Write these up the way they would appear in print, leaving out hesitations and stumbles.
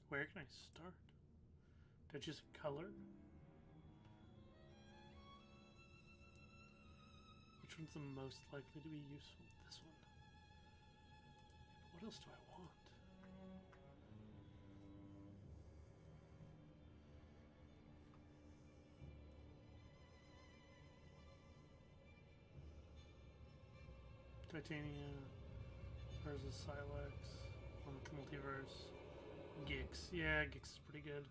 Where can I start? Did I choose a color? Which one's the most likely to be useful? This one. What else do I want? Titania versus Silex on the multiverse. Gix. Yeah, Gix is pretty good.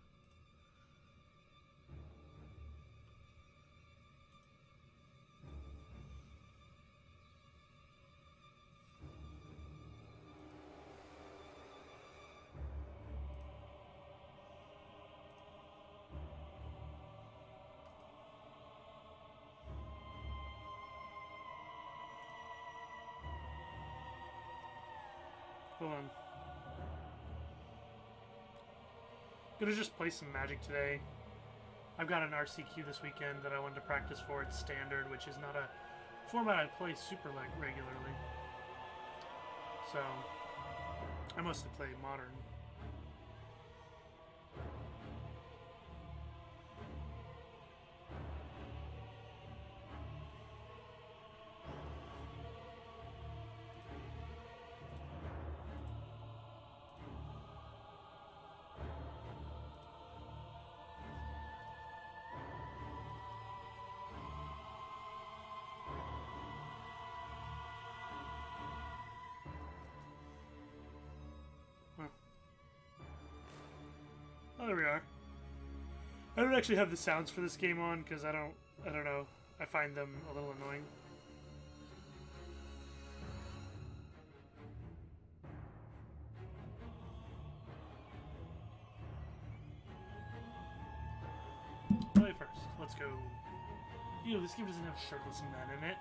Hold on. Gonna just play some Magic today. I've got an RCQ this weekend that I wanted to practice for. It's standard, which is not a format I play super regularly. So, I mostly play Modern. Oh, there we are. I don't actually have the sounds for this game on because I don't know. I find them a little annoying. Play first. Let's go. Ew, this game doesn't have shirtless men in it.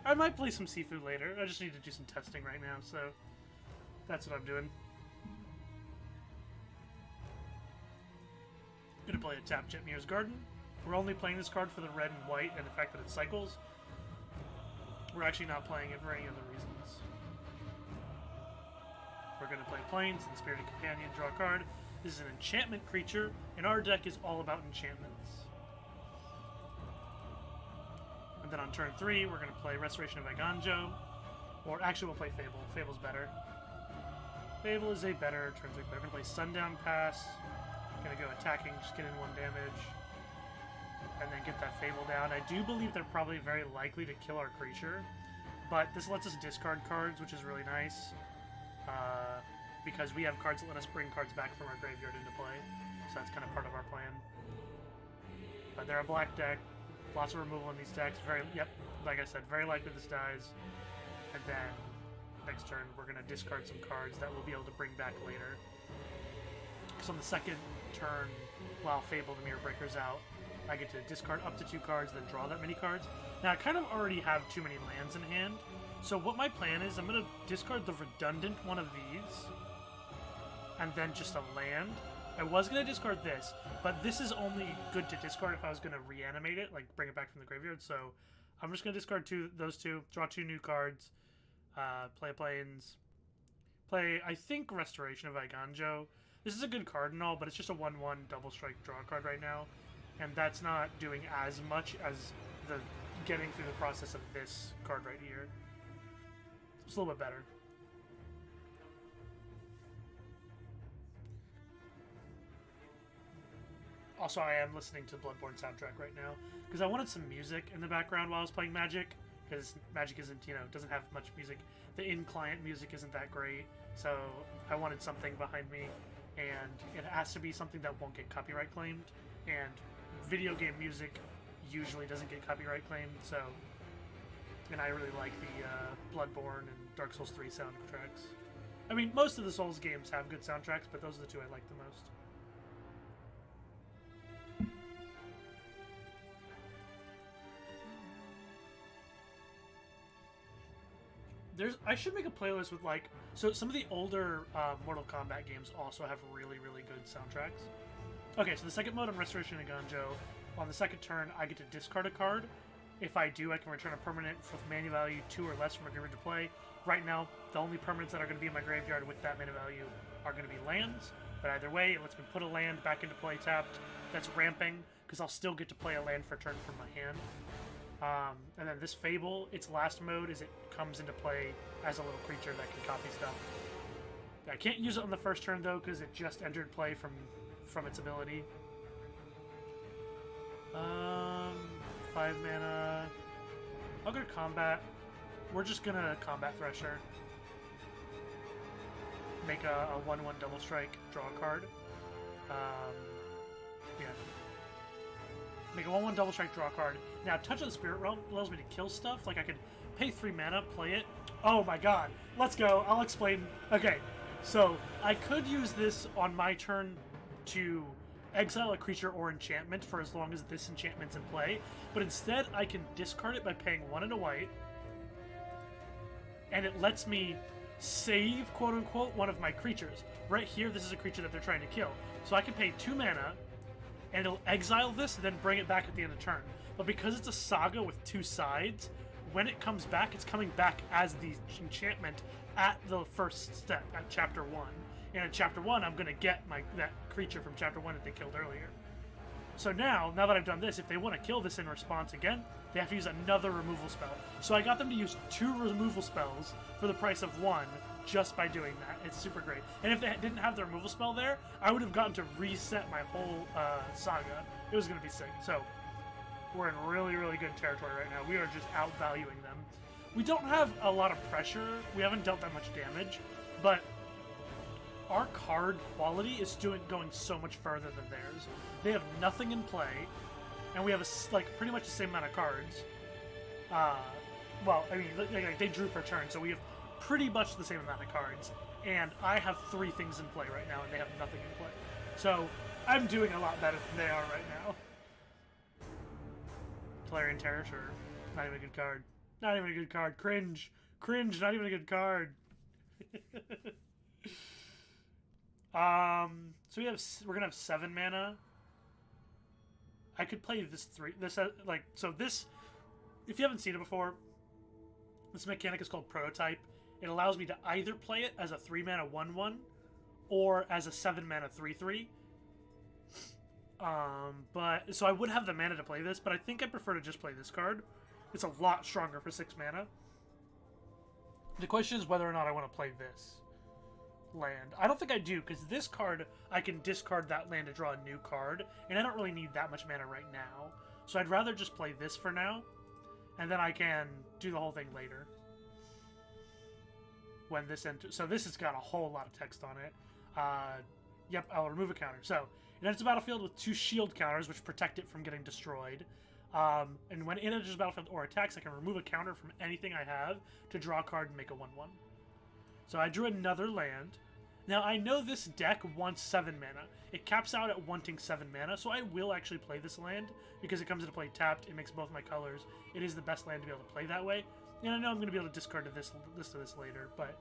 I might play some Seafood later. I just need to do some testing right now, so that's what I'm doing. Gonna play a Tap Jet Mirror's Garden. We're only playing this card for the red and white and the fact that it cycles. We're actually not playing it for any other reasons. We're gonna play Plains and Spirited Companion, draw a card. This is an enchantment creature, and our deck is all about enchantments. And then on turn 3, we're gonna play Restoration of Iganjo. Or actually, we'll play Fable. Fable's better. Fable is a better turn 3 player. We're gonna play Sundown Pass. Gonna go attacking, just get in 1 damage, and then get that Fable down. I do believe they're probably very likely to kill our creature, but this lets us discard cards, which is really nice, because we have cards that let us bring cards back from our graveyard into play, so that's kind of part of our plan. But they're a black deck, lots of removal in these decks, like I said, very likely this dies, and then next turn we're gonna discard some cards that we'll be able to bring back later. So on the second turn, while Fable the Mirror Breaker's out, I get to discard up to 2 cards, then draw that many cards. Now, I kind of already have too many lands in hand, so what my plan is, I'm going to discard the redundant one of these, and then just a land. I was going to discard this, but this is only good to discard if I was going to reanimate it, like bring it back from the graveyard, so I'm just going to discard those two, draw 2 new cards, play Plains, play, I think, Restoration of Iganjo. This is a good card and all, but it's just a 1/1 double strike draw card right now, and that's not doing as much as the getting through the process of this card right here. It's a little bit better. Also, I am listening to Bloodborne soundtrack right now because I wanted some music in the background while I was playing Magic, because Magic isn't, doesn't have much music. The in-client music isn't that great, so I wanted something behind me. And it has to be something that won't get copyright claimed, and video game music usually doesn't get copyright claimed, so... And I really like the Bloodborne and Dark Souls 3 soundtracks. I mean, most of the Souls games have good soundtracks, but those are the 2 I like the most. I should make a playlist with, like... So some of the older Mortal Kombat games also have really, really good soundtracks. Okay, so the second mode, I'm Restoration of Iganjo. On the second turn, I get to discard a card, If I do, I can return a permanent with mana value 2 or less from a graveyard to play. Right now, the only permanents that are going to be in my graveyard with that mana value are going to be lands. But either way, it lets me put a land back into play tapped that's ramping, because I'll still get to play a land for turn from my hand. And then this Fable, its last mode is it comes into play as a little creature that can copy stuff. I can't use it on the first turn, though, because it just entered play from its ability. 5 mana. I'll go to combat. We're just gonna combat Thresher. Make a 1/1 double strike, draw a card. Yeah. Make a 1/1 double strike, draw a card. Now, Touch of the Spirit Realm allows me to kill stuff. Like, I could pay 3 mana, play it. Oh my god. Let's go. I'll explain. Okay, so I could use this on my turn to exile a creature or enchantment for as long as this enchantment's in play, but instead I can discard it by paying 1 and a white, and it lets me save, quote-unquote, one of my creatures. Right here, this is a creature that they're trying to kill. So I can pay 2 mana, and it'll exile this, and then bring it back at the end of turn. But because it's a saga with 2 sides, when it comes back, it's coming back as the enchantment at the first step, at Chapter 1. And in Chapter 1, I'm going to get that creature from Chapter 1 that they killed earlier. So now that I've done this, if they want to kill this in response again, they have to use another removal spell. So I got them to use 2 removal spells for the price of 1 just by doing that. It's super great. And if they didn't have the removal spell there, I would have gotten to reset my whole saga. It was going to be sick. So we're in really, really good territory right now. We are just outvaluing them. We don't have a lot of pressure. We haven't dealt that much damage, but our card quality is going so much further than theirs. They have nothing in play, and we have pretty much the same amount of cards. Well, I mean, they drew per turn, so we have pretty much the same amount of cards. And I have 3 things in play right now, and they have nothing in play. So I'm doing a lot better than they are right now. Clarion Terror, sure. Not even a good card. Not even a good card. Cringe. Cringe, not even a good card. So we're gonna have 7 mana. I could play this if you haven't seen it before, this mechanic is called Prototype. It allows me to either play it as a 3 mana 1/1 or as a 7 mana 3/3. So I would have the mana to play this, but I think I prefer to just play this card. It's a lot stronger for 6 mana. The question is whether or not I want to play this land. I don't think I do, because this card, I can discard that land to draw a new card, and I don't really need that much mana right now. So I'd rather just play this for now, and then I can do the whole thing later. When this enters. So this has got a whole lot of text on it. Yep, I'll remove a counter. So it enters the battlefield with 2 shield counters, which protect it from getting destroyed. And when it enters the battlefield or attacks, I can remove a counter from anything I have to draw a card and make a 1/1. So I drew another land. Now, I know this deck wants 7 mana. It caps out at wanting 7 mana, so I will actually play this land, because it comes into play tapped, it makes both my colors. It is the best land to be able to play that way. And I know I'm going to be able to discard to this later, but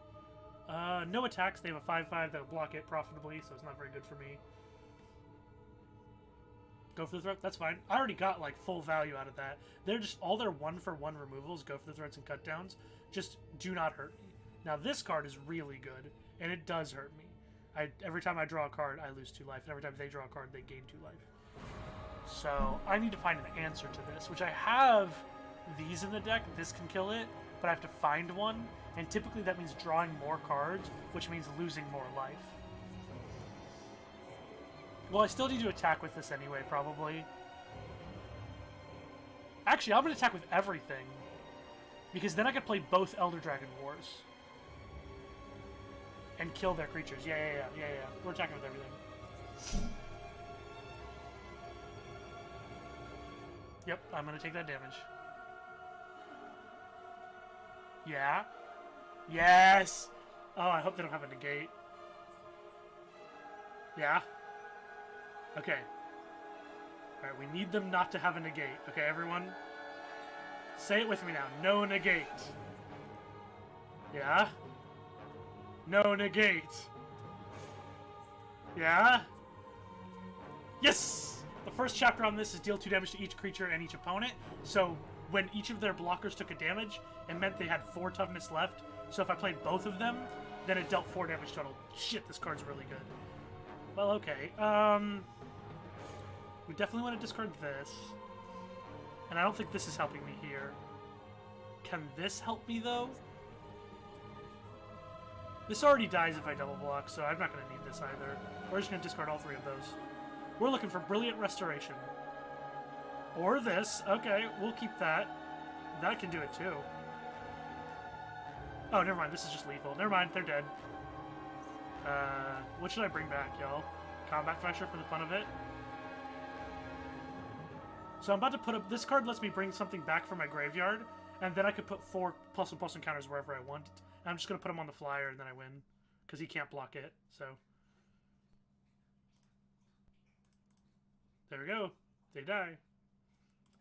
no attacks. They have a 5/5 that will block it profitably, so it's not very good for me. Go for the threat? That's fine. I already got, full value out of that. They're just, all their 1-for-1 removals, go for the threats and cut downs, just do not hurt me. Now, this card is really good, and it does hurt me. Every time I draw a card, I lose 2 life, and every time they draw a card, they gain 2 life. So, I need to find an answer to this, which I have these in the deck. This can kill it, but I have to find one, and typically that means drawing more cards, which means losing more life. Well, I still need to attack with this anyway, probably. Actually, I'm going to attack with everything, because then I can play both Elder Dragon Wars and kill their creatures. Yeah. We're attacking with everything. Yep, I'm going to take that damage. Yeah. Yes! Oh, I hope they don't have a negate. Yeah. Okay. Alright, we need them not to have a negate. Okay, everyone? Say it with me now. No negate. Yeah? No negate. Yeah? Yes! The first chapter on this is deal 2 damage to each creature and each opponent. So when each of their blockers took a damage, it meant they had 4 toughness left. So if I played both of them, then it dealt 4 damage total. Shit, this card's really good. Well, okay. We definitely want to discard this. And I don't think this is helping me here. Can this help me, though? This already dies if I double block, so I'm not going to need this either. We're just going to discard all 3 of those. We're looking for Brilliant Restoration. Or this. Okay, we'll keep that. That can do it, too. Oh, never mind. This is just lethal. Never mind. They're dead. What should I bring back, y'all? Combat Fresher for the fun of it? So I'm about to put up... This card lets me bring something back from my graveyard, and then I could put 4 +1/+1 encounters wherever I want. And I'm just going to put him on the flyer, and then I win. Because he can't block it, so... There we go. They die.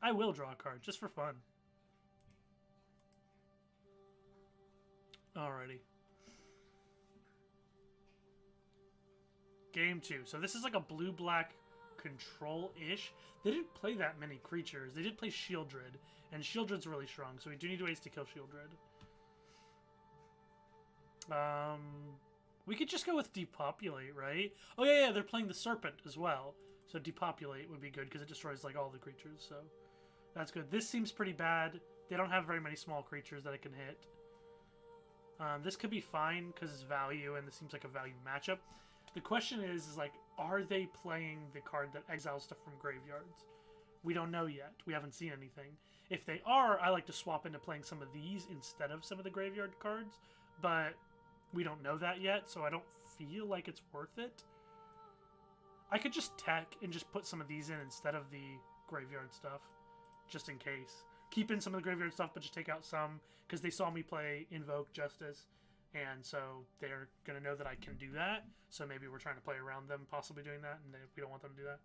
I will draw a card, just for fun. Alrighty. Game 2. So this is like a blue-black control-ish. They didn't play that many creatures. They did play Shieldred, and Shieldred's really strong, so we do need ways to kill Shieldred. We could just go with Depopulate, right? Oh, yeah, they're playing the Serpent as well. So Depopulate would be good, because it destroys, like, all the creatures, so... That's good. This seems pretty bad. They don't have very many small creatures that it can hit. This could be fine, because it's value, and this seems like a value matchup. The question is like, are they playing the card that exiles stuff from graveyards? We don't know yet. We haven't seen anything. If they are, I like to swap into playing some of these instead of some of the graveyard cards, but we don't know that yet, so I don't feel like it's worth it. I could just tech and just put some of these in instead of the graveyard stuff, just in case. Keep in some of the graveyard stuff, but just take out some, because they saw me play Invoke Justice, and so they're going to know that I can do that. So maybe we're trying to play around them possibly doing that, and we don't want them to do that.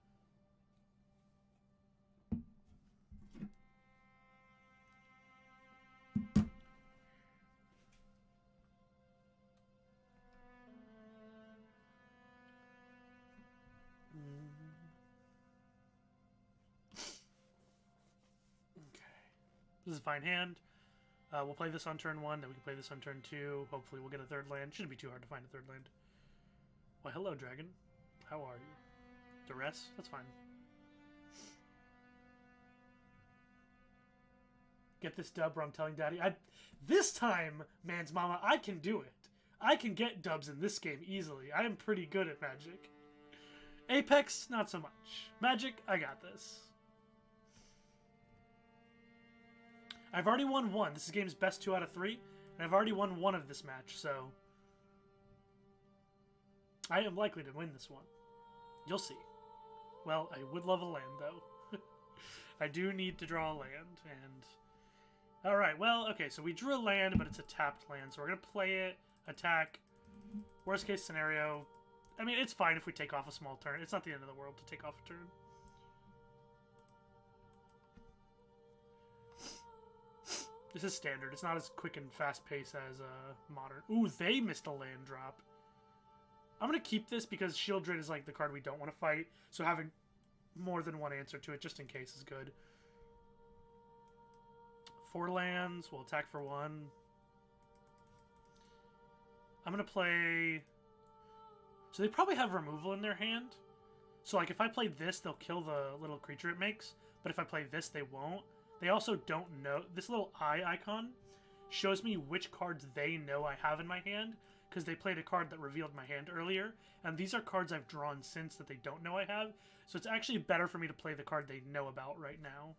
This is a fine hand. We'll play this on turn 1, then we can play this on turn 2. Hopefully we'll get a 3rd land. Shouldn't be too hard to find a 3rd land. Well, hello, dragon. How are you? Duress? That's fine. Get this dub or I'm telling daddy. This time, man's mama, I can do it. I can get dubs in this game easily. I am pretty good at Magic. Apex, not so much. Magic, I got this. I've already won 1. This is game's best 2 out of 3, and I've already won 1 of this match, so I am likely to win this one. You'll see. Well, I would love a land, though. I do need to draw a land, and... Alright, well, okay, so we drew a land, but it's a tapped land, so we're going to play it, attack. Worst case scenario, I mean, it's fine if we take off a small turn. It's not the end of the world to take off a turn. This is standard. It's not as quick and fast-paced as Modern. Ooh, they missed a land drop. I'm going to keep this because Shieldred is like the card we don't want to fight, so having more than one answer to it just in case is good. 4 lands. We'll attack for 1. I'm going to play... So they probably have removal in their hand. So like if I play this, they'll kill the little creature it makes, but if I play this, they won't. They also don't know... This little eye icon shows me which cards they know I have in my hand, because they played a card that revealed my hand earlier, and these are cards I've drawn since that they don't know I have, so it's actually better for me to play the card they know about right now.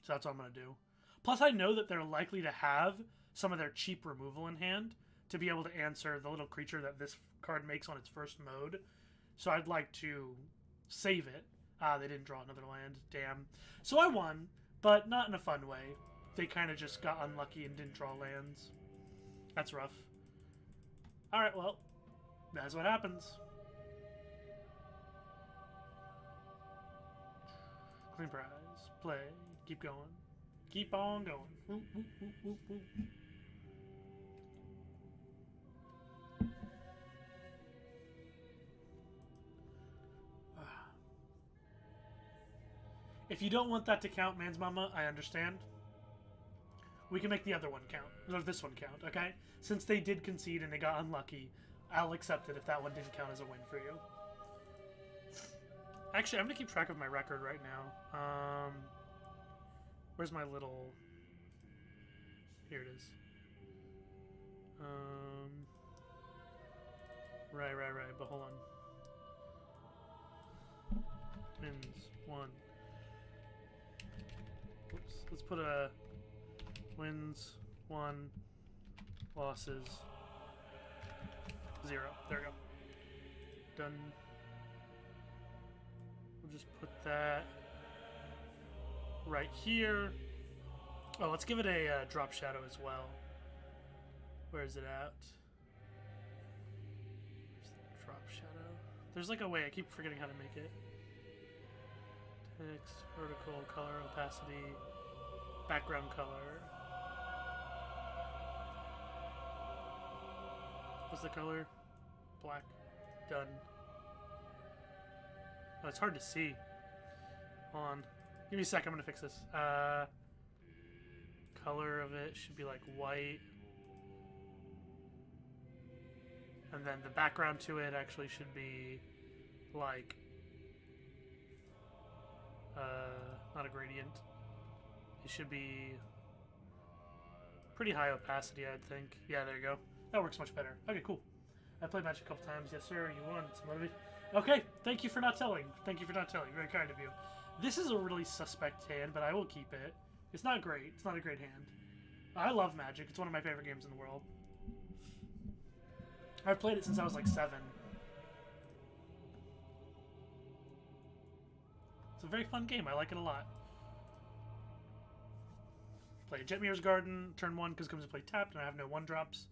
So that's what I'm going to do. Plus, I know that they're likely to have some of their cheap removal in hand to be able to answer the little creature that this card makes on its first mode, so I'd like to save it. Ah, they didn't draw another land. Damn. So I won, but not in a fun way. They kind of just got unlucky and didn't draw lands. That's rough. Alright, well, that's what happens. Clean prize. Play. Keep going. Keep on going. Woo, woo, woo, woo, woo. If you don't want that to count, man's mama, I understand. We can make the other one count. Or this one count, okay? Since they did concede and they got unlucky, I'll accept it if that one didn't count as a win for you. Actually, I'm going to keep track of my record right now. Where's my little... Here it is. Right, but hold on. Wins, 1. Oops, let's put a wins, 1, losses, 0. There we go. Done. We'll just put that right here. Oh, let's give it a drop shadow as well. Where is it at? Drop shadow. There's like a way. I keep forgetting how to make it. Text, vertical, color, opacity, background color. What's the color? Black. Done. Oh, it's hard to see. Hold on. Give me a sec. I'm gonna fix this. Color of it should be like white. And then the background to it actually should be like not a gradient. It should be pretty high opacity, I'd think. Yeah, there you go. That works much better. Okay, cool. I played Magic a couple times. Yes, sir. You won. It's motivated. Okay, thank you for not telling. Thank you for not telling. Very kind of you. This is a really suspect hand, but I will keep it. It's not great. It's not a great hand. I love Magic. It's one of my favorite games in the world. I've played it since I was like 7. It's a very fun game. I like it a lot. Play Jetmir's Garden, turn 1 because it comes to play tapped, and I have no 1-drops.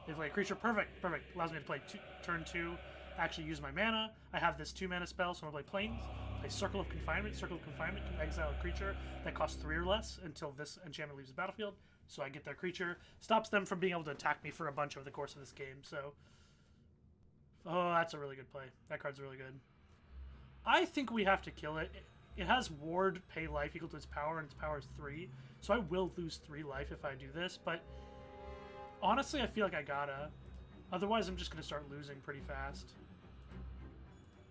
They play a creature. Perfect. Perfect. Allows me to play turn 2. Actually use my mana. I have this 2-mana spell, so I'm going to play Plains. Play Circle of Confinement. Circle of Confinement can exile a creature that costs 3 or less until this enchantment leaves the battlefield. So I get their creature. Stops them from being able to attack me for a bunch over the course of this game. So, oh, that's a really good play. That card's really good. I think we have to kill it. It has ward pay life equal to its power, and its power is 3. So I will lose 3 life if I do this, but honestly, I feel like I gotta. Otherwise, I'm just going to start losing pretty fast.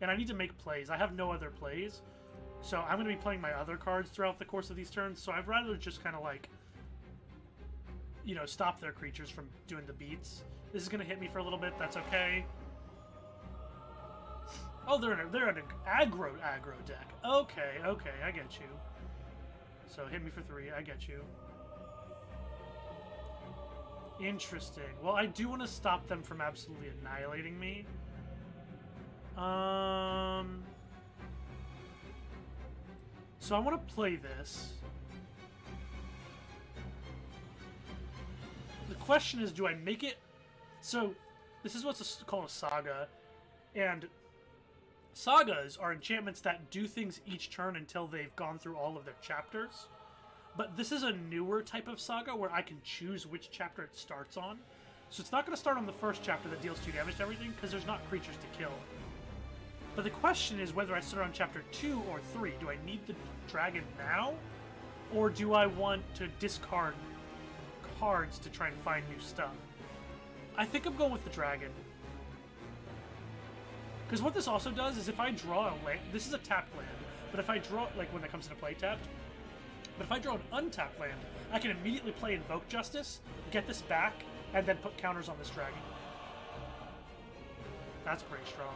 And I need to make plays. I have no other plays, so I'm going to be playing my other cards throughout the course of these turns, so I'd rather just kind of like, you know, stop their creatures from doing the beats. This is going to hit me for a little bit. That's okay. Oh, they're in an aggro deck. Okay, I get you. So hit me for 3. I get you. Interesting. Well, I do want to stop them from absolutely annihilating me. So I want to play this. The question is, do I make it... So, this is what's called a saga. And sagas are enchantments that do things each turn until they've gone through all of their chapters. But this is a newer type of saga where I can choose which chapter it starts on. So it's not going to start on the first chapter that deals 2 damage to everything, because there's not creatures to kill. But the question is whether I start on chapter 2 or 3. Do I need the dragon now? Or do I want to discard cards to try and find new stuff? I think I'm going with the dragon. Because what this also does is if I draw a land... This is a tapped land. But if I draw... Like when it comes into play tapped... But if I draw an untapped land, I can immediately play Invoke Justice, get this back, and then put counters on this dragon. That's pretty strong.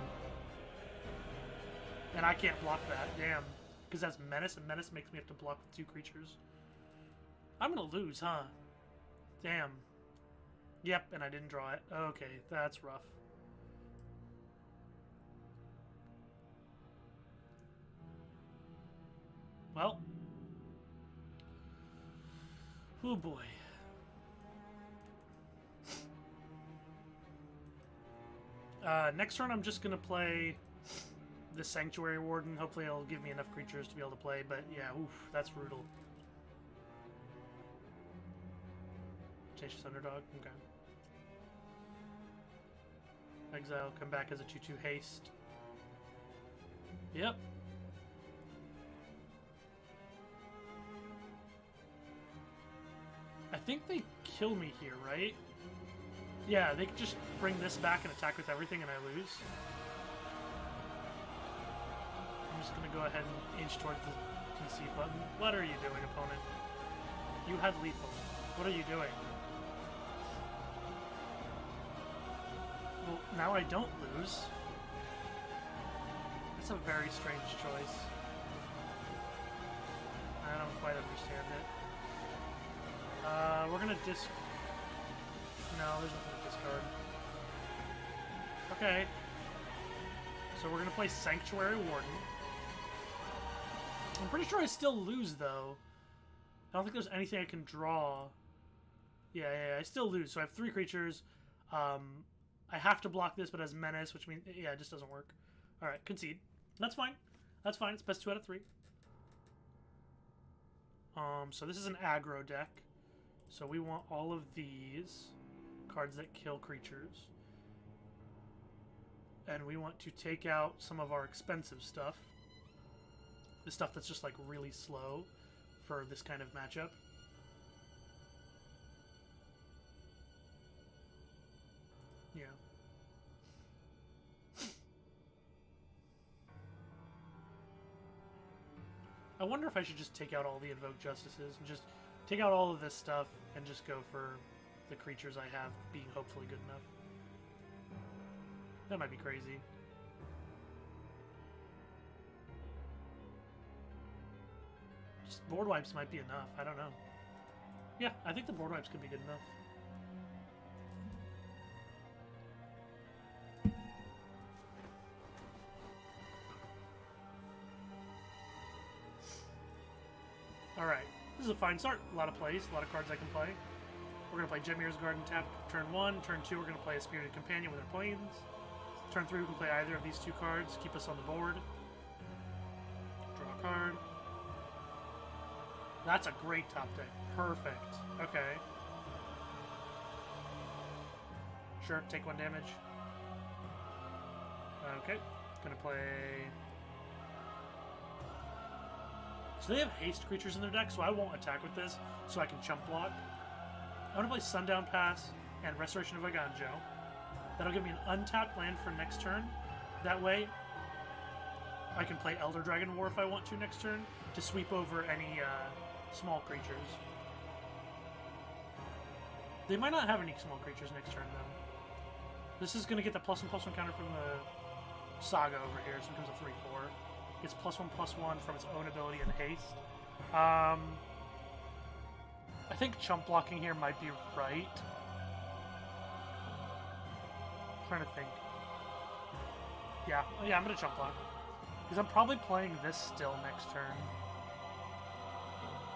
And I can't block that, damn. Because that's Menace, and Menace makes me have to block with 2 creatures. I'm gonna lose, huh? Damn. Yep, and I didn't draw it. Okay, that's rough. Well. Oh boy. Next turn I'm just going to play the Sanctuary Warden. Hopefully it'll give me enough creatures to be able to play, but yeah, oof, that's brutal. Tenacious Underdog, okay. Exile, come back as a 2/2 haste. Yep. I think they kill me here, right? Yeah, they could just bring this back and attack with everything and I lose. I'm just gonna go ahead and inch towards the concede button. What are you doing, opponent? You had lethal. What are you doing? Well, now I don't lose. That's a very strange choice. I don't quite understand it. We're gonna No, there's nothing to discard. Okay. So we're gonna play Sanctuary Warden. I'm pretty sure I still lose, though. I don't think there's anything I can draw. Yeah, I still lose. So I have 3 creatures. I have to block this, but as Menace, which means... Yeah, it just doesn't work. Alright, concede. That's fine. That's fine. It's best 2 out of 3. So this is an aggro deck. So we want all of these cards that kill creatures. And we want to take out some of our expensive stuff. The stuff that's just like really slow for this kind of matchup. Yeah. I wonder if I should just take out all the Invoked Justices and just take out all of this stuff and just go for the creatures I have being hopefully good enough. That might be crazy. Just board wipes might be enough. I don't know. Yeah, I think the board wipes could be good enough. Alright, this is a fine start. A lot of plays, a lot of cards I can play. We're going to play Jetmir's Garden tap turn 1. Turn 2, we're going to play a Spirited Companion with our planes. Turn 3, we can play either of these 2 cards. Keep us on the board. Draw a card. That's a great top deck. Perfect. Okay. Sure, take 1 damage. Okay. Gonna play... So they have haste creatures in their deck, so I won't attack with this, so I can chump block. I'm going to play Sundown Pass and Restoration of Iganjo. That'll give me an untapped land for next turn. That way, I can play Elder Dragon War if I want to next turn to sweep over any small creatures. They might not have any small creatures next turn, though. This is going to get the +1/+1 counter from the Saga over here, so it becomes a 3/4. Gets +1/+1 from its own ability and haste. I think chump blocking here might be right. I'm trying to think. Yeah, I'm going to chump block. Because I'm probably playing this still next turn.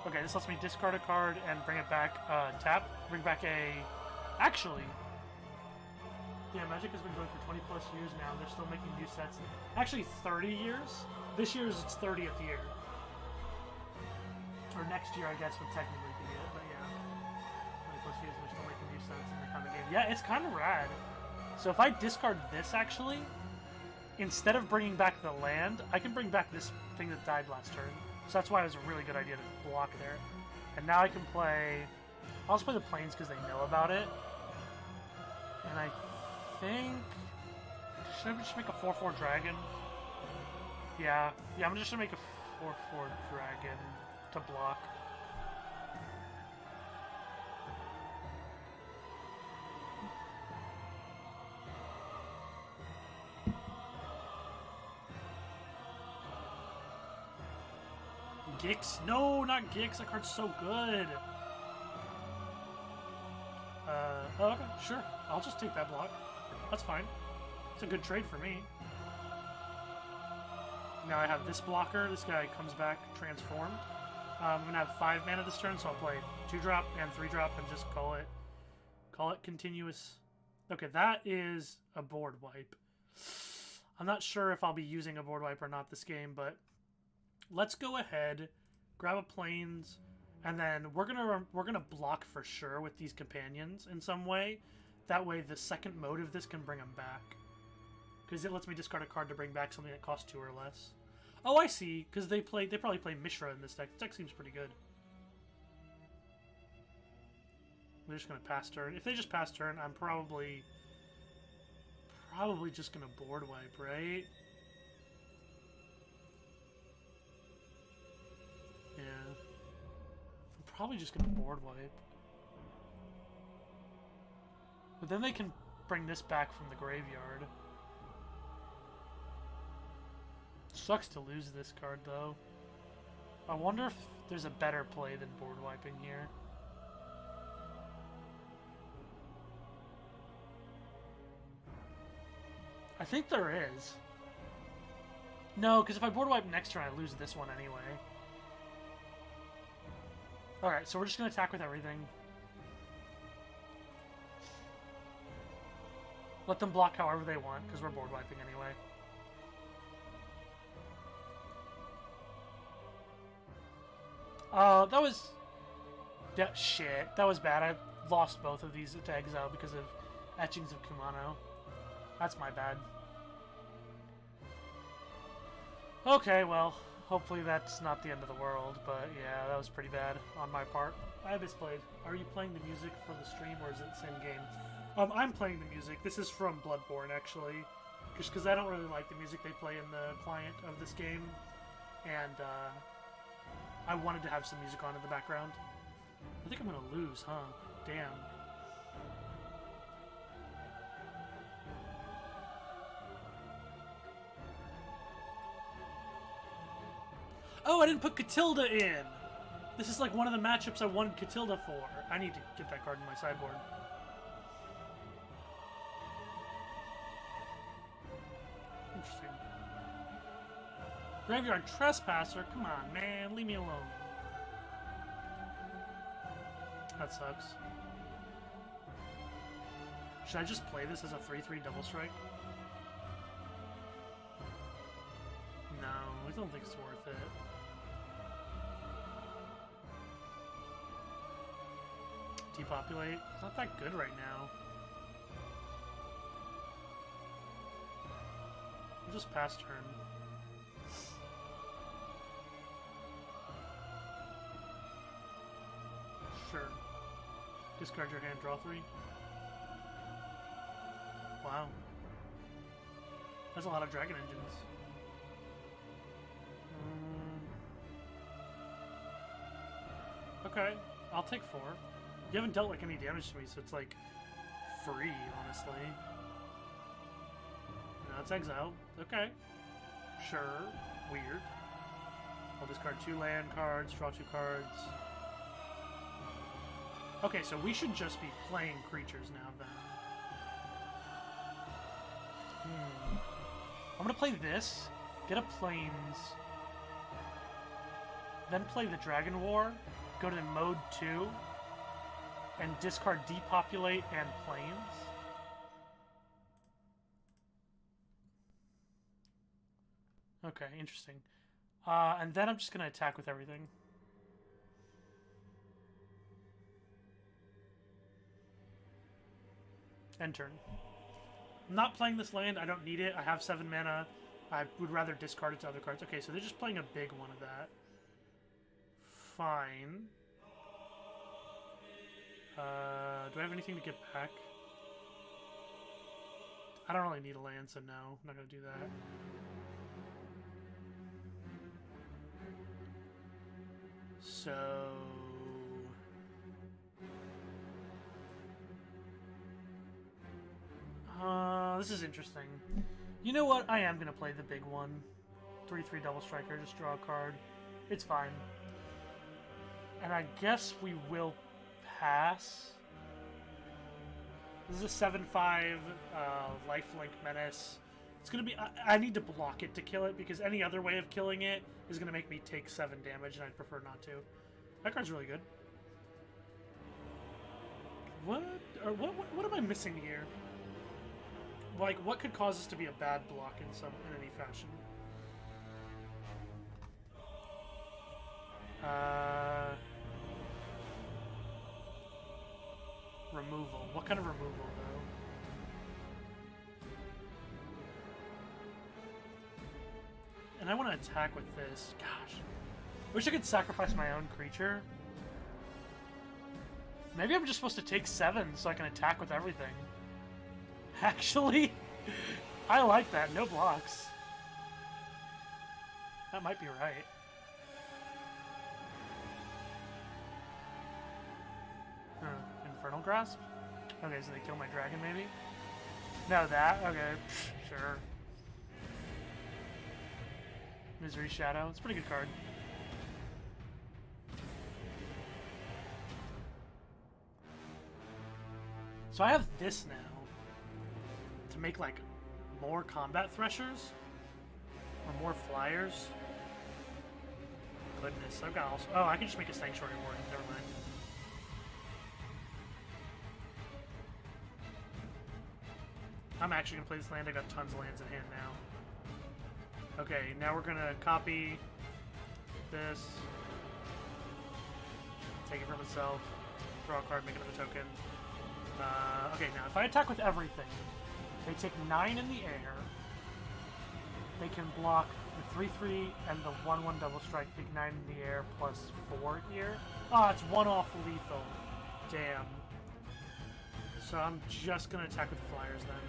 Okay, this lets me discard a card and bring it back, tap. Bring back a... Actually... Yeah, Magic has been going for 20 plus years now. They're still making new sets. Actually, 30 years. This year is its 30th year. Or next year, I guess, would technically be it. But yeah, 20 plus years, they're still making new sets in the kind of game. Yeah, it's kind of rad. So if I discard this, actually, instead of bringing back the land, I can bring back this thing that died last turn. So that's why it was a really good idea to block there. And now I can play... I'll just play the planes because they know about it. And I think... Should I just make a 4/4 dragon? Yeah, I'm just gonna make a 4/4 dragon to block. Gix? No, not Gix. That card's so good. Oh, okay, sure. I'll just take that block. That's fine. It's a good trade for me. Now I have this blocker. This guy comes back transformed. I'm going to have 5 mana this turn, so I'll play 2-drop and 3-drop and just call it continuous. Okay, that is a board wipe. I'm not sure if I'll be using a board wipe or not this game, but let's go ahead, grab a plains, and then we're gonna block for sure with these companions in some way. That way, the second mode of this can bring them back, because it lets me discard a card to bring back something that costs 2 or less. Oh, I see. Because they probably play Mishra in this deck. This deck seems pretty good. They're just gonna pass turn. If they just pass turn, I'm probably just gonna board wipe, right? Yeah. I'm probably just gonna board wipe. But then they can bring this back from the graveyard. Sucks to lose this card, though. I wonder if there's a better play than board wiping here. I think there is. No, because if I board wipe next turn, I lose this one anyway. Alright, so we're just going to attack with everything. Let them block however they want, because we're board wiping anyway. That was... Yeah, shit. That was bad. I lost both of these to exile because of Etchings of Kumano. That's my bad. Okay, well, hopefully that's not the end of the world, but yeah, that was pretty bad on my part. I misplayed. Are you playing the music for the stream, or is it the same game? I'm playing the music. This is from Bloodborne, actually. Just because I don't really like the music they play in the client of this game. And, I wanted to have some music on in the background. I think I'm gonna lose, huh? Damn. Oh, I didn't put Catilda in! This is like one of the matchups I wanted Catilda for. I need to get that card in my sideboard. Interesting. Graveyard Trespasser? Come on, man. Leave me alone. That sucks. Should I just play this as a 3/3 double strike? No, I don't think it's worth it. Depopulate? It's not that good right now. I'll just pass turn. Sure. Discard your hand, draw 3. Wow. That's a lot of Dragon Engines. Okay, I'll take 4. You haven't dealt like any damage to me, so it's like free, honestly. No, it's exiled. Okay. Sure. Weird. I'll discard 2 land cards, draw 2 cards. Okay, so we should just be playing creatures now then. I'm gonna play this, get a Plains, then play the Dragon War, go to mode 2, and discard Depopulate and Plains. Okay, interesting. And then I'm just gonna attack with everything. End turn. I'm not playing this land. I don't need it. I have 7 mana. I would rather discard it to other cards. Okay, so they're just playing a big one of that. Fine. Do I have anything to get back? I don't really need a land, so no. I'm not going to do that. So... this is interesting. You know what? I am going to play the big one. 3/3 double striker, just draw a card. It's fine. And I guess we will pass. This is a 7/5 lifelink menace. It's going to be... I need to block it to kill it, because any other way of killing it is going to make me take 7 damage, and I'd prefer not to. That card's really good. What am I missing here? Like, what could cause this to be a bad block in any fashion? Removal. What kind of removal, though? And I want to attack with this. Gosh. I wish I could sacrifice my own creature. Maybe I'm just supposed to take 7 so I can attack with everything. Actually, I like that. No blocks. That might be right. Infernal Grasp? Okay, so they kill my dragon, maybe? No, that? Okay, sure. Misery Shadow. It's a pretty good card. So I have this now to make, like, more combat threshers or more flyers. Goodness, I've got also... Oh, I can just make a Sanctuary Warden. Never mind. I'm actually going to play this land. I got tons of lands in hand now. Okay, now we're going to copy this. Take it for myself. Draw a card, make another token. Okay, now if I attack with everything, they take 9 in the air. They can block the 3/3 and the 1/1 double strike, take 9 in the air plus 4 here. Ah, it's 1 off lethal. Damn. So I'm just gonna attack with the flyers then.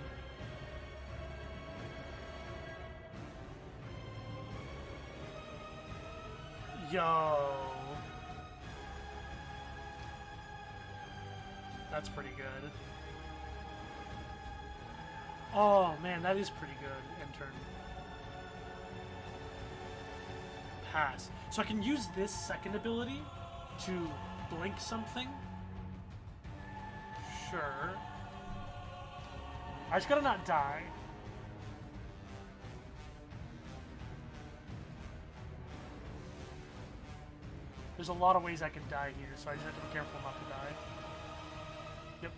Yo. That's pretty good. Oh man, that is pretty good. End turn. Pass. So I can use this second ability to blink something. Sure. I just gotta not die. There's a lot of ways I can die here, so I just have to be careful not to die. Yep.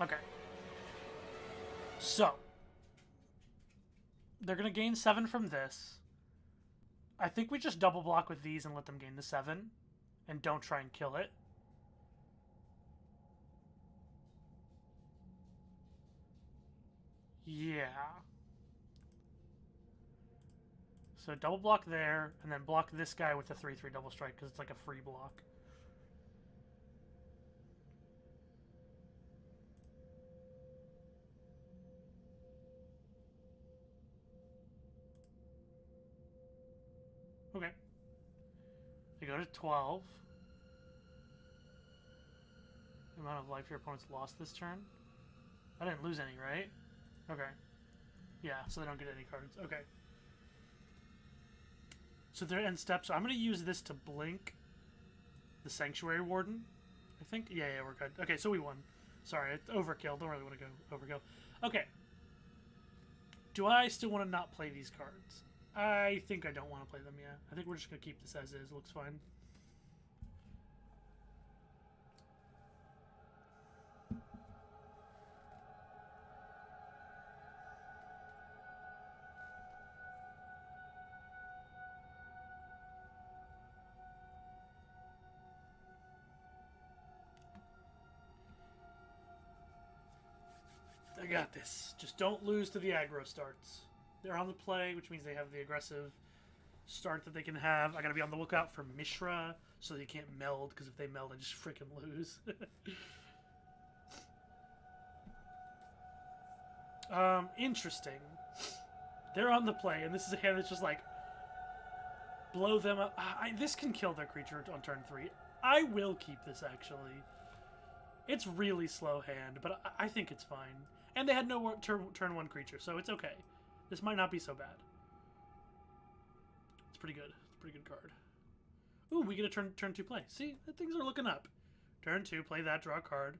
Okay. So. They're going to gain 7 from this. I think we just double block with these and let them gain the 7. And don't try and kill it. Yeah. So double block there, and then block this guy with the 3/3 double strike, because it's like a free block. Okay. They go to 12. The amount of life your opponent's lost this turn. I didn't lose any, right? Okay. Yeah, so they don't get any cards. Okay. So they're end step. So I'm going to use this to blink the Sanctuary Warden, I think. Yeah, we're good. Okay, so we won. Sorry, it's overkill. Don't really want to go overkill. Okay. Do I still want to not play these cards? I think I don't want to play them yet. I think we're just going to keep this as is. Looks fine. I got this. Just don't lose to the aggro starts. They're on the play, which means they have the aggressive start that they can have. I gotta be on the lookout for Mishra, so they can't meld, because if they meld, I just freaking lose. Interesting. They're on the play, and this is a hand that's just like, blow them up. This can kill their creature on turn 3. I will keep this, actually. It's really slow hand, but I think it's fine. And they had no turn 1 creature, so it's okay. This might not be so bad. It's pretty good. It's a pretty good card. Ooh, we get a turn 2 play. See, things are looking up. Turn 2, play that, draw a card.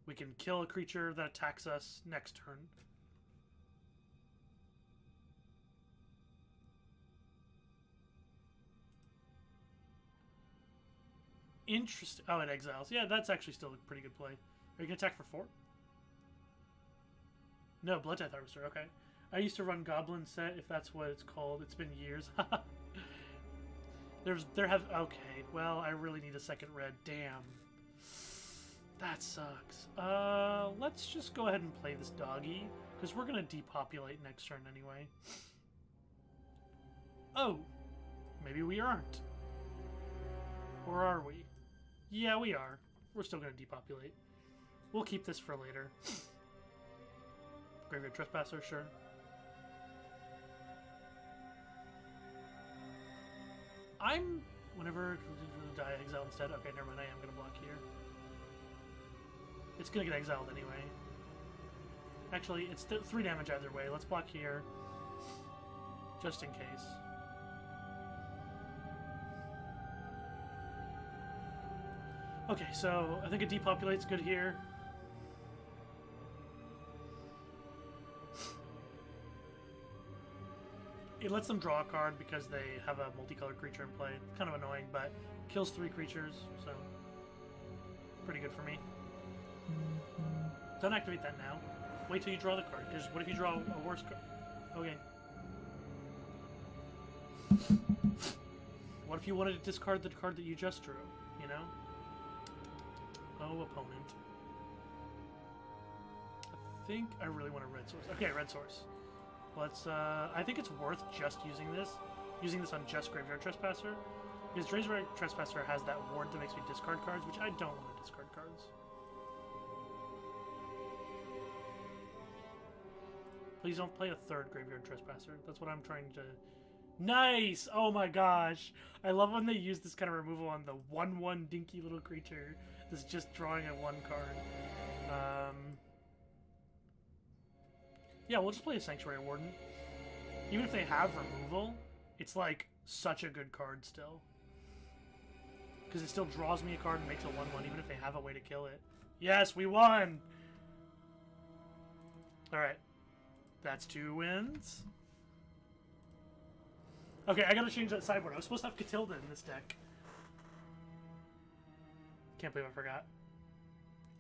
We can kill a creature that attacks us next turn. Interesting. Oh, it exiles. Yeah, that's actually still a pretty good play. Are you going to attack for 4? No, Blood Tithe Harvester. Okay. I used to run Goblin set, if that's what it's called. It's been years. Okay, well, I really need a second red. Damn. That sucks. Let's just go ahead and play this doggy. Because we're going to depopulate next turn anyway. Oh! Maybe we aren't. Or are we? Yeah, we are. We're still going to depopulate. We'll keep this for later. Graveyard Trespasser, sure. Whenever die exile instead. Okay, never mind. I am going to block here. It's going to get exiled anyway. Actually, it's 3 damage either way. Let's block here. Just in case. Okay, so I think it depopulates good here. It lets them draw a card because they have a multicolored creature in play. Kind of annoying, but kills 3 creatures, so pretty good for me. Don't activate that now. Wait till you draw the card, because what if you draw a worse card? Okay. What if you wanted to discard the card that you just drew, you know? Oh, opponent. I think I really want a red source. Okay, red source. Let's, I think it's worth just using this on just Graveyard Trespasser, because Graveyard Trespasser has that ward that makes me discard cards, which I don't want to discard cards. Please don't play a 3rd Graveyard Trespasser. That's what I'm trying to... Nice! Oh my gosh! I love when they use this kind of removal on the 1/1 dinky little creature that's just drawing a 1 card. Yeah, we'll just play a Sanctuary Warden. Even if they have removal, it's like such a good card still. Because it still draws me a card and makes a 1/1 even if they have a way to kill it. Yes, we won! Alright. That's 2 wins. Okay, I gotta change that sideboard. I was supposed to have Catilda in this deck. Can't believe I forgot.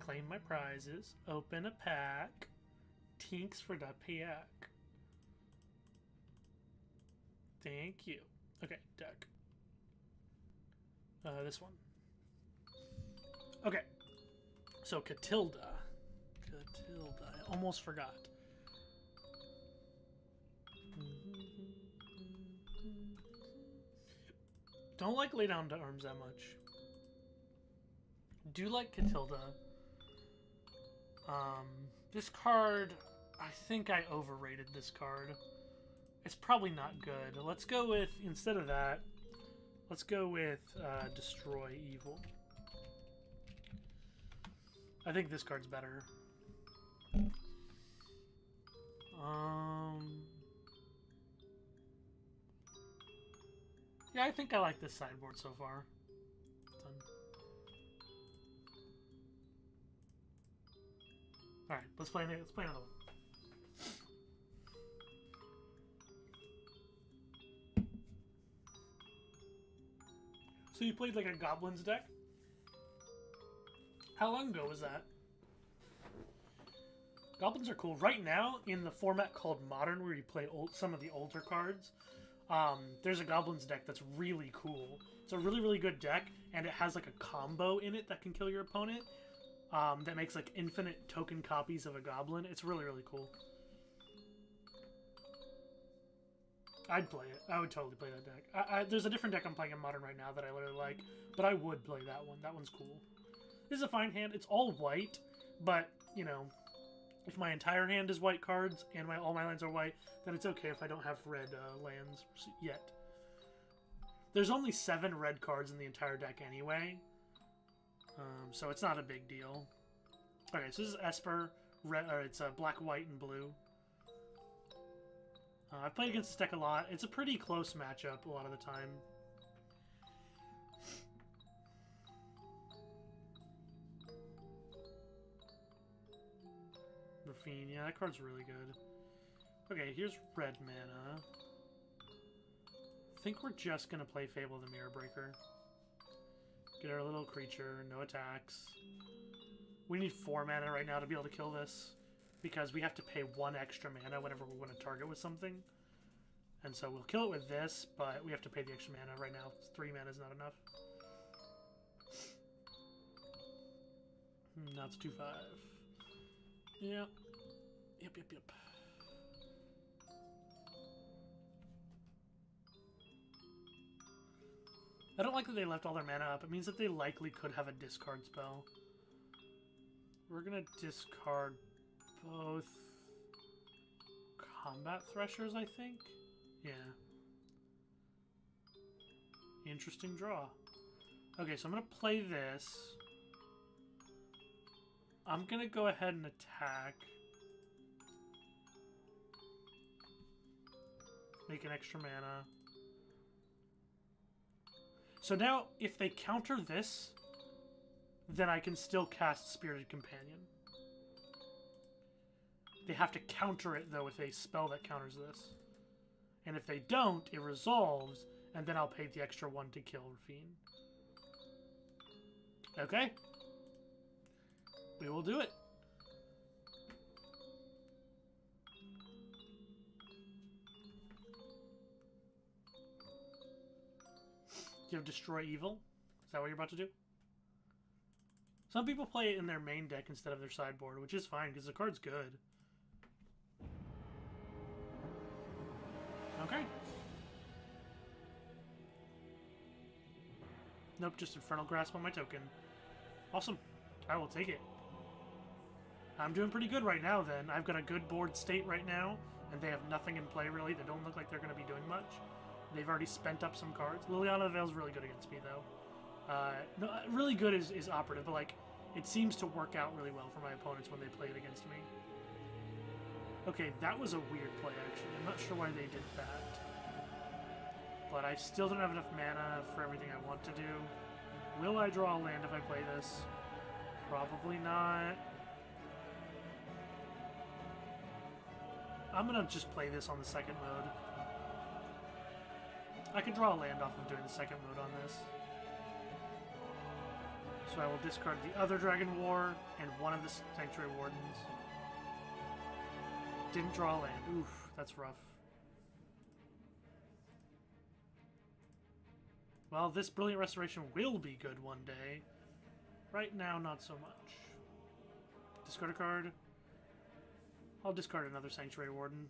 Claim my prizes. Open a pack. Tinks for the pack. Thank you. Okay, deck. This one. Okay. So, Catilda. I almost forgot. Don't like Lay Down to Arms that much. Do like Catilda. This card, I think I overrated this card. It's probably not good. Let's go with, instead of that, let's go with Destroy Evil. I think this card's better. Yeah, I think I like this sideboard so far. Alright, let's play another one. So you played like a Goblins deck? How long ago was that? Goblins are cool. Right now, in the format called Modern, where you play some of the older cards, there's a Goblins deck that's really cool. It's a really, really good deck, and it has like a combo in it that can kill your opponent. That makes like infinite token copies of a Goblin. It's really, really cool. I'd play it. I would totally play that deck. There's a different deck I'm playing in Modern right now that I really like, but I would play that one. That one's cool. This is a fine hand. It's all white, but, you know, if my entire hand is white cards and all my lands are white, then it's okay if I don't have red lands yet. There's only 7 red cards in the entire deck anyway, so it's not a big deal. Okay, so this is Esper. It's black, white, and blue. I've played against this deck a lot. It's a pretty close matchup a lot of the time. Raffine, yeah, that card's really good. Okay, here's red mana. I think we're just going to play Fable of the Mirror Breaker. Get our little creature, no attacks. We need 4 mana right now to be able to kill this, because we have to pay 1 extra mana whenever we want to target with something. And so we'll kill it with this, but we have to pay the extra mana right now. 3 mana is not enough. Now it's 2/5. Yep. Yep. I don't like that they left all their mana up. It means that they likely could have a discard spell. We're gonna discard both Combat Threshers, I think? Yeah. Interesting draw. Okay, so I'm gonna play this. I'm gonna go ahead and attack. Make an extra mana. So now, if they counter this, then I can still cast Spirited Companion. They have to counter it, though, with a spell that counters this. And if they don't, it resolves, and then I'll pay the extra 1 to kill Rafine. Okay. We will do it. Do you have Destroy Evil? Is that what you're about to do? Some people play it in their main deck instead of their sideboard, which is fine, because the card's good. Okay. Nope, just Infernal Grasp on my token. Awesome. I will take it. I'm doing pretty good right now, then. I've got a good board state right now, and they have nothing in play, really. They don't look like they're going to be doing much. They've already spent up some cards. Liliana the Veil's really good against me, though. No, really good is operative, but, like, it seems to work out really well for my opponents when they play it against me. Okay, that was a weird play, actually. I'm not sure why they did that. But I still don't have enough mana for everything I want to do. Will I draw a land if I play this? Probably not. I'm going to just play this on the second mode. I can draw a land off of doing the second mode on this. So I will discard the other Dragon War and one of the Sanctuary Wardens. Didn't draw a land. Oof, that's rough. Well, this Brilliant Restoration will be good one day. Right now, not so much. Discard a card. I'll discard another Sanctuary Warden.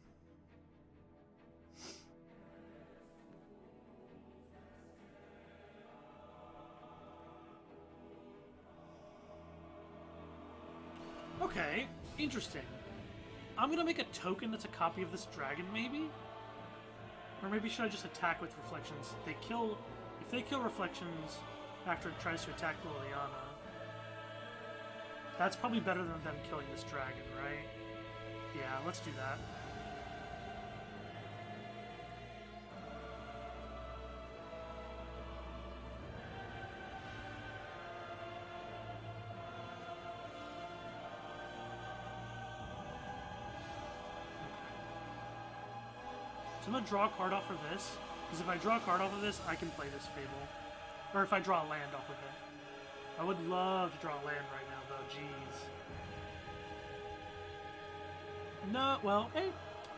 Okay, interesting. I'm gonna make a token that's a copy of this dragon, maybe? Or maybe should I just attack with Reflections? If they kill Reflections after it tries to attack Liliana, that's probably better than them killing this dragon, right? Yeah, let's do that. So I'm going to draw a card off of this, because if I draw a card off of this, I can play this Fable. Or if I draw a land off of it. I would love to draw a land right now, though. Jeez. No, well, hey,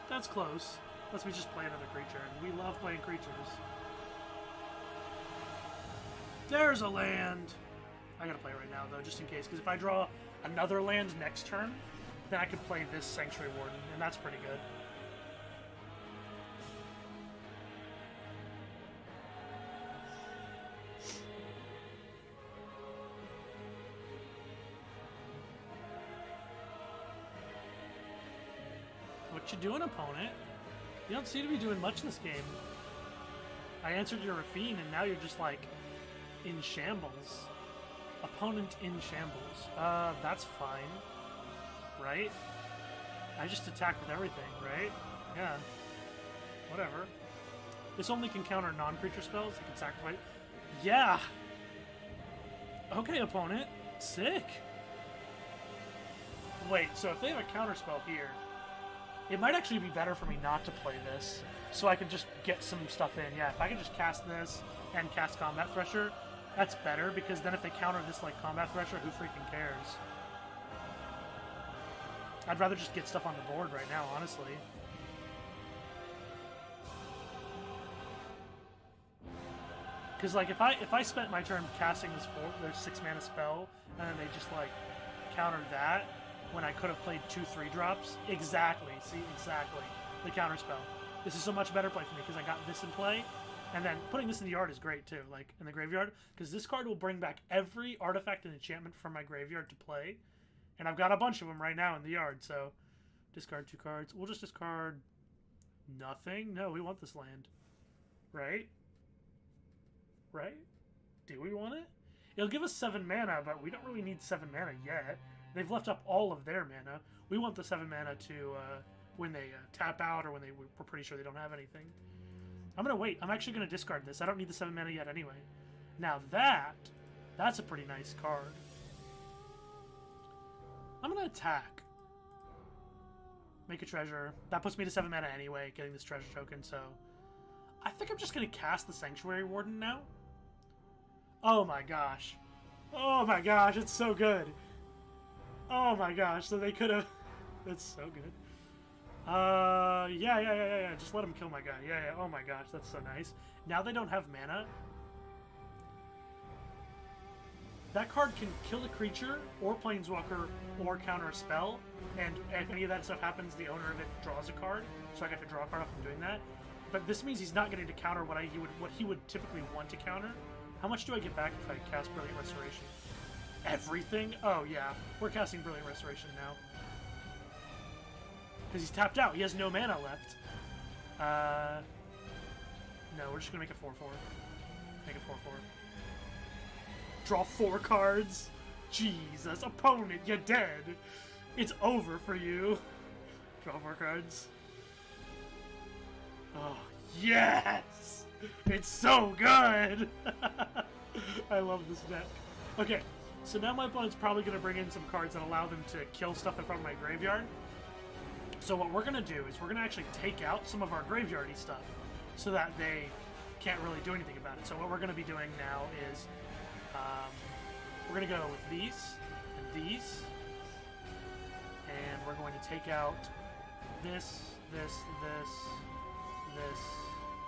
that's close. Let's me just play another creature, and we love playing creatures. There's a land! I gotta play it right now, though, just in case, because if I draw another land next turn, then I could play this Sanctuary Warden, and that's pretty good. What you doing, opponent? You don't seem to be doing much this game. I answered your Rafine, and now you're just, like, in shambles. Opponent in shambles. That's fine. Right? I just attack with everything, right? Yeah. Whatever. This only can counter non-creature spells. It can sacrifice... Yeah! Okay, opponent. Sick! Wait, so if they have a counter spell here... It might actually be better for me not to play this, so I can just get some stuff in. Yeah, if I can just cast this and cast Combat Thresher, that's better, because then if they counter this like Combat Thresher, who freaking cares? I'd rather just get stuff on the board right now, honestly. Because like if I spent my turn casting this 6-mana spell, and then they just like countered that, when I could have played 2/3 drops. Exactly. See, exactly. The counterspell. This is a much better play for me because I got this in play, And then putting this in the yard is great too, like in the graveyard, because this card will bring back every artifact and enchantment from my graveyard to play. And I've got a bunch of them right now in the yard, so discard 2 cards. We'll just discard nothing. No, we want this land. Right? Right? Do we want it? It'll give us 7 mana, but we don't really need 7 mana yet. They've left up all of their mana. We want the 7 mana to when they tap out or when we're pretty sure they don't have anything. I'm going to wait. I'm actually going to discard this. I don't need the 7 mana yet anyway. Now that's a pretty nice card. I'm going to attack. Make a treasure. That puts me to 7 mana anyway, getting this treasure token, so... I think I'm just going to cast the Sanctuary Warden now. Oh my gosh. Oh my gosh, it's so good. Oh my gosh, so they could have... That's so good. Yeah. Just let him kill my guy. Yeah. Oh my gosh, that's so nice. Now they don't have mana. That card can kill a creature or planeswalker or counter a spell, and if any of that stuff happens, the owner of it draws a card. So I got to draw a card off from doing that. But this means he's not getting to counter what he would typically want to counter. How much do I get back if I cast Brilliant Restoration? Everything? Oh yeah, we're casting Brilliant Restoration now. Because he's tapped out. He has no mana left. No, we're just going to make a 4-4. Make a 4-4. Draw 4 cards. Jesus, opponent, you're dead. It's over for you. Draw 4 cards. Oh, yes! It's so good! I love this deck. Okay, so now my opponent's probably going to bring in some cards that allow them to kill stuff in front of my graveyard. So what we're going to do is we're going to actually take out some of our graveyardy stuff so that they can't really do anything about it. So what we're going to be doing now is we're going to go with these and these. And we're going to take out this.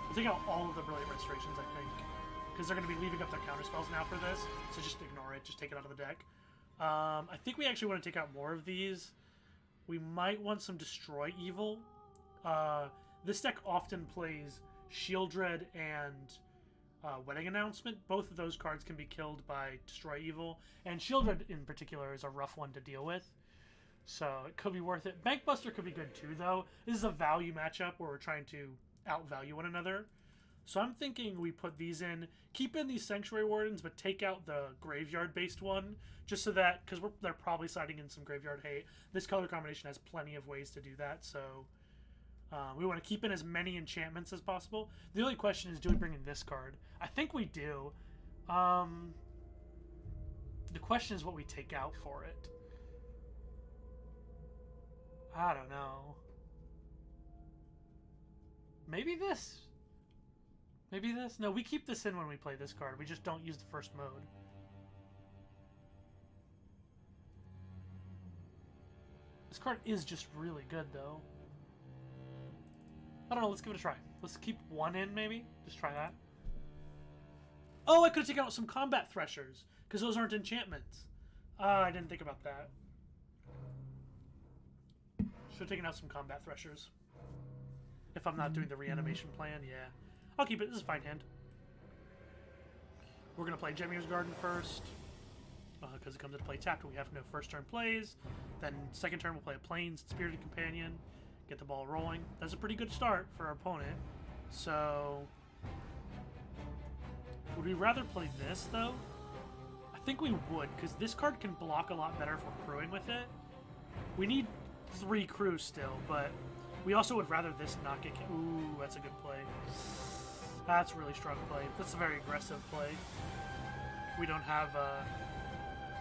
We'll take out all of the Brilliant Restorations, I think. Because they're going to be leaving up their counterspells now for this. So just ignore it. Just take it out of the deck. I think we actually want to take out more of these. We might want some Destroy Evil. This deck often plays Shieldred and Wedding Announcement. Both of those cards can be killed by Destroy Evil. And Shieldred in particular is a rough one to deal with. So it could be worth it. Bankbuster could be good too, though. This is a value matchup where we're trying to outvalue one another. So I'm thinking we put these in, keep in these Sanctuary Wardens, but take out the graveyard-based one, just so that, because they're probably siding in some graveyard hate. This color combination has plenty of ways to do that, so we want to keep in as many enchantments as possible. The only question is, do we bring in this card? I think we do. The question is what we take out for it. I don't know. Maybe this? Maybe this? No, we keep this in when we play this card. We just don't use the first mode. This card is just really good, though. I don't know, let's give it a try. Let's keep one in, maybe? Just try that. Oh, I could have taken out some Combat Threshers, because those aren't enchantments. I didn't think about that. Should have taken out some Combat Threshers. If I'm not doing the reanimation plan, yeah. I'll keep it. This is a fine hand. We're going to play Jemir's Garden first. Because it comes into play tapped. We have no first turn plays. Then second turn we'll play a Plains Spirited Companion. Get the ball rolling. That's a pretty good start for our opponent. So... would we rather play this, though? I think we would, because this card can block a lot better if we're crewing with it. We need 3 crews still, but we also would rather this not get... Ooh, that's a good play. That's a really strong play. That's a very aggressive play. We don't have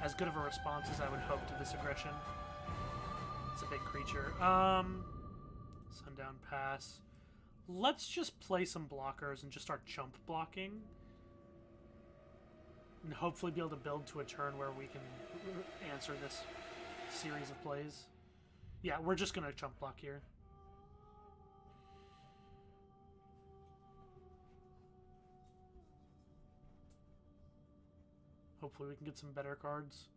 as good of a response as I would hope to this aggression. It's a big creature. Sundown Pass. Let's just play some blockers and just start chump blocking. And hopefully be able to build to a turn where we can answer this series of plays. Yeah, we're just going to chump block here. Hopefully we can get some better cards.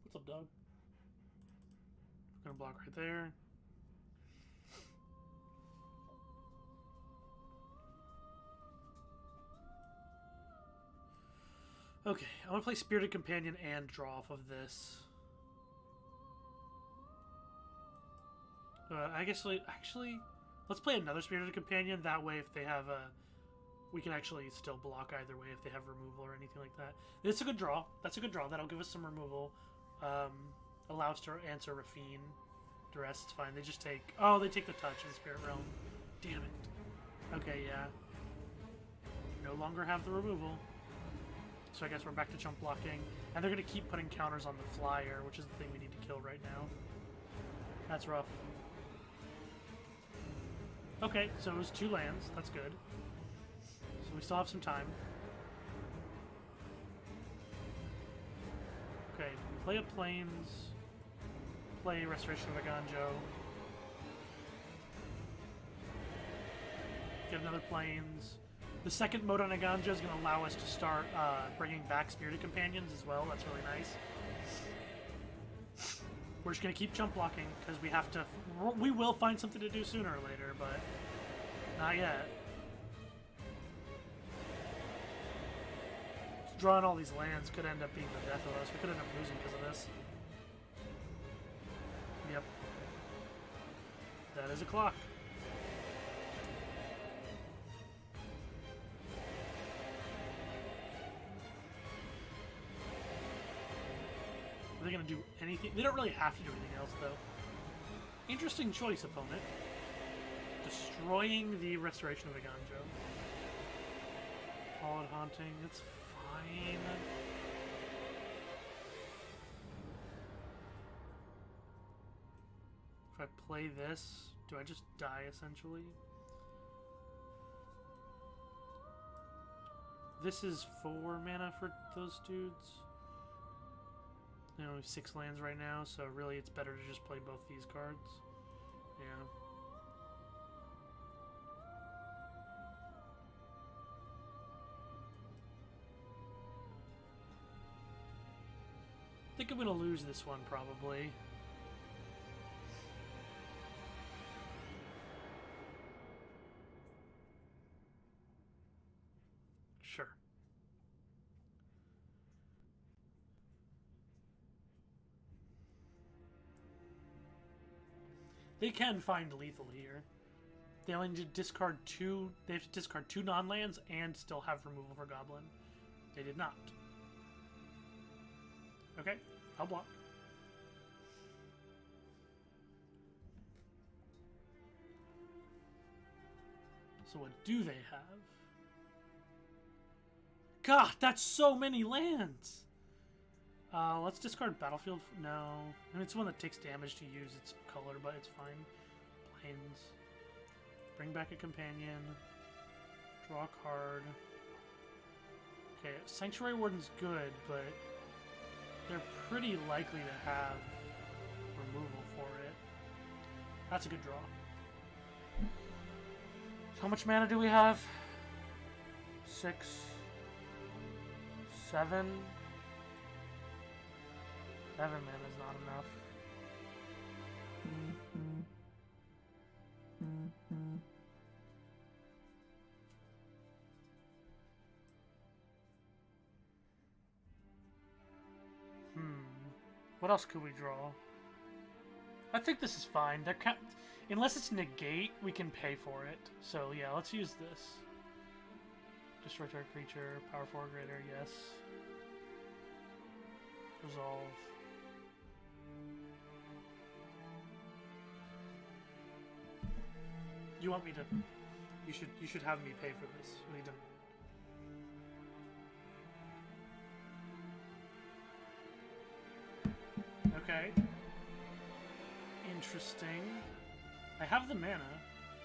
What's up, dog? We're gonna block right there. Okay, I want to play Spirited Companion and draw off of this. I guess, actually, let's play another Spirited Companion. That way, if they have a... we can actually still block either way if they have removal or anything like that. It's a good draw. That's a good draw. That'll give us some removal. Allow us to answer Rafine. The rest's fine. They just take... oh, they take the touch in the Spirit Realm. Damn it. Okay, yeah. No longer have the removal. So I guess we're back to chump blocking. And they're going to keep putting counters on the flyer, which is the thing we need to kill right now. That's rough. Okay, so it was 2 lands. That's good. So we still have some time. Okay, play a Plains. Play Restoration of Aganjo. Get another Plains. The second mode on Aganjo is going to allow us to start bringing back Spirited Companions as well. That's really nice. We're just going to keep jump blocking because we have to... we will find something to do sooner or later, but not yet. Drawing all these lands could end up being the death of us. We could end up losing because of this. Yep. That is a clock. Are they going to do anything? They don't really have to do anything else, though. Interesting choice, opponent. Destroying the Restoration of Aganjo. Hallowed Haunting, it's fine. If I play this, do I just die, essentially? This is 4 mana for those dudes. You know, 6 lands right now, so really it's better to just play both these cards. Yeah. I think I'm gonna lose this one, probably. Sure. They can find lethal here. They only need to discard 2. They have to discard 2 non-lands and still have removal for Goblin. They did not. Okay, I'll block. So what do they have? God, that's so many lands! Let's discard Battlefield. No. I mean, it's one that takes damage to use its color, but it's fine. Plains. Bring back a companion. Draw a card. Okay, Sanctuary Warden's good, but they're pretty likely to have removal for it. That's a good draw. So how much mana do we have? 6, 7. 7 mana is not enough. What else could we draw? I think this is fine. Unless it's negate, we can pay for it. So yeah, let's use this. Destroy target creature, power 4 greater, yes. Resolve. You want me to... You should have me pay for this. We need to... Okay. Interesting. I have the mana.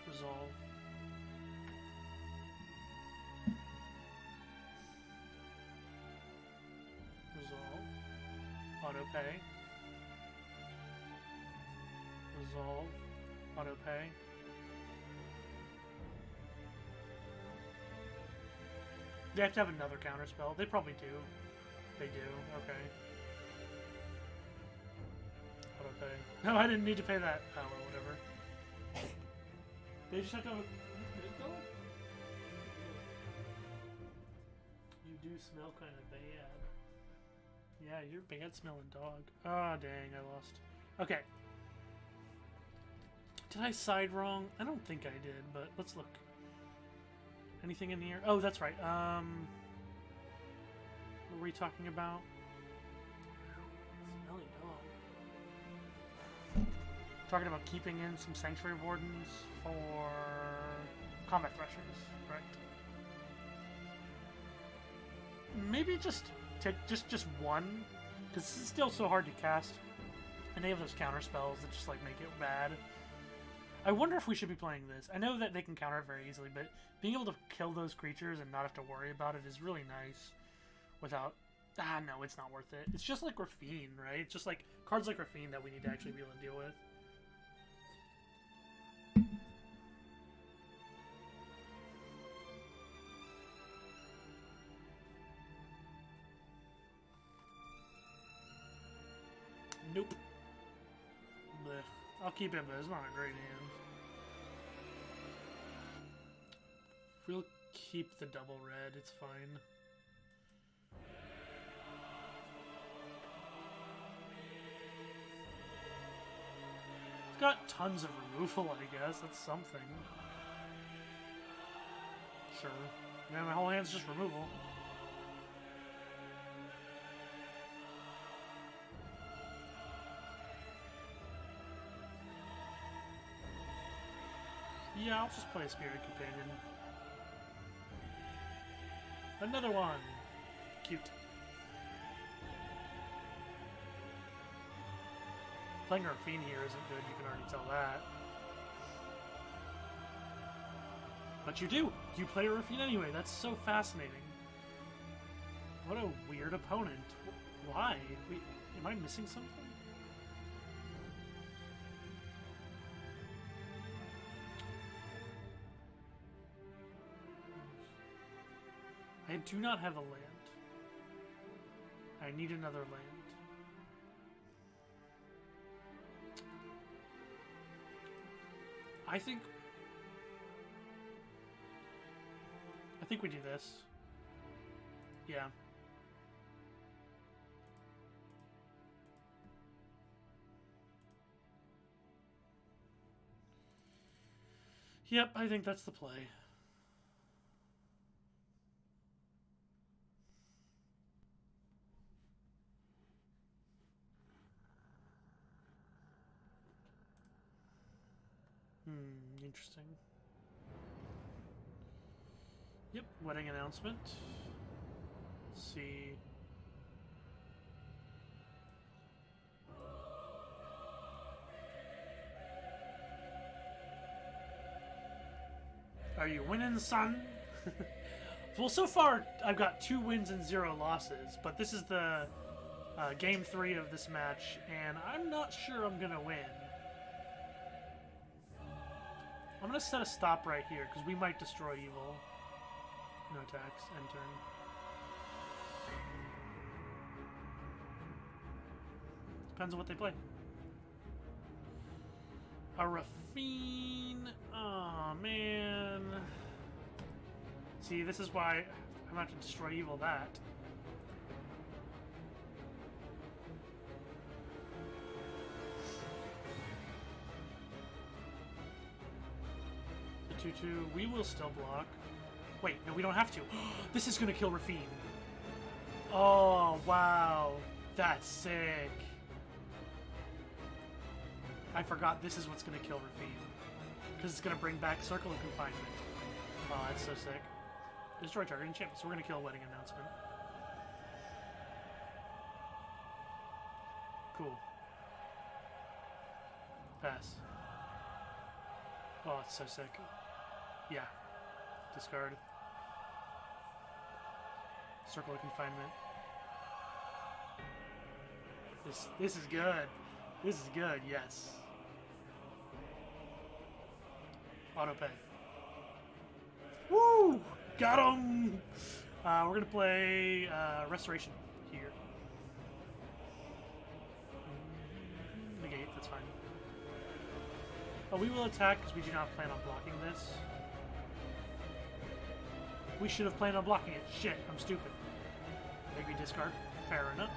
Resolve. Resolve. Autopay. Resolve. Autopay. They have to have another counterspell. They probably do. They do. Okay. Autopay. No, I didn't need to pay that. Oh, well, whatever. They just have to have a... You do You smell kind of bad. Yeah, you're a bad smelling dog. Ah, dang, I lost. Okay. Did I side wrong? I don't think I did, but let's look. Anything in here? Oh, that's right. What were we talking about? Smelly dog. Talking about keeping in some Sanctuary Wardens for combat threshers, correct? Maybe just take just one, because it's still so hard to cast, and they have those counter spells that just like make it bad. I wonder if we should be playing this. I know that they can counter it very easily, but being able to kill those creatures and not have to worry about it is really nice. Without, no, it's not worth it. It's just like Rafine, right? It's just like cards like Rafine that we need to actually be able to deal with. Nope. Blech. I'll keep it, but it's not a great hand. We'll keep the double red, it's fine. It's got tons of removal, I guess. That's something. Sure. Yeah, my whole hand's just removal. Yeah, I'll just play a Spirit Companion. Another one! Cute. Playing Rafine here isn't good, you can already tell that. But you do! You play Rafine anyway, that's so fascinating. What a weird opponent. Why? Wait, am I missing something? I do not have a land. I need another land. I think we do this. Yeah. Yep, I think that's the play. Interesting. Yep, wedding announcement. Let's see. Are you winning, son? Well, so far, I've got 2 wins and 0 losses, but this is the game 3 of this match, and I'm not sure I'm gonna win. I'm gonna set a stop right here, because we might destroy evil. No attacks, end turn. Depends on what they play. A Rafine. Oh man. See, this is why I'm about to destroy evil that. The 2/2, we will still block. Wait, no, we don't have to. This is gonna kill Rafine. Oh wow, that's sick. I forgot this is what's gonna kill Rafine. Because it's gonna bring back Circle of Confinement. Oh, that's so sick. Destroy target enchantment, so we're gonna kill Wedding Announcement. Cool. Pass. Oh, it's so sick. Yeah. Discard. Circle of Confinement. This is good. This is good, yes. Auto pay. Woo! Got him! We're gonna play Restoration here. Negate, that's fine. Oh, we will attack because we do not plan on blocking this. We should have planned on blocking it. Shit, I'm stupid. Maybe discard. Fair enough.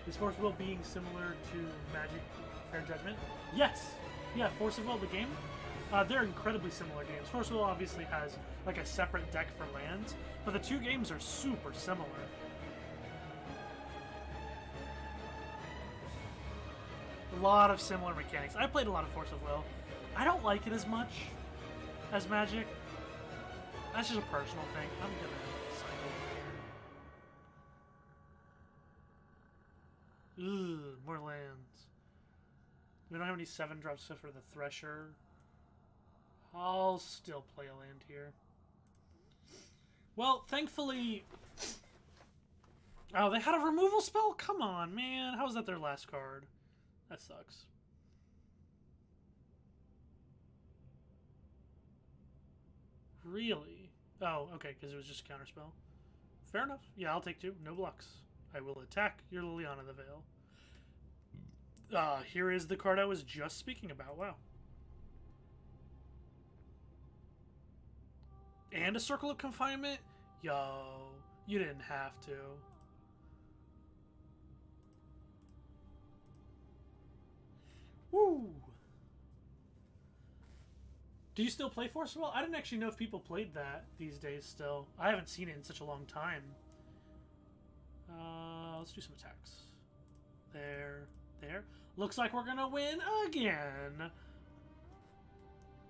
Is Force of Will being similar to Magic Fair Judgment? Yes! Yeah, Force of Will, the game, they're incredibly similar games. Force of Will obviously has like a separate deck for lands, but the two games are super similar. A lot of similar mechanics. I played a lot of Force of Will. I don't like it as much as Magic. That's just a personal thing. I'm gonna cycle here. Ugh, more lands. We don't have any 7-drops except for the Thresher. I'll still play a land here. Well, thankfully... Oh, they had a removal spell? Come on, man. How is that their last card? That sucks. Really? Oh, okay, because it was just a counterspell. Fair enough. Yeah, I'll take 2. No blocks. I will attack your Liliana the Veil. Here is the card I was just speaking about. Wow. And a Circle of Confinement? Yo, you didn't have to. Woo! Do you still play Force of Will? I didn't actually know if people played that these days still. I haven't seen it in such a long time. Let's do some attacks. There. Looks like we're gonna win again.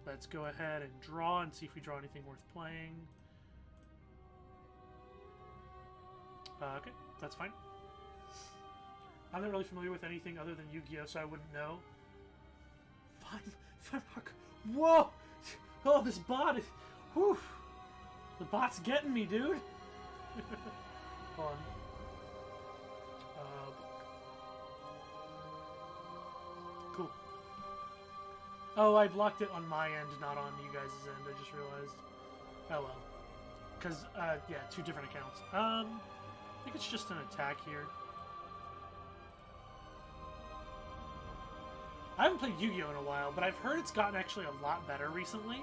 Let's go ahead and draw and see if we draw anything worth playing. Okay, that's fine. I'm not really familiar with anything other than Yu-Gi-Oh, so I wouldn't know. Whoa! Oh, this bot is... Whew! The bot's getting me, dude! Hold on. Cool. Oh, I blocked it on my end, not on you guys' end, I just realized. Oh well. Because, yeah, 2 different accounts. I think it's just an attack here. I haven't played Yu-Gi-Oh! In a while, but I've heard it's gotten actually a lot better recently.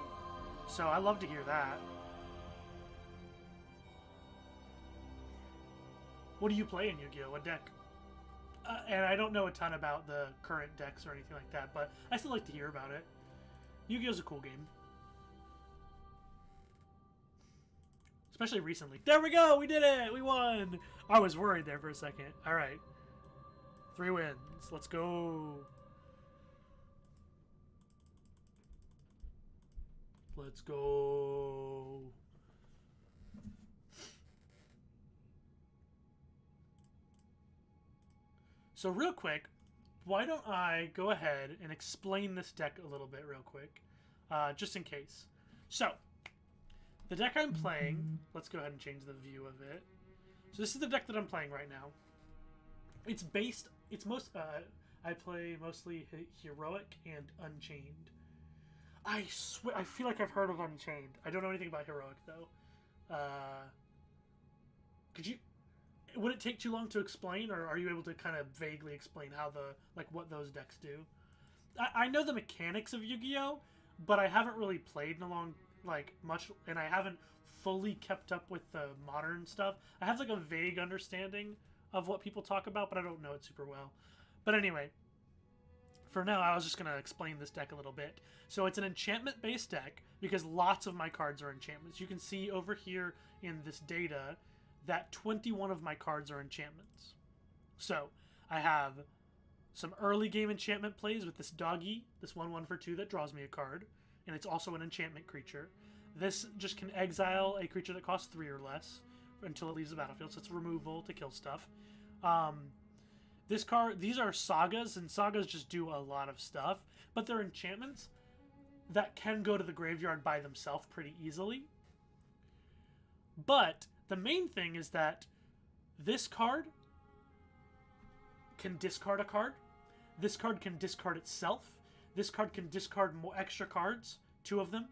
So I love to hear that. What do you play in Yu-Gi-Oh? What deck? And I don't know a ton about the current decks or anything like that, but I still like to hear about it. Yu-Gi-Oh's a cool game. Especially recently. There we go! We did it! We won! I was worried there for a second. Alright. 3 wins. Let's go. Let's go. So real quick, why don't I go ahead and explain this deck a little bit real quick, just in case. So, the deck I'm playing, let's go ahead and change the view of it. So this is the deck that I'm playing right now. It's I play mostly Heroic and Unchained. I swear, I feel like I've heard of Unchained. I don't know anything about Heroic, though. Would it take too long to explain, or are you able to kind of vaguely explain how what those decks do? I know the mechanics of Yu-Gi-Oh, but I haven't really played in a long, much, and I haven't fully kept up with the modern stuff. I have, a vague understanding of what people talk about, but I don't know it super well. But anyway, for now, I was just going to explain this deck a little bit. So it's an enchantment-based deck, because lots of my cards are enchantments. You can see over here in this data that 21 of my cards are enchantments. So I have some early game enchantment plays with this doggy, this 1/1 for 2 that draws me a card, and it's also an enchantment creature. This just can exile a creature that costs 3 or less until it leaves the battlefield, so it's removal to kill stuff. These are sagas, and sagas just do a lot of stuff, but they're enchantments that can go to the graveyard by themselves pretty easily. But the main thing is that this card can discard a card. This card can discard itself. This card can discard more extra cards, 2 of them.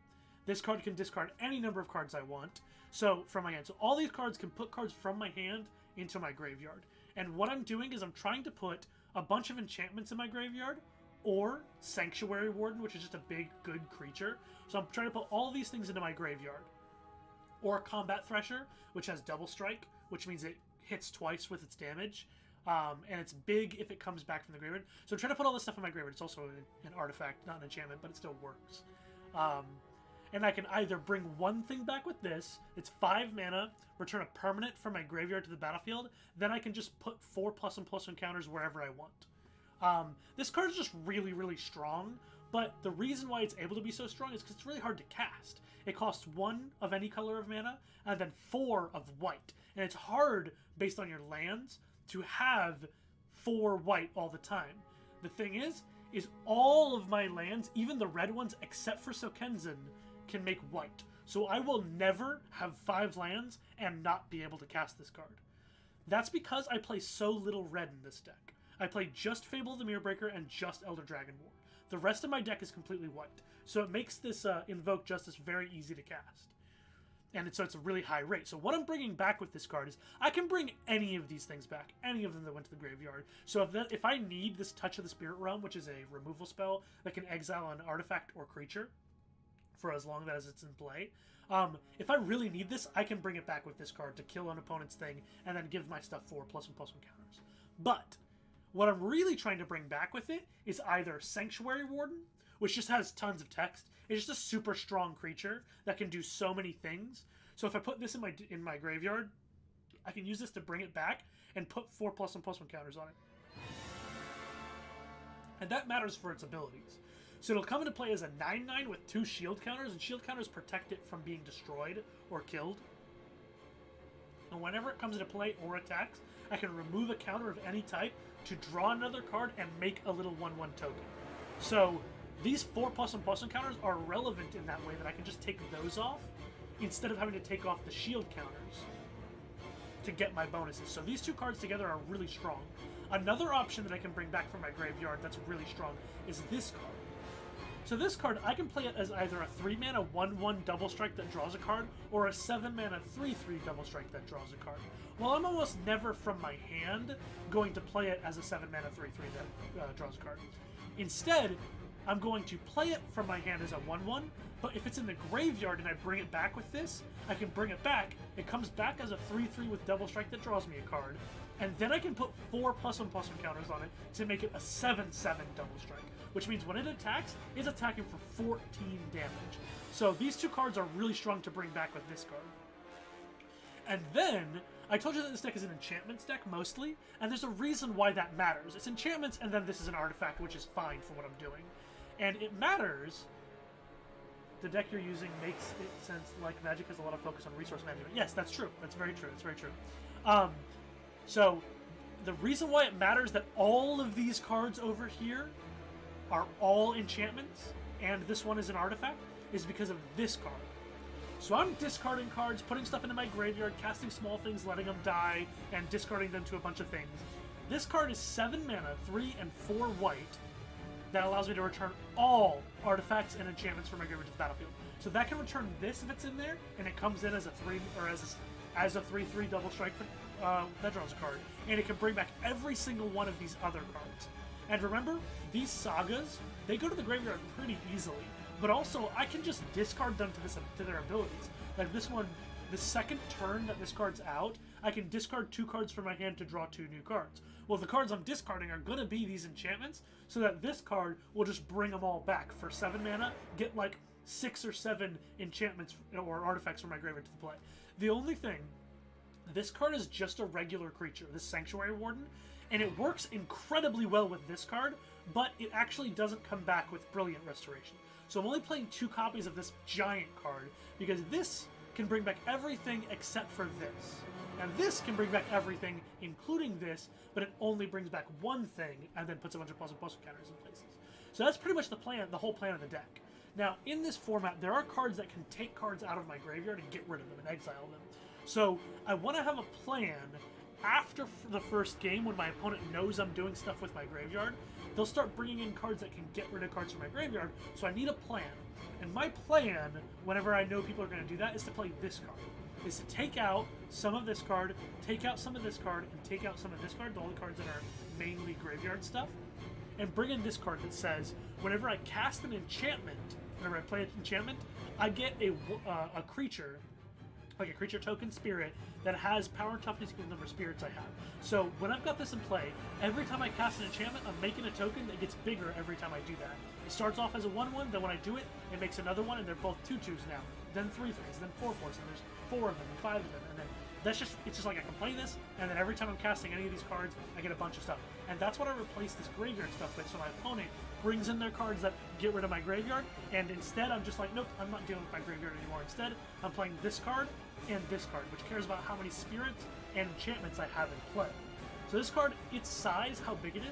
This card can discard any number of cards I want. So from my hand. So all these cards can put cards from my hand into my graveyard. And what I'm doing is I'm trying to put a bunch of enchantments in my graveyard or Sanctuary Warden, which is just a big, good creature. So I'm trying to put all these things into my graveyard. Or Combat Thresher, which has double strike, which means it hits twice with its damage. And it's big if it comes back from the graveyard. So I'm trying to put all this stuff in my graveyard. It's also an artifact, not an enchantment, but it still works. And I can either bring one thing back with this, it's 5 mana, return a permanent from my graveyard to the battlefield, then I can just put 4+1/+1 counters wherever I want. This card is just really, really strong, but the reason why it's able to be so strong is because it's really hard to cast. It costs 1 of any color of mana, and then 4 of white. And it's hard, based on your lands, to have 4 white all the time. The thing is all of my lands, even the red ones except for Sokenzen, can make white. So I will never have 5 lands and not be able to cast this card. That's because I play so little red in this deck. I play just Fable of the Mirrorbreaker and just Elder Dragon War. The rest of my deck is completely white. So it makes this Invoke Justice very easy to cast. And so it's a really high rate. So what I'm bringing back with this card is I can bring any of these things back. Any of them that went to the graveyard. So if I need this Touch of the Spirit Realm, which is a removal spell that can exile an artifact or creature for as long as it's in play. If I really need this, I can bring it back with this card to kill an opponent's thing and then give my stuff 4+1/+1 counters. But what I'm really trying to bring back with it is either Sanctuary Warden, which just has tons of text. It's just a super strong creature that can do so many things. So if I put this in my graveyard, I can use this to bring it back and put 4+1/+1 counters on it. And that matters for its abilities. So it'll come into play as a 9/9 with 2 shield counters, and shield counters protect it from being destroyed or killed. And whenever it comes into play or attacks, I can remove a counter of any type to draw another card and make a little 1/1 token. So these 4+1/+1 counters are relevant in that way that I can just take those off instead of having to take off the shield counters to get my bonuses. So these 2 cards together are really strong. Another option that I can bring back from my graveyard that's really strong is this card. So this card, I can play it as either a 3-mana 1/1 double strike that draws a card, or a 7-mana 3/3 double strike that draws a card. Well, I'm almost never from my hand going to play it as a 7-mana 3/3 that draws a card. Instead, I'm going to play it from my hand as a 1/1, but if it's in the graveyard and I bring it back with this, I can bring it back. It comes back as a 3/3 with double strike that draws me a card, and then I can put 4+1/+1 counters on it to make it a 7/7 double strike, which means when it attacks, it's attacking for 14 damage. So these 2 cards are really strong to bring back with this card. And then, I told you that this deck is an enchantments deck, mostly, and there's a reason why that matters. It's enchantments, and then this is an artifact, which is fine for what I'm doing. And it matters. The deck you're using makes it sense like Magic has a lot of focus on resource management. Yes, that's true. That's very true. That's very true. So, the reason why it matters that all of these cards over here are all enchantments, and this one is an artifact, is because of this card. So I'm discarding cards, putting stuff into my graveyard, casting small things, letting them die, and discarding them to a bunch of things. This card is 7 mana, 3 and 4 white, that allows me to return all artifacts and enchantments from my graveyard to the battlefield. So that can return this if it's in there, and it comes in as a 3 or as a 3/3 double strike that draws a card, and it can bring back every single one of these other cards. And remember, these sagas, they go to the graveyard pretty easily, but also I can just discard them to their abilities. Like this one, the second turn that this card's out, I can discard 2 cards from my hand to draw 2 new cards. Well, the cards I'm discarding are going to be these enchantments, so that this card will just bring them all back for 7 mana, get like 6 or 7 enchantments or artifacts from my graveyard to the play. The only thing, this card is just a regular creature, this Sanctuary Warden, and it works incredibly well with this card, but it actually doesn't come back with Brilliant Restoration. So I'm only playing 2 copies of this giant card, because this can bring back everything except for this. And this can bring back everything, including this, but it only brings back one thing, and then puts a bunch of +++ counters in places. So that's pretty much the plan, the whole plan of the deck. Now, in this format, there are cards that can take cards out of my graveyard and get rid of them and exile them. So I want to have a plan after the first game, when my opponent knows I'm doing stuff with my graveyard. They'll start bringing in cards that can get rid of cards from my graveyard, so I need a plan. And my plan, whenever I know people are going to do that, is to play this card. Is to take out some of this card, take out some of this card, and take out some of this card, the only cards that are mainly graveyard stuff. and bring in this card that says, whenever I cast an enchantment, whenever I play an enchantment, I get a creature, like a creature token spirit, that has power and toughness equal to the number of spirits I have. So when I've got this in play, every time I cast an enchantment, I'm making a token that gets bigger every time I do that. It starts off as a 1/1, then when I do it, it makes another one, and they're both 2/2s now. Then 3/3s, then 4/4s, and there's 4 of them, and 5 of them, and then it's just like I can play this, and then every time I'm casting any of these cards, I get a bunch of stuff. And that's what I replace this graveyard stuff with, so my opponent brings in their cards that get rid of my graveyard, and instead I'm just like, nope, I'm not dealing with my graveyard anymore. Instead, I'm playing this card and this card, which cares about how many spirits and enchantments I have in play. So this card, its size, how big it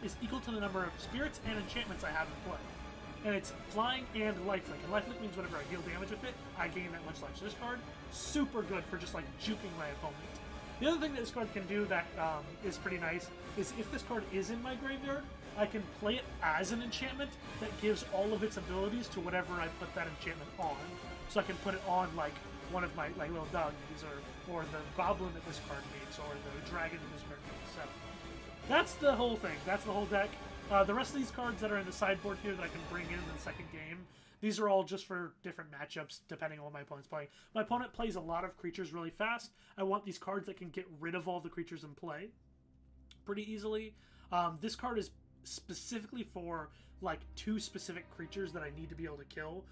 is equal to the number of spirits and enchantments I have in play. And it's flying and lifelink. And lifelink means whenever I deal damage with it, I gain that much life. So this card, super good for just like juking my opponent. The other thing that this card can do that is pretty nice is if this card is in my graveyard, I can play it as an enchantment that gives all of its abilities to whatever I put that enchantment on. So I can put it on like one of my like little doggies, or the goblin that this card makes, or the dragon that this card makes. So that's the whole thing. That's the whole deck. The rest of these cards that are in the sideboard here that I can bring in the second game, these are all just for different matchups depending on what my opponent's playing. My opponent plays a lot of creatures really fast. I want these cards that can get rid of all the creatures in play pretty easily. This card is specifically for like 2 specific creatures that I need to be able to kill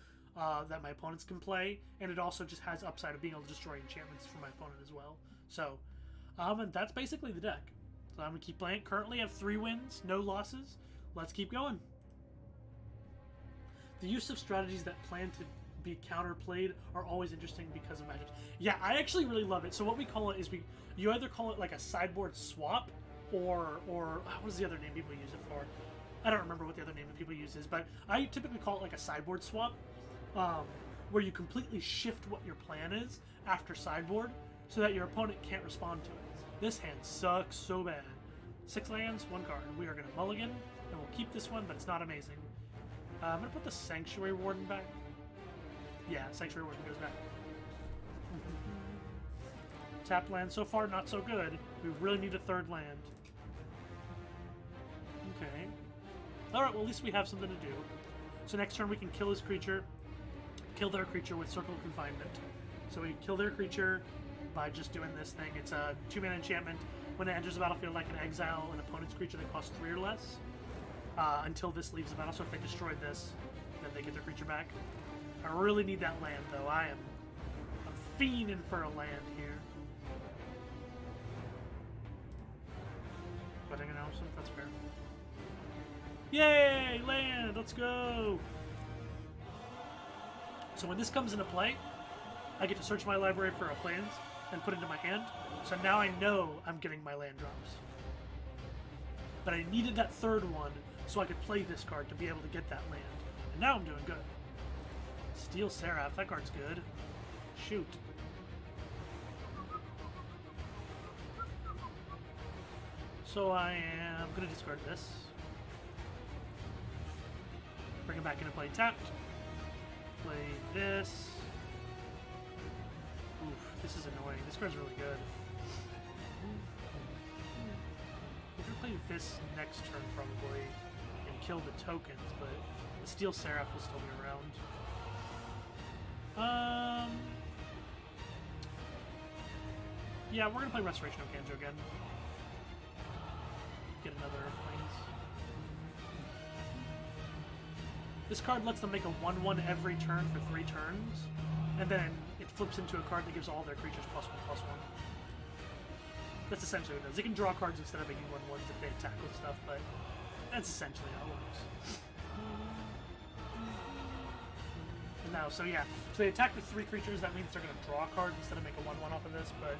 that my opponents can play, and it also just has upside of being able to destroy enchantments for my opponent as well. So, and that's basically the deck. So I'm going to keep playing. Currently I have 3 wins, no losses. Let's keep going. The use of strategies that plan to be counterplayed are always interesting because of matchups. Yeah, I actually really love it. So what we call it is you either call it like a sideboard swap, or what is the other name people use it for? I don't remember what the other name that people use is, but I typically call it like a sideboard swap, where you completely shift what your plan is after sideboard so that your opponent can't respond to it. This hand sucks so bad. 6 lands, 1 card. We are going to mulligan, and we'll keep this one, but it's not amazing. I'm going to put the Sanctuary Warden back. Yeah, Sanctuary Warden goes back. Tap land. So far, not so good. We really need a 3rd land. Okay. Alright, well at least we have something to do. So next turn we can kill his creature. Kill their creature with Circle of Confinement. So we kill their creature by just doing this thing. It's a 2-mana enchantment. When it enters the battlefield, I can exile an opponent's creature that costs 3 or less. Until this leaves the battle. So if they destroy this, then they get their creature back. I really need that land, though. I'm fiending for a land here. Wedding announcement, that's fair. Yay! Land! Let's go! So when this comes into play, I get to search my library for a plains and put it into my hand. So now I know I'm getting my land drops. But I needed that 3rd one so I could play this card to be able to get that land. And now I'm doing good. Steel Seraph, that card's good. Shoot. So I am going to discard this. Bring it back into play tapped. Play this. Oof, this is annoying. This card's really good. We're going to play this next turn probably and kill the tokens, but the Steel Seraph will still be around. Yeah, we're going to play Restoration of Kanjo again. Get another plains. This card lets them make a 1/1 every turn for 3 turns, and then it flips into a card that gives all their creatures +1/+1. That's essentially what it does. It can draw cards instead of making 1/1s if they attack with stuff, but that's essentially how it works. And now, so yeah, so they attack with 3 creatures. That means they're going to draw cards instead of make a 1/1 off of this, but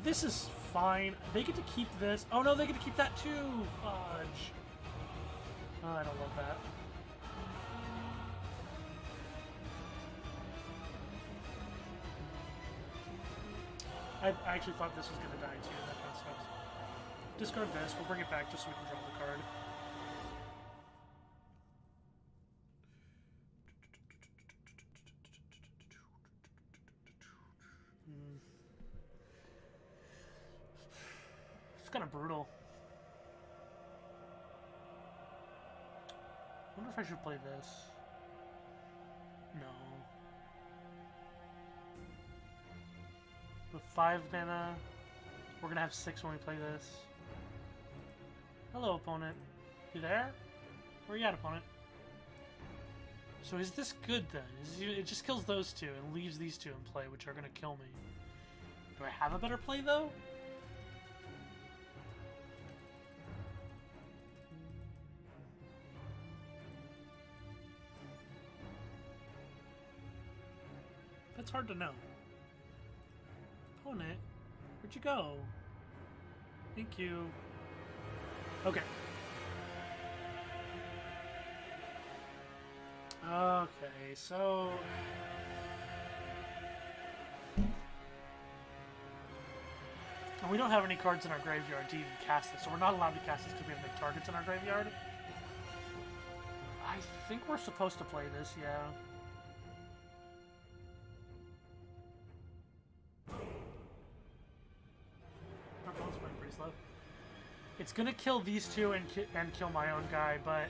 this is fine. They get to keep this. Oh no, they get to keep that too! Fudge. Oh, I don't love that. I actually thought this was going to die too. That kind of sucks. Discard this. We'll bring it back just so we can draw the card. It's kind of brutal. wonder if I should play this. No. With 5 mana, we're gonna have 6 when we play this. Hello, opponent. You there? Where you at, opponent? So is this good then? It just kills those 2 and leaves these 2 in play, which are gonna kill me. Do I have a better play though? That's hard to know. Opponent, where'd you go? Thank you. Okay. Okay, so... And we don't have any cards in our graveyard to even cast this, so we're not allowed to cast this because we have no targets in our graveyard. I think we're supposed to play this, yeah. Our opponent's playing pretty slow. It's gonna kill these 2 and kill my own guy, but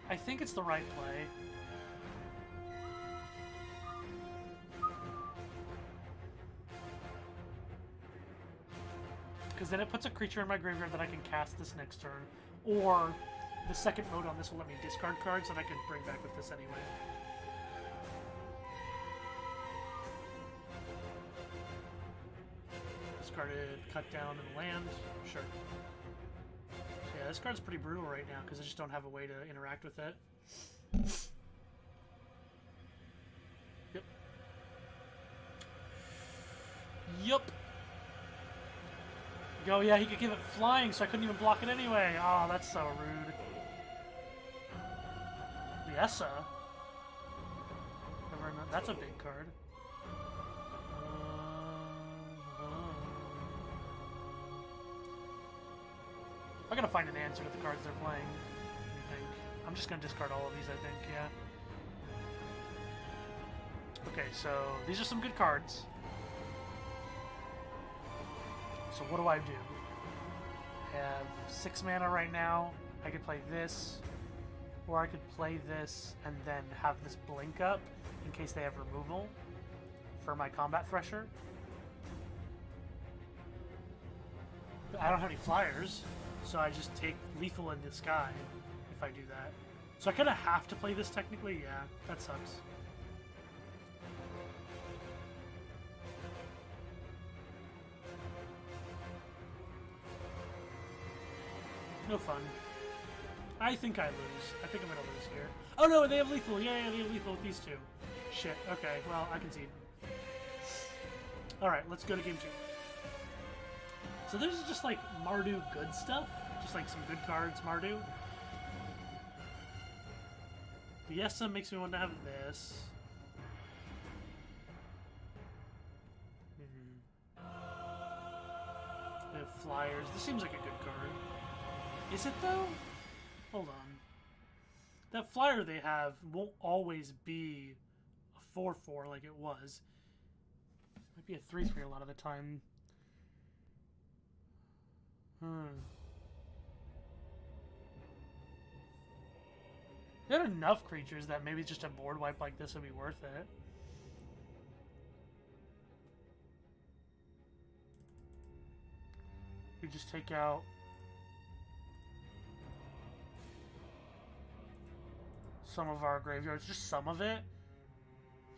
I think it's the right play. Because then it puts a creature in my graveyard that I can cast this next turn. Or the second mode on this will let me discard cards that I can bring back with this anyway. Discarded, cut down, and land. Sure. Yeah, this card's pretty brutal right now because I just don't have a way to interact with it. Yep. Yup. Go, yeah, he could give it flying, so I couldn't even block it anyway. Oh, that's so rude. Yessa. That's a big card. I gotta find an answer to the cards they're playing. I think. I'm just gonna discard all of these, I think, yeah. Okay, so these are some good cards. So what do I do? I have 6 mana right now. I could play this, or I could play this and then have this blink up in case they have removal for my Combat Thresher. But I don't have any flyers, so I just take lethal in the sky if I do that. So I kind of have to play this technically. Yeah, that sucks. No fun. I think I lose. I think I'm gonna lose here. Oh no, they have lethal. Yeah, they have lethal with these 2. Shit. Okay, well, I concede. Alright, let's go to game 2. So this is just like Mardu good stuff. Just like some good cards, Mardu. The Yessa makes me want to have this. They have flyers. This seems like a good card. Is it though? Hold on. That flyer they have won't always be a 4/4 like it was. It might be a 3/3 a lot of the time. There are enough creatures that maybe just a board wipe like this would be worth it. We just take out some of our graveyards, just some of it,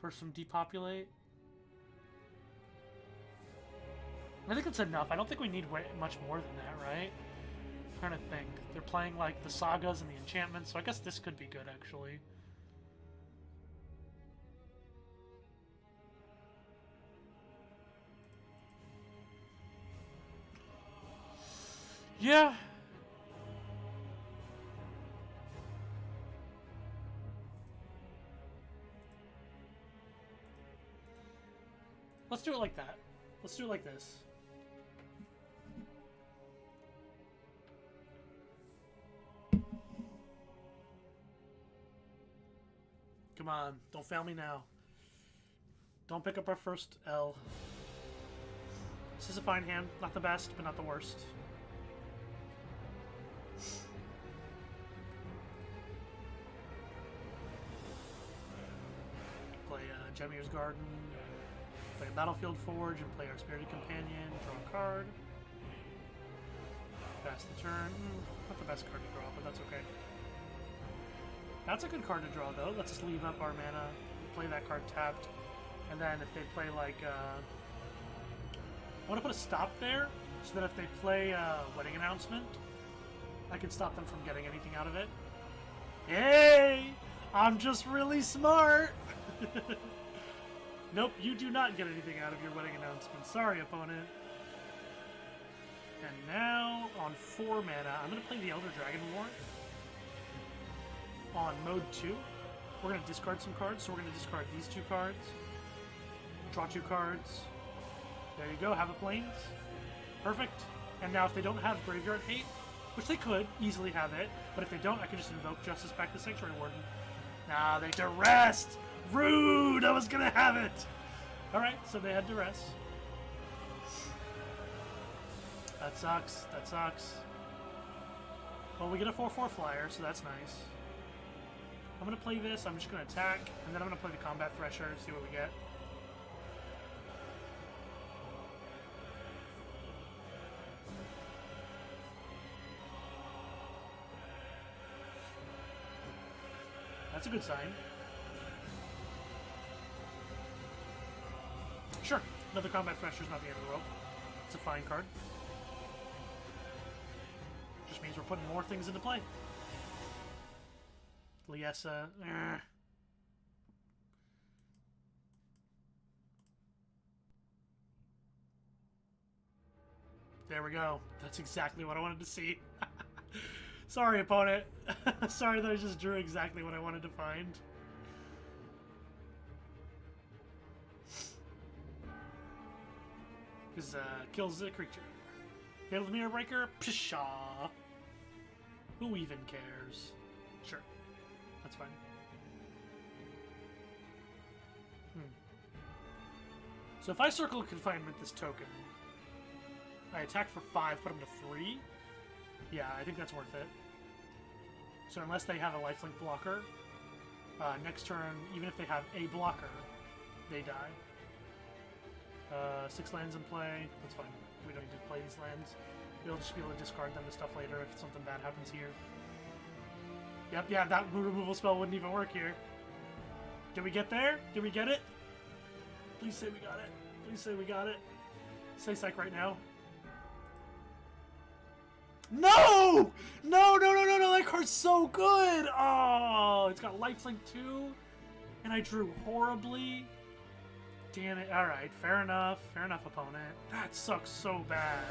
for some depopulate. I think it's enough. I don't think we need much more than that, right? I'm trying to think. They're playing like the sagas and the enchantments, so I guess this could be good actually. Yeah. Let's do it like that. Let's do it like this. Come on, don't fail me now. Don't pick up our first L. This is a fine hand. Not the best, but not the worst. Jemiur's Garden, play a Battlefield Forge, and play our Spirited Companion, draw a card. Pass the turn. Not the best card to draw, but that's okay. That's a good card to draw, though. Let's just leave up our mana, play that card tapped, and then if they play, like, I want to put a stop there, so that if they play Wedding Announcement, I can stop them from getting anything out of it. Hey! I'm just really smart! Nope, you do not get anything out of your Wedding Announcement. Sorry, opponent. And now, on 4 mana, I'm going to play the Elder Dragon War. On mode 2, we're going to discard some cards. So we're going to discard these 2 cards. Draw 2 cards. There you go, have a plains. Perfect. And now if they don't have Graveyard Hate, which they could easily have it, but if they don't, I can just invoke Justice back to Sanctuary Warden. Nah, they duressed! Rude! I was going to have it! Alright, so they had duress. That sucks. That sucks. Well, we get a 4/4 flyer, so that's nice. I'm going to play this. I'm just going to attack, and then I'm going to play the Combat Thresher, see what we get. That's a good sign. Sure, another Combat Thresher is not the end of the world. It's a fine card. Just means we're putting more things into play. Liesa. There we go. That's exactly what I wanted to see. Sorry, opponent. Sorry that I just drew exactly what I wanted to find. Because kills the creature. Fatal Mirror Breaker? Pshaw. Who even cares? Sure. That's fine. So if I circle Confinement this token, I attack for 5, put him to 3? Yeah, I think that's worth it. So unless they have a lifelink blocker, next turn, even if they have a blocker, they die. 6 lands in play, that's fine. We don't need to play these lands. We'll just be able to discard them to stuff later if something bad happens here. Yep, yeah, that removal spell wouldn't even work here. Did we get there? Did we get it? Please say we got it. Please say we got it. Say psych right now. No! No, no, no, no, no, that card's so good! Oh, it's got lifelink too, and I drew horribly. Damn it. Alright, fair enough. Fair enough, opponent. That sucks so bad.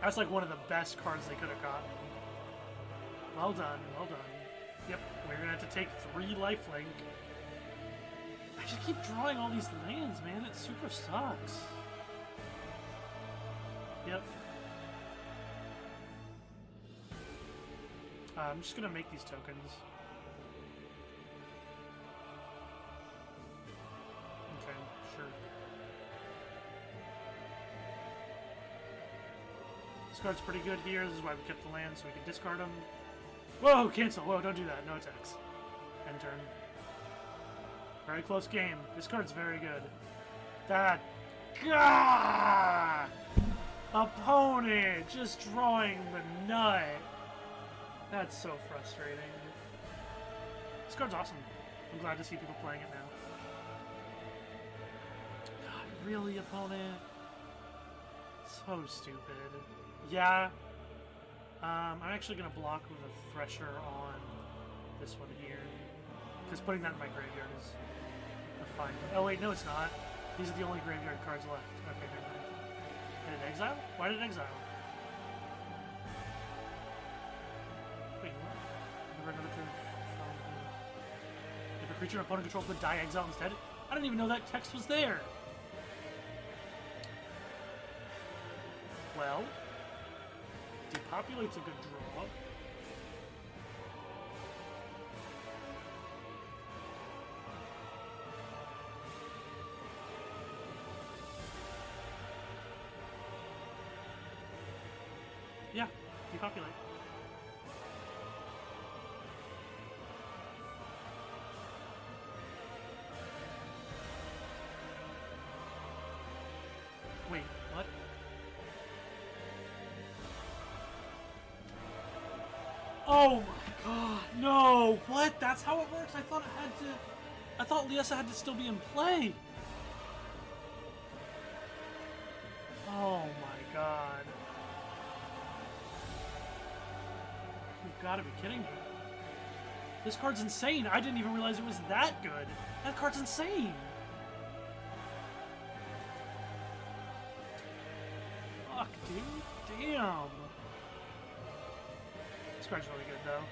That's like one of the best cards they could have gotten. Well done, well done. Yep, we're gonna have to take 3 lifelink. I just keep drawing all these lands, man. It super sucks. Yep. I'm just gonna make these tokens. Okay, sure. This card's pretty good here. This is why we kept the land, so we can discard them. Whoa, cancel. Whoa, don't do that. No attacks. End turn. Very close game. This card's very good. That... Gah! Opponent! Just drawing the nut. That's so frustrating. This card's awesome. I'm glad to see people playing it now. God, really, opponent? So stupid. Yeah. I'm actually going to block with a Thresher on this one here. Because putting that in my graveyard is fine. Oh wait, no it's not. These are the only graveyard cards left. Okay, never mind. And an exile? Why did it exile? Wait, what? Never another turn. If a creature an opponent controls would die, exile instead? I didn't even know that text was there! Well, depopulate's a good draw. Yeah, depopulate. Oh my god, no! What? That's how it works? I thought it had to... I thought Liesa had to still be in play! Oh my god. You've got to be kidding me. This card's insane. I didn't even realize it was that good. That card's insane. Fuck, dude. Damn. This card's really good, though.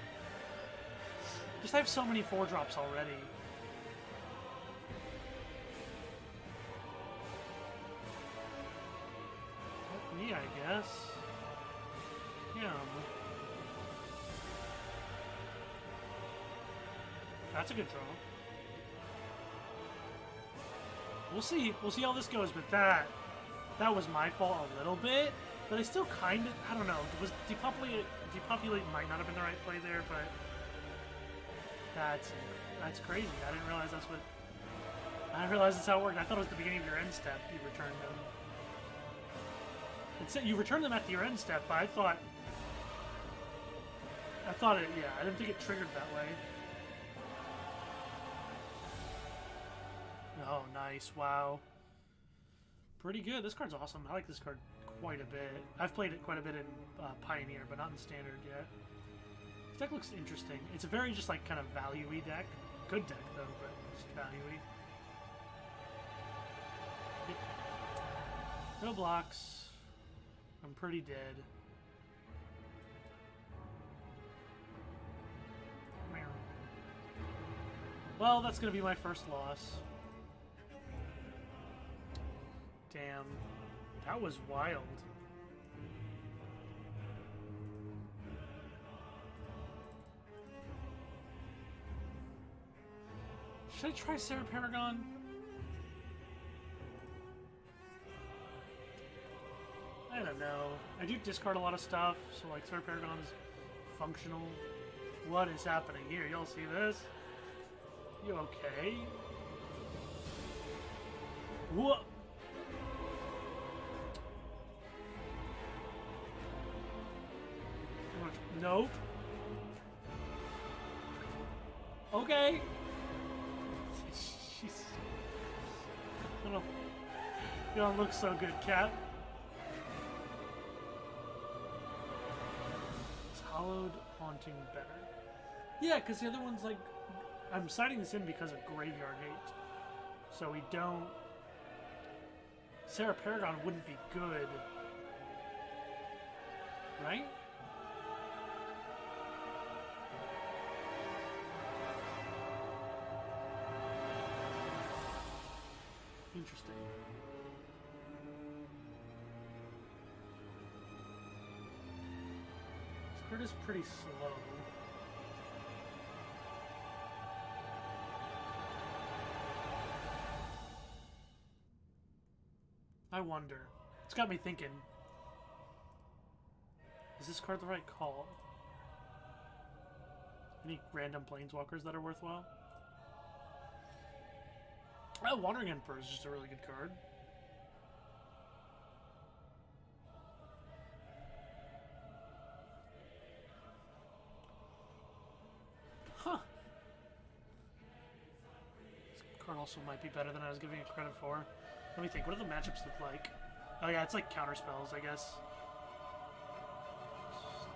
Just I have so many 4-drops already. Fuck me, I guess. Damn. That's a good draw. We'll see. We'll see how this goes, but that was my fault a little bit. But I still kind of, I don't know. Was depopulate might not have been the right play there, but that's crazy. I didn't realize that's what. I didn't realize that's how it worked. I thought it was the beginning of your end step. You returned them. It said you returned them at your end step, but I thought it. Yeah, I didn't think it triggered that way. Oh, nice. Wow. Pretty good. This card's awesome. I like this card quite a bit. I've played it quite a bit in Pioneer, but not in Standard yet. This deck looks interesting. It's a very just like kind of value-y deck. Good deck, though, but just value-y. Yep. No blocks. I'm pretty dead. Well, that's going to be my first loss. Damn. That was wild. Should I try Sarah Paragon? I don't know. I do discard a lot of stuff, so like Sarah Paragon's functional. What is happening here? Y'all see this? You okay? What? Nope. Okay. Jeez. You don't look so good, Cat. Is Hallowed Haunting better? Yeah, because the other one's like... I'm citing this in because of Graveyard Hate. So we don't... Sarah Paragon wouldn't be good. Right? Interesting. This card is pretty slow. I wonder. It's got me thinking. Is this card the right call? Any random planeswalkers that are worthwhile? Wandering Emperor is just a really good card. Huh. This card also might be better than I was giving it credit for. Let me think. What do the matchups look like? Oh yeah, it's like counter spells, I guess.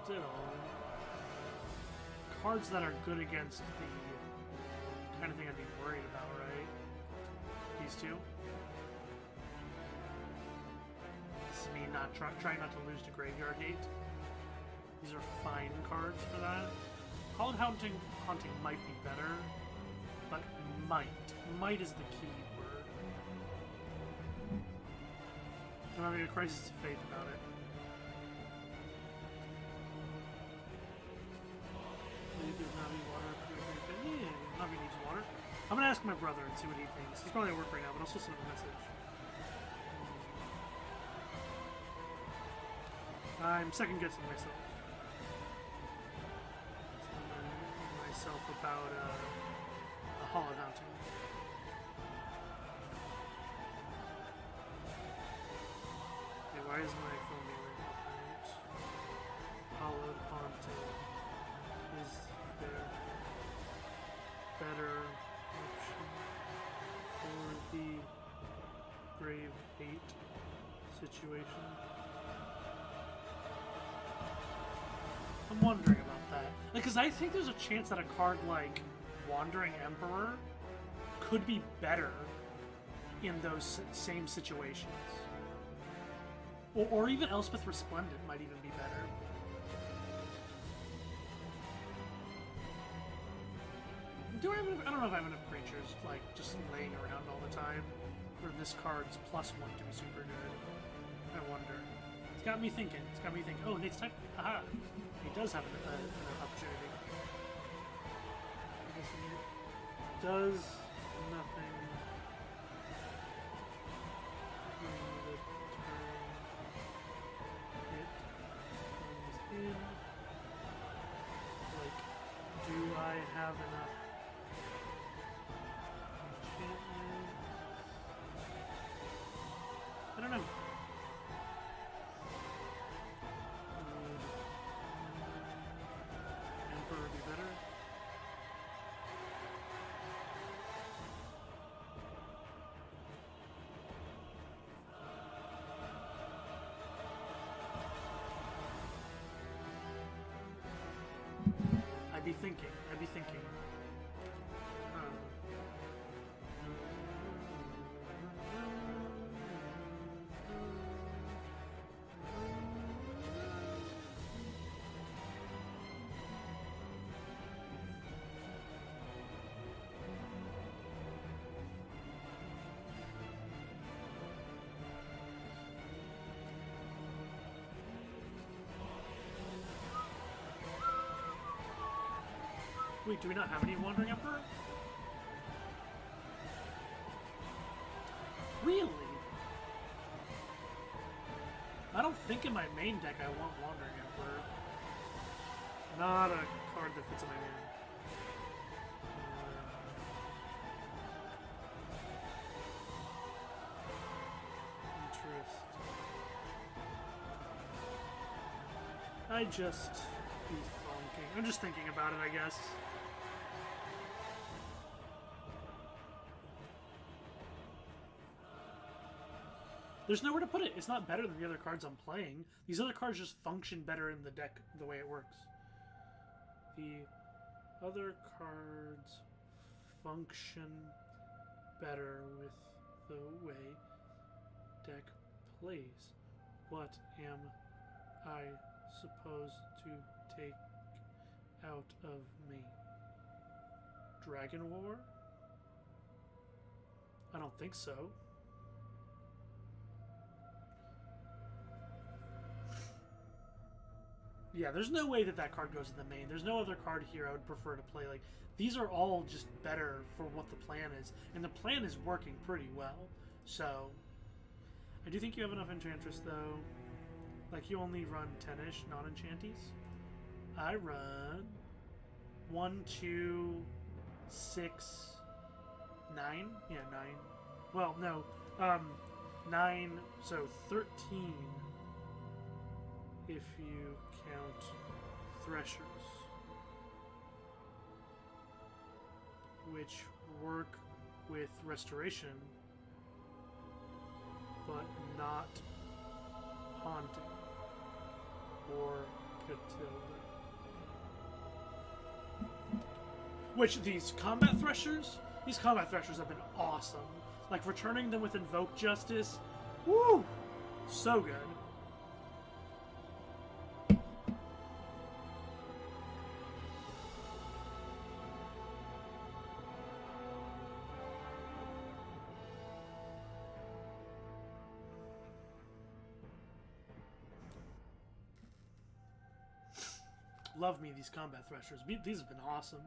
Still, cards that are good against the kind of thing I'd be worried about, right? These two. This is me not trying not to lose to Graveyard Hate. These are fine cards for that. Hallowed Haunting might be better, but might. Might is the key word. I'm having a crisis of faith about it. Navi water. Yeah, Navi needs water. I'm gonna ask my brother and see what he thinks. He's probably at work right now, but I'll still send him a message. I'm second guessing myself. About a Hallowed Haunting. Okay, why is my phone being right? Hallowed Haunting. situation. I'm wondering about that. Like, because I think there's a chance that a card like Wandering Emperor could be better in those same situations. Or even Elspeth Resplendent might even be better. Do I have enough, I don't know if I have enough creatures, like, just laying around all the time for this card's +1 to be super good. I wonder. It's got me thinking. It's got me thinking, oh, Nate's type, haha. He does have an opportunity. I guess he does nothing. In. Like, do I have enough enchantments? I don't know. Emperor would be better. I'd be thinking. Wait, do we not have any Wandering Emperor? Really? I don't think in my main deck I want Wandering Emperor. Not a card that fits in my main. Interest. I'm just thinking about it, I guess. There's nowhere to put it. It's not better than the other cards I'm playing. These other cards just function better in the deck the way it works. The other cards function better with the way deck plays. What am I supposed to take out of me? Dragon War? I don't think so. Yeah, there's no way that that card goes in the main. There's no other card here I would prefer to play. Like, these are all just better for what the plan is. And the plan is working pretty well. So, I do think you have enough Enchantress, though. Like, you only run 10-ish non-enchanties. I run 1, 2, 6, 9. Yeah, 9. Well, no. 9, so 13 if you count Threshers, which work with Restoration, but not Haunting or Catilda. Which these combat Threshers have been awesome. Like, returning them with Invoke Justice, woo, so good. Love me these combat Threshers. These have been awesome.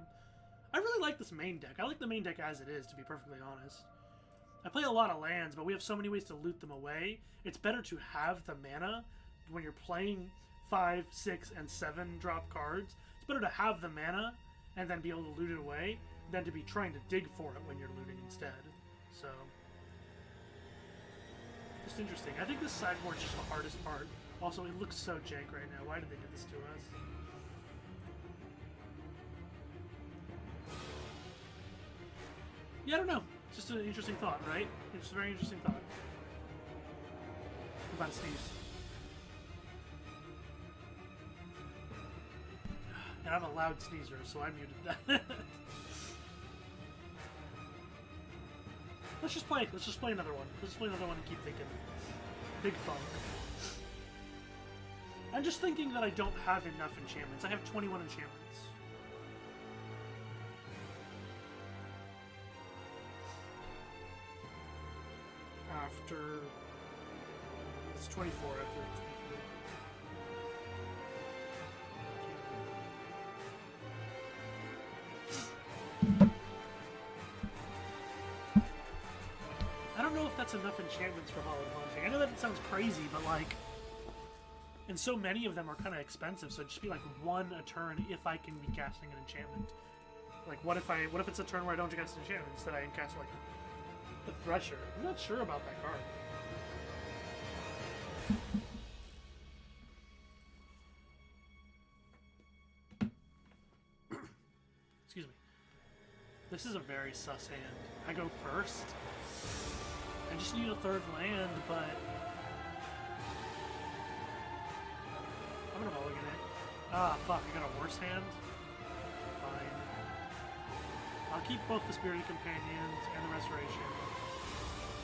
I really like this main deck. I like the main deck as it is, to be perfectly honest. I play a lot of lands, but we have so many ways to loot them away. It's better to have the mana when you're playing 5, 6, and 7 drop cards. It's better to have the mana and then be able to loot it away than to be trying to dig for it when you're looting instead. So, just interesting. I think this sideboard's just the hardest part. Also, it looks so jank right now. Why did they do this to us? Yeah, I don't know. It's just an interesting thought, right? It's a very interesting thought. I'm about to sneeze. And I'm a loud sneezer, so I muted that. Let's just play another one. Let's just play another one and keep thinking. Big funk. I'm just thinking that I don't have enough enchantments. I have 21 enchantments. After... It's 24 after 24. I don't know if that's enough enchantments for Hollow Haunting. I know that it sounds crazy, but like... And so many of them are kind of expensive, so it'd just be like one a turn if I can be casting an enchantment. Like, what if it's a turn where I don't cast an enchantment, instead I can cast like the Thresher? I'm not sure about that card. Excuse me. This is a very sus hand. I go first. I just need a third land, but I'm gonna mulligan it. Ah, fuck, I got a worse hand? Fine. I'll keep both the Spirited Companions and the Restoration.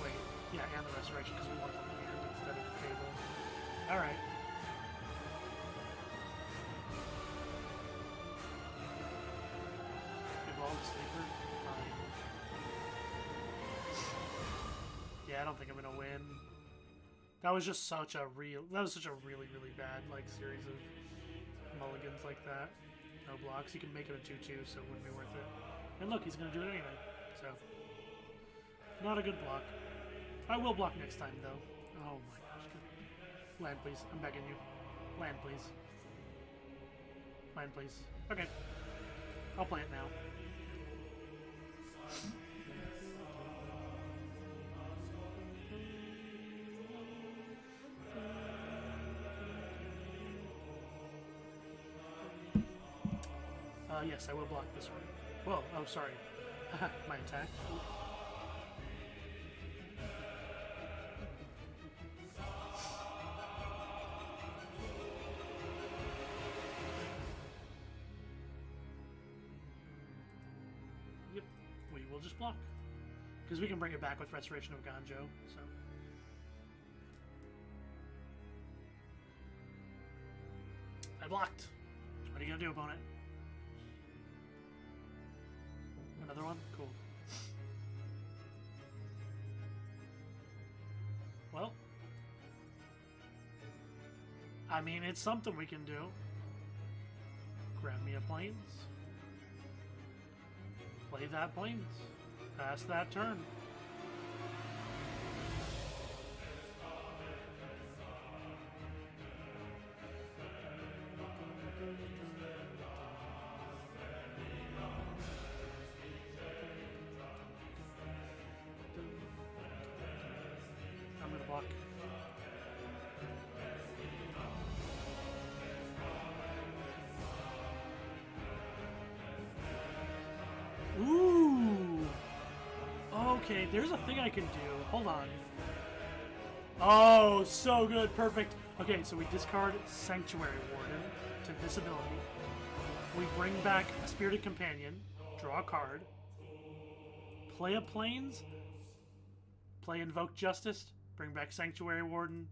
Wait, yeah, and the Restoration, because we want the land instead of the Fable. Alright. Evolved Sleeper? Fine. Yeah, I don't think I'm gonna win. That was just such a really, really bad, like, series of mulligans like that. No blocks. You can make it a 2-2, so it wouldn't be worth it. And look, he's gonna do it anyway, so. Not a good block. I will block next time, though. Oh my gosh. Land, please. I'm begging you. Land, please. Land, please. Okay. I'll play it now. Yes, I will block this one. Whoa, oh, sorry. My attack. Yep, we will just block. Because we can bring it back with Restoration of Ganjo, so. I blocked. What are you gonna do, opponent? Another one? Cool. Well. I mean, it's something we can do. Grab me a Plains. Play that Plains. Pass that turn. I'm gonna block. Ooh! Okay, there's a thing I can do. Hold on. Oh, so good. Perfect. Okay, so we discard Sanctuary Warden to this ability. We bring back a Spirited Companion, draw a card, play a Plains, play Invoke Justice, bring back Sanctuary Warden.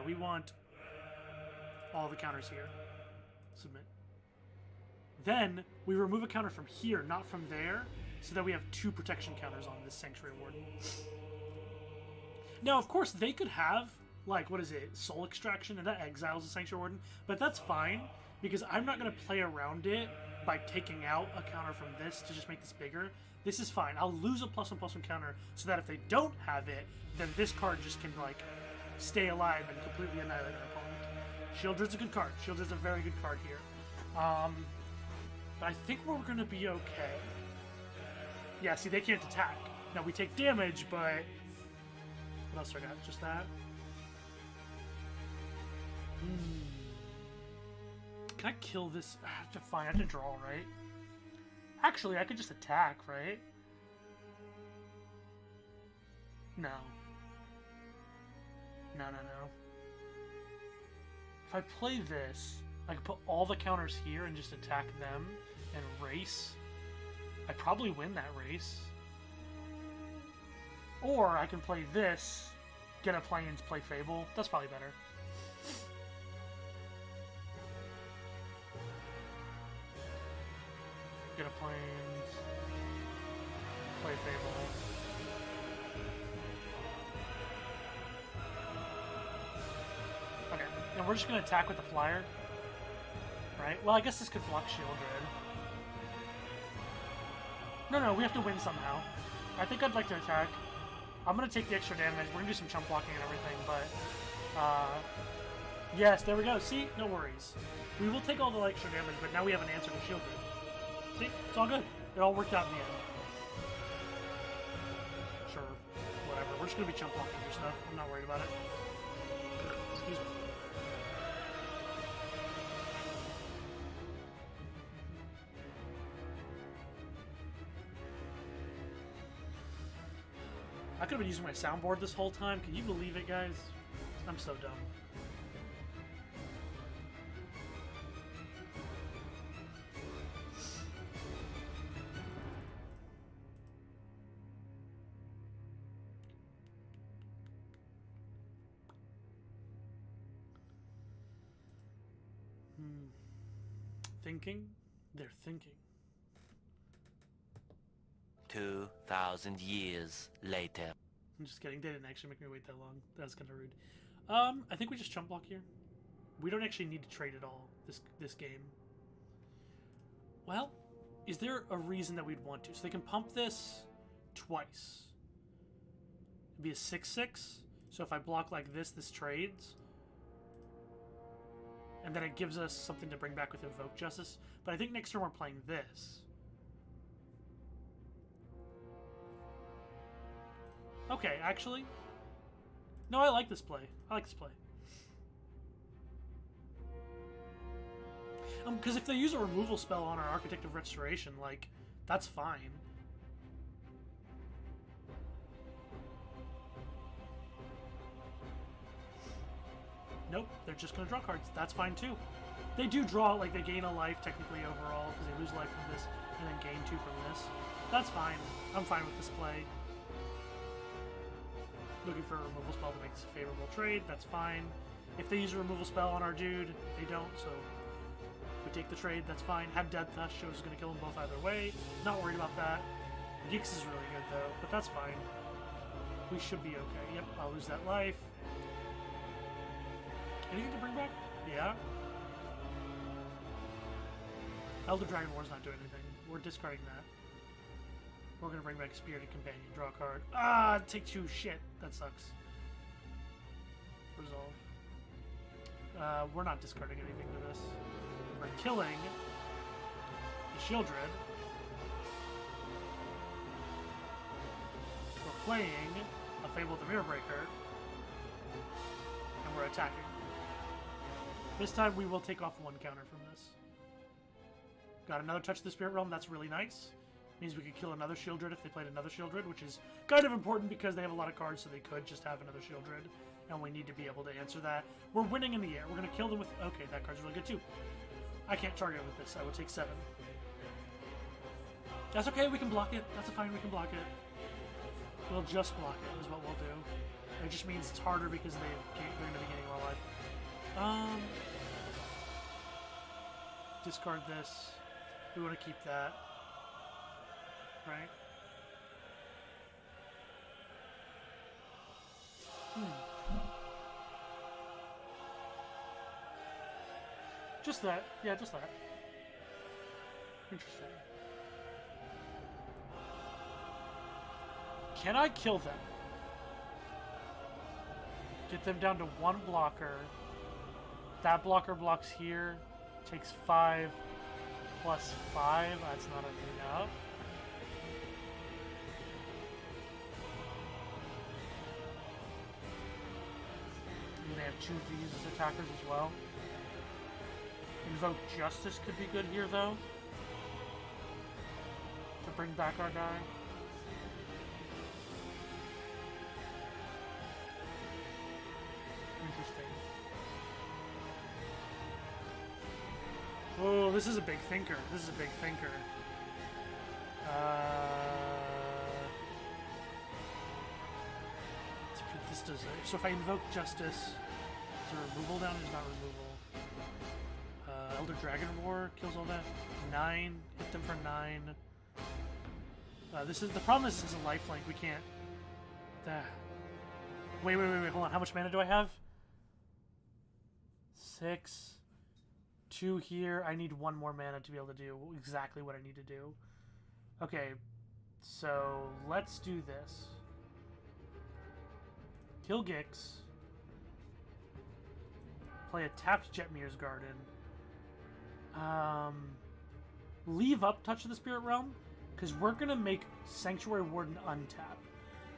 We want all the counters here. Submit. Then we remove a counter from here, not from there, so that we have 2 protection counters on this Sanctuary Warden. Now, of course, they could have, like, what is it, Soul Extraction, and that exiles the Sanctuary Warden, but that's fine, because I'm not going to play around it by taking out a counter from this to just make this bigger. This is fine. I'll lose a +1/+1 counter, so that if they don't have it, then this card just can, like, stay alive and completely annihilate their opponent. Shieldred's a good card. Shieldred's a very good card here. But I think we're going to be okay. Yeah, see, they can't attack. Now, we take damage, but... What else do I got? Just that? Can I kill this? Fine, I have to draw, right? Actually, I could just attack, right? No. No, no, no. If I play this, I can put all the counters here and just attack them and race. I probably win that race. Or I can play this, get a plains, play Fable. That's probably better. Get a plains, play Fable. Okay, and we're just going to attack with the flyer. Right? Well, I guess this could block Shieldred. No, we have to win somehow. I think I'd like to attack. I'm going to take the extra damage. We're going to do some chump blocking and everything, but... yes, there we go. See? No worries. We will take all the extra damage, but now we have an answer to Shieldred. See? It's all good. It all worked out in the end. Sure. Whatever. We're just going to be chump blocking your stuff. I'm not worried about it. Excuse me. I could have been using my soundboard this whole time. Can you believe it, guys? I'm so dumb. Thinking? They're thinking. 2,000 years later. I'm just kidding. They didn't actually make me wait that long. That was kind of rude. I think we just chump block here. We don't actually need to trade at all this game. Well, is there a reason that we'd want to? So they can pump this twice. It'd be a 6/6. So if I block like this trades. And then it gives us something to bring back with Invoke Justice. But I think next turn we're playing this. Okay, actually. No, I like this play. I like this play. Because if they use a removal spell on our Architect of Restoration, like, that's fine. Nope, they're just going to draw cards. That's fine, too. They do draw, like, they gain a life, technically, overall, because they lose life from this, and then gain 2 from this. That's fine. I'm fine with this play. Looking for a removal spell to make this a favorable trade, that's fine. If they use a removal spell on our dude, they don't, so we take the trade, that's fine. Had Death Touch, shows is going to kill them both either way. Not worried about that. Gix is really good, though, but that's fine. We should be okay. Yep, I'll lose that life. Anything to bring back? Yeah. Elder Dragon War's not doing anything. We're discarding that. We're going to bring back Spirited Companion. Draw a card. Ah, take 2. Shit. That sucks. Resolve. We're not discarding anything to this. We're killing the Shieldred. We're playing a Fable of the Mirror Breaker. And we're attacking. This time we will take off 1 counter from this. Got another Touch of the Spirit Realm. That's really nice. Means we could kill another Shieldred if they played another Shieldred, which is kind of important because they have a lot of cards, so they could just have another Shieldred, and we need to be able to answer that. We're winning in the air. We're going to kill them with... Okay, that card's really good too. I can't target with this. I would take 7. That's okay. We can block it. That's fine. We can block it. We'll just block it is what we'll do. It just means it's harder because they're going to be getting more life. Discard this. We want to keep that. Right? Just that. Yeah, just that. Interesting. Can I kill them? Get them down to 1 blocker. That blocker blocks here. Takes 5 plus 5. That's not enough. And they have 2 of these as attackers as well. Invoke Justice could be good here, though. To bring back our guy. Interesting. Oh, this is a big thinker. This is a big thinker. This does it. So if I invoke Justice, is there removal down? There's not removal. Elder Dragon Roar kills all that. 9. Hit them for 9. This is the problem. Is this is a lifelink. We can't. Wait. Hold on. How much mana do I have? 6. 2 here. I need 1 more mana to be able to do exactly what I need to do. Okay. So let's do this. Kill Gix. Play a tapped Jetmir's Garden. Leave up Touch of the Spirit Realm, because we're going to make Sanctuary Warden untap.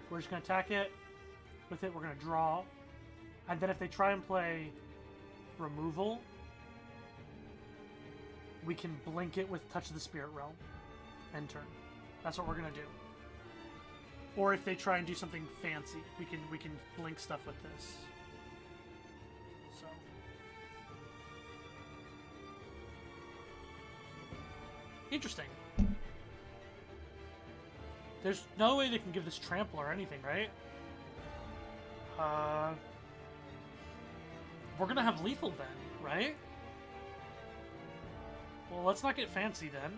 We're just going to attack it. With it, we're going to draw. And then if they try and play removal, we can blink it with Touch of the Spirit Realm. End turn. That's what we're going to do. Or if they try and do something fancy, we can blink stuff with this. So interesting. There's no way they can give this trample or anything, right? We're gonna have lethal then, right? Well, let's not get fancy then.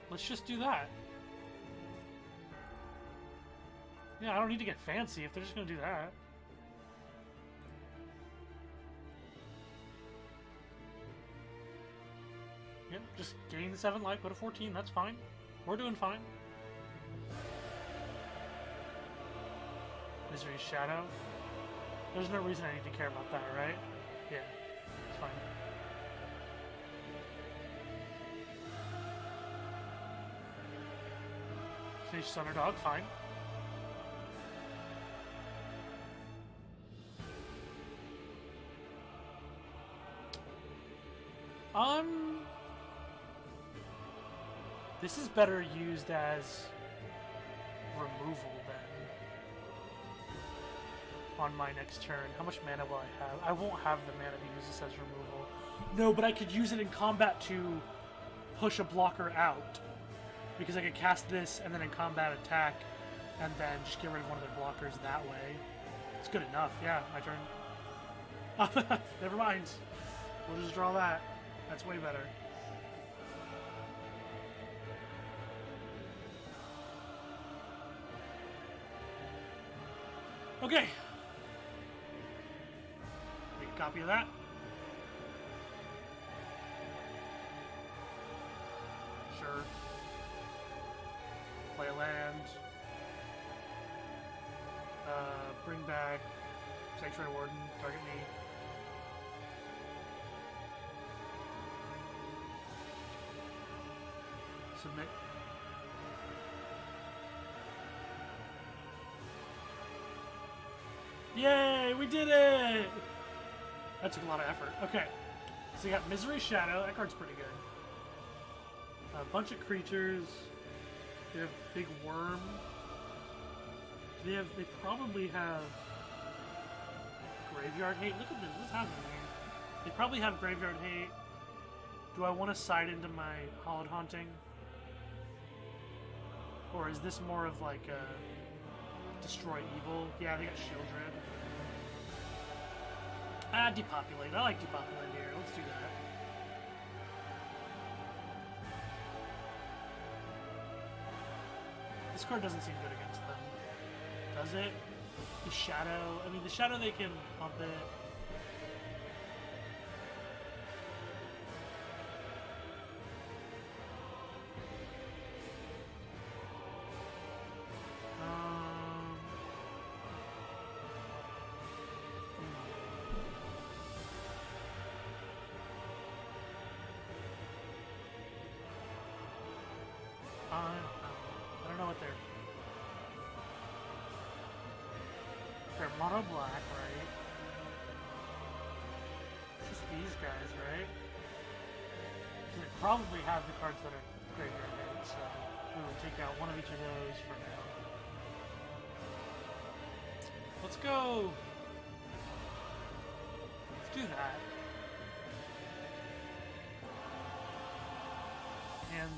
Let's just do that. Yeah, I don't need to get fancy if they're just gonna do that. Yep, just gain 7 life, go to 14, that's fine. We're doing fine. Misery Shadow. There's no reason I need to care about that, right? Yeah, it's fine. Sage Thunder Dog, fine. This is better used as removal then. On my next turn. How much mana will I have? I won't have the mana to use this as removal. No, but I could use it in combat to push a blocker out. Because I could cast this and then in combat attack and then just get rid of one of their blockers that way. It's good enough. Yeah, my turn. Never mind. We'll just draw that. That's way better. Okay. Make a copy of that. Sure. Play a land. Bring back Sanctuary Warden. Target me. Submit. Yay, we did it! That took a lot of effort. Okay, so you got Misery Shadow. That card's pretty good. A bunch of creatures. They have Big Worm. They probably have Graveyard Hate. Look at this. What's happening here? They probably have Graveyard Hate. Do I want to side into my Hallowed Haunting? Or is this more of like a Destroy Evil? Yeah, they got Shield Dread. Depopulate. I like Depopulate here. Let's do that. This card doesn't seem good against them. Does it? The Shadow. I mean, the Shadow, they can pump it. I don't know what they're mono black, right? Just these guys, right? So they probably have the cards that are graveyard hit, so we will take out one of each of those for now. Let's go. Let's do that. And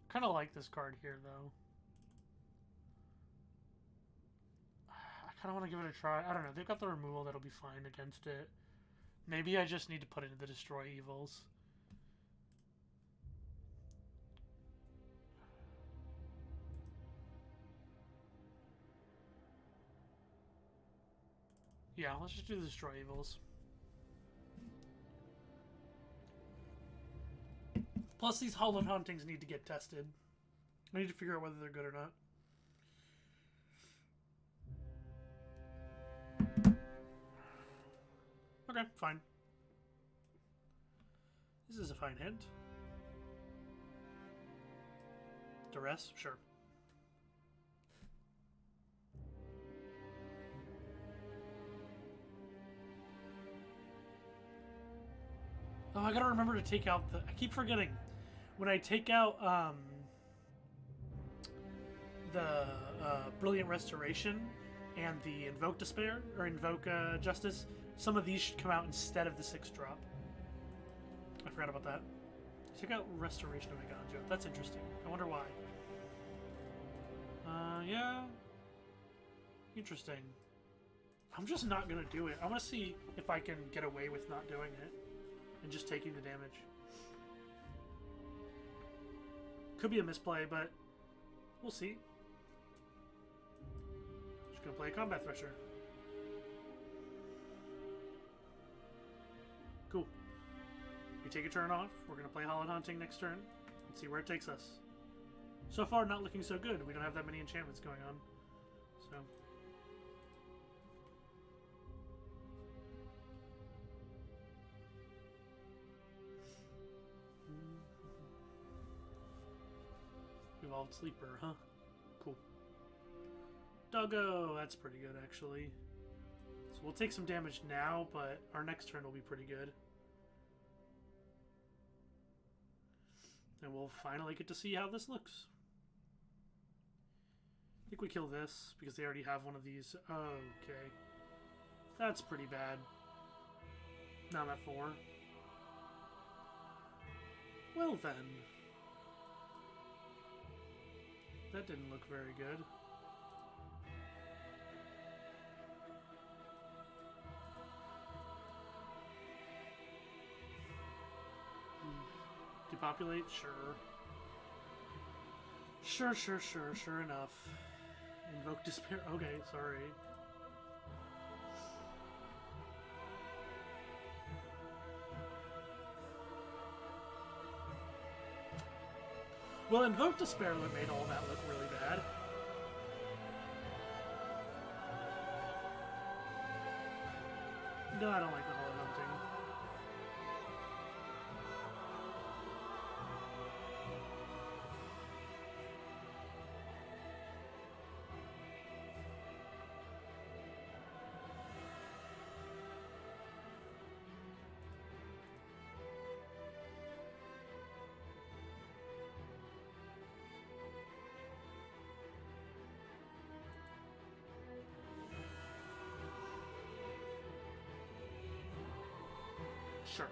kind of like this card here, though. I kind of want to give it a try. I don't know. They've got the removal that'll be fine against it. Maybe I just need to put it into the Destroy Evils. Yeah, let's just do the Destroy Evils. Plus, these Holland Hauntings need to get tested. I need to figure out whether they're good or not. Okay, fine. This is a fine hint. Duress? Sure. Oh, I gotta remember to take out the... I keep forgetting. When I take out the Brilliant Restoration and the Invoke Despair, or Invoke Justice, some of these should come out instead of the 6-drop. I forgot about that. Check out Restoration of Aganjo. That's interesting. I wonder why. Yeah. Interesting. I'm just not gonna do it. I want to see if I can get away with not doing it and just taking the damage. Could be a misplay, but we'll see. Just gonna play a Combat Thresher. Cool. We take a turn off. We're gonna play Holland Haunting next turn and see where it takes us. So far, not looking so good. We don't have that many enchantments going on, so. Evolved Sleeper, huh? Cool. Doggo! That's pretty good, actually. So we'll take some damage now, but our next turn will be pretty good. And we'll finally get to see how this looks. I think we kill this, because they already have one of these. Okay. That's pretty bad. Now I'm at 4. Well then. That didn't look very good. Depopulate? Sure. Sure enough. Invoke Despair? Okay, sorry. Well, Invoke Despair made all that look really bad. No, I don't like the Hollow Hunting. Sure.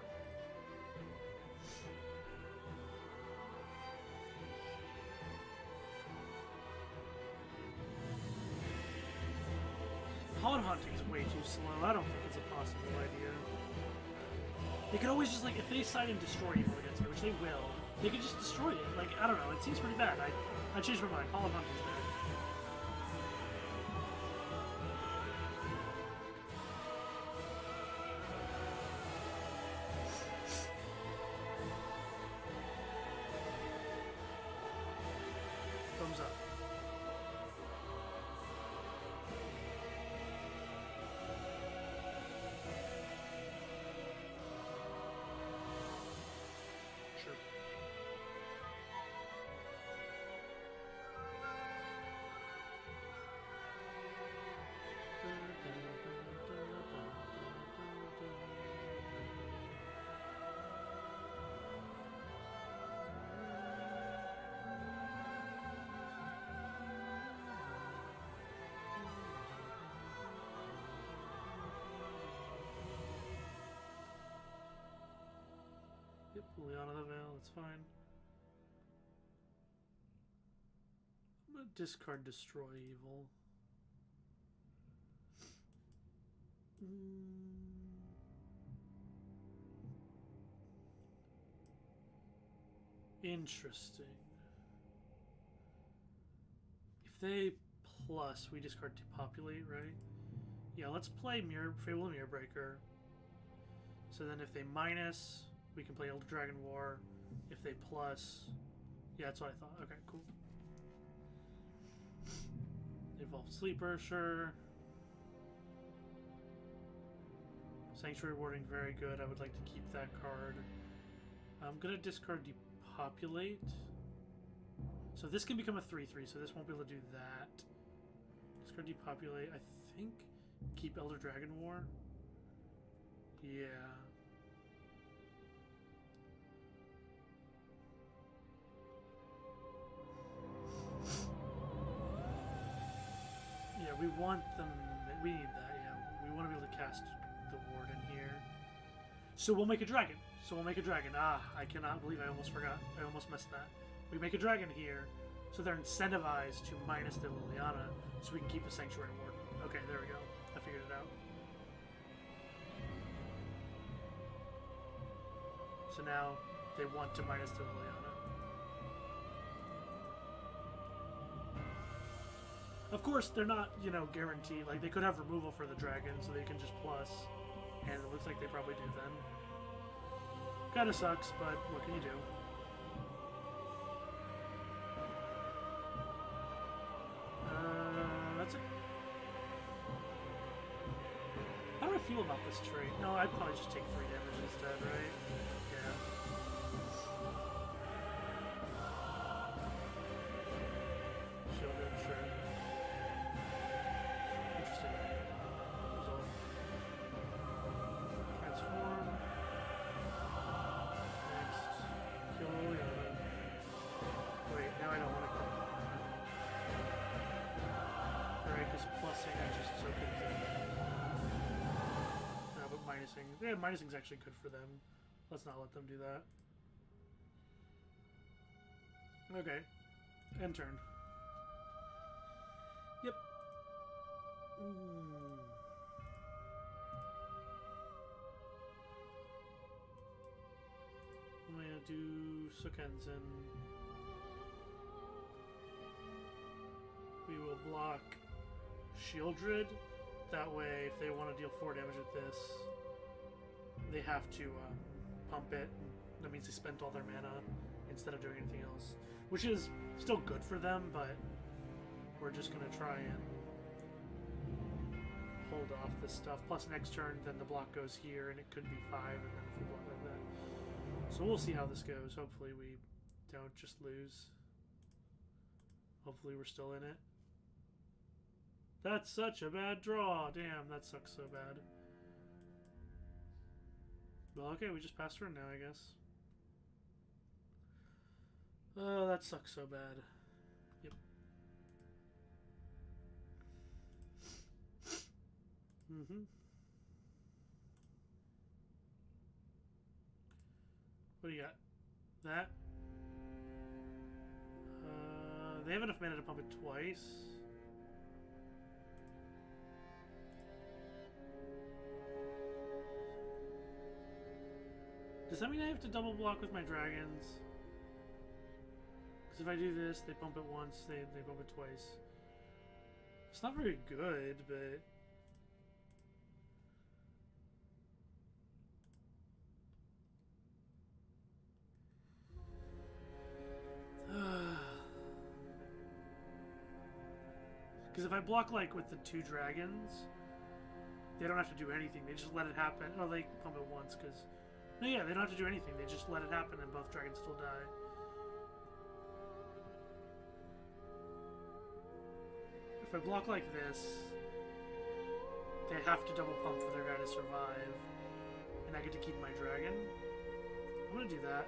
Holland Hunting is way too slow. I don't think it's a possible idea. They could always just, like, if they side and destroy evil against me, which they will, they could just destroy it. Like, I don't know. It seems pretty bad. I changed my mind. Holland Hunting's bad. Thumbs up. Sure. Liliana the Veil, that's fine. I'm gonna discard Destroy Evil. Interesting. If they plus, we discard Depopulate, right? Yeah, let's play Fable Mirror Breaker. So then if they minus, we can play Elder Dragon War. If they plus, yeah, that's what I thought. Okay, cool. Evolved Sleeper, sure. Sanctuary Warding, very good. I would like to keep that card. I'm going to discard Depopulate. So this can become a 3/3, so this won't be able to do that. Discard Depopulate. I think keep Elder Dragon War. Yeah. Yeah, we want them. We need that, yeah. We want to be able to cast the Warden here. So we'll make a dragon. Ah, I cannot believe I almost forgot. I almost missed that. We make a dragon here, so they're incentivized to minus the Liliana, so we can keep a Sanctuary Warden. Okay, there we go. I figured it out. So now they want to minus the Liliana. Of course, they're not, guaranteed. Like, they could have removal for the dragon, so they can just plus. And it looks like they probably do then. Kinda sucks, but what can you do? That's it. How do I feel about this trait? No, I'd probably just take 3 damage instead, right? Yeah. Shielded, sure. Interesting. Result. Transform. Next. Kill Liliana. Wait, now I don't want to kill. Alright, because plusing I just so good as that. No, but minusing. Yeah, minusing's actually good for them. Let's not let them do that. Okay. End turn. Yep. I'm gonna do Sukenzen. We will block Shieldred. That way, if they want to deal 4 damage with this, they have to pump it. That means they spent all their mana instead of doing anything else. Which is still good for them, but we're just going to try and hold off this stuff. Plus next turn, then the block goes here, and it could be 5, and then if we block like that. So we'll see how this goes. Hopefully we don't just lose. Hopefully we're still in it. That's such a bad draw. Damn, that sucks so bad. Well, okay, we just passed turn now, I guess. Oh, that sucks so bad. Yep. What do you got? That? They have enough mana to pump it twice. Does that mean I have to double block with my dragons? Because if I do this, they bump it once, they bump it twice. It's not very good, but... Because if I block, like, with the 2 dragons, they don't have to do anything. They just let it happen. Oh, they pump it once, because... No, yeah, they don't have to do anything. They just let it happen, and both dragons still die. If I block like this, they have to double pump for their guy to survive, and I get to keep my dragon. I'm gonna do that.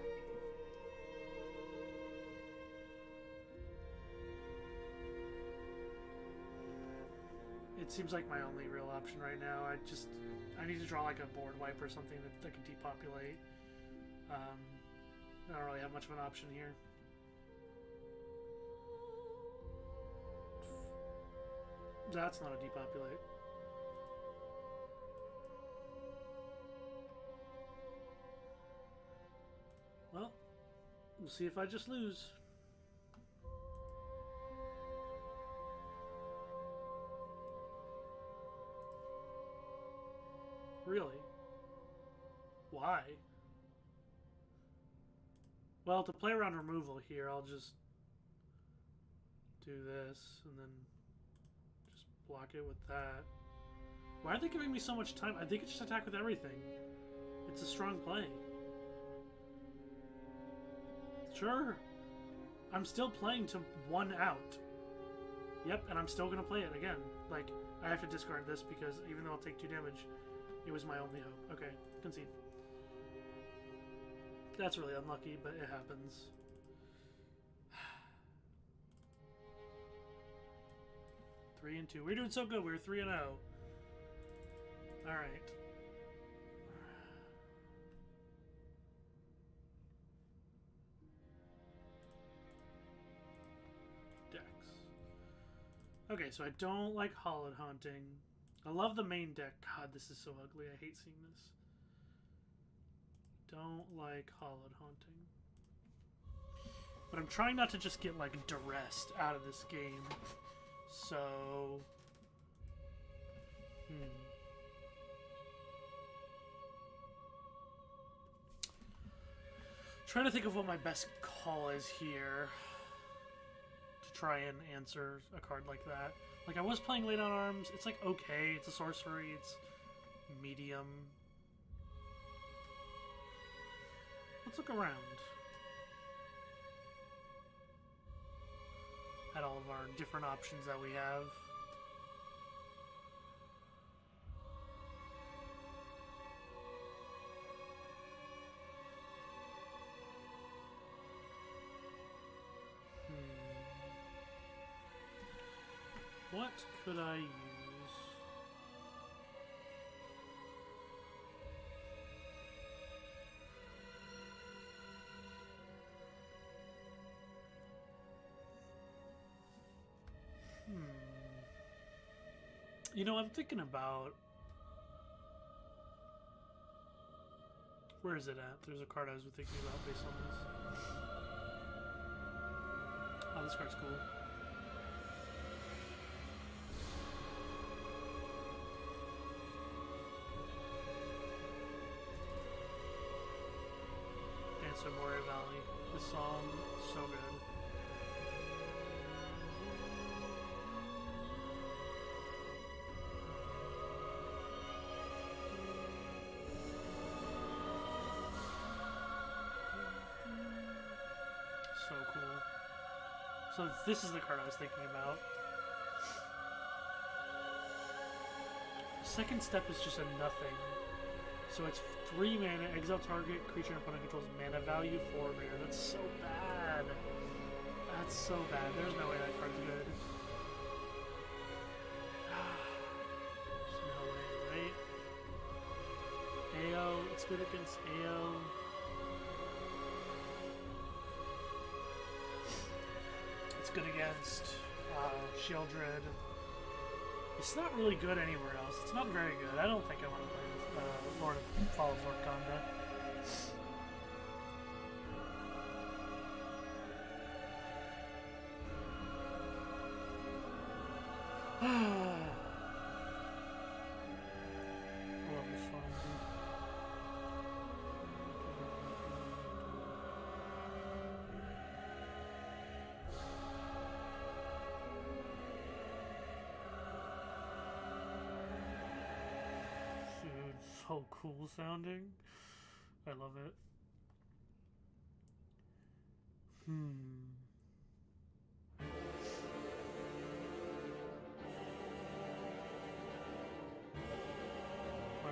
It seems like my only real option right now. I need to draw like a board wipe or something that can depopulate. I don't really have much of an option here. That's not a depopulate. Well, we'll see if I just lose. Really? Why? Well, to play around removal here, I'll just do this and then just block it with that. Why are they giving me so much time? I think it's just attack with everything. It's a strong play. Sure. I'm still playing to 1 out. Yep, and I'm still going to play it again. Like, I have to discard this because even though I'll take 2 damage, it was my only hope. Okay, concede. That's really unlucky, but it happens. Three and 2. We're doing so good. We're 3 and 0. All right. Decks. Okay, so I don't like Hollowed Haunting. I love the main deck. God, this is so ugly. I hate seeing this. Don't like Hollowed Haunting. But I'm trying not to just get, like, duressed out of this game. So... Trying to think of what my best call is here. To try and answer a card like that. Like, I was playing Late on Arms. It's, like, okay. It's a sorcery. It's medium. Let's look around. At all of our different options that we have. What could I use? You know, I'm thinking about... Where is it at? There's a card I was thinking about based on this. Oh, this card's cool. Dance of Moria Valley. This song, so good. So cool. So this is the card I was thinking about. Second step is just a nothing. So it's 3 mana, exile target creature and opponent controls mana value 4 mana. That's so bad. That's so bad. There's no way that card's good. There's no way, right? AO, it's good against AO. It's good against Sheoldred. It's not really good anywhere else. It's not very good. I don't think I want to play this Lord of Fall of Lord Conda. I love this song, dude. So cool sounding. I love it. I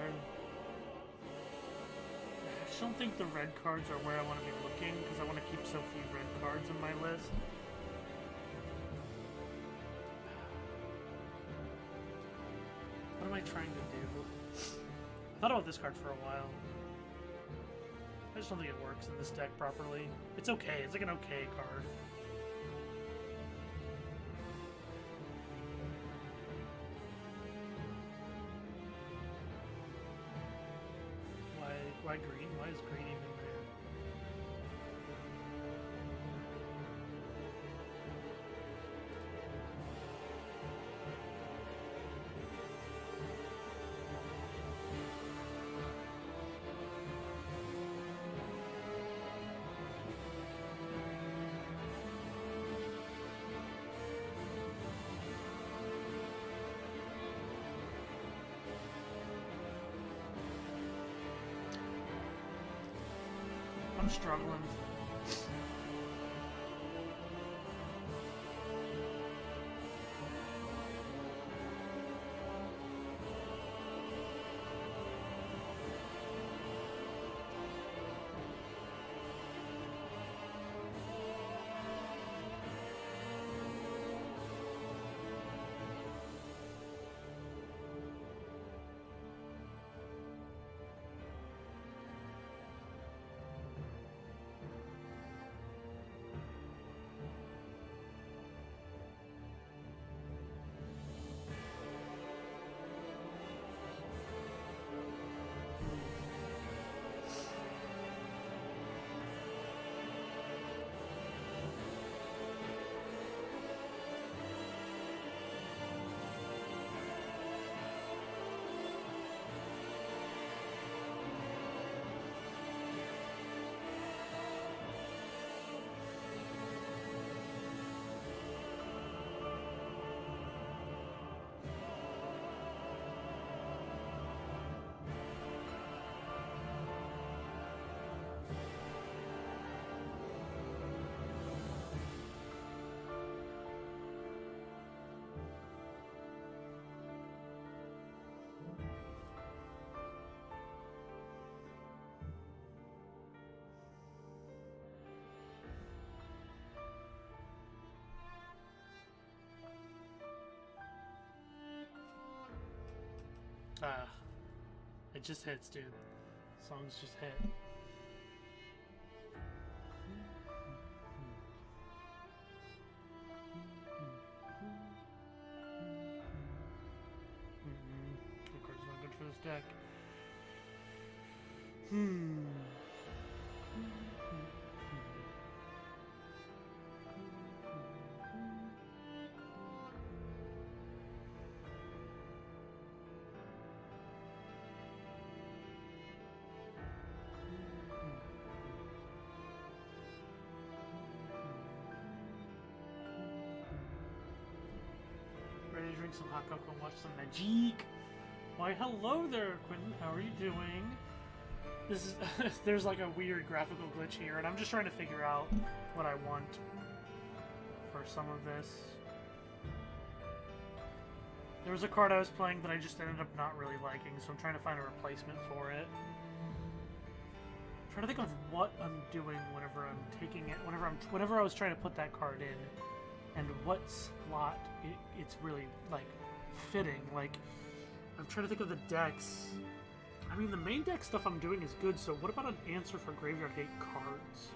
just don't think the red cards are where I want to be looking because I want to keep so few red cards in my list. What am I trying to do? I thought about this card for a while. I just don't think it works in this deck properly. It's okay. It's like an okay card. Why green? Why is green even there? I'm struggling. It just hits, dude. Songs just hit. Of course, it's not good for this deck. Ready to drink some hot cocoa and watch some magic. Why, hello there, Quentin. How are you doing? This is there's like a weird graphical glitch here, and I'm just trying to figure out what I want for some of this. There was a card I was playing that I just ended up not really liking, so I'm trying to find a replacement for it. I'm trying to think of what I'm doing whenever I'm taking it, whenever I was trying to put that card in, and what slot it's really like fitting. Like, I'm trying to think of the decks. I mean, the main deck stuff I'm doing is good, so what about an answer for Graveyard Hate cards?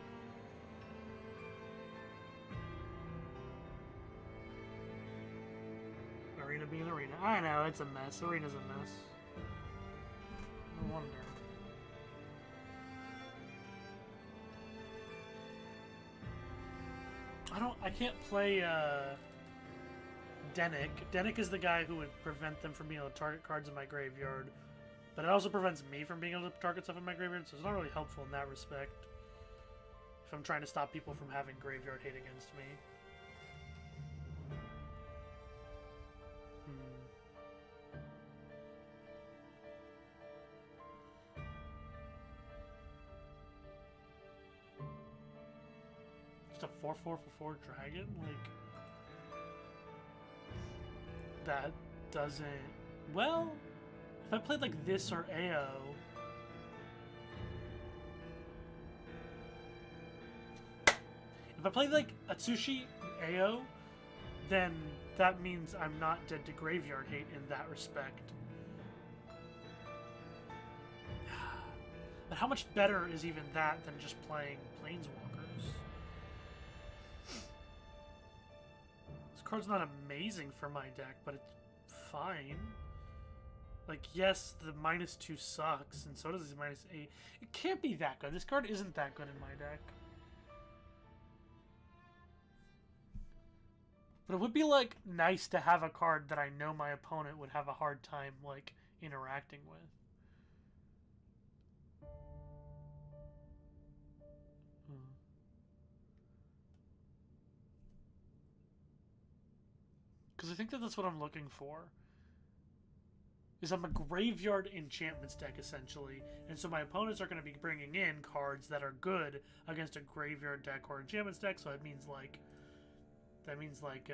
Arena being Arena. I know, it's a mess. Arena's a mess. No wonder. I can't play, Denick. Denick is the guy who would prevent them from being able to target cards in my graveyard. But it also prevents me from being able to target stuff in my graveyard, so it's not really helpful in that respect. If I'm trying to stop people from having graveyard hate against me. Just a 4/4 for 4 dragon? Like, that doesn't... Well, if I played like this or AO... If I played like Atsushi AO, then that means I'm not dead to graveyard hate in that respect. But But how much better is even that than just playing Planeswalkers? This card's not amazing for my deck, but it's fine. Like, yes, the -2 sucks, and so does the -8. It can't be that good. This card isn't that good in my deck. But it would be, like, nice to have a card that I know my opponent would have a hard time, like, interacting with. Because I think that that's what I'm looking for. Is I'm a graveyard enchantments deck, essentially. And so my opponents are going to be bringing in cards that are good against a graveyard deck or enchantments deck. So it means, like... That means, like,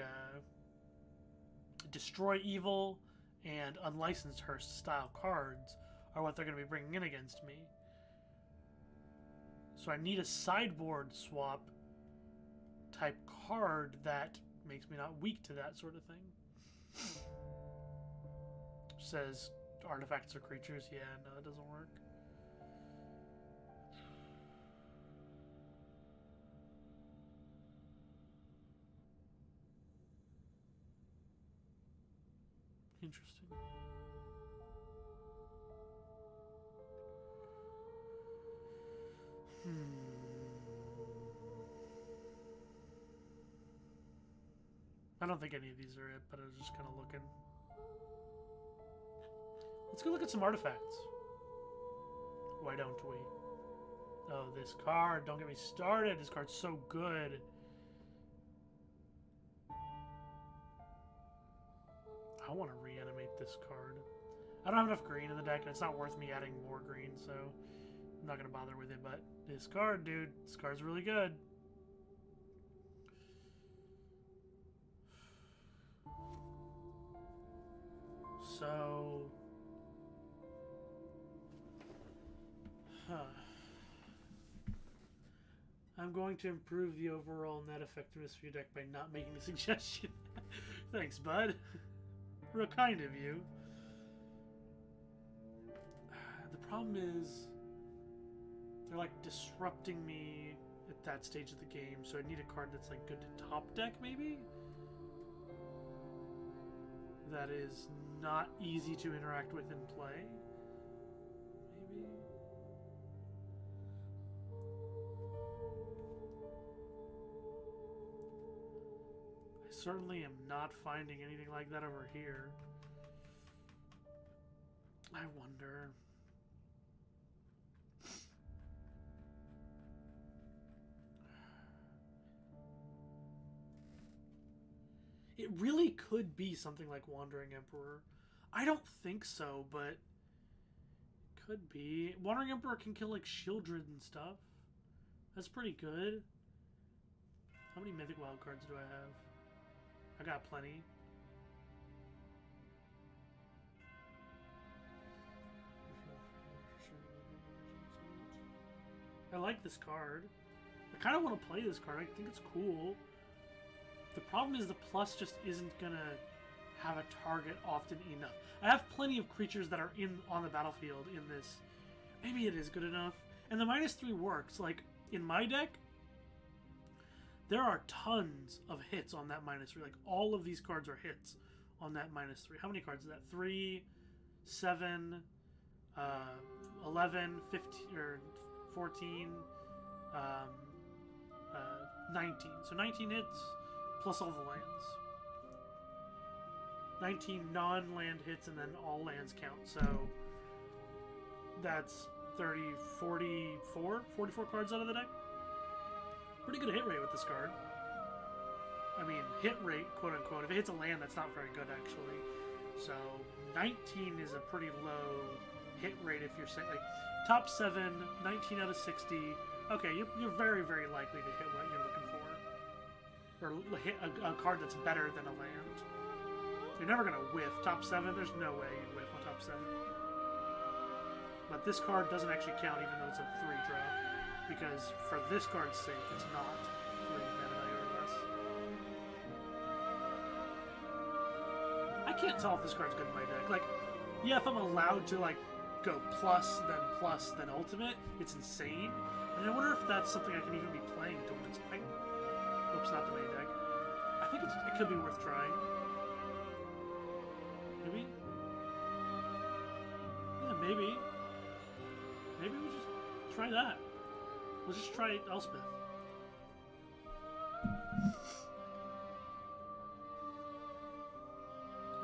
Destroy Evil and Unlicensed Hearst style cards are what they're going to be bringing in against me. So I need a sideboard swap type card that makes me not weak to that sort of thing. Says artifacts or creatures. Yeah, no, that doesn't work. Interesting. I don't think any of these are it, but I was just kind of looking. Let's go look at some artifacts. Why don't we? Oh, this card. Don't get me started. This card's so good. I want to reanimate this card. I don't have enough green in the deck, and it's not worth me adding more green, so I'm not going to bother with it. But this card, dude, this card's really good. So... I'm going to improve the overall net effectiveness of your deck by not making a suggestion. Thanks, bud. Real kind of you. The problem is they're like disrupting me at that stage of the game, so I need a card that's like good to top deck, maybe? That is not easy to interact with in play. Maybe? I certainly am not finding anything like that over here. I wonder. It really could be something like Wandering Emperor. I don't think so, but could be. Wandering Emperor can kill like Shieldred and stuff. That's pretty good. How many Mythic Wild cards do I have? I got plenty. I like this card. I kind of want to play this card. I think it's cool. The problem is the plus just isn't going to have a target often enough. I have plenty of creatures that are on the battlefield in this. Maybe it is good enough. And the -3 works. Like, in my deck, there are tons of hits on that -3. Like, all of these cards are hits on that -3. How many cards is that? 3, 7, 11, 15, or 14, 19. So 19 hits plus all the lands. 19 non-land hits and then all lands count. So that's 30, 44 cards out of the deck. Pretty good hit rate with this card. I mean, hit rate, quote unquote. If it hits a land, that's not very good, actually. So 19 is a pretty low hit rate if you're saying, like, top 7, 19 out of 60. Okay, you're very, very likely to hit what you're looking for. Or hit a card that's better than a land. You're never going to whiff. Top 7, there's no way you'd whiff on top 7. But this card doesn't actually count even though it's a 3-drop. Because for this card's sake, it's not 3 mana value or less. I can't tell if this card's good in my deck. Like, yeah, if I'm allowed to, like, go plus, then ultimate. It's insane. And I wonder if that's something I can even be playing towards. Oops, not the main deck. I think it could be worth trying. Maybe? Yeah, maybe. Maybe we just try that. We'll just try Elspeth.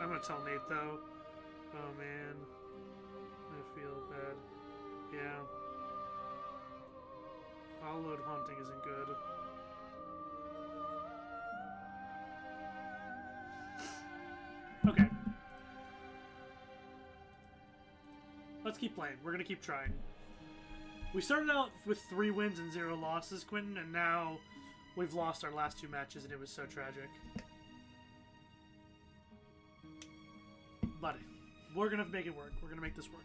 I'm gonna tell Nate though. Oh man. I feel bad. Yeah. All-load haunting isn't good. Okay. Let's keep playing. We're gonna keep trying. We started out with 3 wins and 0 losses, Quentin, and now we've lost our last 2 matches, and it was so tragic. But we're gonna make it work. We're gonna make this work.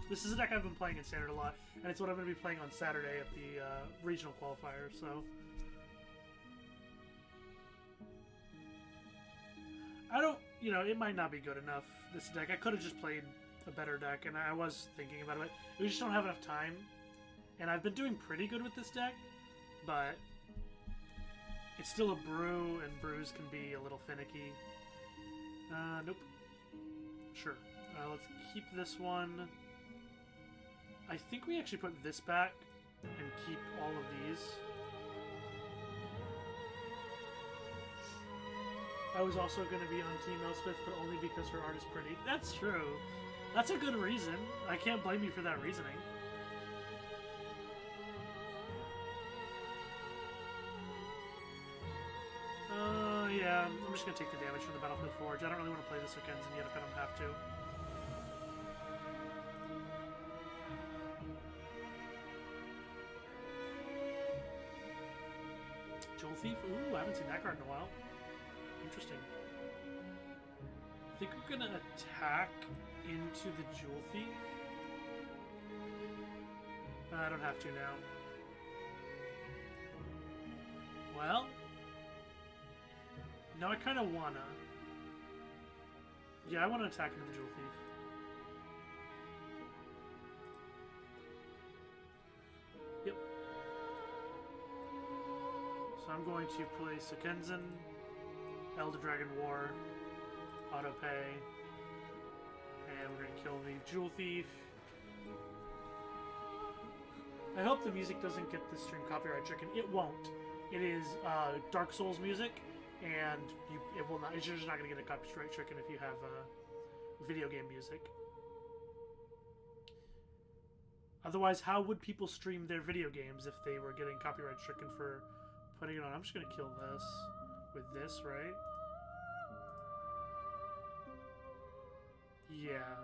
This is a deck I've been playing in Standard a lot, and it's what I'm gonna be playing on Saturday at the regional qualifier, so... I don't... You know, it might not be good enough, this deck. I could have just played a better deck, and I was thinking about it. We just don't have enough time. And I've been doing pretty good with this deck, but it's still a brew, and brews can be a little finicky. Nope. Sure. Let's keep this one. I think we actually put this back and keep all of these. I was also going to be on Team Elspeth, but only because her art is pretty. That's true. That's a good reason. I can't blame you for that reasoning. Yeah, I'm just going to take the damage from the Battlefield Forge. I don't really want to play this against yet if I don't have to. Jewel Thief? Ooh, I haven't seen that card in a while. Interesting. I think we're going to attack into the Jewel Thief. I don't have to now. Well... No, I kind of wanna. Yeah, I want to attack into the Jewel Thief. Yep. So I'm going to play Sekenzen, Elder Dragon War, Auto Pay, and we're going to kill the Jewel Thief. I hope the music doesn't get this stream copyright stricken. It won't. It is Dark Souls music. And it will not. It's just not going to get a copyright stricken if you have video game music. Otherwise, how would people stream their video games if they were getting copyright stricken for putting it on? I'm just going to kill this with this, right? Yeah.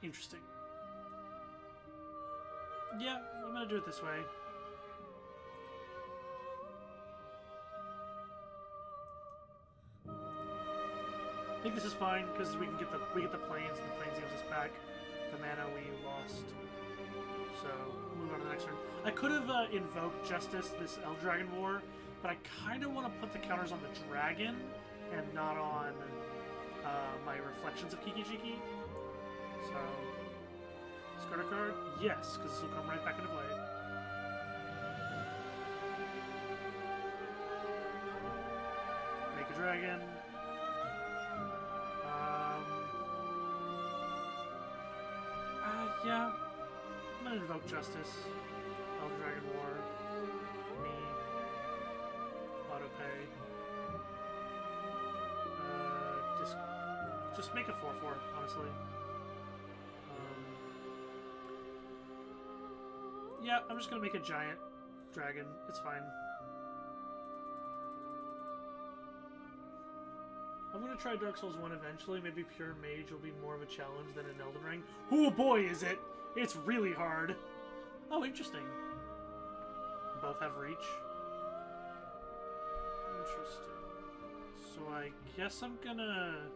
Interesting. Yeah, I'm gonna do it this way. I think this is fine because we get the plains, and the plains gives us back the mana we lost. So move on to the next turn. I could have invoked Justice this Elder Dragon War, but I kind of want to put the counters on the dragon and not on my reflections of Kiki Jiki. So. Discard a card? Yes, because this will come right back into play. Make a dragon. Yeah. I'm gonna invoke Justice. Elder Dragon War. Me. Auto pay. Just make a 4/4, honestly. Yeah, I'm just gonna make a giant dragon. It's fine. I'm gonna try Dark Souls 1 eventually. Maybe Pure Mage will be more of a challenge than an Elden Ring. Oh boy, is it! It's really hard. Oh, interesting. Both have reach. Interesting. So I guess I'm gonna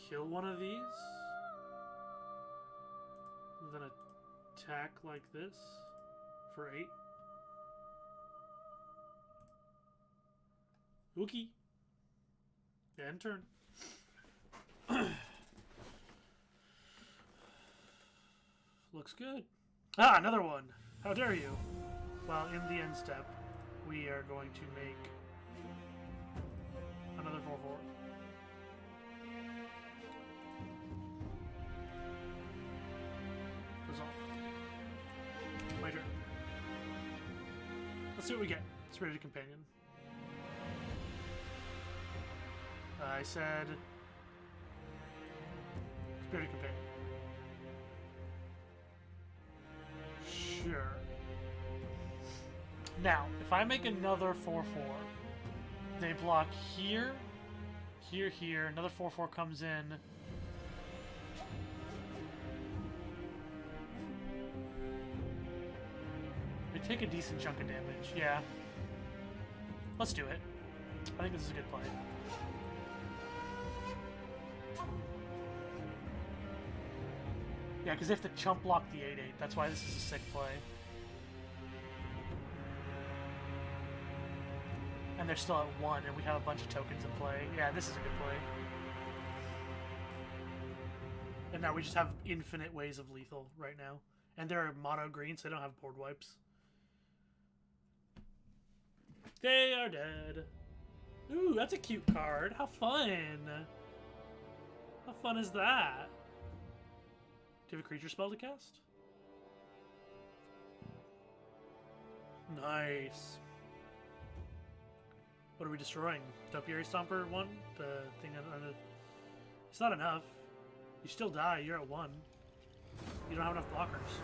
kill one of these. And then attack like this for 8. Ookie. End turn. Looks good. Ah, another one. How dare you? Well, in the end step, we are going to make another 4/4. Resolve. My turn. Let's see what we get. Spirited Companion. I said Spirited Companion. Sure. Now, if I make another 4/4, they block here, here, here. Another 4/4 comes in. They take a decent chunk of damage. Yeah. Let's do it. I think this is a good play. Yeah, because they have to chump block the 8/8. That's why this is a sick play. And they're still at 1, and we have a bunch of tokens in play. Yeah, this is a good play. And now we just have infinite ways of lethal right now. And they're mono green, so they don't have board wipes. They are dead. Ooh, that's a cute card. How fun. How fun is that? Do you have a creature spell to cast? Nice. What are we destroying? Topiary Stomper 1? The thing that... It's not enough. You still die. You're at 1. You don't have enough blockers.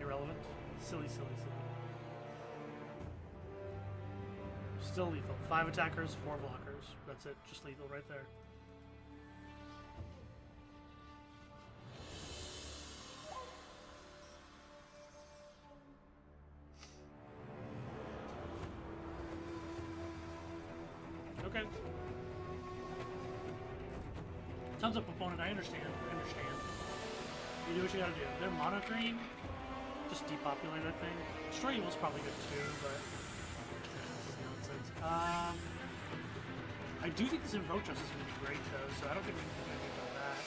Irrelevant. Silly, silly, silly. Still lethal. 5 attackers, 4 blockers. That's it. Just lethal right there. Okay. Thumbs up, opponent. I understand. I understand. You do what you gotta do. They're mono green. Just depopulate, I think. Destroy Evil's probably good too, but nonsense. I do think this Invoke Justice is gonna be great though, so I don't think we can do anything about that.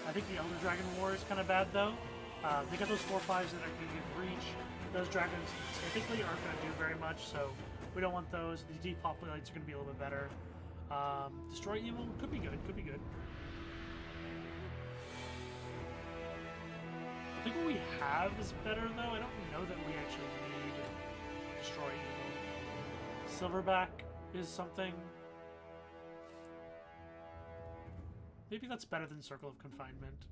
I think the Elder Dragon War is kind of bad though. They got those 4/5s that are gonna give reach. Those dragons typically aren't gonna do very much, so we don't want those. The depopulates are gonna be a little bit better. Destroy Evil could be good. Could be good. I think what we have is better, though. I don't know that we actually need Destroy Evil. Silverback is something. Maybe that's better than Circle of Confinement.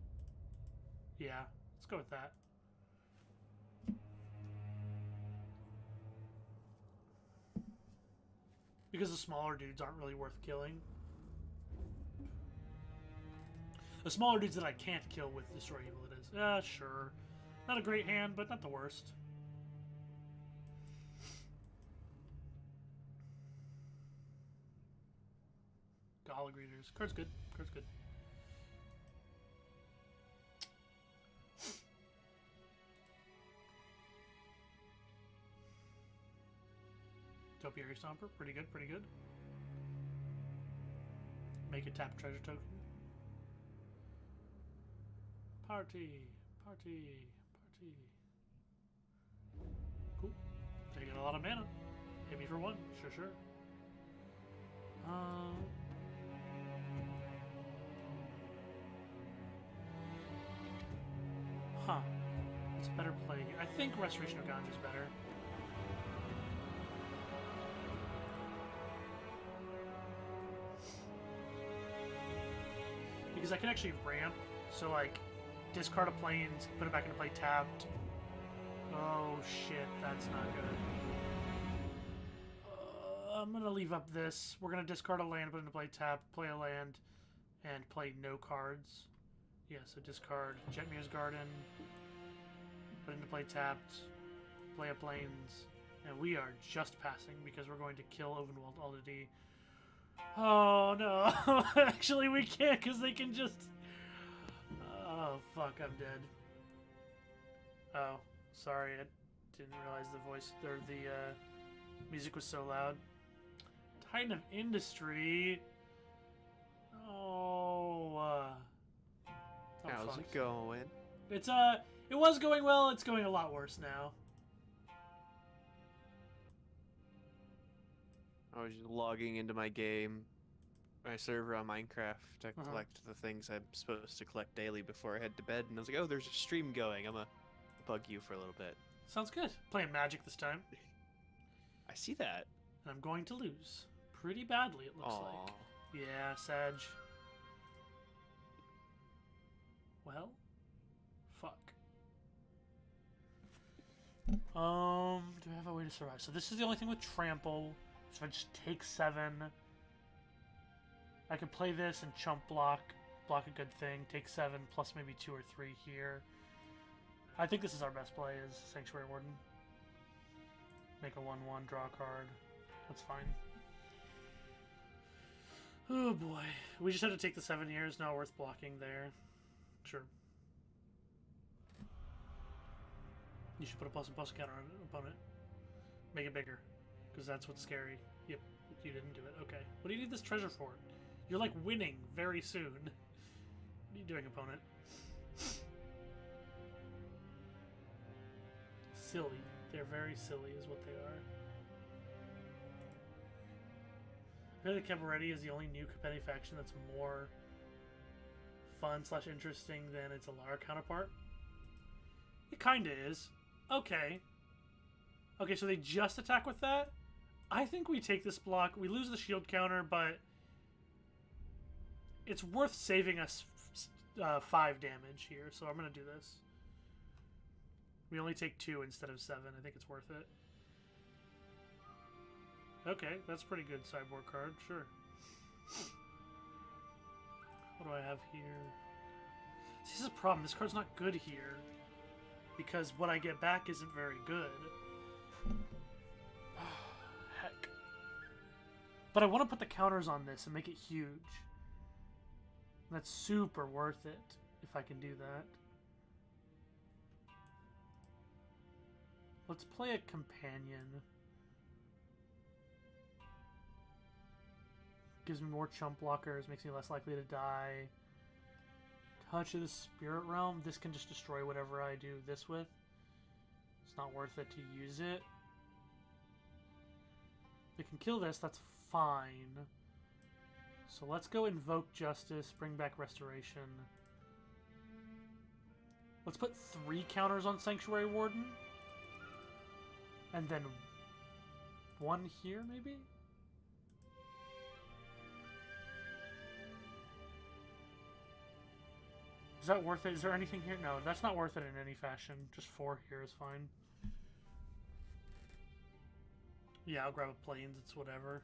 Yeah, let's go with that. Because the smaller dudes aren't really worth killing. The smaller dudes that I can't kill with Destroy Evil it is. Sure. Not a great hand, but not the worst. Golem Readers. Card's good. Card's good. Topiary Stomper. Pretty good, pretty good. Make a tap treasure token. Party, party, party. Cool. Taking a lot of mana. Hit me for 1. Sure, sure. Huh. What's a better play here? I think Restoration of Ganja is better. Because I can actually ramp, so like, discard a plains, put it back into play tapped. Oh shit, that's not good. I'm gonna leave up this. We're gonna discard a land, put it into play tapped, play a land, and play no cards. Yeah, so discard Jetmir's Garden, put it into play tapped, play a plains, and we are just passing because we're going to kill Ovenwald Aldadi. Oh no, actually we can't because they can just... Oh fuck, I'm dead. Oh, sorry, I didn't realize the voice, or the Music was so loud. Titan of Industry. Oh. How's it going? It's it was going well. It's going a lot worse now. I was just logging into my game, my server on Minecraft to collect the things I'm supposed to collect daily before I head to bed, and I was like, oh, there's a stream going. I'm gonna bug you for a little bit. Sounds good. Playing Magic this time. I see that. And I'm going to lose. Pretty badly, it looks like. Yeah, Sag. Well, fuck. Do I have a way to survive? So this is the only thing with trample. So if I just take 7, I could play this and chump block a good thing, take 7 plus maybe 2 or 3 here. I think this is our best play, is Sanctuary Warden. Make a 1/1, draw a card. That's fine. Oh boy. We just had to take the 7 years, not worth blocking there. Sure. You should put a plus and plus counter on an opponent. Make it bigger. Because that's what's scary. Yep, you didn't do it. Okay. What do you need this treasure for? You're like winning very soon. What are you doing, opponent? Silly. They're very silly is what they are. Apparently Cabaretti is the only new competitive faction that's more fun/interesting than its Alara counterpart. It kinda is. Okay. Okay, so they just attack with that? I think we take this block. We lose the shield counter, but it's worth saving us 5 damage here, so I'm going to do this. We only take 2 instead of 7. I think it's worth it. Okay, that's a pretty good sideboard card, sure. What do I have here? See, this is a problem. This card's not good here. Because what I get back isn't very good. Heck. But I want to put the counters on this and make it huge. That's super worth it, if I can do that. Let's play a companion. Gives me more chump blockers, makes me less likely to die. Touch of the Spirit Realm. This can just destroy whatever I do this with. It's not worth it to use it. They can kill this, that's fine. So let's go Invoke Justice, bring back Restoration. Let's put 3 counters on Sanctuary Warden. And then 1 here, maybe? Is that worth it? Is there anything here? No, that's not worth it in any fashion. Just 4 here is fine. Yeah, I'll grab a plains. It's whatever.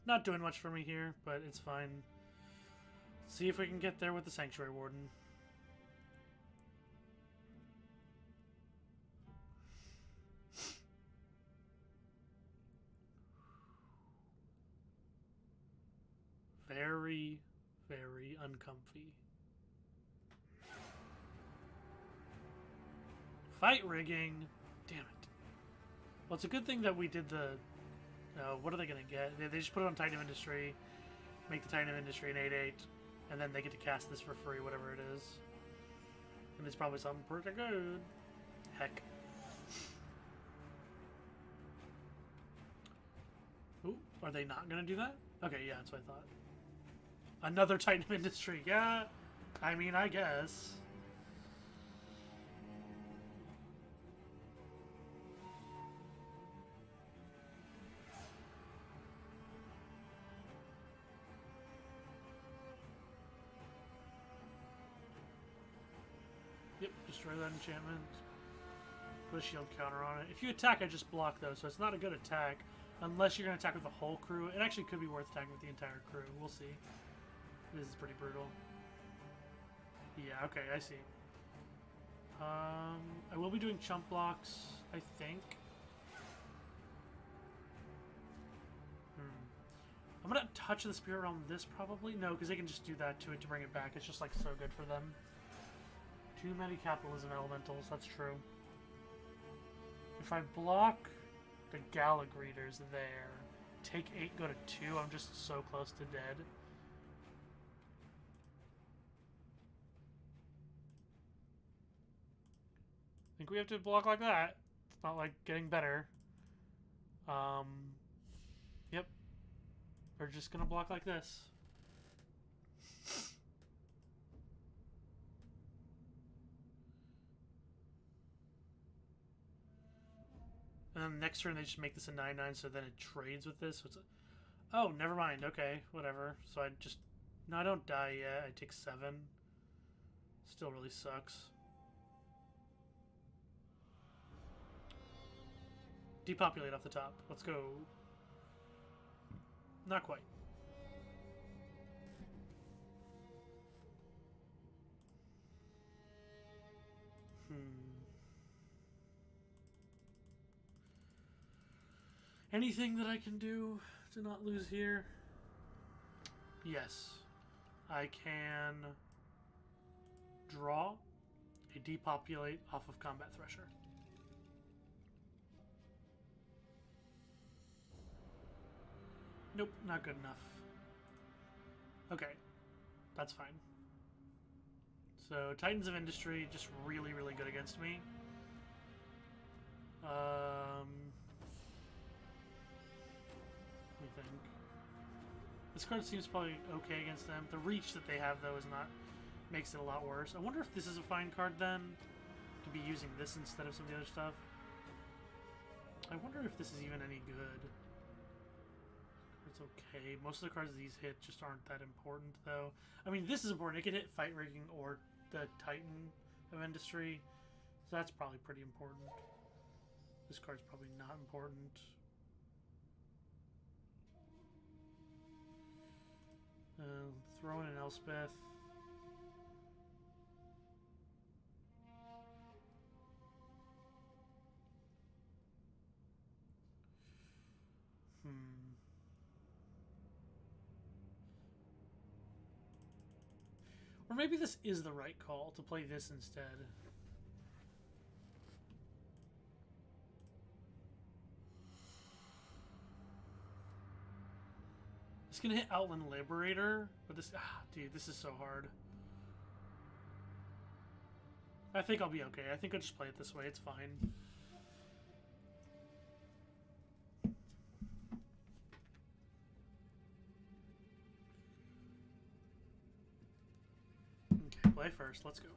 Not doing much for me here, but it's fine. Let's see if we can get there with the Sanctuary Warden. Very, very uncomfy. Fight rigging. Damn it. Well, it's a good thing that we did the... what are they going to get? They just put it on Titan of Industry, make the Titan of Industry an 8/8, and then they get to cast this for free, whatever it is. And it's probably something pretty good. Heck. Ooh, are they not going to do that? Okay, yeah, that's what I thought. Another Titan of Industry. Yeah, I mean, I guess. Yep, destroy that enchantment. Put a shield counter on it. If you attack, I just block though, so it's not a good attack. Unless you're going to attack with the whole crew. It actually could be worth attacking with the entire crew. We'll see. This is pretty brutal. Yeah, okay, I see. I will be doing chump blocks, I think. I'm going to touch the Spirit Realm this probably. No, because they can just do that to it to bring it back. It's just like so good for them. Too many capitalism elementals, that's true. If I block The Gala Greeter's there. Take 8, go to 2. I'm just so close to dead. I think we have to block like that. It's not like getting better. Yep. We're just gonna block like this. And then next turn they just make this a 9/9, so then it trades with this. So it's oh, never mind. Okay, whatever. So I just... No, I don't die yet. I take 7. Still really sucks. Depopulate off the top. Let's go. Not quite. Anything that I can do to not lose here? Yes. I can draw a depopulate off of Combat Thresher. Nope, not good enough. Okay, that's fine. So, Titans of Industry, just really, really good against me. Let me think. This card seems probably okay against them. The reach that they have, though, is not... makes it a lot worse. I wonder if this is a fine card, then, to be using this instead of some of the other stuff. I wonder if this is even any good. It's okay. Most of the cards these hit just aren't that important, though. I mean, this is important. It can hit Fight Rigging or the Titan of Industry. So that's probably pretty important. This card's probably not important. Throw in an Elspeth. Or maybe this is the right call to play this instead. It's gonna hit Outland Liberator, but this... dude, this is so hard. I think I'll be okay. I think I'll just play it this way. It's fine. Okay, play first. Let's go.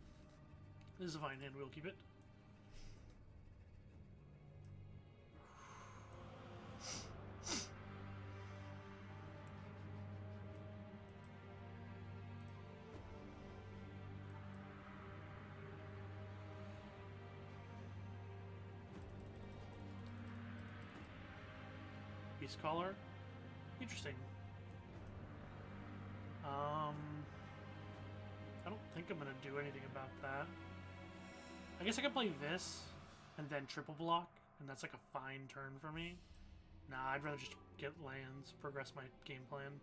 This is a fine hand. We'll keep it. Beast Caller. Interesting. I don't think I'm gonna do anything about that. I guess I could play this and then triple block, and that's like a fine turn for me. Nah, I'd rather just get lands, progress my game plan.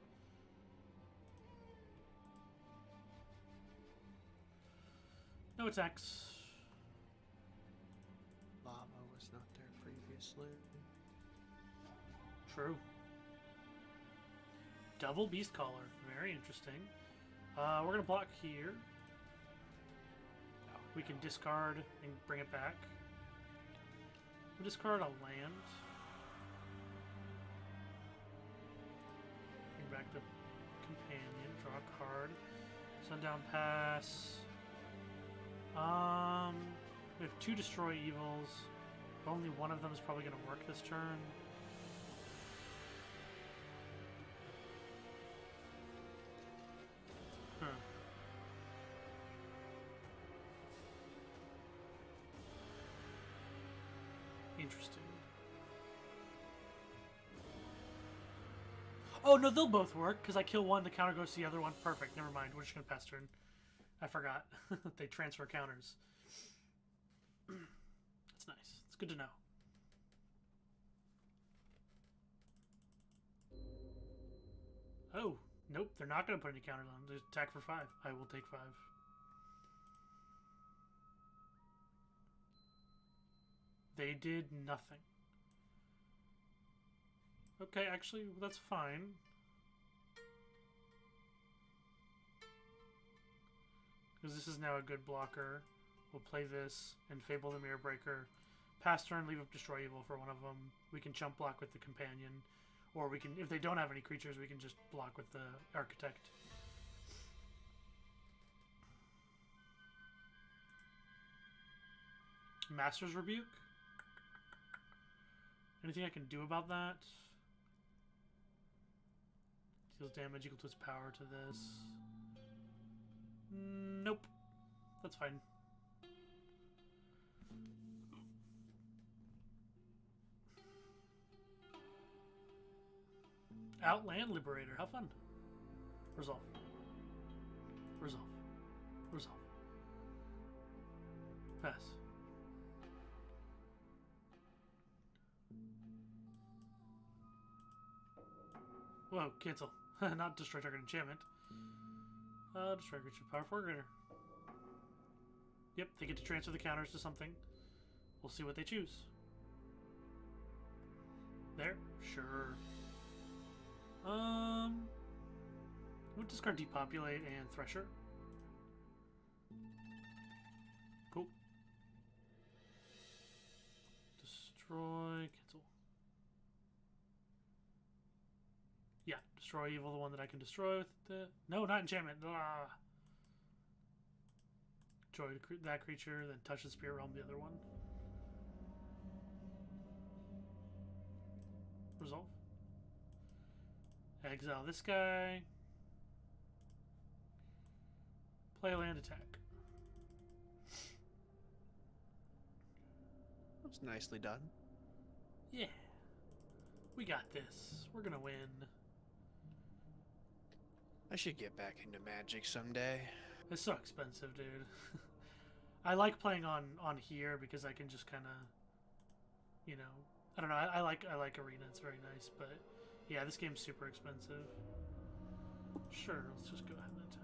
No attacks. Lava was not there previously. True. Double Beast Caller. Very interesting. We're going to block here. We can discard and bring it back. We'll discard a land. Bring back the companion. Draw a card. Sundown Pass. We have 2 Destroy Evils. Only one of them is probably going to work this turn. Interesting. Oh, no, they'll both work, because I kill one, the counter goes to the other one. Perfect, never mind. We're just going to pass turn. I forgot. They transfer counters. That's nice. It's good to know. Oh, nope, they're not going to put any counters on. They attack for 5. I will take 5. They did nothing. Okay, actually, that's fine. Because this is now a good blocker. We'll play this and Fable the Mirror Breaker. Pass turn, leave up Destroy Evil for one of them. We can chump block with the Companion. Or we can, if they don't have any creatures, we can just block with the Architect. Master's Rebuke? Anything I can do about that? Deals damage equal to its power to this. Nope. That's fine. Outland Liberator. How fun. Resolve. Resolve. Resolve. Pass. Whoa, cancel. Not destroy target enchantment. Destroy creature power 4 greater. Yep, they get to transfer the counters to something. We'll see what they choose. There? Sure. We'll discard Depopulate and Thresher. Cool. Destroy, cancel. Yeah, destroy evil, the one that I can destroy with the... No, not enchantment. Ah. Destroy that creature, then touch the spirit realm, the other one. Resolve. Exile this guy. Play a land attack. That's nicely done. Yeah. We got this. We're gonna win. I should get back into Magic someday. It's so expensive, dude. I like playing on here because I can just kind of, you know, I don't know. I like Arena. It's very nice, but yeah, this game's super expensive. Sure, let's just go ahead and attack.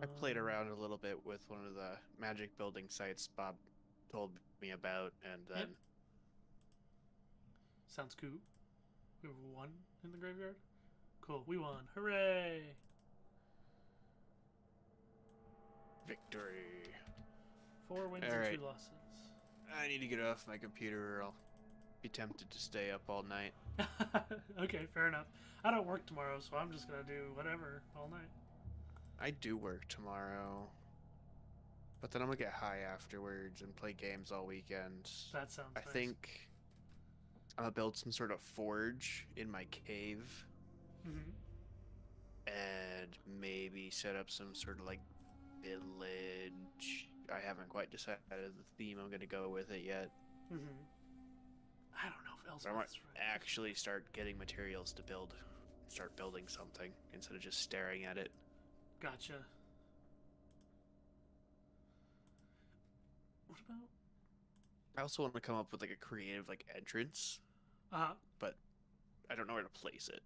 I played around a little bit with one of the Magic building sites Bob told me about, and then... Yep. Sounds cool. We have one in the graveyard? Cool, we won. Hooray! Victory. 4 wins All and right. 2 losses. I need to get off my computer or I'll be tempted to stay up all night. Okay, fair enough. I don't work tomorrow, so I'm just gonna do whatever all night. I do work tomorrow, but then I'm gonna get high afterwards and play games all weekend. That sounds I nice. think I'm gonna build some sort of forge in my cave and maybe set up some sort of like village. I haven't quite decided the theme I'm gonna go with it yet. I don't know if I Elspeth's might right. actually start getting materials to build. Start building something instead of just staring at it. Gotcha. What about? I also want to come up with like a creative like entrance, but I don't know where to place it.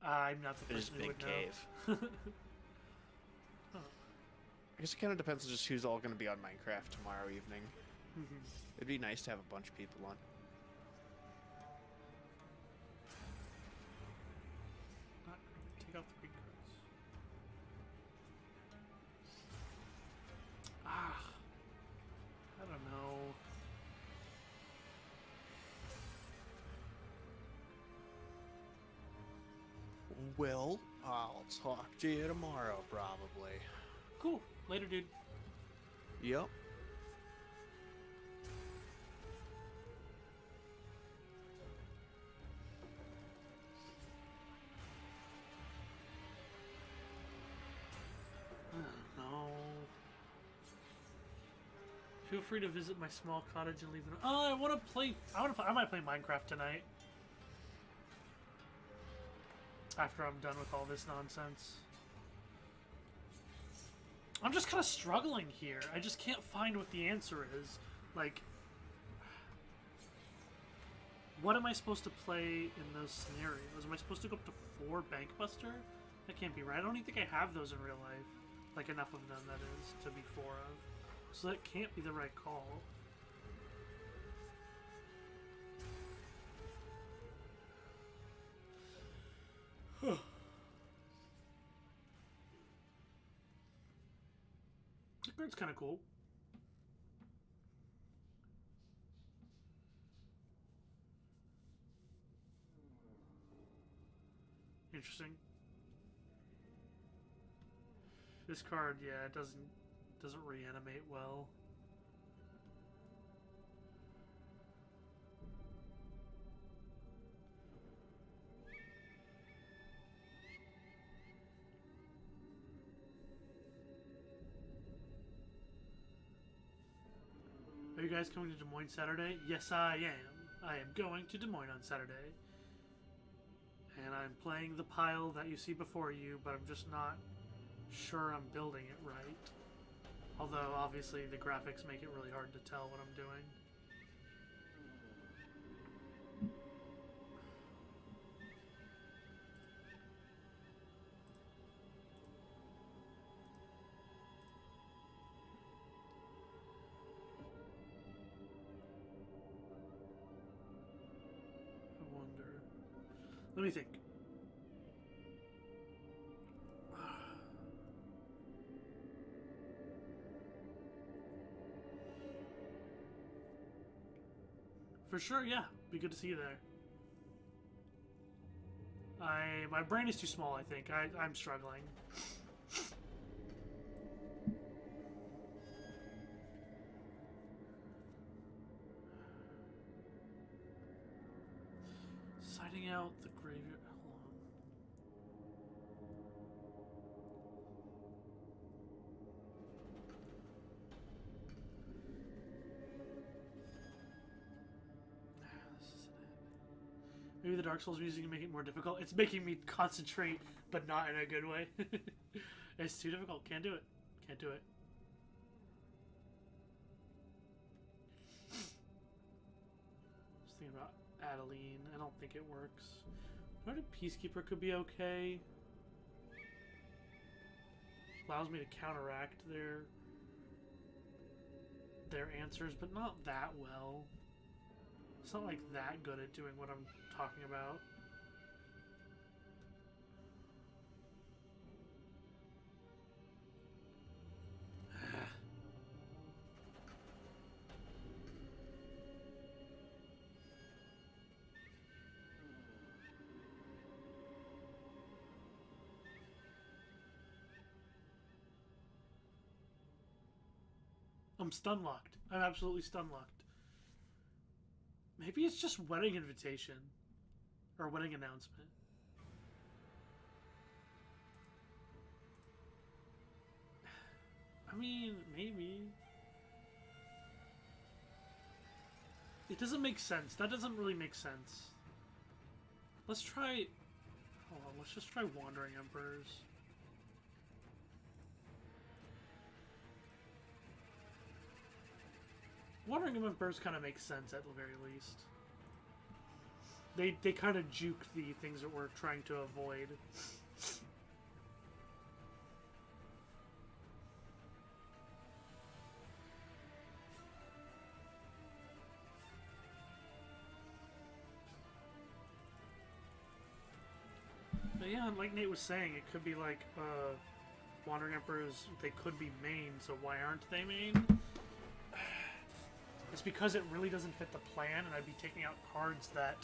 I'm not the There's person a who big would cave. know. I guess it kind of depends on just who's all going to be on Minecraft tomorrow evening. It'd be nice to have a bunch of people on. Not green. Take out the green cards. I don't know. Well, I'll talk to you tomorrow, probably. Cool. Later, dude. Yep. I don't know. Feel free to visit my small cottage and leave it. Oh, I want to play. I might play Minecraft tonight. After I'm done with all this nonsense. I'm just kind of struggling here. I just can't find what the answer is. Like, what am I supposed to play in those scenarios? Am I supposed to go up to 4 Bankbuster? That can't be right. I don't even think I have those in real life. Like, enough of them, that is, to be 4 of. So that can't be the right call. card's kind of cool. Interesting. This card, yeah, it doesn't reanimate well. Are you guys coming to Des Moines Saturday? Yes, I am. I am going to Des Moines on Saturday. And I'm playing the pile that you see before you, but I'm just not sure I'm building it right. Although, obviously, the graphics make it really hard to tell what I'm doing. I wonder. Let me think. For sure, yeah. Be good to see you there. My brain is too small, I think. I'm struggling. Sighting out the graveyard. Hold on. This isn't it. Maybe the Dark Souls music can make it more difficult. It's making me concentrate, but not in a good way. It's too difficult. Can't do it. Can't do it. Just thinking about Adeline. I don't think it works. I heard a Peacekeeper could be okay. Allows me to counteract their answers, but not that well. It's not like that good at doing what I'm talking about. I'm stun locked. I'm absolutely stun locked. Maybe it's just wedding invitation. Or wedding announcement. I mean, maybe. It doesn't make sense. That doesn't really make sense. Let's try... Hold on, let's just try Wandering Emperors. Wandering Emperors kind of makes sense at the very least. They kind of juke the things that we're trying to avoid. But yeah, like Nate was saying, it could be like Wandering Emperors, they could be main, so why aren't they main? It's because it really doesn't fit the plan, and I'd be taking out cards that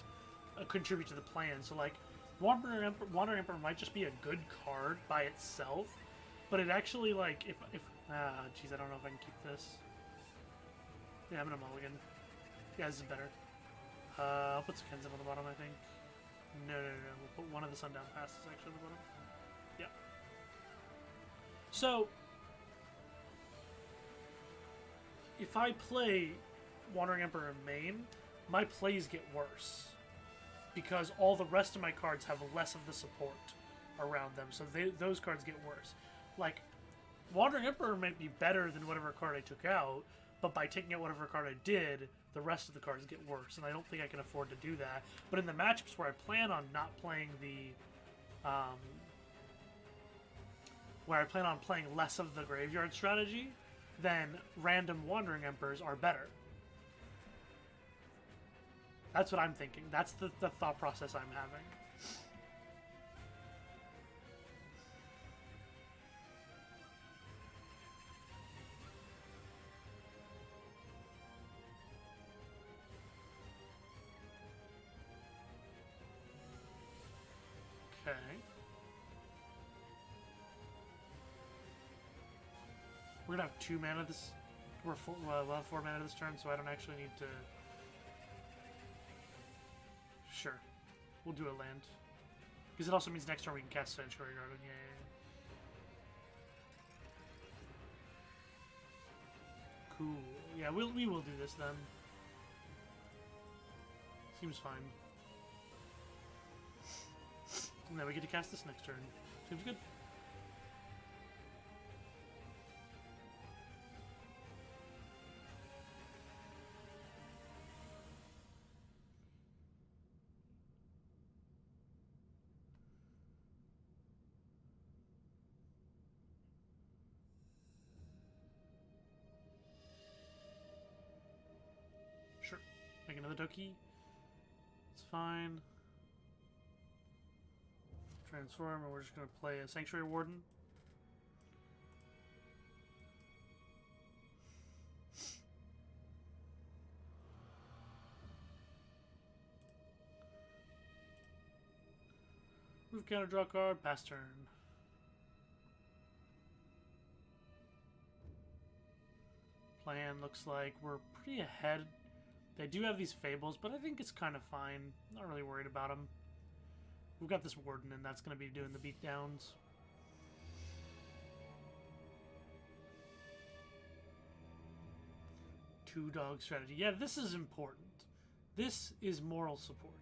contribute to the plan. So, like, Wandering Emperor might just be a good card by itself, but it actually, like, if geez, I don't know if I can keep this. Yeah, I'm gonna mulligan. Yeah, this is better. I'll put Skenzen on the bottom, I think. No. We'll put one of the Sundown Passes actually on the bottom. Yeah. So, if I play Wandering Emperor in main, my plays get worse. Because all the rest of my cards have less of the support around them, so those cards get worse. Like, Wandering Emperor might be better than whatever card I took out, but by taking out whatever card I did, the rest of the cards get worse, and I don't think I can afford to do that. But in the matchups where I plan on not playing where I plan on playing less of the graveyard strategy, then random Wandering Emperors are better. That's what I'm thinking. That's the thought process I'm having. Okay. We're gonna have 2 mana this. We'll have 4 mana this turn, so I don't actually need to. Sure, we'll do a land because it also means next turn we can cast Sanctuary Garden. Yeah. Cool. Yeah, we will do this then. Seems fine. And then we get to cast this next turn. Seems good. Sure. Make another Doki. It's fine. Transform, and we're just going to play a Sanctuary Warden. Move counter, draw card, pass turn. Plan looks like we're pretty ahead. They do have these Fables, but I think it's kind of fine. Not really worried about them. We've got this Warden, and that's going to be doing the beatdowns. Two-dog strategy. Yeah, this is important. This is moral support.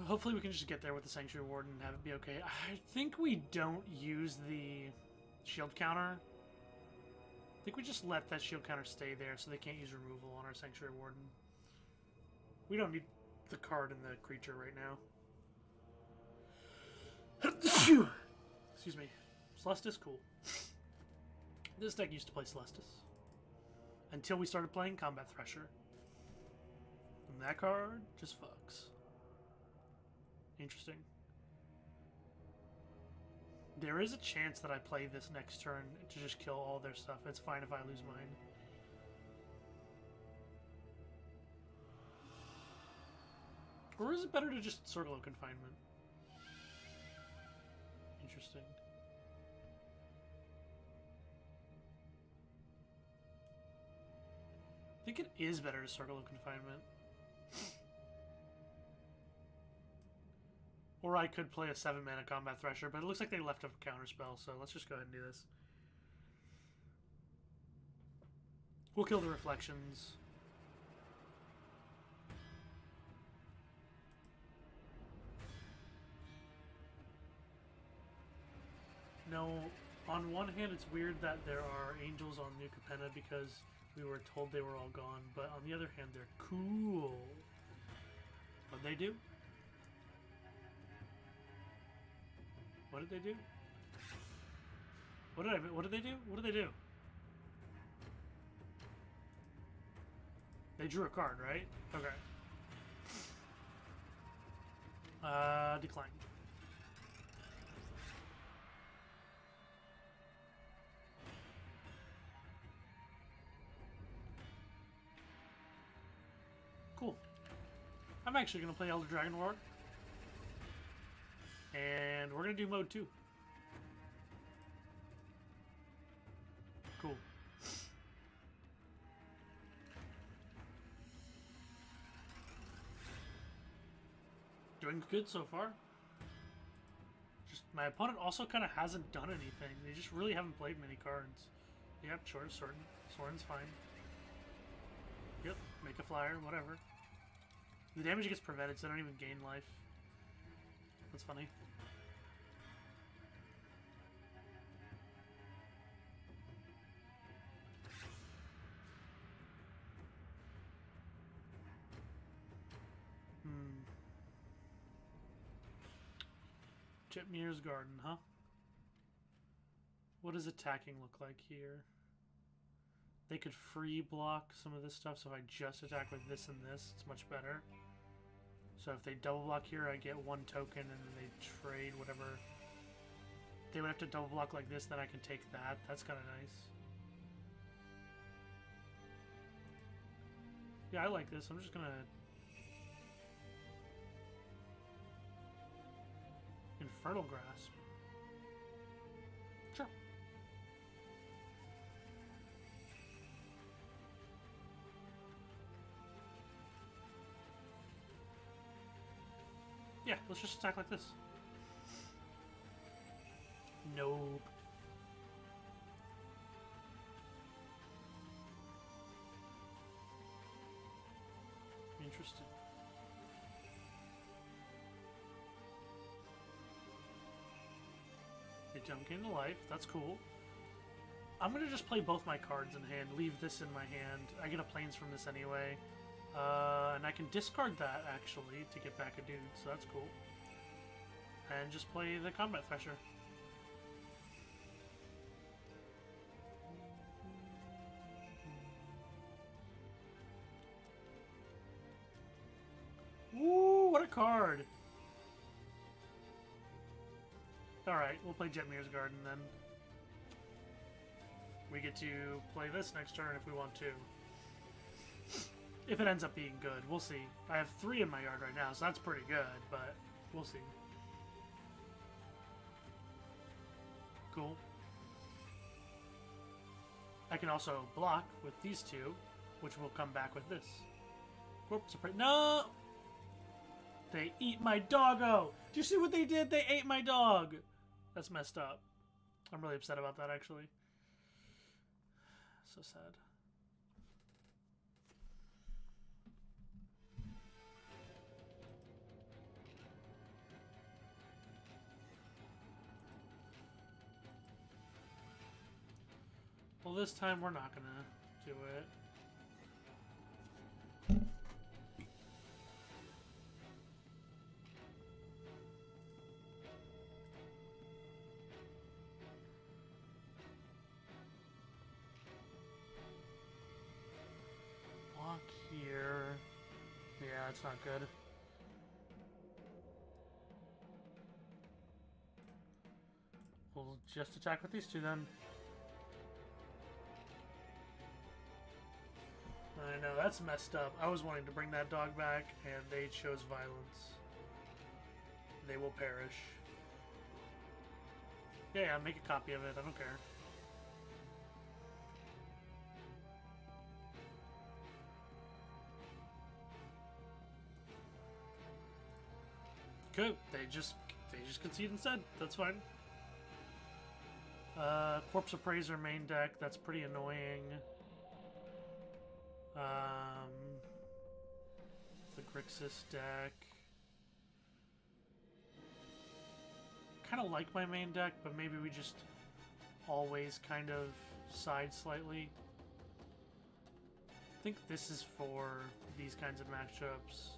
Hopefully we can just get there with the Sanctuary Warden and have it be okay. I think we don't use the shield counter. I think we just let that shield counter stay there so they can't use removal on our Sanctuary Warden. We don't need the card and the creature right now. Excuse me. Celestis, cool. This deck used to play Celestis. Until we started playing Combat Thresher. And that card just fucks. Interesting. There is a chance that I play this next turn to just kill all their stuff. It's fine if I lose mine. Or is it better to just Circle of Confinement? Interesting. I think it is better to Circle of Confinement. Or I could play a 7-mana Combat Thresher, but it looks like they left a counterspell, so let's just go ahead and do this. We'll kill the Reflections. No, on one hand, it's weird that there are angels on New Capenna because we were told they were all gone, but on the other hand, they're cool. What'd they do? What did they do? What did they do? What did they do? They drew a card, right? Okay. Decline. Cool. I'm actually going to play Elder Dragon War. And we're going to do mode 2. Cool. Doing good so far. Just my opponent also kind of hasn't done anything. They just really haven't played many cards. Yep, sure, Soren's fine. Yep, make a flyer, whatever. The damage gets prevented, so I don't even gain life. That's funny. Chipmir's Garden, huh? What does attacking look like here? They could free block some of this stuff, so if I just attack with this and this, it's much better. So if they double block here, I get 1 token, and then they trade whatever. They would have to double block like this, then I can take that. That's kind of nice. Yeah, I like this. I'm just gonna... Infernal Grasp. Sure. Yeah, let's just attack like this. Nope. Interesting. They don't gain the life. That's cool. I'm gonna just play both my cards in hand. Leave this in my hand. I get a plains from this anyway. And I can discard that, actually, to get back a dude, so that's cool. And just play the Combat Thresher. Woo, what a card! Alright, we'll play Jetmir's Garden then. We get to play this next turn if we want to. If it ends up being good, we'll see. I have 3 in my yard right now, so that's pretty good, but we'll see. Cool. I can also block with these 2, which will come back with this. Whoops, no! They eat my doggo! Do you see what they did? They ate my dog! That's messed up. I'm really upset about that, actually. So sad. Well, this time we're not gonna do it. Block here. Yeah, it's not good. We'll just attack with these 2 then. I know, that's messed up. I was wanting to bring that dog back, and they chose violence. They will perish. Yeah, make a copy of it. I don't care. Good. They just concede instead. That's fine. Corpse Appraiser main deck. That's pretty annoying. The Grixis deck. Kind of like my main deck, but maybe we just always kind of side slightly. I think this is for these kinds of matchups.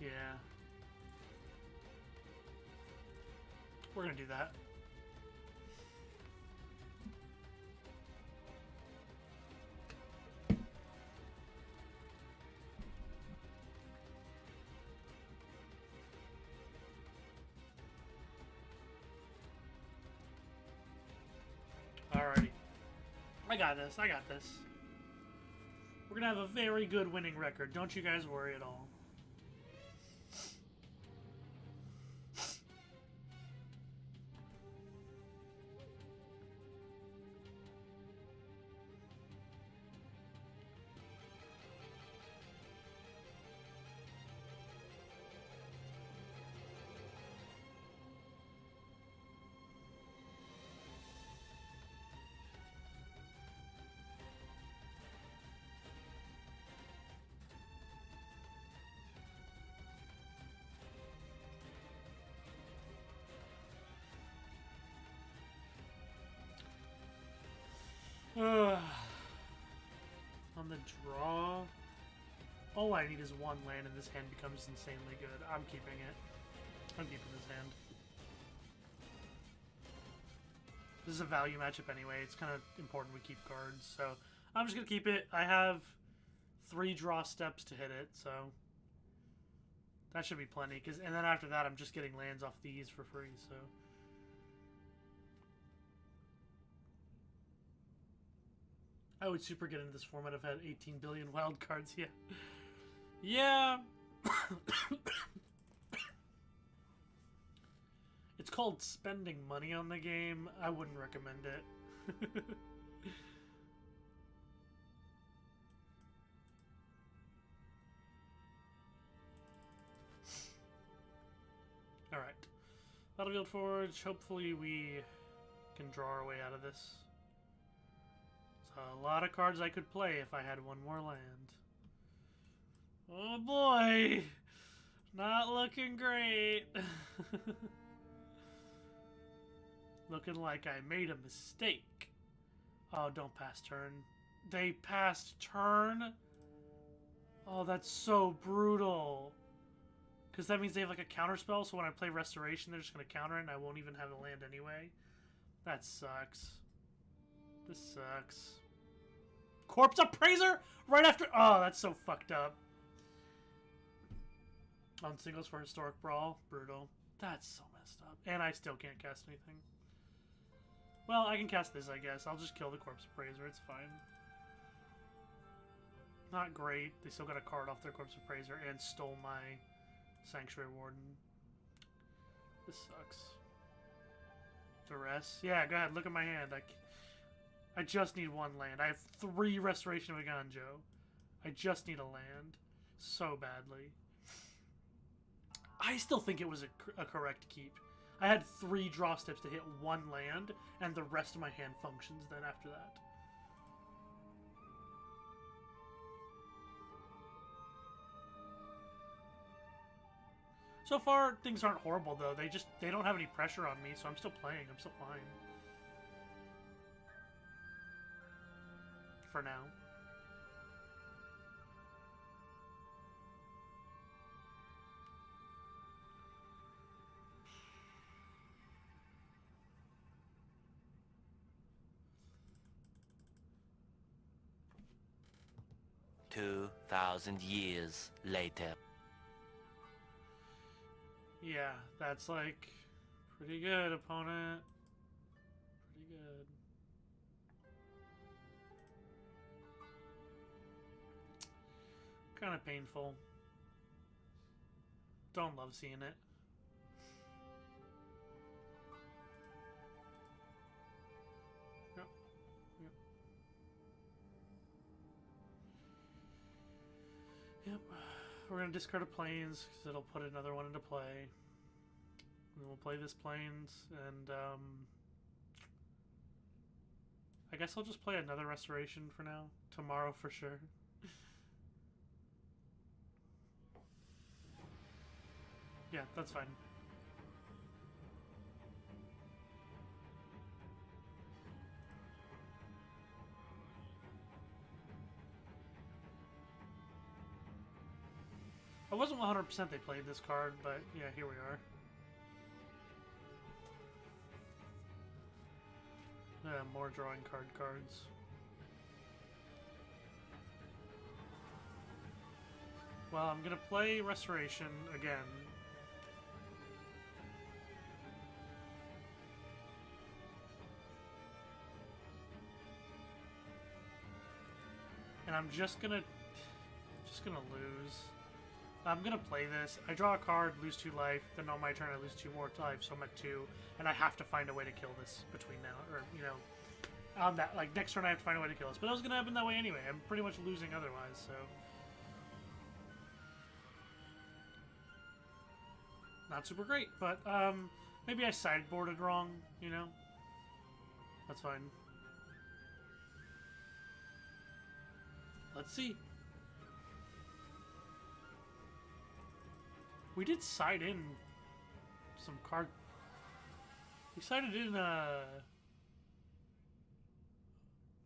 Yeah. We're gonna do that. Alrighty. I got this. I got this. We're gonna have a very good winning record. Don't you guys worry at all. On the draw, all I need is 1 land and this hand becomes insanely good. I'm keeping it. I'm keeping this hand. This is a value matchup anyway. It's kind of important we keep cards, so I'm just going to keep it. I have 3 draw steps to hit it, so That should be plenty, and then after that I'm just getting lands off these for free, so... I would super get into this format if I had 18 billion wild cards, yeah. Yeah! It's called spending money on the game. I wouldn't recommend it. Alright. Battlefield Forge. Hopefully we can draw our way out of this. It's a lot of cards I could play if I had one more land. Oh boy! Not looking great. Looking like I made a mistake. Oh, don't pass turn. They passed turn? Oh, that's so brutal. Because that means they have like a counter spell, so when I play Restoration, they're just going to counter it, and I won't even have a land anyway. That sucks. This sucks. Corpse Appraiser? Right after... Oh, that's so fucked up. On singles for Historic Brawl? Brutal. That's so messed up. And I still can't cast anything. Well, I can cast this, I guess. I'll just kill the Corpse Appraiser. It's fine. Not great. They still got a card off their Corpse Appraiser and stole my Sanctuary Warden. This sucks. Duress? Yeah, go ahead. Look at my hand. I just need one land. I have 3 Restoration of Aganjo. I just need a land. So badly. I still think it was a correct keep. I had 3 draw steps to hit 1 land, and the rest of my hand functions then after that. So far, things aren't horrible, though. They don't have any pressure on me, so I'm still playing. I'm still fine. For now. Two 2,000 years later. Yeah, that's like pretty good, opponent. Pretty good. Kind of painful. Don't love seeing it. Yep. Yep. Yep. We're going to discard a Plains, because it'll put another one into play. And then we'll play this Plains, and, I guess I'll just play another Restoration for now. Tomorrow for sure. Yeah, that's fine. I wasn't 100% they played this card, but yeah, here we are. Yeah, more drawing card cards. Well, I'm gonna play Restoration again. And I'm just gonna lose. I'm gonna play this. I draw a card, lose 2 life, then on my turn I lose 2 more life, so I'm at 2, and I have to find a way to kill this between now, or, you know, on that, like, next turn I have to find a way to kill this. But that was gonna happen that way anyway. I'm pretty much losing otherwise, so. Not super great, but, maybe I sideboarded wrong, you know? That's fine. Let's see. We did side in some card. We sided in,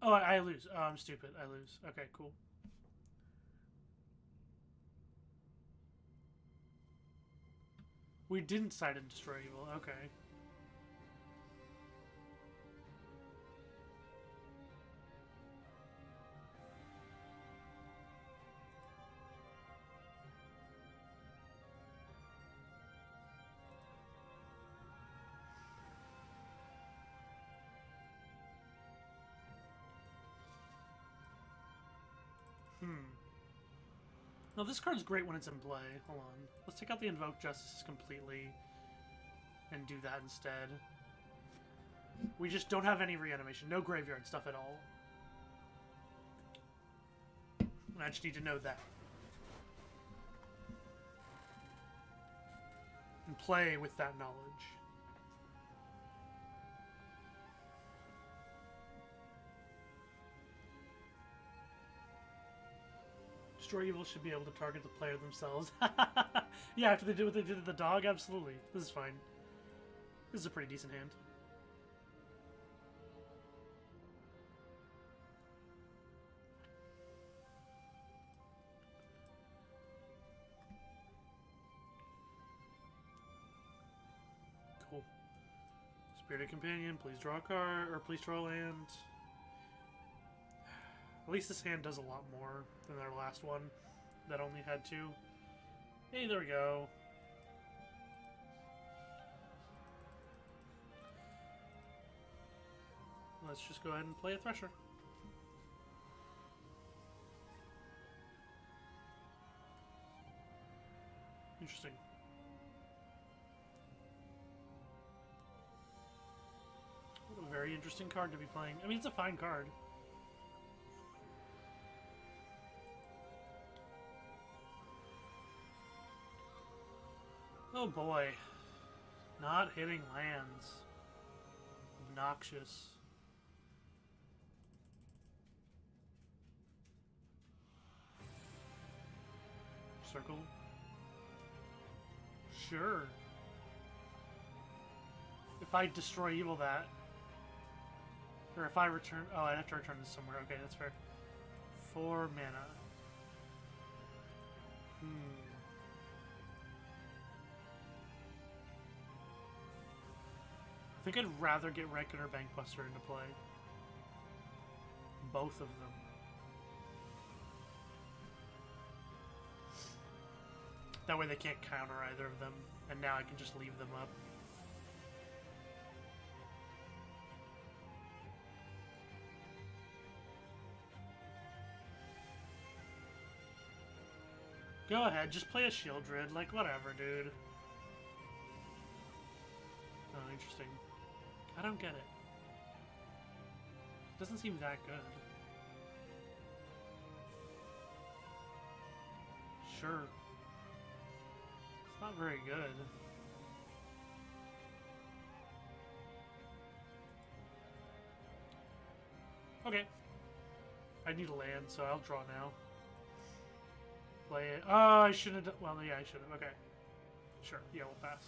Oh, I lose. Oh, I'm stupid. I lose. Okay, cool. We didn't side in Destroy Evil. Okay. No, this card's great when it's in play. Hold on. Let's take out the Invoke Justices completely and do that instead. We just don't have any reanimation. No graveyard stuff at all. And I just need to know that. And play with that knowledge. Destroy Evil should be able to target the player themselves. Yeah, after they did what they did to the dog, absolutely. This is fine. This is a pretty decent hand. Cool. Spirited Companion, please draw a card, or please draw a land. At least this hand does a lot more than our last one that only had two. Hey, there we go. Let's just go ahead and play a Thresher. Interesting. What a very interesting card to be playing. I mean, it's a fine card. Oh boy. Not hitting lands. Obnoxious. Circle. Sure. If I destroy evil that. Or if I return... Oh, I have to return this somewhere. Okay, that's fair. 4 mana. I think I'd rather get Reckoner Bankbuster into play. Both of them. That way they can't counter either of them, and now I can just leave them up. Go ahead, just play a Shield Druid, like whatever, dude. Oh, interesting. I don't get it. Doesn't seem that good. Sure. It's not very good. Okay. I need a land, so I'll draw now. Play it. Oh, I shouldn't have. Well, yeah, I should have. Okay. Sure. Yeah, we'll pass.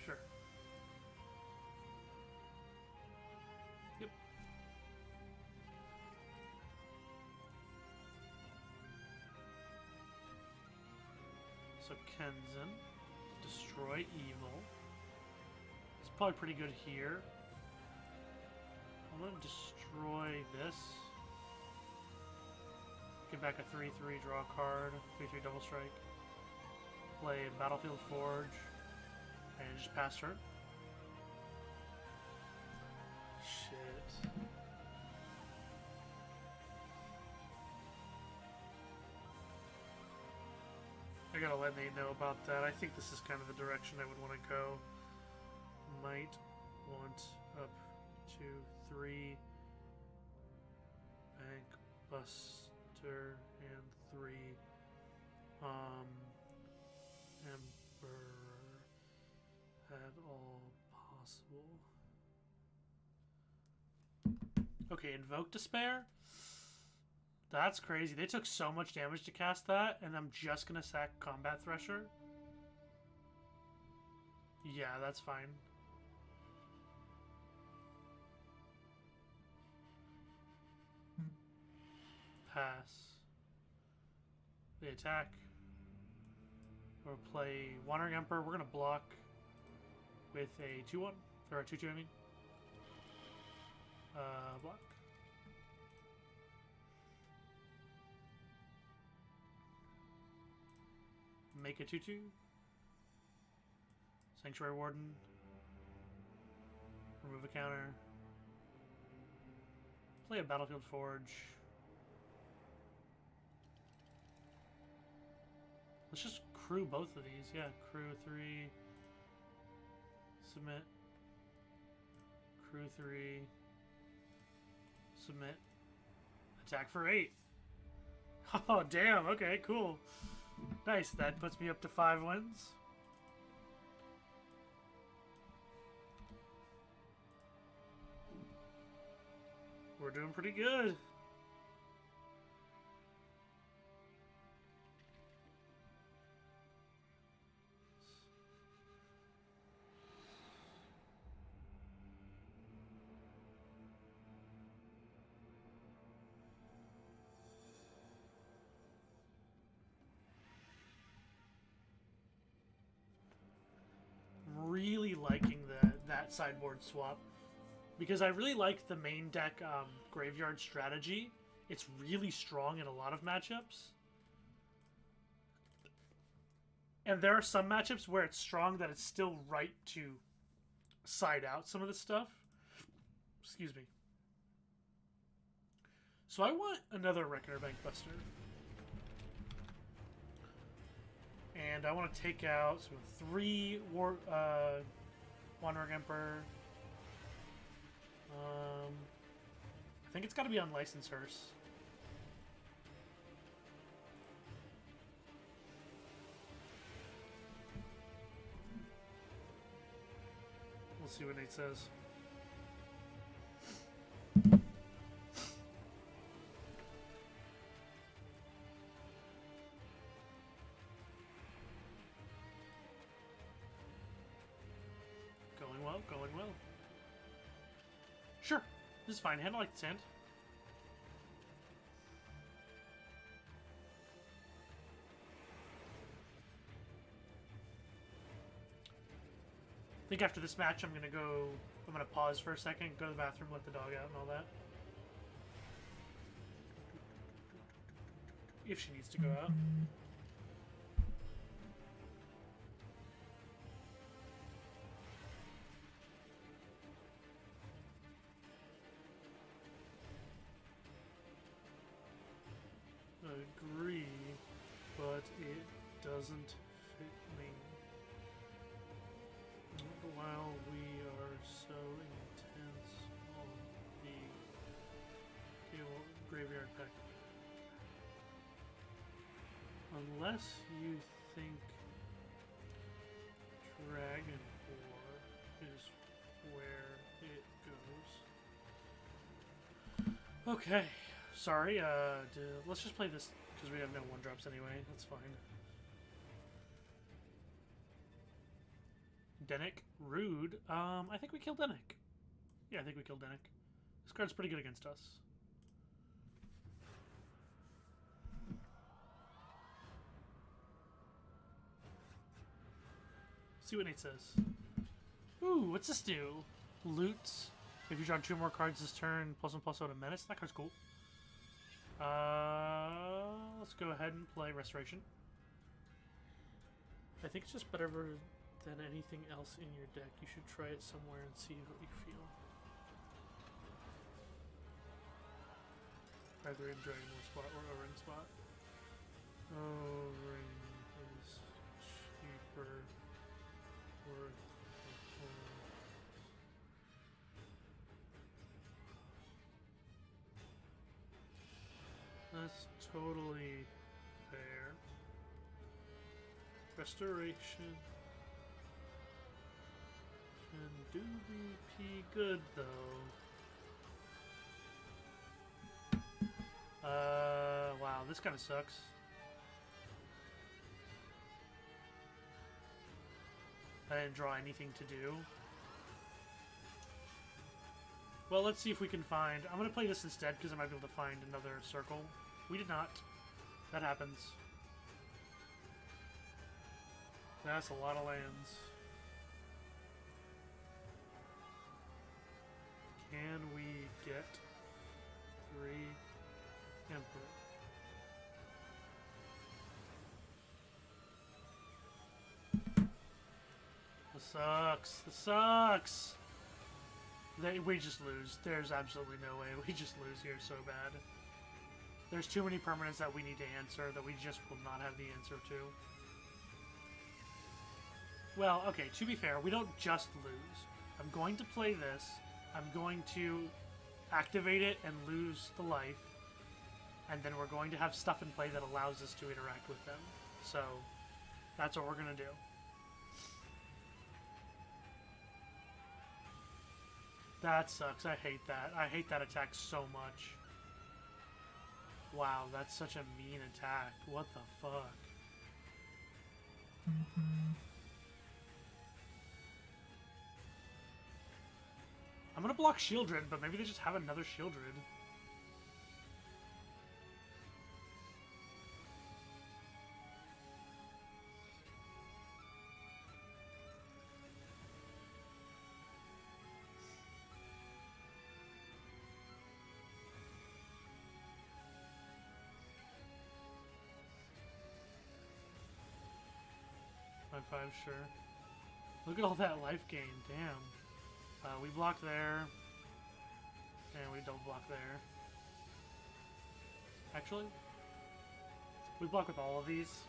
Sure. Yep. So Kenzin, destroy evil. It's probably pretty good here. I'm gonna destroy this. Get back a 3/3, draw a card, 3/3 double strike. Play Battlefield Forge, and just pass turn. Shit. I gotta let Nate know about that. I think this is kind of the direction I would want to go. Might want up to 3 Bank Buster and 3 Emperor at all possible. Okay, Invoke Despair? That's crazy. They took so much damage to cast that, and I'm just gonna sack Combat Thresher? Yeah, that's fine. Pass. They attack. Or play Wandering Emperor. We're gonna block with a 2/1. Or a 2/2, I mean. Block. Make a 2/2. Sanctuary Warden. Remove a counter. Play a Battlefield Forge. Let's just crew both of these. Yeah, crew 3. Submit. Crew 3. Submit. Attack for 8. Oh, damn. Okay, cool. Nice. That puts me up to 5 wins. We're doing pretty good. Really liking that sideboard swap because I really like the main deck graveyard strategy. It's really strong in a lot of matchups, and there are some matchups where it's strong that it's still right to side out some of the stuff. Excuse me. So I want another Reckoner Bank Buster. And I want to take out 3 Wandering Emperor. I think it's got to be Unlicensed Hearse. We'll see what Nate says. Going well. Sure, this is fine. Handle like the sand. I think after this match, I'm gonna pause for a second, go to the bathroom, let the dog out, and all that. If she needs to go out. Agree, but it doesn't fit me. While we are so intense on the graveyard pack. Unless you think Dragon War is where it goes. Okay. Sorry, let's just play this because we have no 1-drops anyway. That's fine. Denick, rude. I think we killed Denick. Yeah, I think we killed Denick. This card's pretty good against us. See what Nate says. Ooh, what's this do? Loots. If you draw 2 more cards this turn, +1/+0 to menace. That card's cool. Let's go ahead and play Restoration. I think it's just better than anything else in your deck. You should try it somewhere and see what you feel. Either in Dragon War spot or O-Ring spot. O-Ring is cheaper. Worth the whole. That's totally fair. Restoration. Can do BP good though. Wow, this kind of sucks. I didn't draw anything to do. Well, let's see if we can find... I'm going to play this instead because I might be able to find another circle. We did not. That happens. That's a lot of lands. Can we get 3 Emperor? sucks. This sucks. We just lose. There's absolutely no way. We just lose here so bad. There's too many permanents that we need to answer that we just will not have the answer to. Well, okay, to be fair, we don't just lose. I'm going to play this. I'm going to activate it and lose the life. And then we're going to have stuff in play that allows us to interact with them. So, that's what we're going to do. That sucks. I hate that. I hate that attack so much. Wow, that's such a mean attack. What the fuck? I'm gonna block Shieldred, but maybe they just have another Shieldred. Five, sure. Look at all that life gain, damn. We block there, and we don't block there. Actually, we block with all of these.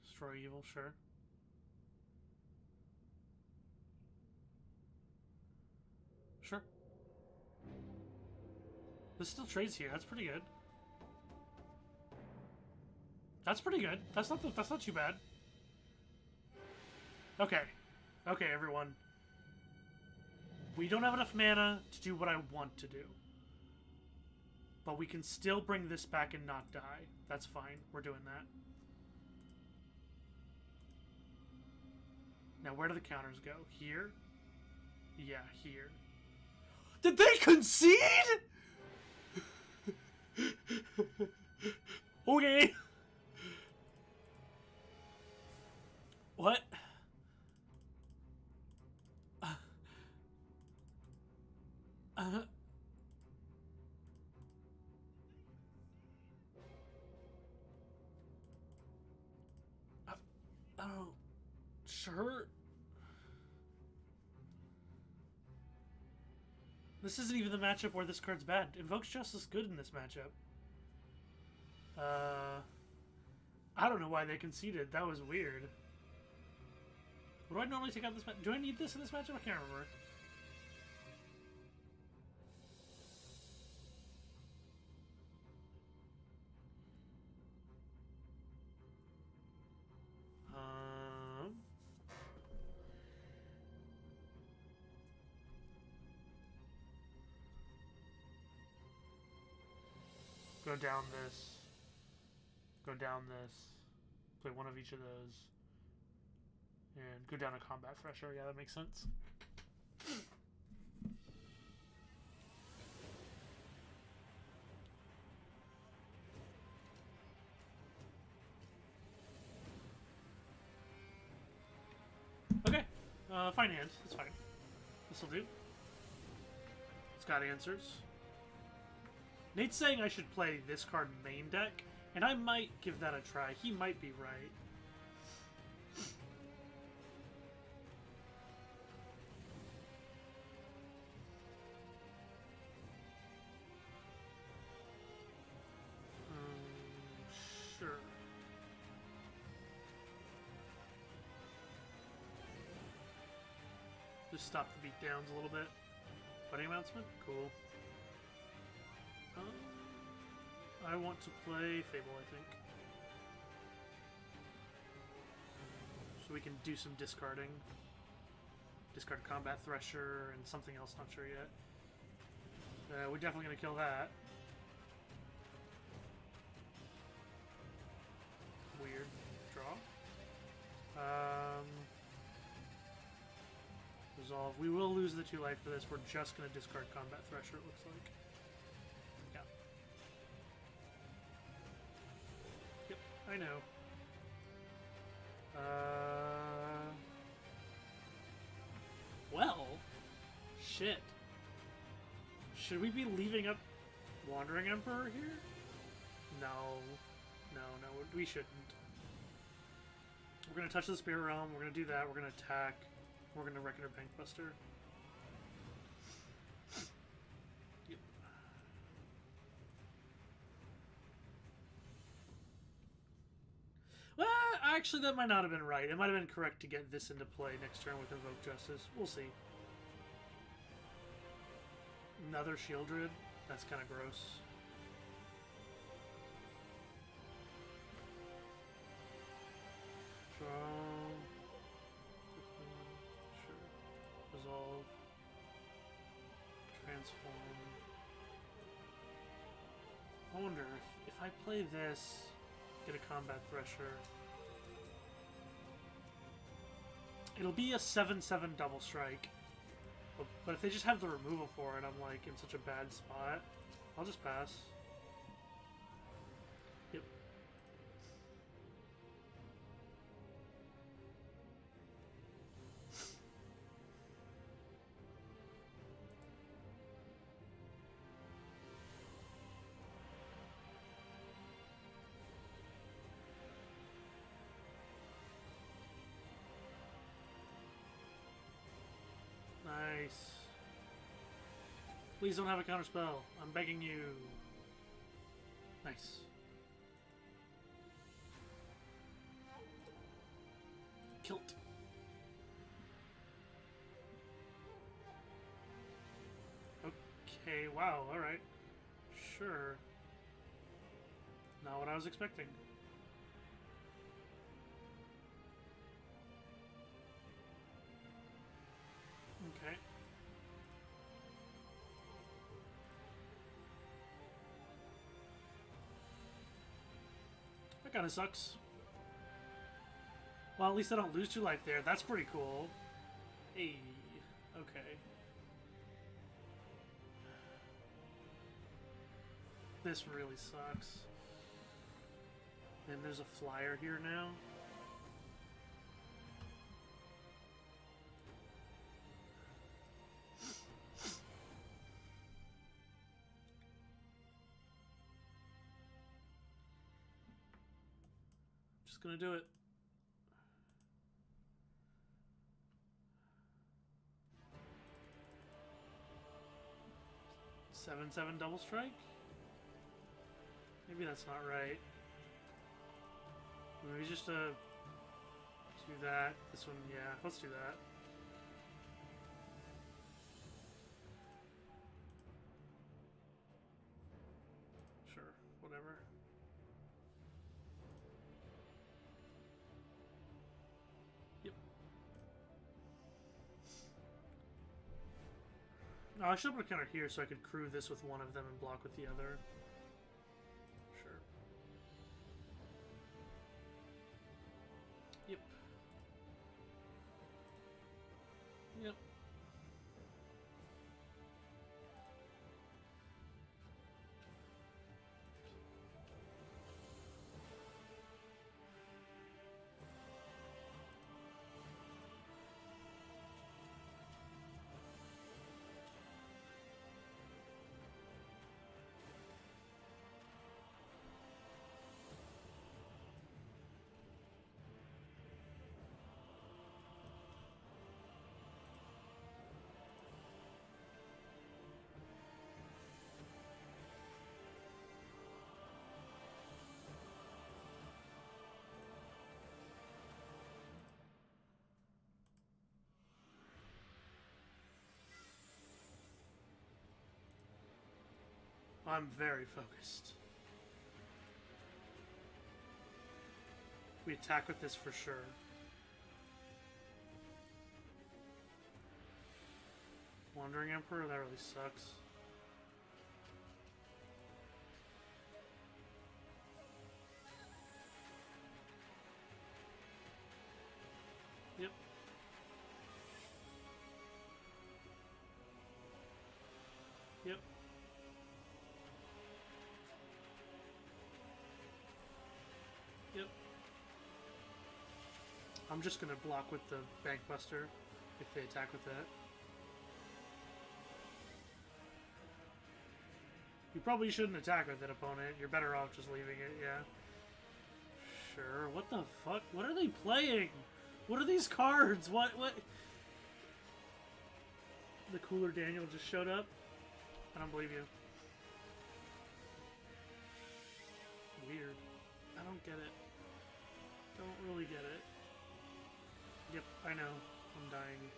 Destroy evil, sure. Sure. This still trades here. That's pretty good. That's pretty good. That's not too bad. Okay. Okay, everyone. We don't have enough mana to do what I want to do. But we can still bring this back and not die. That's fine. We're doing that. Now, where do the counters go? Here? Yeah, here. Did they concede? Okay. What? Oh, sure. This isn't even the matchup where this card's bad. Invoke's just as good in this matchup. I don't know why they conceded. That was weird. What do I normally take out this match? Do I need this in this matchup? I can't remember. Go down this. Go down this. Play one of each of those. And go down a combat thresher. Yeah, that makes sense. Okay. Fine hand. That's fine. This'll do. It's got answers. Nate's saying I should play this card main deck, and I might give that a try. He might be right. Sure. Just stop the beatdowns a little bit. Buddy announcement? Cool. I want to play Fable, I think. So we can do some discarding. Discard Combat Thresher and something else, not sure yet. We're definitely going to kill that. Weird. Draw. Resolve. We will lose the 2 life for this. We're just going to discard Combat Thresher, it looks like. I know. Well, shit. Should we be leaving up Wandering Emperor here? No. No, we shouldn't. We're gonna touch the Spirit Realm, we're gonna do that, we're gonna attack, we're gonna Reckoner Bankbuster. Yep. Well, actually that might not have been right. It might have been correct to get this into play next turn with Invoke Justice. We'll see. Another Shieldred? That's kind of gross. Draw. Sure. Resolve. Transform. I wonder if I play this, get a Combat Thresher. It'll be a 7/7 double strike. But if they just have the removal for it, I'm like in such a bad spot. I'll just pass. Yep. Nice. Please don't have a counterspell. I'm begging you. Nice. Kilt. Okay, wow, alright. Sure. Not what I was expecting. Okay. That kind of sucks. Well, at least I don't lose 2 life there. That's pretty cool. Hey. Okay. This really sucks. And there's a flyer here now. Just gonna do it. Seven double strike? Maybe that's not right. Maybe just do that. This one, yeah, let's do that. Sure, whatever. Yep. No, I should put a counter here so I could crew this with one of them and block with the other. Sure. Yep. Yep. I'm very focused. We attack with this for sure. Wandering Emperor, that really sucks. Yep. Yep. Yep. I'm just gonna block with the Bankbuster if they attack with that. You probably shouldn't attack with it, opponent. You're better off just leaving it, yeah. Sure. What the fuck? What are they playing? What are these cards? What? The cooler Daniel just showed up? I don't believe you. Weird. I don't get it. Don't really get it. Yep, I know. I'm dying.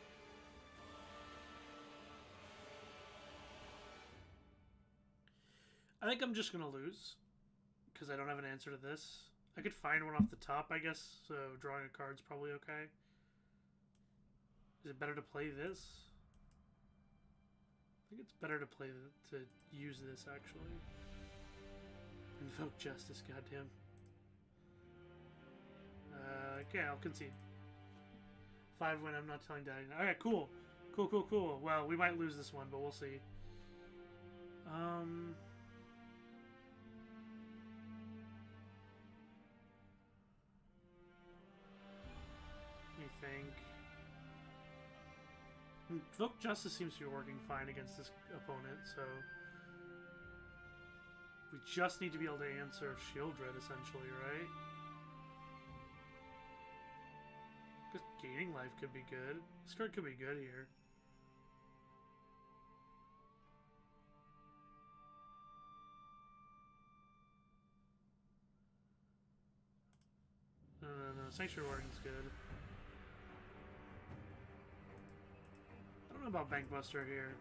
I think I'm just gonna lose. Because I don't have an answer to this. I could find one off the top, I guess. So drawing a card's probably okay. Is it better to play this? I think it's better to play to use this, actually. Invoke justice, goddamn. Okay, I'll concede. 5 win, I'm not telling Daddy. Alright, cool. Cool. Well, we might lose this one, but we'll see. Let me think. Invoke justice seems to be working fine against this opponent, so... We just need to be able to answer Shield Red, essentially, right? Because gaining life could be good. This card could be good here. No. Sanctuary Warden's good. I don't know about Bankbuster here.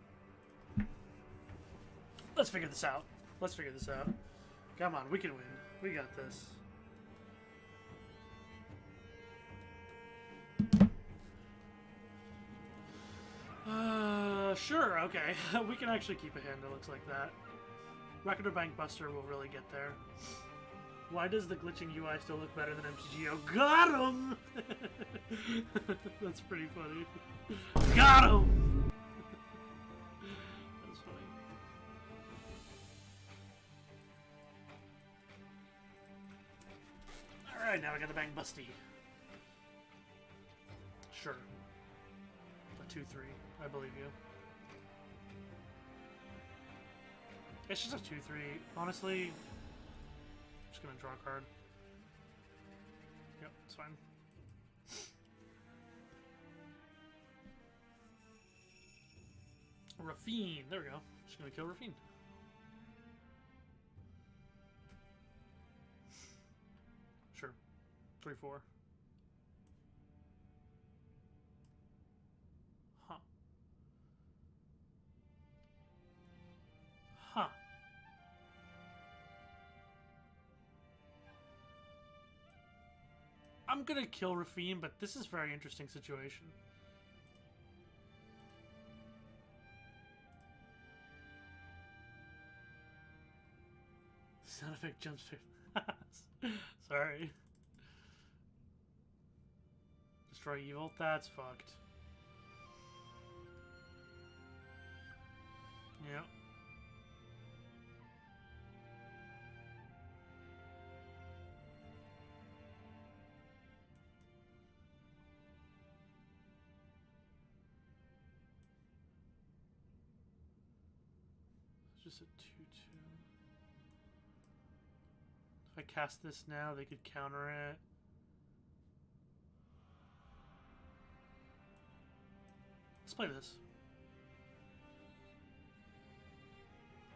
Let's figure this out. Come on, we can win. We got this. Sure, okay. We can actually keep a hand that looks like that. Record or Bankbuster will really get there. Why does the glitching UI still look better than MTGO? Got him! That's pretty funny. Got him! That's funny. Alright, now I got the Bankbusty. Sure. A 2-3. I believe you. It's just a 2-3. Honestly, I'm just gonna draw a card. Yep, it's fine. Rafine. There we go. Just gonna kill Rafine. Sure. 3-4. Huh. I'm gonna kill Rafine, but this is a very interesting situation. Sound effect jumps through. Sorry. Destroy evil? That's fucked. Yep. Just a 2-2. If I cast this now, they could counter it. Let's play this.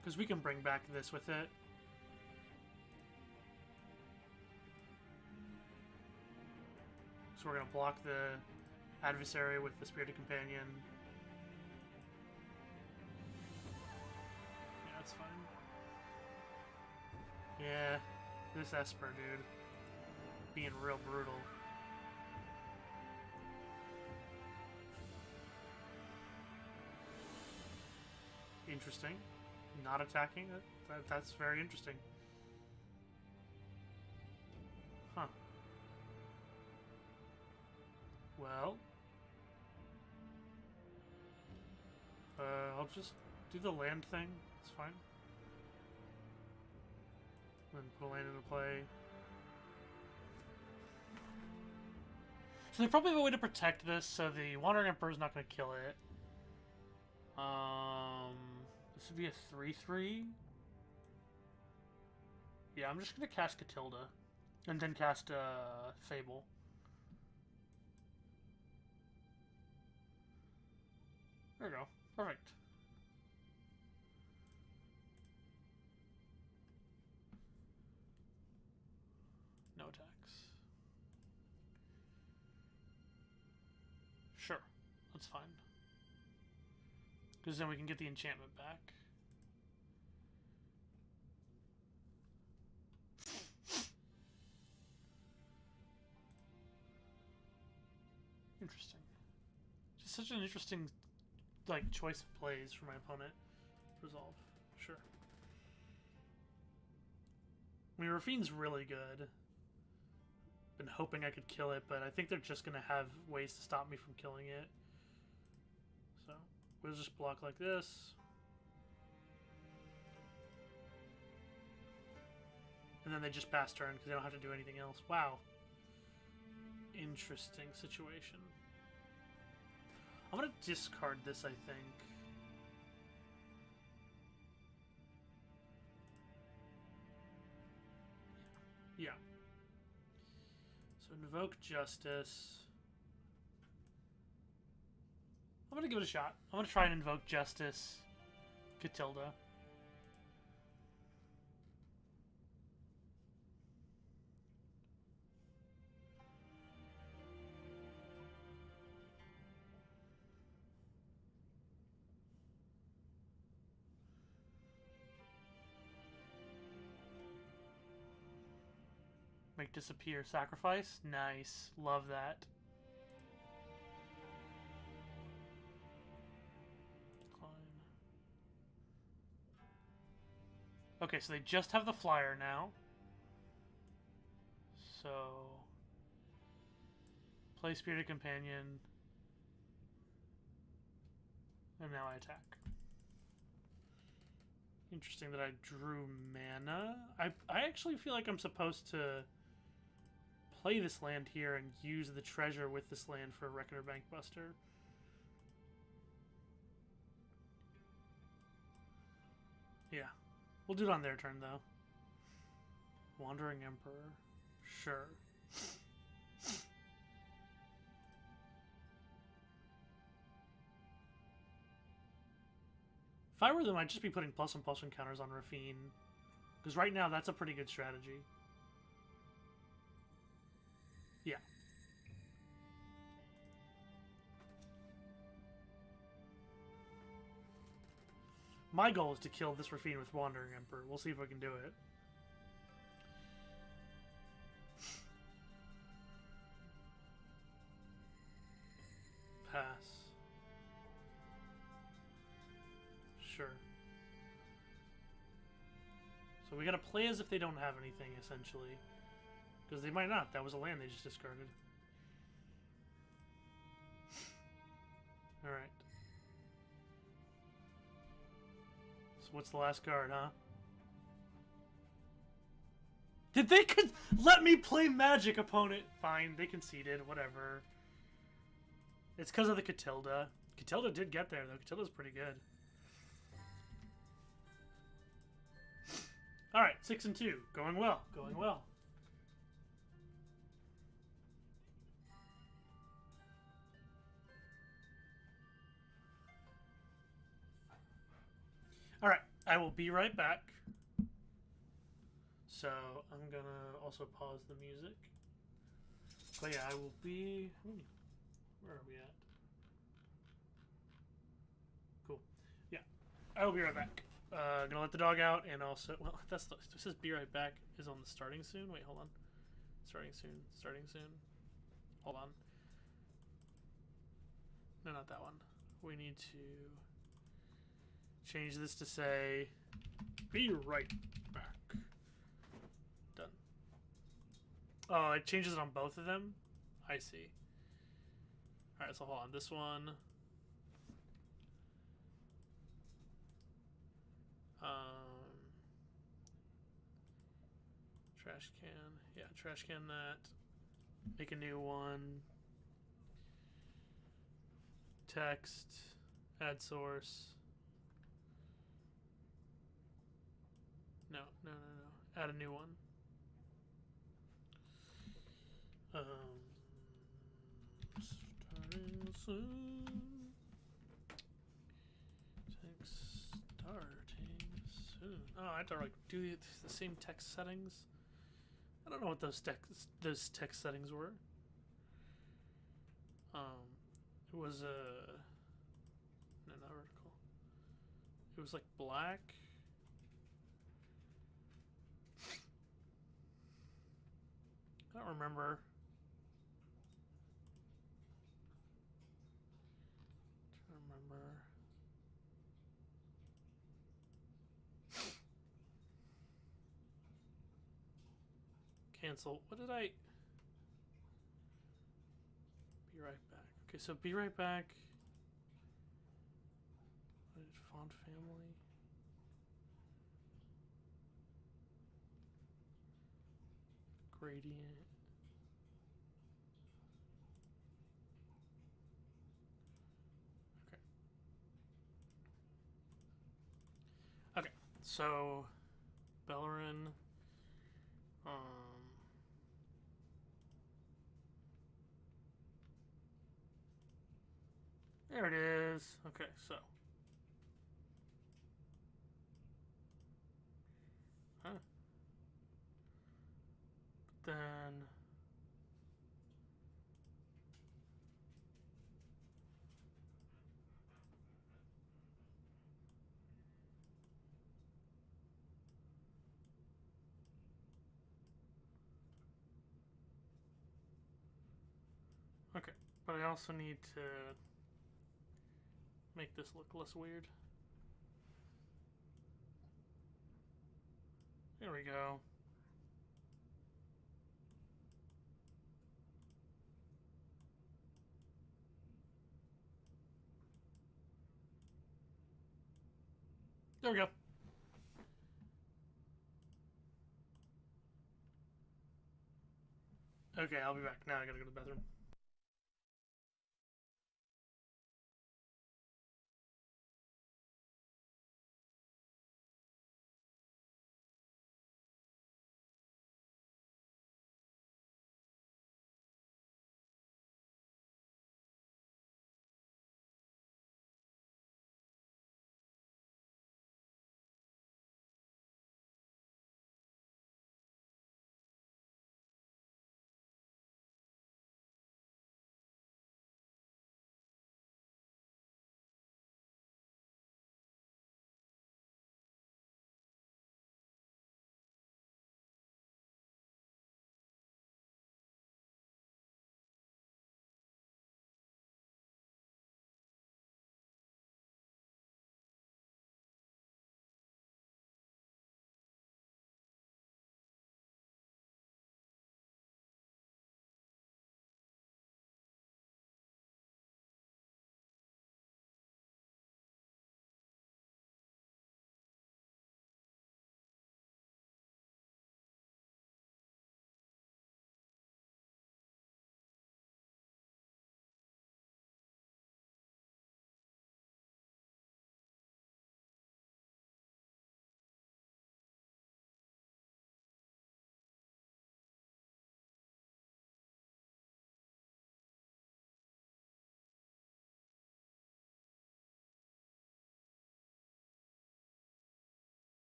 Because we can bring back this with it. So we're going to block the adversary with the Spirited Companion. That's fine. Yeah, this Esper, dude. Being real brutal. Interesting. Not attacking? That's very interesting. Huh. Well. I'll just do the land thing. It's fine. Then put a land into play. So they probably have a way to protect this, so the Wandering Emperor's not going to kill it. This would be a 3-3. Yeah, I'm just gonna cast Catilda, and then cast Fable. There we go. Perfect. No attacks. Sure, that's fine. Because then we can get the enchantment back. Interesting. Just such an interesting, like, choice of plays for my opponent. Resolve. Sure. I mean, Rafine's really good. Been hoping I could kill it, but I think they're just gonna have ways to stop me from killing it. So, we'll just block like this. And then they just pass turn because they don't have to do anything else. Wow. Interesting situation. I'm gonna discard this, I think. Yeah. So invoke Justice. I'm gonna give it a shot. I'm gonna try and invoke Justice. Catilda. Make disappear sacrifice. Nice. Love that. Decline. Okay, so they just have the flyer now. So play Spirited Companion. And now I attack. Interesting that I drew mana. I actually feel like I'm supposed to play this land here and use the treasure with this land for Reckoner Bankbuster. Yeah. We'll do it on their turn, though. Wandering Emperor. Sure. If I were them, I'd just be putting +1/+1 counters on Rafine. Because right now, that's a pretty good strategy. Yeah. My goal is to kill this Rafine with Wandering Emperor. We'll see if I can do it. Pass. Sure. So we gotta play as if they don't have anything, essentially. Because they might not. That was a land they just discarded. Alright. So what's the last card, huh? Did they let me play Magic, opponent? Fine, they conceded. Whatever. It's because of the Catilda. Catilda did get there, though. Catilda's pretty good. Alright, 6 and 2. Going well. Going well. Alright, I will be right back. So, I'm gonna also pause the music. But yeah, I will be... Where are we at? Cool. Yeah, I will be right back. Gonna let the dog out, and also... Well, it says be right back is on the starting soon. Wait, hold on. Starting soon. Starting soon. Hold on. No, not that one. We need to change this to say be right back. Done. Oh, it changes it on both of them? I see. Alright, so hold on. This one. Trash can. Yeah, trash can that. Make a new one. Text. Add source. No. add a new one. Starting soon. Starting soon. Oh, I have to like do the same text settings. I don't know what those text settings were. It was in an article. It was like black. I don't remember. I don't remember. Cancel. What did I? Be right back. Okay, so be right back. What is font family? Gradient. Okay. Okay. So Bellerin. There it is. Okay, so. Huh. Then. Okay, but I also need to make this look less weird. There we go. There we go. Okay, I'll be back. Now I gotta go to the bathroom.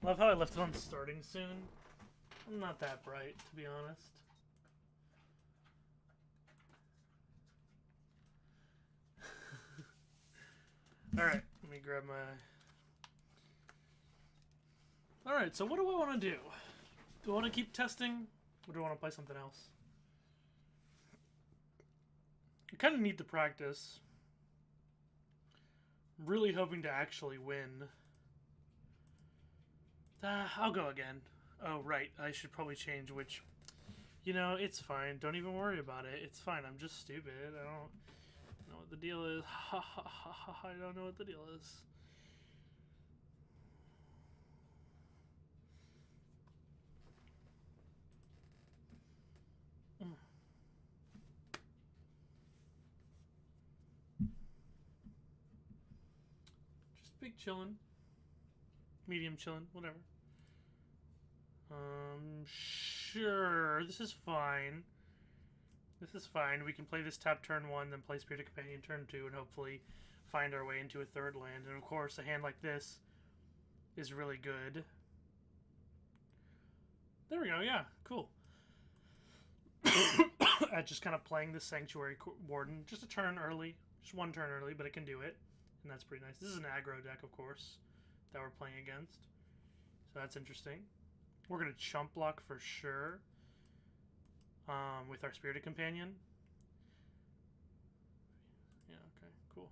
Love how I left it on starting soon. I'm not that bright, to be honest. Alright, let me grab my... Alright, so what do I want to do? Do I want to keep testing? Or do I want to play something else? I kind of need the practice. I'm really hoping to actually win. I'll go again. Oh, right. I should probably change which... You know, it's fine. Don't even worry about it. It's fine. I'm just stupid. I don't know what the deal is. Ha ha ha ha. I don't know what the deal is. Just big chillin'. Medium chillin'. Whatever. Sure. This is fine. This is fine. We can play this tap turn 1, then play Spirit Companion turn 2, and hopefully find our way into a third land. And of course, a hand like this is really good. There we go, yeah, cool. At just kind of playing the Sanctuary Warden, just a turn early, just one turn early, but it can do it, and that's pretty nice. This is an aggro deck, of course, that we're playing against, so that's interesting. We're going to chump block for sure with our Spirited Companion. Yeah, okay, cool.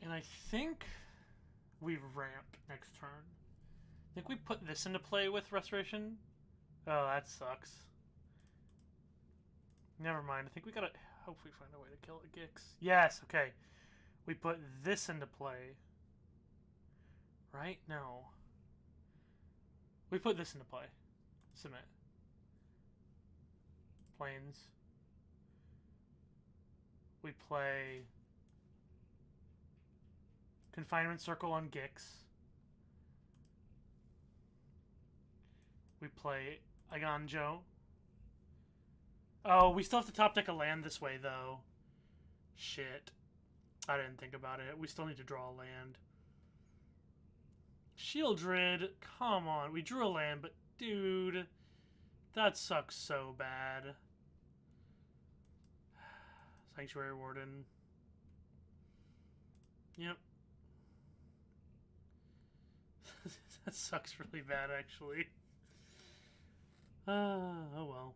And I think we ramp next turn. I think we put this into play with Restoration. Oh, that sucks. Never mind. I think we gotta hopefully find a way to kill a Gix. Yes, okay. We put this into play. Right? No. We put this into play. Submit. Plains. We play Confinement Circle on Gix. We play Aganjo. Oh, we still have to top deck a land this way, though. Shit. I didn't think about it. We still need to draw a land. Shieldred, come on. We drew a land, but dude, that sucks so bad. Sanctuary Warden. Yep. That sucks really bad, actually. Oh well.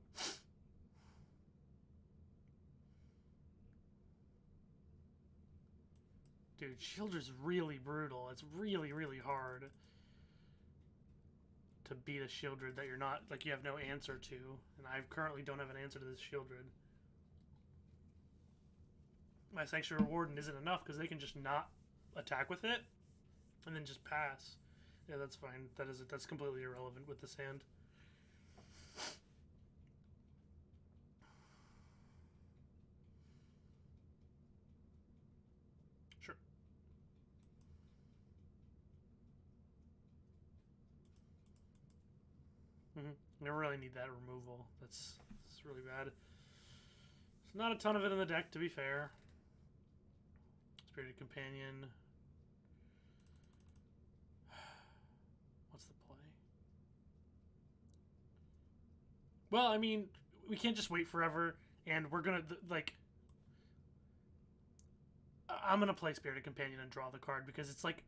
Dude, Shieldred's really brutal. It's really, really hard to beat a Shieldred that you're not, like, you have no answer to. And I currently don't have an answer to this Shieldred. My Sanctuary Warden isn't enough because they can just not attack with it and then just pass. Yeah, that's fine. That's completely irrelevant with this hand. Sure. I really need that removal. That's really bad. There's not a ton of it in the deck, to be fair. Spirited Companion. What's the play? Well, I mean, we can't just wait forever, and we're gonna, like... I'm gonna play Spirited Companion and draw the card, because it's like,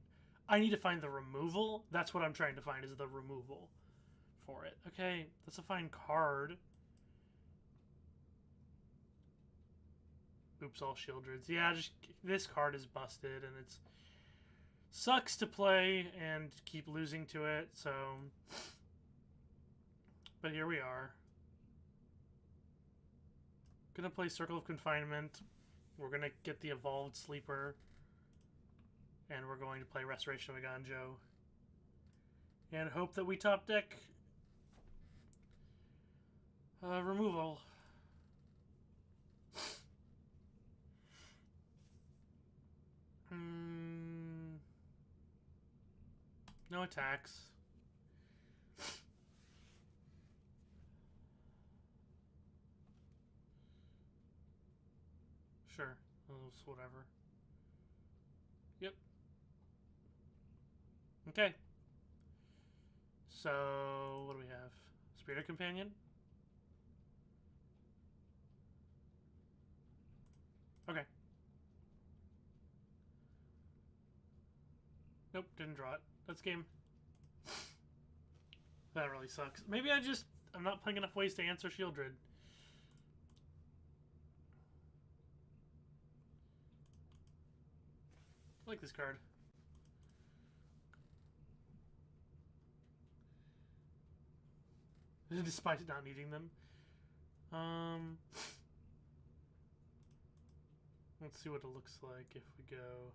I need to find the removal. That's what I'm trying to find, is the removal for it. Okay, that's a fine card. Oops, all Shieldreds. Yeah, just this card is busted, and it's sucks to play and keep losing to it, so... But here we are. Gonna play Circle of Confinement. We're gonna get the Evolved Sleeper. And we're going to play Restoration of Aganjo. And hope that we top deck removal. No attacks. Sure. Whatever. Yep. Okay. So, what do we have? Spirit Companion? Okay. Nope, didn't draw it. That's game. That really sucks. Maybe I'm not playing enough ways to answer Shieldred. I like this card. Despite not needing them. Let's see what it looks like if we go.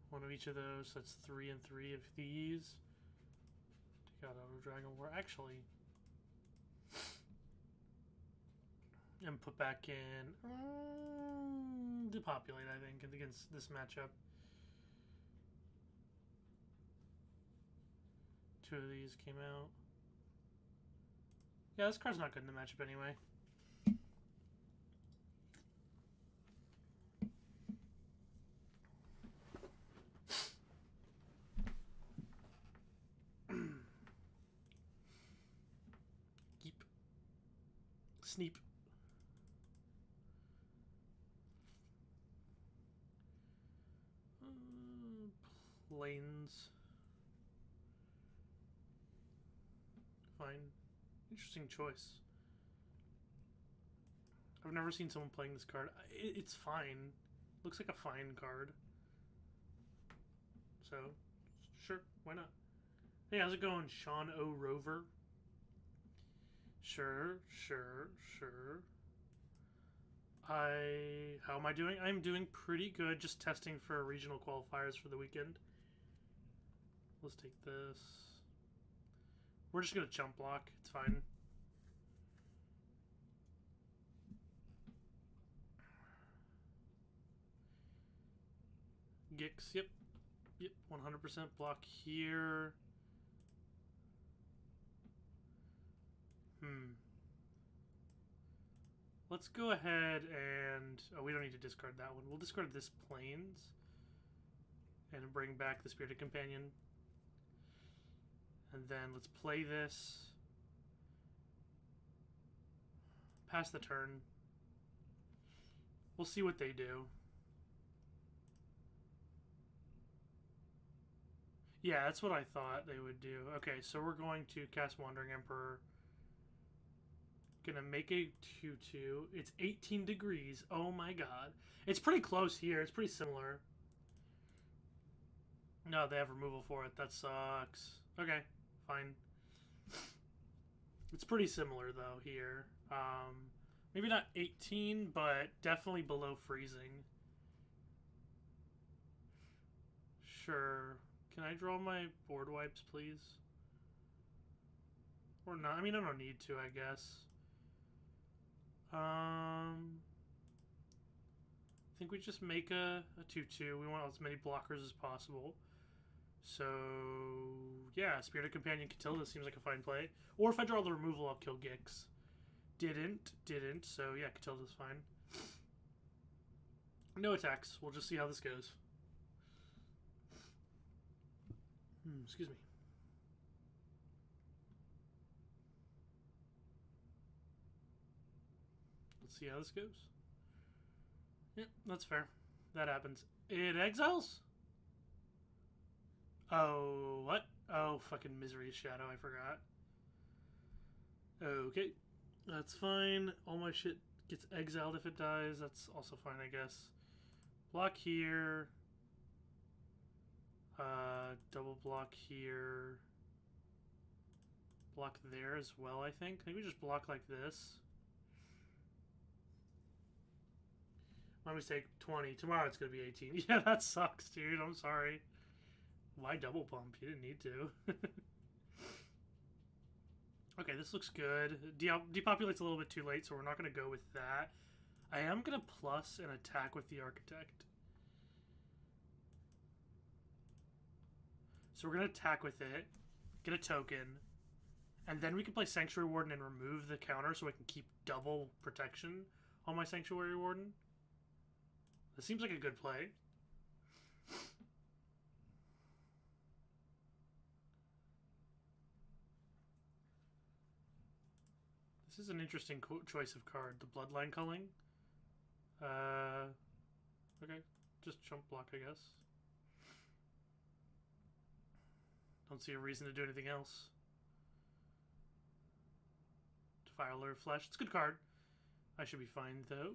One of each of those. That's 3 and 3 of these. Take out Auto Dragon War. Actually. And put back in. Depopulate, I think, against this matchup. 2 of these came out. Yeah, this card's not good in the matchup anyway. Keep. Sneep. Plains. Fine. Interesting choice. I've never seen someone playing this card. It's fine. Looks like a fine card. So, sure, why not? Hey, how's it going, Sean O. Rover? Sure. How am I doing? I'm doing pretty good, just testing for regional qualifiers for the weekend. Let's take this. We're just gonna jump block, it's fine. Gix, yep, 100% block here. Let's go ahead and... Oh, we don't need to discard that one. We'll discard this Plains and bring back the Spirited Companion. And then let's play this. Pass the turn. We'll see what they do. Yeah, that's what I thought they would do. Okay, so we're going to cast Wandering Emperor. Gonna make a 2/2. It's 18 degrees. Oh my god. It's pretty close here. It's pretty similar. No, they have removal for it. That sucks. Okay, fine. It's pretty similar though here. Maybe not 18, but definitely below freezing. Sure. Can I draw my board wipes, please? Or not? I mean, I don't need to, I guess. I think we just make a 2/2. We want as many blockers as possible. So, yeah, Spirited Companion Catilda seems like a fine play. Or if I draw the removal, I'll kill Gix. Didn't. So, yeah, Catilda's fine. No attacks. We'll just see how this goes. Excuse me. Let's see how this goes. Yep, that's fair. That happens. It exiles? Oh, what? Oh, fucking Misery's Shadow, I forgot. Okay, that's fine. All my shit gets exiled if it dies. That's also fine, I guess. Block here. Double block here. Block there as well, I think. Maybe just block like this. My mistake, 20. Tomorrow it's going to be 18. Yeah, that sucks, dude. I'm sorry. Why double pump? You didn't need to. Okay, this looks good. Depopulate's a little bit too late, so we're not going to go with that. I am going to plus an attack with the Architect. So we're going to attack with it, get a token, and then we can play Sanctuary Warden and remove the counter so I can keep double protection on my Sanctuary Warden. This seems like a good play. This is an interesting choice of card. The Bloodline Culling. Okay. Just chump block, I guess. Don't see a reason to do anything else. Defiler of Flesh. It's a good card. I should be fine, though.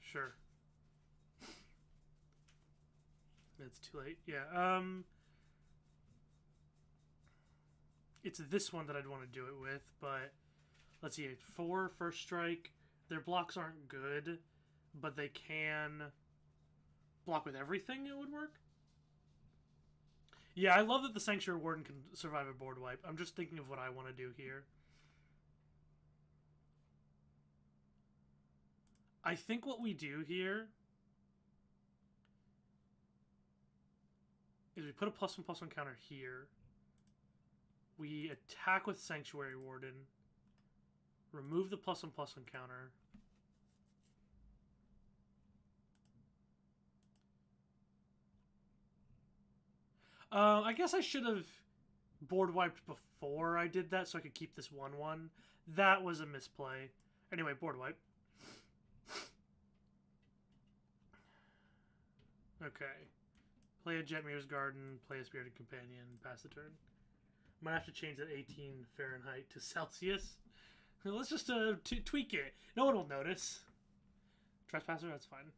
Sure. It's too late. Yeah, it's this one that I'd want to do it with, but let's see. 4 first strike. Their blocks aren't good, but they can block with everything. It would work. Yeah, I love that the Sanctuary Warden can survive a board wipe. I'm just thinking of what I want to do here. I think what we do here is we put a +1/+1 counter here. We attack with Sanctuary Warden. Remove the +1/+1 counter. I guess I should have board wiped before I did that so I could keep this 1/1. That was a misplay. Anyway, board wipe. Okay. Play a Jetmir's Garden, play a Spirited Companion, pass the turn. Might have to change that 18 Fahrenheit to Celsius. Let's just tweak it. No one will notice. Trespasser, that's fine.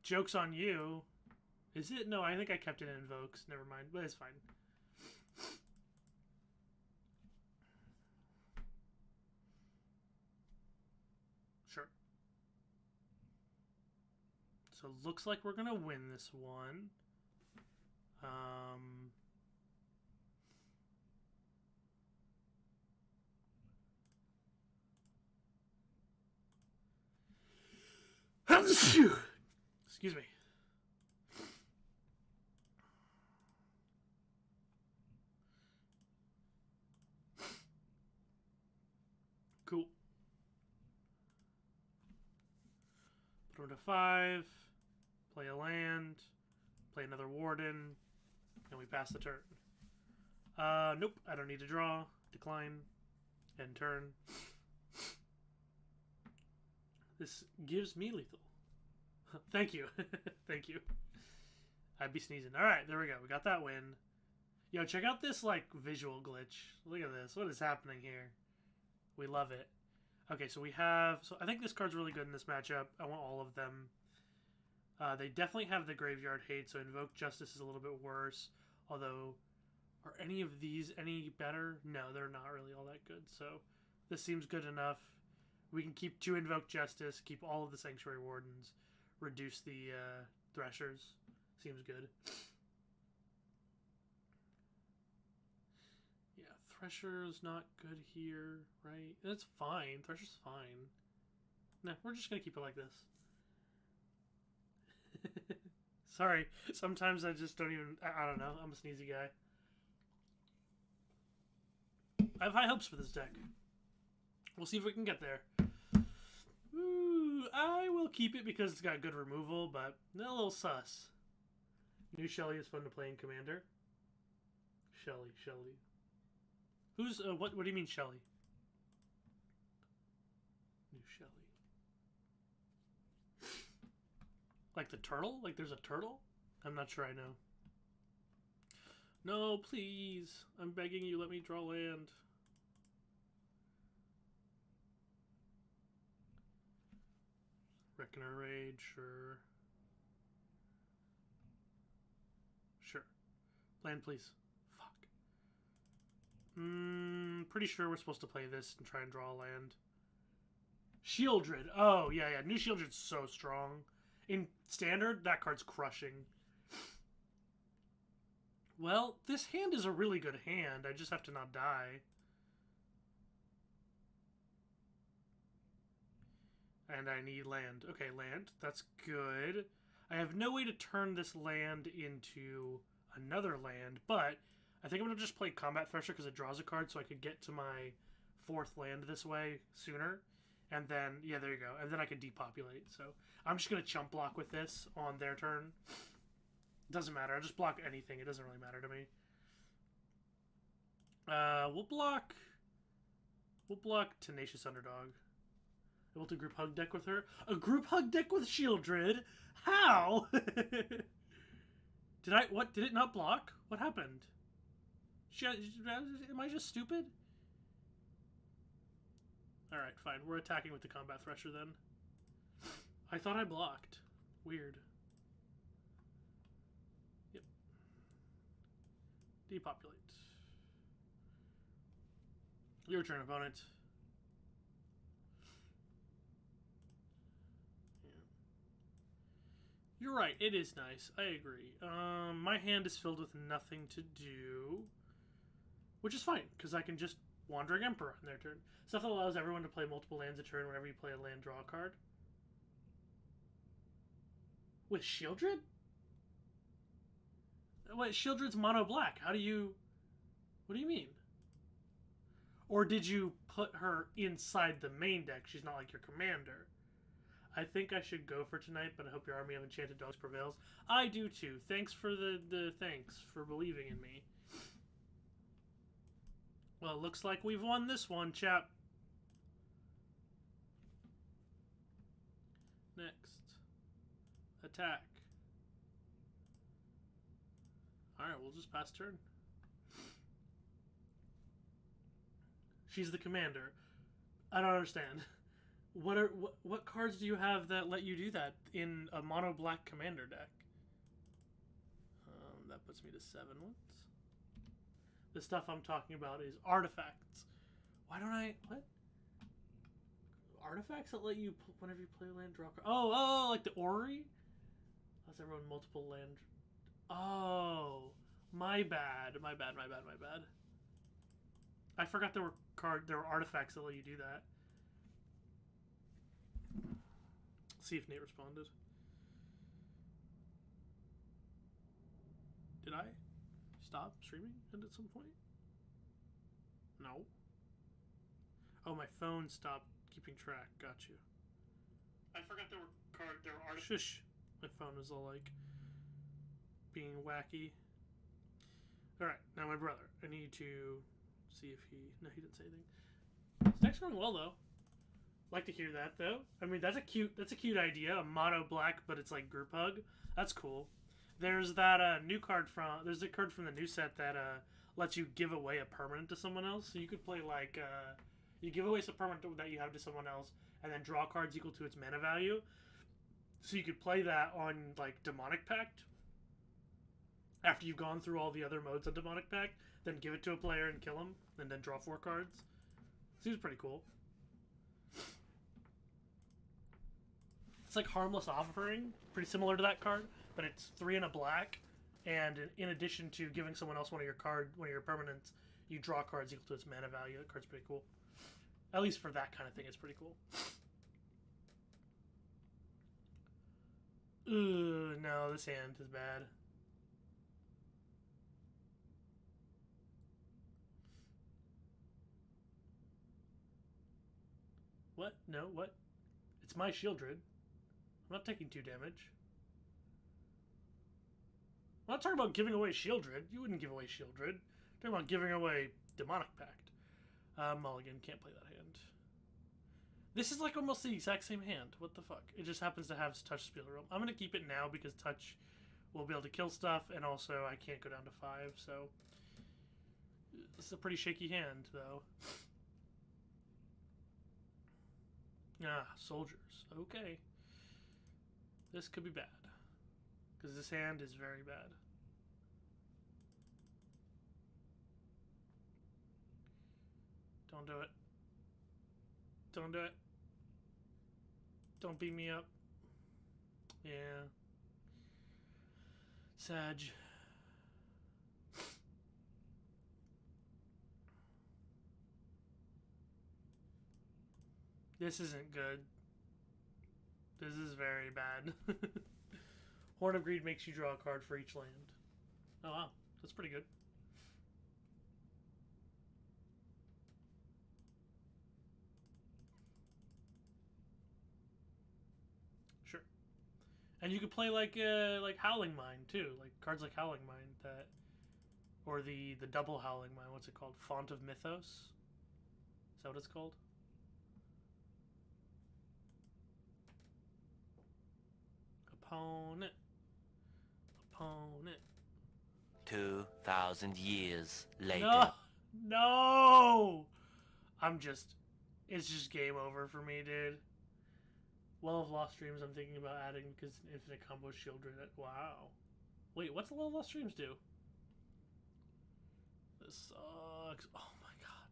Joke's on you. Is it? No, I think I kept it in Invokes. Never mind, but it's fine. Sure. So looks like we're gonna win this one. Excuse me. Cool. Put him to 5. Play a land. Play another Warden. And we pass the turn. Nope. I don't need to draw. Decline. End turn. This gives me lethal. Thank you. Thank you. I'd be sneezing. Alright, there we go. We got that win. Yo, check out this, like, visual glitch. Look at this. What is happening here? We love it. Okay, so we have... So I think this card's really good in this matchup. I want all of them. They definitely have the Graveyard Hate, so Invoke Justice is a little bit worse. Although, are any of these any better? No, they're not really all that good. So this seems good enough. We can keep 2 Invoke Justice, keep all of the Sanctuary Wardens, reduce the Threshers. Seems good. Yeah, Thresher's not good here, right? That's fine. Thresher's fine. No, we're just going to keep it like this. Sorry. Sometimes I just don't even... I don't know. I'm a sneezy guy. I have high hopes for this deck. We'll see if we can get there. Ooh, I will keep it because it's got good removal, but a little sus. New Shelly is fun to play in Commander. Shelly. Who's, what do you mean Shelly? New Shelly. Like the turtle? Like there's a turtle? I'm not sure I know. No, please. I'm begging you, let me draw land. Reckoner Rage, sure. Sure. Land, please. Fuck. Pretty sure we're supposed to play this and try and draw a land. Shieldred. Oh, yeah. New Shieldred's so strong. In Standard, that card's crushing. Well, this hand is a really good hand. I just have to not die. And I need land. Okay, land. That's good. I have no way to turn this land into another land, but I think I'm going to just play Combat Thresher because it draws a card so I could get to my 4th land this way sooner. And then, yeah, there you go. And then I can depopulate. So I'm just going to chump block with this on their turn. Doesn't matter. I'll just block anything. It doesn't really matter to me. We'll block Tenacious Underdog. Able to group hug deck with her. A group hug deck with Shieldred? How? Did it not block? What happened? Am I just stupid? Alright, fine. We're attacking with the Combat Thresher then. I thought I blocked. Weird. Yep. Depopulate. Your turn, opponent. Yeah. You're right, it is nice. I agree. My hand is filled with nothing to do. Which is fine, because I can just Wandering Emperor on their turn. Stuff that allows everyone to play multiple lands a turn whenever you play a land, draw a card. With Shieldred? Wait, Shieldred's mono black. How do you... What do you mean? Or did you put her inside the main deck? She's not like your commander. I think I should go for tonight, but I hope your army of enchanted dogs prevails. I do too. Thanks for the thanks for believing in me. Well, it looks like we've won this one, chap. Next. Attack. Alright, we'll just pass turn. She's the commander. I don't understand. What cards do you have that let you do that in a mono black commander deck? That puts me to 7 ones. The stuff I'm talking about is artifacts. Why don't I... What? Artifacts that let you... Whenever you play land, draw... Oh, like the Orrery? Lets everyone multiple land... Oh. My bad. My bad. I forgot there were artifacts that let you do that. See if Nate responded. Did I stop streaming at some point? No. Oh, my phone stopped keeping track. Got you. I forgot there were artifacts. Shush. My phone was all like being wacky. Alright, now my brother. I need to see if he... No, he didn't say anything. His deck's going well, though. Like to hear that, though. I mean, that's a cute idea. A mono black, but it's like group hug. That's cool. There's that new card from... There's a card from the new set that lets you give away a permanent to someone else. So you could play, like... you give away some permanent that you have to someone else, and then draw cards equal to its mana value. So you could play that on, like, Demonic Pact. After you've gone through all the other modes of Demonic Pact, then give it to a player and kill him, and then draw 4 cards. Seems pretty cool. It's like Harmless Offering, pretty similar to that card, but it's 3 and a black, and in addition to giving someone else one of your permanents, you draw cards equal to its mana value. That card's pretty cool. At least for that kind of thing, it's pretty cool. Ooh, no, this hand is bad. What? No, what? It's my Shieldred. I'm not taking 2 damage. I'm not talking about giving away Shieldred. You wouldn't give away Shieldred. I'm talking about giving away Demonic Pact. Mulligan, can't play that hand. This is like almost the exact same hand. What the fuck? It just happens to have Touch Spiel Realm. I'm going to keep it now because Touch will be able to kill stuff, and also I can't go down to 5, so... This is a pretty shaky hand, though. Ah, soldiers. Okay. This could be bad. Because this hand is very bad. Don't do it. Don't do it. Don't beat me up. Yeah. Sag. This isn't good. This is very bad. Horn of Greed makes you draw a card for each land. Oh wow, that's pretty good. Sure. And you could play like Howling Mine too, like cards like Howling Mine that, or the double Howling Mine. What's it called? Font of Mythos. Is that what it's called? Opponent. Opponent. 2,000 years later. No, no. It's just game over for me, dude. Well of Lost Dreams I'm thinking about adding because Infinite Combo Shieldred. Wow. Wait, what's the Well of Lost Dreams do? This sucks. Oh my god,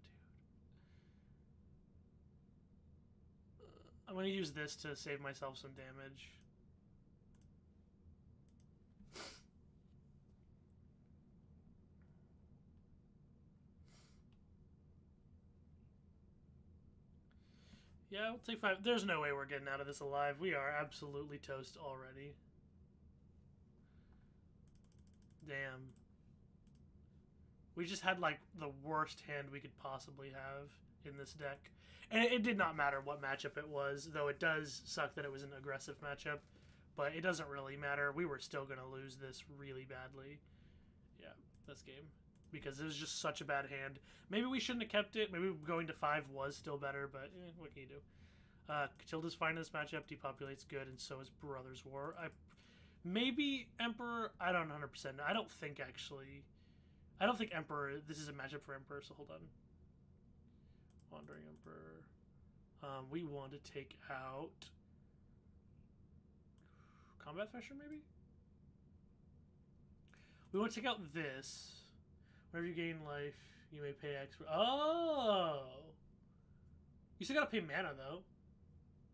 dude. I'm gonna use this to save myself some damage. Yeah, we'll take 5. There's no way we're getting out of this alive. We are absolutely toast already. Damn. We just had, like, the worst hand we could possibly have in this deck. And it did not matter what matchup it was, though it does suck that it was an aggressive matchup. But it doesn't really matter. We were still going to lose this really badly. Yeah, this game. Because it was just such a bad hand. Maybe we shouldn't have kept it. Maybe going to 5 was still better, but what can you do? Catilda's fine in this matchup. Depopulates good, and so is Brothers War. Maybe Emperor. I don't 100%. I don't think, actually. I don't think Emperor. This is a matchup for Emperor, so hold on. Wandering Emperor. We want to take out Combat Thresher, maybe? We want to take out this. Whenever you gain life, you may pay X. Oh! You still gotta pay mana, though.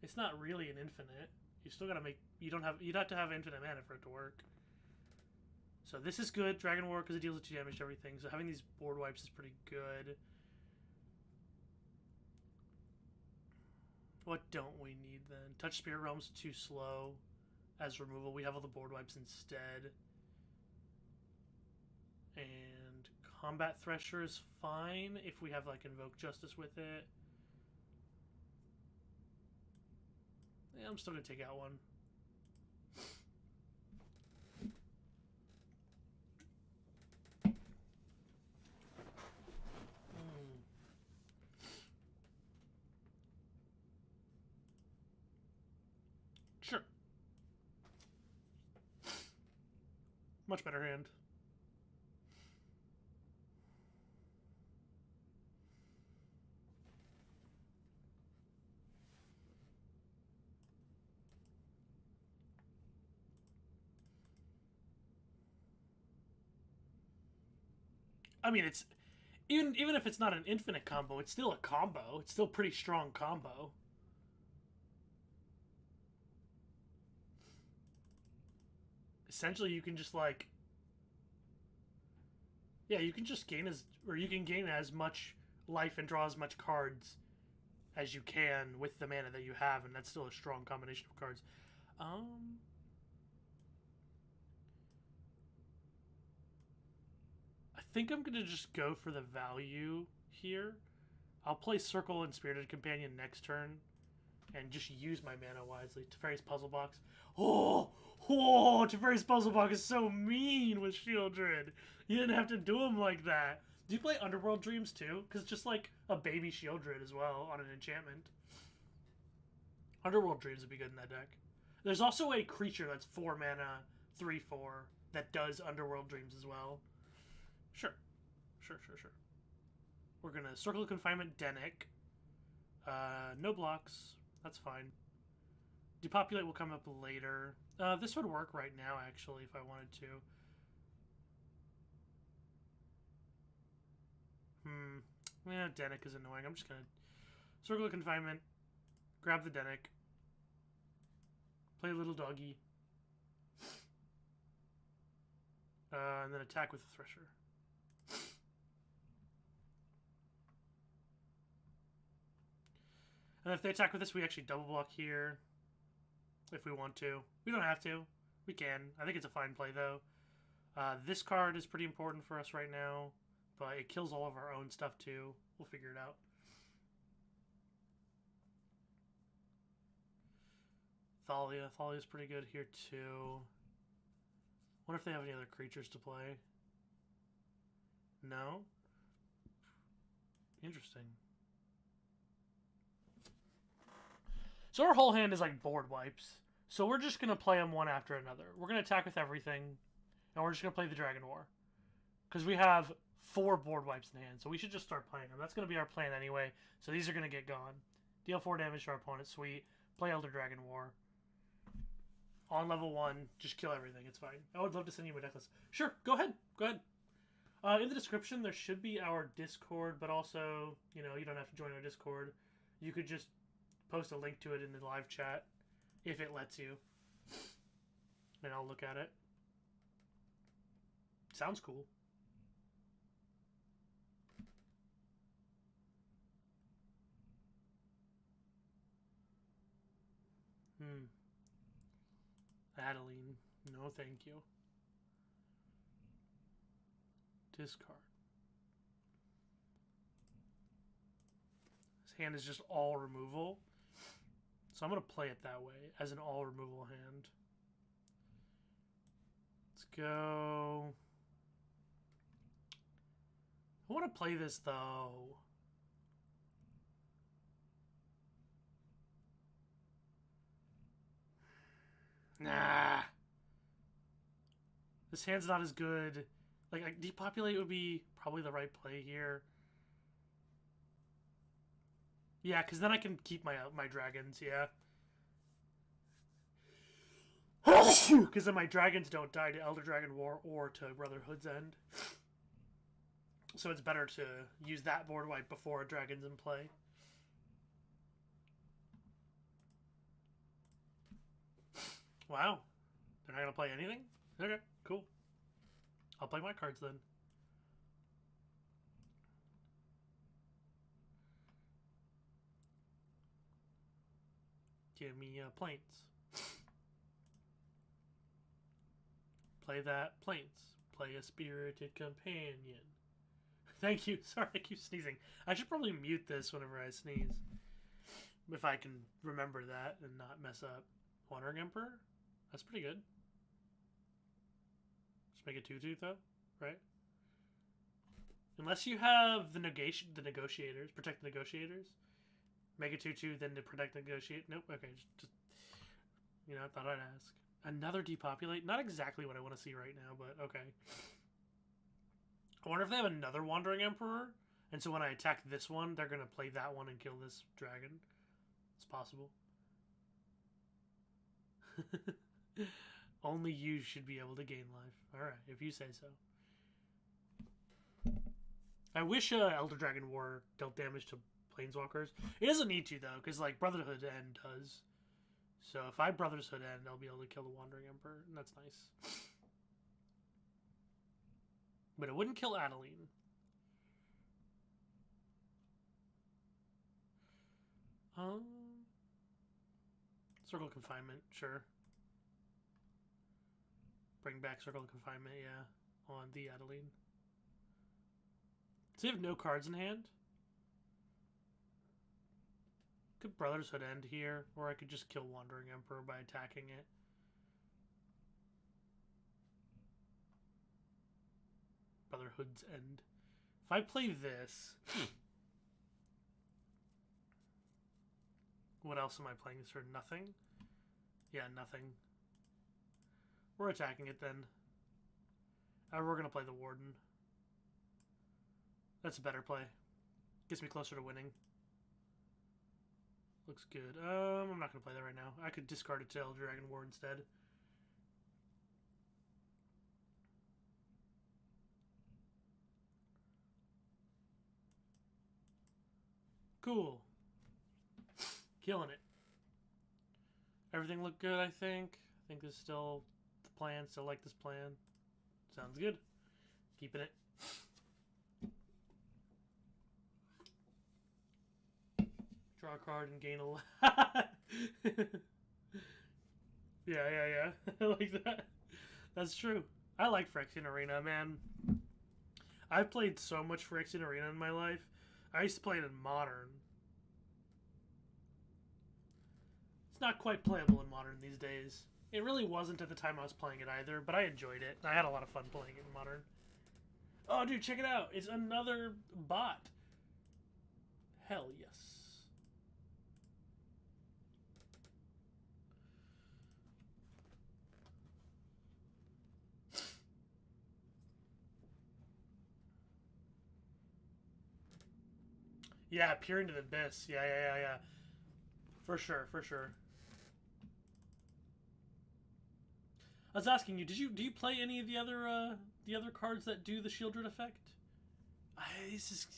It's not really an infinite. You still gotta make... You'd have to have infinite mana for it to work. So this is good, Dragon War, because it deals with 2 damage to everything. So having these board wipes is pretty good. What don't we need, then? Touch Spirit Realm's too slow as removal. We have all the board wipes instead. And Combat Thresher is fine if we have, like, Invoke Justice with it. Yeah, I'm still gonna take out one. Sure. Much better hand. I mean, it's even if it's not an infinite combo, it's still a combo. It's still a pretty strong combo. Essentially, you can just, like... Yeah, you can just gain you can gain as much life and draw as much cards as you can with the mana that you have, and that's still a strong combination of cards. I think I'm going to just go for the value here. I'll play Circle and Spirited Companion next turn and just use my mana wisely. Teferi's Puzzle Box. Oh, Teferi's Puzzle Box is so mean with Shieldred. You didn't have to do him like that. Do you play Underworld Dreams too? Because it's just like a baby Shieldred as well on an enchantment. Underworld Dreams would be good in that deck. There's also a creature that's 4 mana, 3/4 that does Underworld Dreams as well. Sure. We're going to Circle of Confinement Denick. No blocks. That's fine. Depopulate will come up later. This would work right now, actually, if I wanted to. Yeah, Denick is annoying. I'm just going to Circle of Confinement. Grab the Denick. Play a little doggy. And then attack with the Thresher. And if they attack with this, we actually double block here. If we want to. We don't have to. We can. I think it's a fine play, though. This card is pretty important for us right now, but it kills all of our own stuff, too. We'll figure it out. Thalia. Thalia's pretty good here, too. Wonder if they have any other creatures to play. No? Interesting. So our whole hand is like board wipes. So we're just going to play them one after another. We're going to attack with everything, and we're just going to play the Dragon War. Because we have 4 board wipes in hand, so we should just start playing them. That's going to be our plan anyway, so these are going to get gone. Deal 4 damage to our opponent, sweet. Play Elder Dragon War. On level 1, just kill everything, it's fine. I would love to send you my necklace. Sure, go ahead, go ahead. In the description, there should be our Discord, but also, you know, you don't have to join our Discord. You could just post a link to it in the live chat, if it lets you. And I'll look at it. Sounds cool. Adeline. No, thank you. Discard. This hand is just all removal. So I'm going to play it that way, as an all removal hand. Let's go. I want to play this, though. Nah. This hand's not as good. Like, depopulate would be probably the right play here. Yeah, because then I can keep my dragons, yeah. Because then my dragons don't die to Elder Dragon War or to Brotherhood's End. So it's better to use that board wipe before a dragon's in play. Wow. They're not going to play anything? Okay, cool. I'll play my cards then. Give me plains. Play that plains. Play a spirited companion. Thank you. Sorry, I keep sneezing. I should probably mute this whenever I sneeze. If I can remember that and not mess up. Wandering Emperor? That's pretty good. Just make it 2/2 though, right? Unless you have the negotiators, protect the negotiators. Make it 2/2, then to protect negotiate. Nope. Okay, just you know, I thought I'd ask. Another depopulate. Not exactly what I want to see right now, but okay. I wonder if they have another Wandering Emperor, and so when I attack this one, they're gonna play that one and kill this dragon. It's possible. Only you should be able to gain life. Alright, if you say so. I wish Elder Dragon War dealt damage to Planeswalkers. It doesn't need to, though, because, like, Brotherhood End does. So if I Brotherhood End, I'll be able to kill the Wandering Emperor, and that's nice. But it wouldn't kill Adeline. Circle of Confinement, sure. Bring back Circle of Confinement, yeah, on the Adeline. So you have no cards in hand? Could Brotherhood End here, or I could just kill Wandering Emperor by attacking it. Brotherhood's End. If I play this... What else am I playing this for? Nothing? Yeah, nothing. We're attacking it then. We're going to play the Warden. That's a better play. Gets me closer to winning. Looks good. I'm not going to play that right now. I could discard it to Elder Dragon War instead. Cool. Killing it. Everything looked good, I think. I think this is still the plan. Still like this plan. Sounds good. Keeping it. Draw a card and gain a lot. Yeah, yeah, yeah. I like that. That's true. I like Phyrexian Arena, man. I've played so much Phyrexian Arena in my life. I used to play it in Modern. It's not quite playable in Modern these days. It really wasn't at the time I was playing it either, but I enjoyed it. I had a lot of fun playing it in Modern. Oh, dude, check it out. It's another bot. Hell yes. Yeah, Peer into the Abyss. Yeah, yeah, yeah, yeah. For sure, for sure. I was asking you, do you play any of the other cards that do the Shieldred effect? This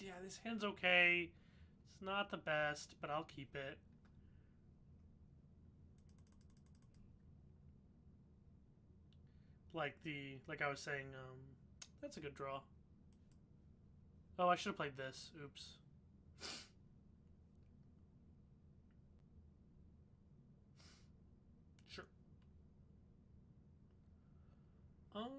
hand's okay. It's not the best, but I'll keep it. Like I was saying, that's a good draw. Oh, I should have played this. Oops. Sure. Um.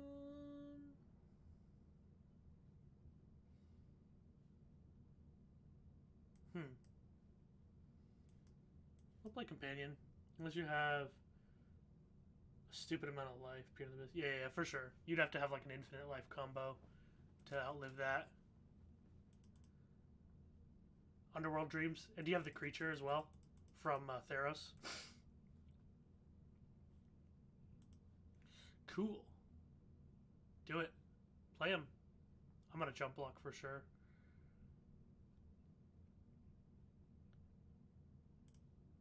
Hmm. I'll play Companion. Unless you have a stupid amount of life. Yeah, yeah, yeah, for sure. You'd have to have like an infinite life combo to outlive that. Underworld Dreams. And do you have the creature as well? From Theros? Cool. Do it. Play him. I'm gonna jump block for sure.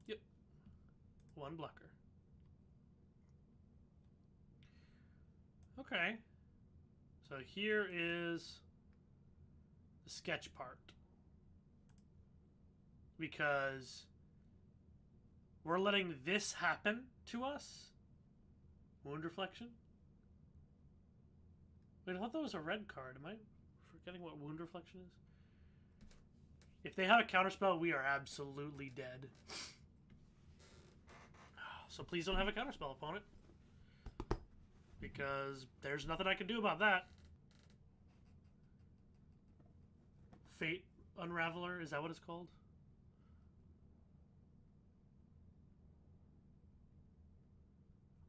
Yep. One blocker. Okay. So here is the sketch part. Because we're letting this happen to us? Wound Reflection? Wait, I thought that was a red card. Am I forgetting what Wound Reflection is? If they have a counterspell, we are absolutely dead. So please don't have a counterspell, opponent. Because there's nothing I can do about that. Fate Unraveler, is that what it's called?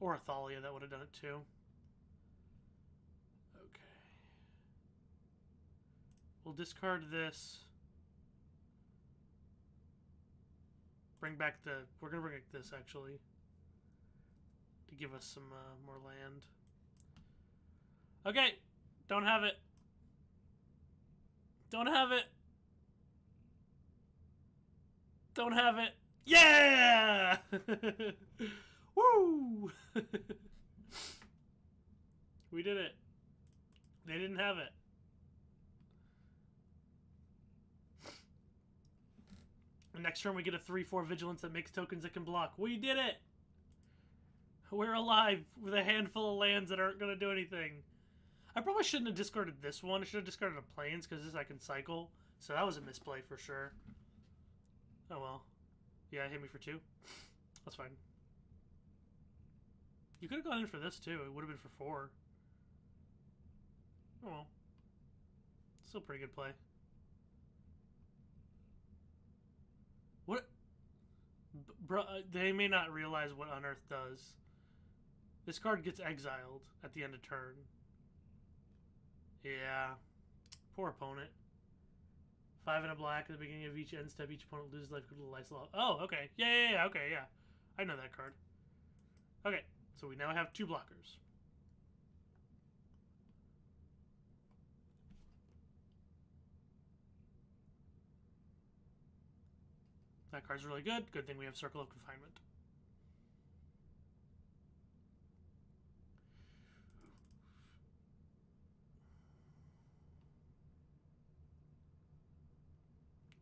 Or Athalia, that would have done it too. Okay. We'll discard this. Bring back the... We're going to bring back this, actually. To give us some more land. Okay. Don't have it. Don't have it. Don't have it. Yeah! Woo! We did it. They didn't have it. Next turn we get a 3/4 Vigilance that makes tokens that can block. We did it! We're alive with a handful of lands that aren't going to do anything. I probably shouldn't have discarded this one. I should have discarded a Plains because this I can cycle. So that was a misplay for sure. Oh well. Yeah, hit me for 2. That's fine. You could have gone in for this too. It would have been for 4. Oh well. Still pretty good play. What? Bro, they may not realize what Unearth does. This card gets exiled at the end of turn. Yeah. Poor opponent. 5 and a black at the beginning of each end step. Each opponent loses life equal to the Lysol. Oh, okay. Yeah, okay, yeah. I know that card. Okay, so we now have 2 blockers. That card's really good. Good thing we have Circle of Confinement.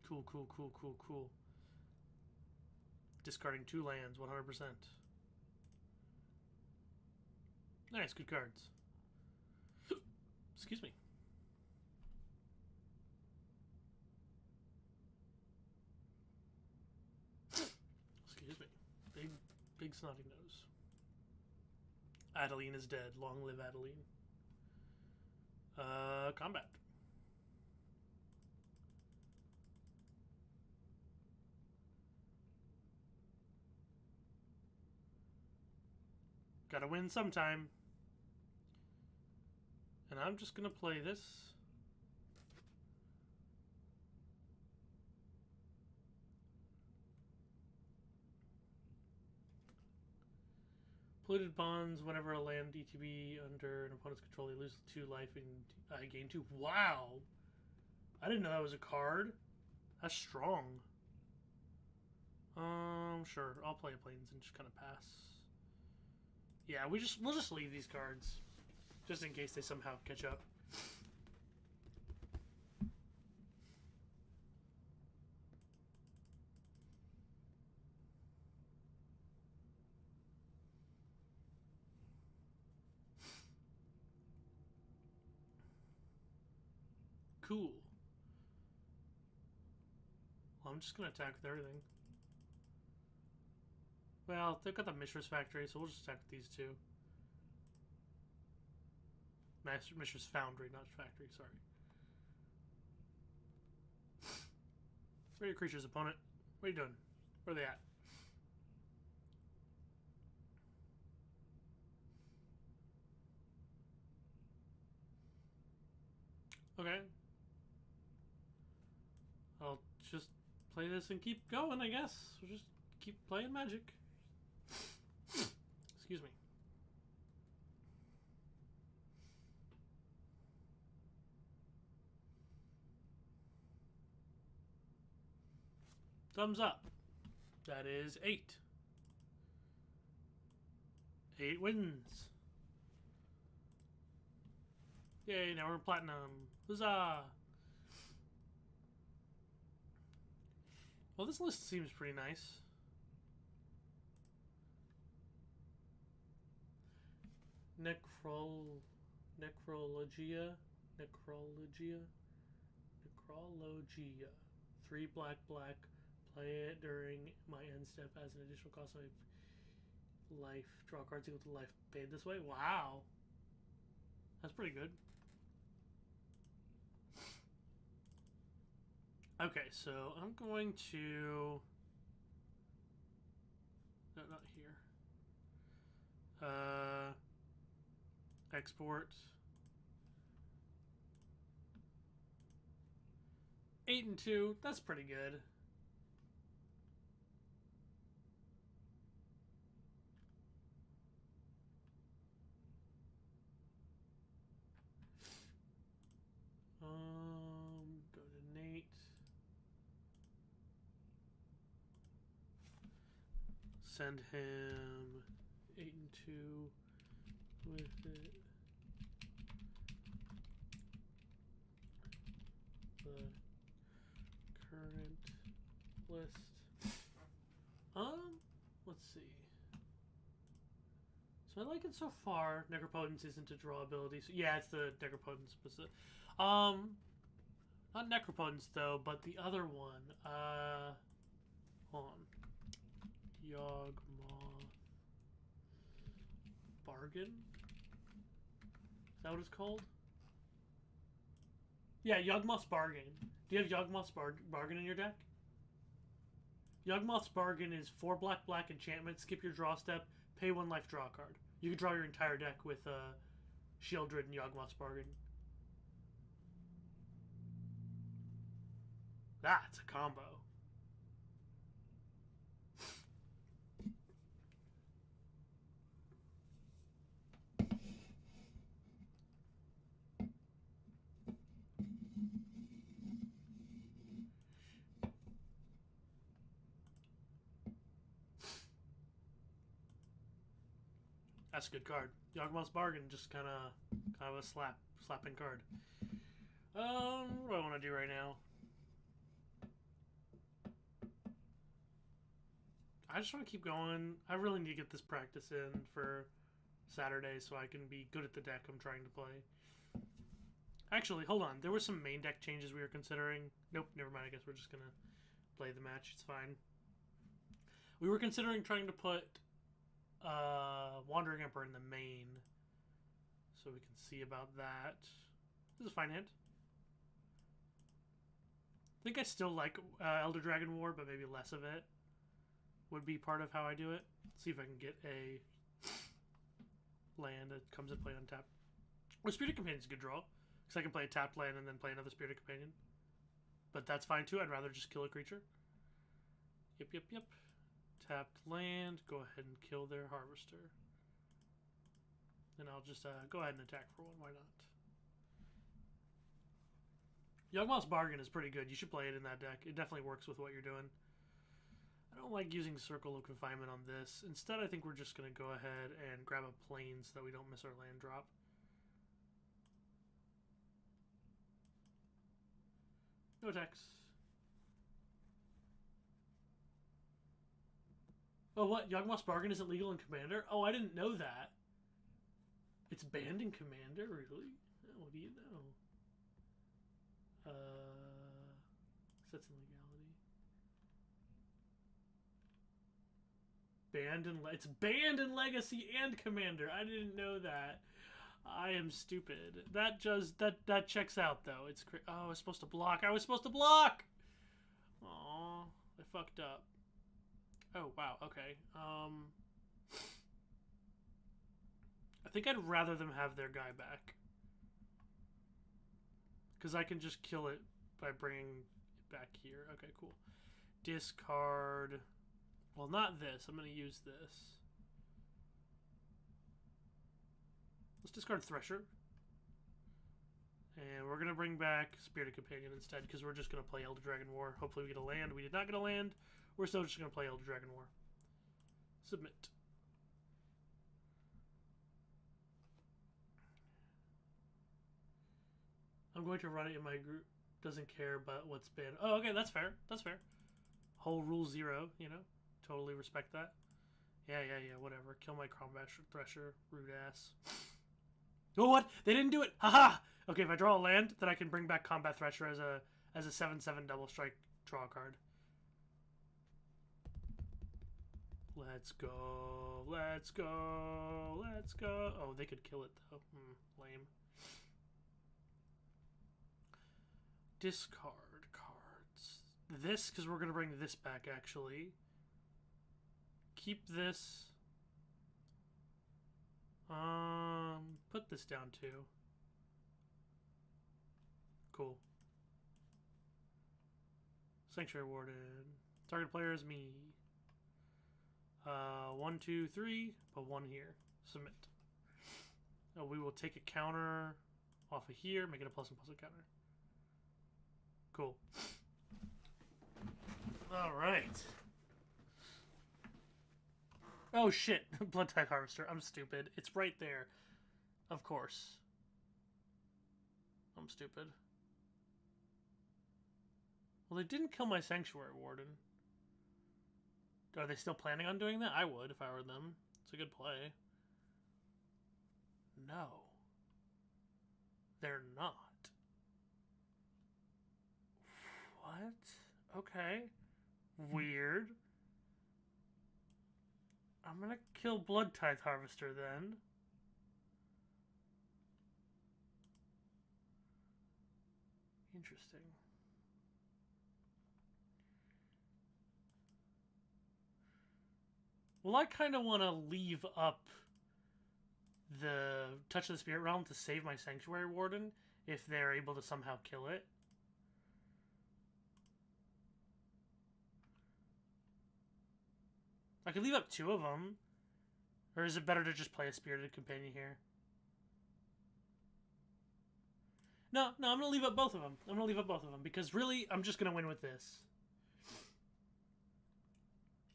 Cool. Discarding 2 lands, 100%. Nice, good cards. Excuse me. Excuse me. Big snotty nose. Adeline is dead. Long live Adeline. Combat. Gotta win sometime. And I'm just gonna play this. Polluted bonds. Whenever a land ETB under an opponent's control, they lose 2 life and I gain 2. Wow! I didn't know that was a card. That's strong. Sure. I'll play plains and just kind of pass. Yeah, we'll just leave these cards, just in case they somehow catch up. Cool. Well, I'm just gonna attack with everything. Well, they've got the Mishra's Factory, so we'll just attack with these two. Mishra's Foundry, not Factory, sorry. Where are your creatures, opponent? What are you doing? Where are they at? Okay. I'll just play this and keep going, I guess. We'll just keep playing Magic. Excuse me. Thumbs up. That is 8. 8 wins. Yay, now we're in platinum. Huzzah! Well, this list seems pretty nice. Necrologia. 3 black. Play it during my end step as an additional cost of life. Draw cards equal to life paid this way. Wow. That's pretty good. Okay, so I'm going to... No, not here. Export. 8 and 2. That's pretty good. Go to Nate. Send him 8 and 2 with it. The current list. Let's see. So I like it so far. Necropotence isn't a draw ability. So yeah, it's the Necropotence. Not Necropotence though, but the other one. Hold on. Yawgmoth Bargain? Is that what it's called? Yeah, Yawgmoth's Bargain. Do you have Yawgmoth's Bargain in your deck? Yawgmoth's Bargain is 4 black enchantment, skip your draw step, pay 1 life, draw a card. You can draw your entire deck with Shieldred and Yawgmoth's Bargain. That's a combo. That's a good card. Yawgmoth's Bargain, just kind of a slapping card. What do I want to do right now? I just want to keep going. I really need to get this practice in for Saturday so I can be good at the deck I'm trying to play. Actually, hold on. There were some main deck changes we were considering. Nope, never mind. I guess we're just going to play the match. It's fine. We were considering trying to put Wandering Emperor in the main, so we can see about that. This is a fine hand. I think I still like Elder Dragon War, but maybe less of it would be part of how I do it. Let's see if I can get a land that comes and play on tap. Or Spirited Companion is a good draw, because I can play a tapped land and then play another Spirited Companion. But that's fine too. I'd rather just kill a creature. Yep. Tapped land. Go ahead and kill their Harvester. And I'll just go ahead and attack for one. Why not? Yawgmoth's Bargain is pretty good. You should play it in that deck. It definitely works with what you're doing. I don't like using Circle of Confinement on this. Instead, I think we're just going to go ahead and grab a plain so that we don't miss our land drop. No attacks. Oh, what? Yawgmoth's Bargain isn't legal in Commander? Oh, I didn't know that. It's banned in Commander? Really? Oh, what do you know? Sets in legality. Banned in it's banned in Legacy and Commander. I didn't know that. I am stupid. That just that checks out though. It's oh, I was supposed to block. I was supposed to block. Aw, I fucked up. Oh wow. Okay. I think I'd rather them have their guy back, because I can just kill it by bringing it back here. Okay, cool. Discard. Well, not this. I'm going to use this. Let's discard Thresher. And we're going to bring back Spirited Companion instead, because we're just going to play Elder Dragon War. Hopefully we get a land. We did not get a land. We're still just going to play Elder Dragon War. Submit. I'm going to run it in my group. Doesn't care about what's been. Oh, okay, that's fair. That's fair. Whole rule 0, you know? Totally respect that. Yeah, whatever. Kill my Combat Thresher. Rude ass. Oh, what? They didn't do it! Haha! Okay, if I draw a land, then I can bring back Combat Thresher as a 7/7 double strike draw card. Let's go. Let's go. Let's go. Oh, they could kill it, though. Lame. Discard cards. This, because we're going to bring this back, actually. Keep this. Put this down, too. Cool. Sanctuary Warden. Target player is me. 1, 2, 3. Put 1 here. Submit. Oh, we will take a counter off of here. Make it a +1/+1 counter. Cool. Alright. Oh shit. Blood Tithe Harvester. I'm stupid. It's right there. Of course. I'm stupid. Well, they didn't kill my Sanctuary Warden. Are they still planning on doing that? I would if I were them. It's a good play. No. They're not. What? Okay. Weird. I'm gonna kill Blood Tithe Harvester then. Interesting. Well, I kind of want to leave up the Touch of the Spirit Realm to save my Sanctuary Warden if they're able to somehow kill it. I could leave up 2 of them. Or is it better to just play a Spirited Companion here? No, I'm going to leave up both of them. I'm going to leave up both of them. Because really, I'm just going to win with this.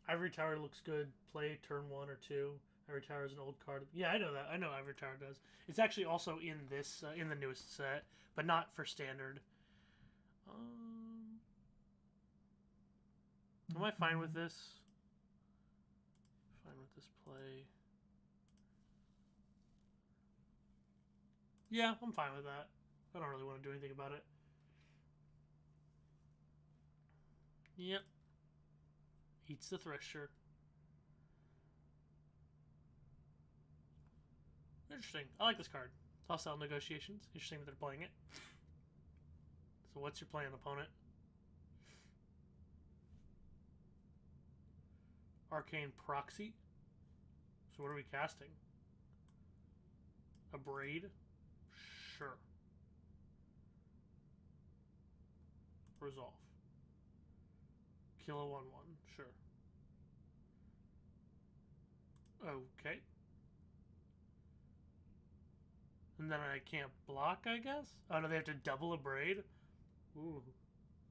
Ivory Tower looks good. Play turn 1 or 2. Ivory Tower is an old card. Yeah, I know that. I know Ivory Tower does. It's actually also in this, in the newest set. But not for standard. Am I fine with this? Fine with this play. Yeah, I'm fine with that. I don't really want to do anything about it. Yep. Eats the Thresher. Interesting. I like this card. Hostile Negotiations. Interesting that they're playing it. So what's your plan, opponent? Arcane Proxy. So what are we casting? A Braid? Sure. Resolve. Kill a 1/1. Sure. Okay. And then I can't block, I guess? Oh, no, they have to double a Braid? Ooh.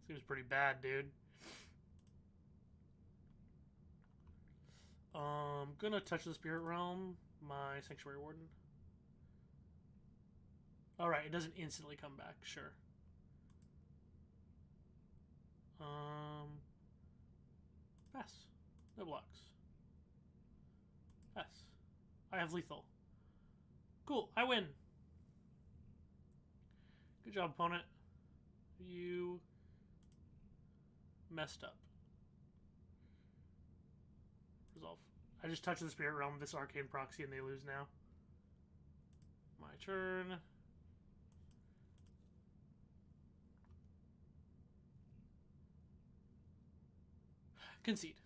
Seems pretty bad, dude. Gonna touch the Spirit Realm. My Sanctuary Warden. Alright, it doesn't instantly come back. Sure. Pass. No blocks. Pass. I have lethal. Cool, I win. Good job, opponent. You messed up. Resolve. I just touched the Spirit Realm, this Arcane Proxy, and they lose now. My turn. Concede.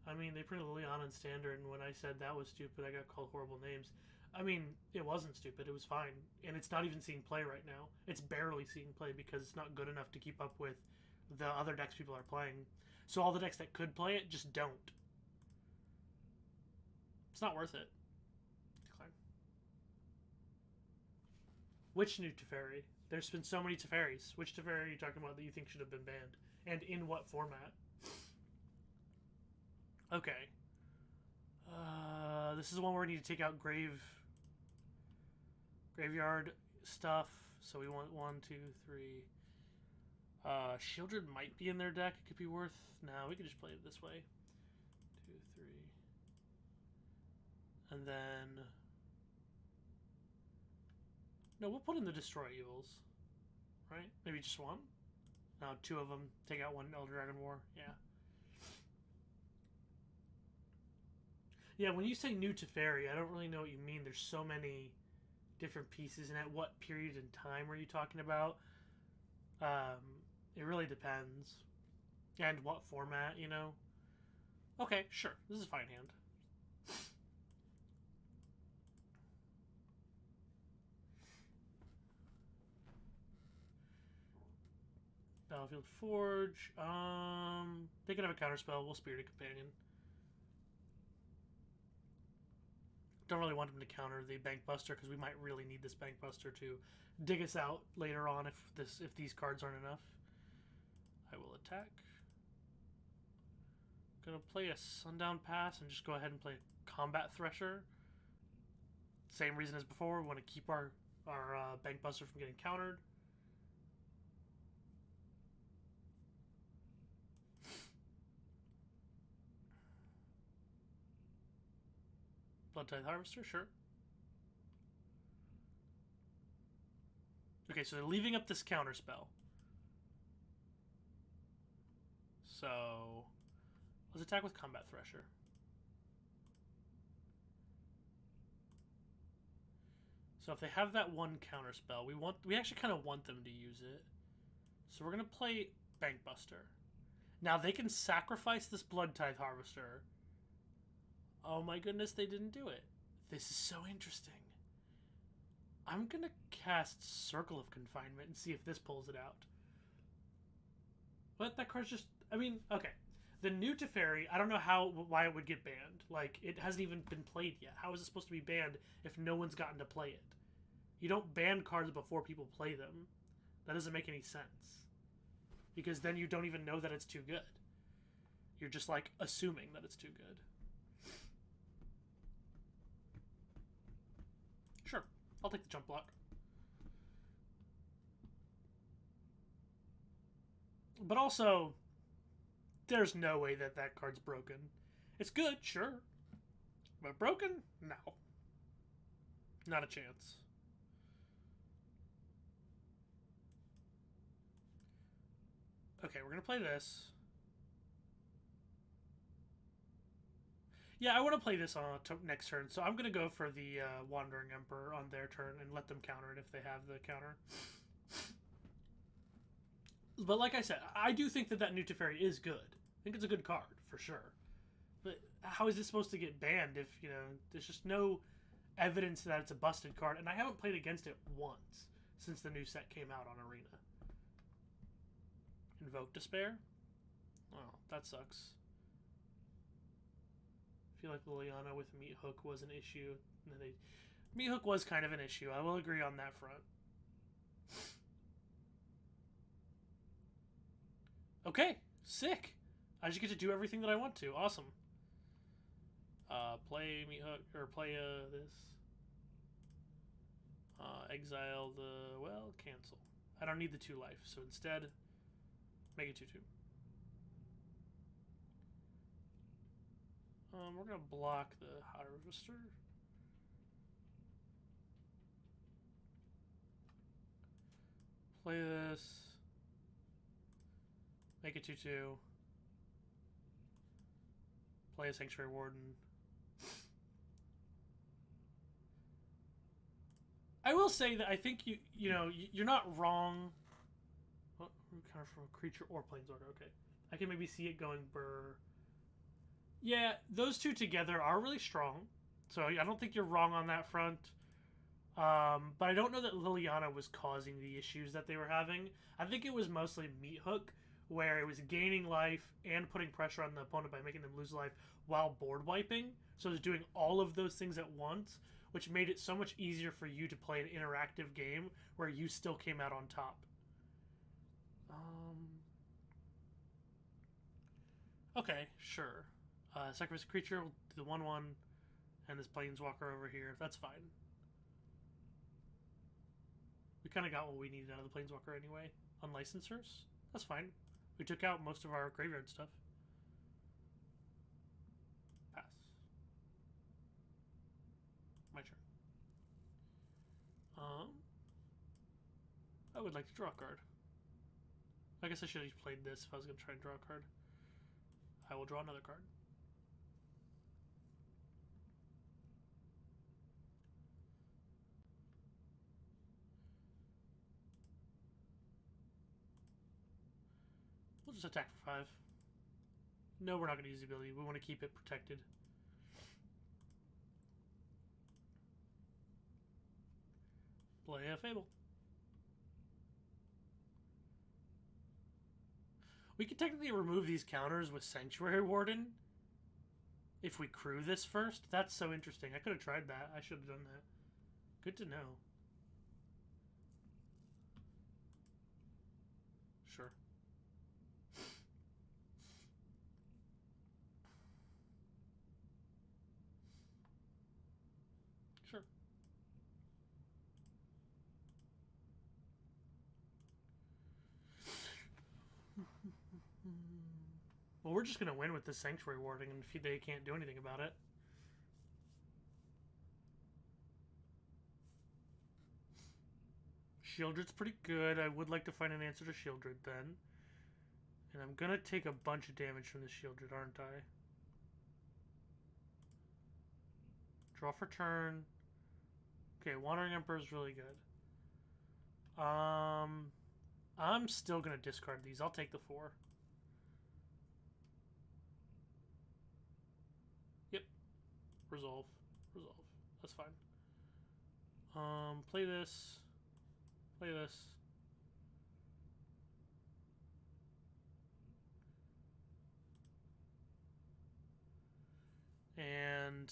I mean, they printed Leon in Standard, and when I said that was stupid, I got called horrible names. I mean, it wasn't stupid. It was fine. And it's not even seeing play right now. It's barely seeing play because it's not good enough to keep up with the other decks people are playing. So all the decks that could play it just don't. It's not worth it. Decline. Which new Teferi? There's been so many Teferis. Which Teferi are you talking about that you think should have been banned? And in what format? Okay. This is one where we need to take out graveyard stuff. So we want 1, 2, 3. Shieldred might be in their deck. It could be worth. No, we could just play it this way. 2, 3. And then. No, we'll put in the Destroy Evils. Right? Maybe just one? No, 2 of them. Take out 1 Elder Dragon War. Yeah. Yeah, when you say new Teferi, I don't really know what you mean. There's so many different pieces, and at what period in time are you talking about? It really depends. And what format, you know? Okay, sure. This is a fine hand. Battlefield Forge. They can have a counterspell. We'll Spirited Companion. Don't really want him to counter the Bank Buster because we might really need this Bank Buster to dig us out later on if these cards aren't enough. I will attack. Gonna play a Sundown Pass and just go ahead and play a Combat Thresher. Same reason as before. We want to keep our Bank Buster from getting countered. Blood Tithe Harvester, sure. Okay, so they're leaving up this counter spell. So let's attack with Combat Thresher. So if they have that one counter spell, we actually kind of want them to use it. So we're gonna play Bank Buster. Now they can sacrifice this Blood Tithe Harvester. Oh my goodness, they didn't do it. This is so interesting. I'm gonna cast Circle of Confinement and see if this pulls it out. But that card's just... I mean, okay. The new Teferi, I don't know why it would get banned. Like, it hasn't even been played yet. How is it supposed to be banned if no one's gotten to play it? You don't ban cards before people play them. That doesn't make any sense. Because then you don't even know that it's too good. You're just, like, assuming that it's too good. Sure. I'll take the jump block. But also, there's no way that that card's broken. It's good, sure. But broken? No. Not a chance. Okay, we're going to play this. Yeah, I want to play this on next turn, so I'm going to go for the Wandering Emperor on their turn and let them counter it if they have the counter. But like I said, I do think that New Teferi is good. I think it's a good card, for sure. But how is it supposed to get banned if, there's just no evidence that it's a busted card, and I haven't played against it once since the new set came out on Arena. Invoke Despair? Oh, that sucks. I feel like Liliana with Meat Hook was an issue. Meat Hook was kind of an issue. I will agree on that front. Okay, sick. I just get to do everything that I want to. Awesome. Play Meat Hook, or play this. Exile the, well, cancel. I don't need the 2 life, so instead, make it 2/2. We're gonna block the Harvester. Play this. Make it 2/2. Play a Sanctuary Warden. I will say that I think you're not wrong. What counter from a creature or planeswalker? Okay, I can maybe see it going burr. Yeah, those two together are really strong, so I don't think you're wrong on that front. But I don't know that Liliana was causing the issues that they were having. I think it was mostly Meat Hook, where it was gaining life and putting pressure on the opponent by making them lose life while board wiping. So it was doing all of those things at once, which made it so much easier for you to play an interactive game where you still came out on top. Okay, sure. Sacrifice a creature, we'll do the 1/1, and this Planeswalker over here. That's fine. We kind of got what we needed out of the Planeswalker anyway. Unlicensors? That's fine. We took out most of our graveyard stuff. Pass. My turn. I would like to draw a card. I guess I should have played this if I was going to try and draw a card. I will draw another card. We'll just attack for 5. No, we're not going to use the ability. We want to keep it protected. Play a Fable. We could technically remove these counters with Sanctuary Warden if we crew this first. That's so interesting. I could have tried that. I should have done that. Good to know. Sure. Sure. Well, we're just going to win with this Sanctuary Warding, and they can't do anything about it. Shieldred's pretty good. I would like to find an answer to Shieldred then. And I'm going to take a bunch of damage from the Shieldred, aren't I? Draw for turn. Okay, Wandering Emperor is really good. I'm still going to discard these. I'll take the 4. Yep. Resolve. Resolve. That's fine. Play this. Play this. And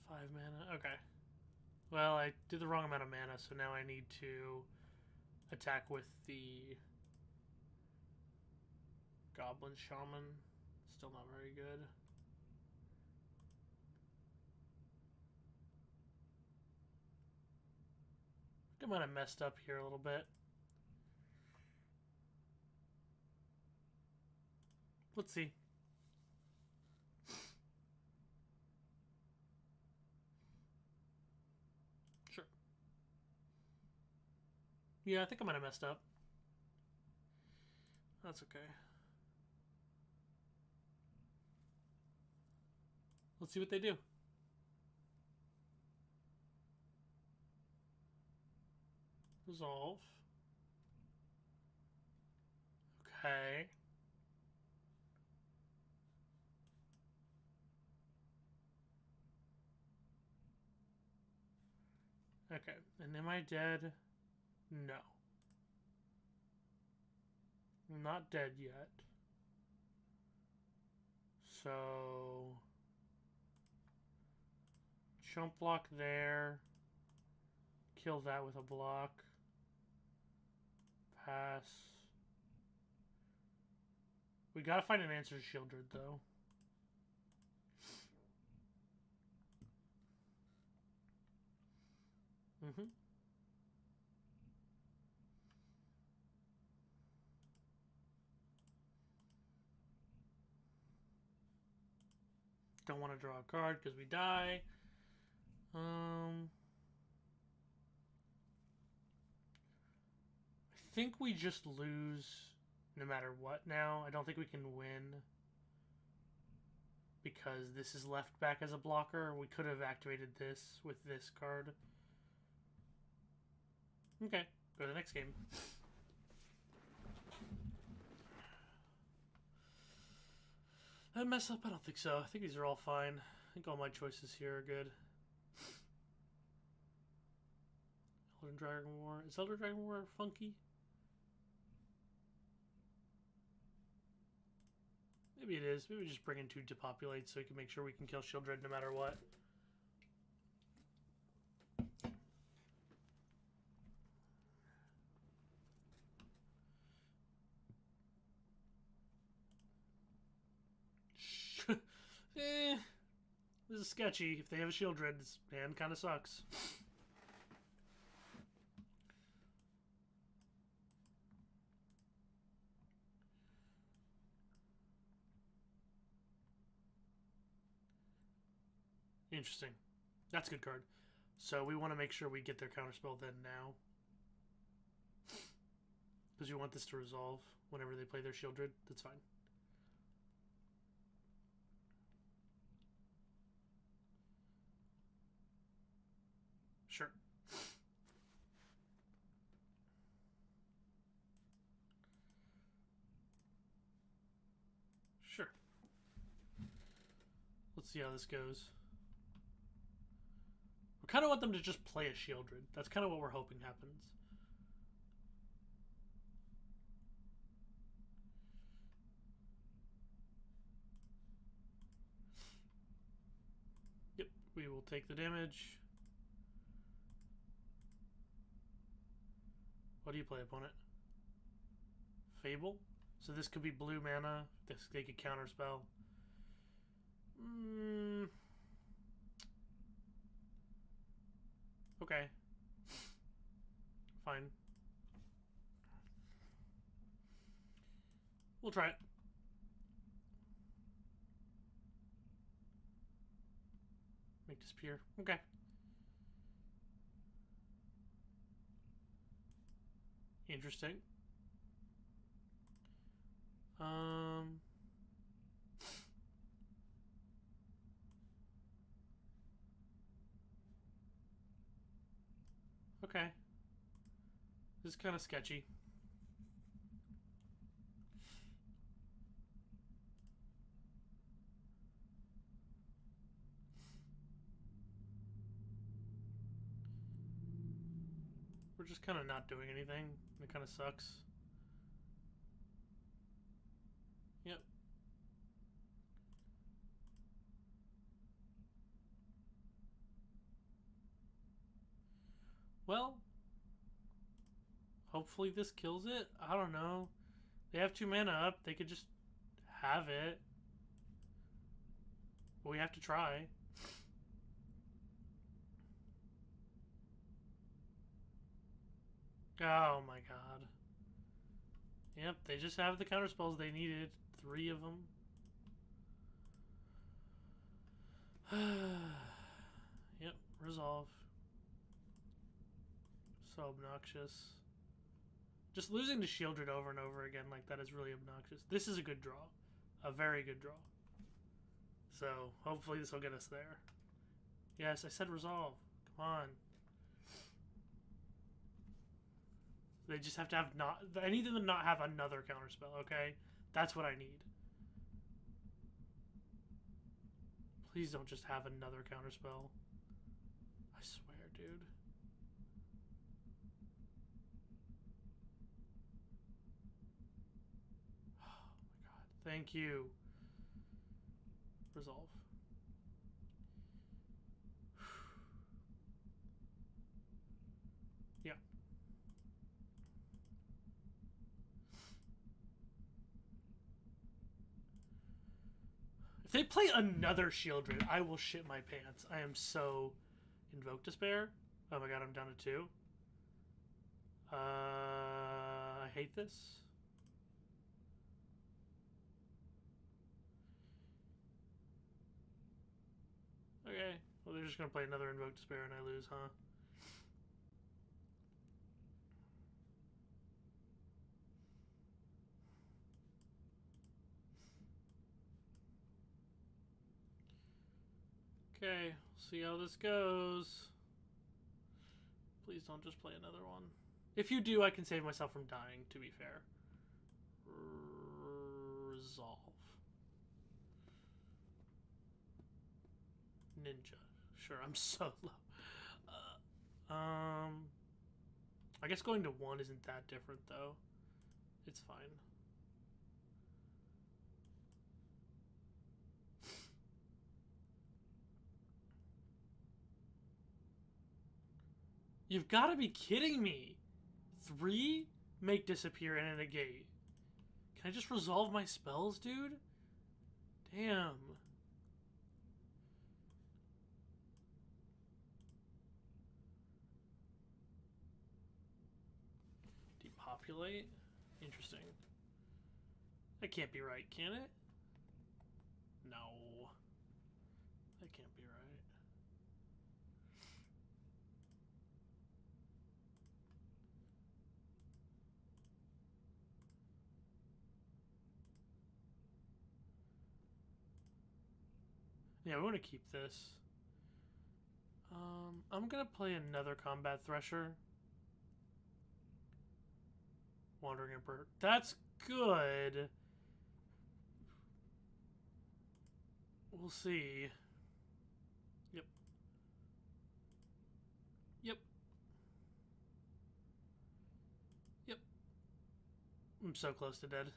5 mana. Okay. Well, I did the wrong amount of mana, so now I need to attack with the Goblin Shaman. Still not very good. I might have messed up here a little bit. Let's see. Sure. Yeah, I think I might have messed up. That's okay. Let's see what they do. Resolve. Okay. Okay, and am I dead? No. I'm not dead yet. So... Chump block there. Kill that with a block. Pass. We gotta find an answer to Shieldred, though. Mm-hmm. Don't want to draw a card because we die. I think we just lose no matter what now. I don't think we can win because this is left back as a blocker. We could have activated this with this card. Okay, go to the next game. Did I mess up? I don't think so. I think these are all fine. I think all my choices here are good. Elder Dragon War. Is Elder Dragon War funky? Maybe it is. Maybe we just bring in 2 to populate so we can make sure we can kill Shieldred no matter what. This is sketchy. If they have a Shieldred, this hand kind of sucks. Interesting. That's a good card. So we want to make sure we get their counterspell then now. Because we want this to resolve whenever they play their Shieldred. That's fine. Sure. Sure. Let's see how this goes. We kind of want them to just play a Shieldred. That's kind of what we're hoping happens. Yep, we will take the damage. What do you play, opponent? Fable? So this could be blue mana. They could counterspell. Okay. Fine. We'll try it. Make disappear. Okay. Interesting. Okay. This is kind of sketchy. We're just kind of not doing anything. It kind of sucks. Yep. Well, hopefully this kills it. I don't know. They have 2 mana up. They could just have it. But we have to try. Oh my god. Yep, they just have the counterspells they needed. 3 of them. Yep, resolve. So obnoxious. Just losing to Shieldred over and over again like that is really obnoxious. This is a good draw. A very good draw. So hopefully this will get us there. Yes, I said resolve. Come on. They just have to have not... I need them to not have another counterspell, okay? That's what I need. Please don't just have another counterspell. I swear, dude. Oh my god. Thank you. Resolve. Yeah. If they play another Shieldred, I will shit my pants. I am so... Invoke Despair? Oh my god, I'm down to 2. I hate this. Okay. Well, they're just gonna play another Invoke Despair and I lose, huh? Okay, see how this goes. Please don't just play another one. If you do, I can save myself from dying, to be fair. Resolve. Ninja. Sure, I'm so low. I guess going to 1 isn't that different, though. It's fine. You've got to be kidding me. 3? Make disappear and negate. Can I just resolve my spells, dude? Damn. Depopulate? Interesting. That can't be right, can it? No. That can't be right. Yeah, we want to keep this. I'm gonna play another Combat Thresher. Wandering Emperor. That's good. We'll see. Yep. Yep. Yep. I'm so close to dead.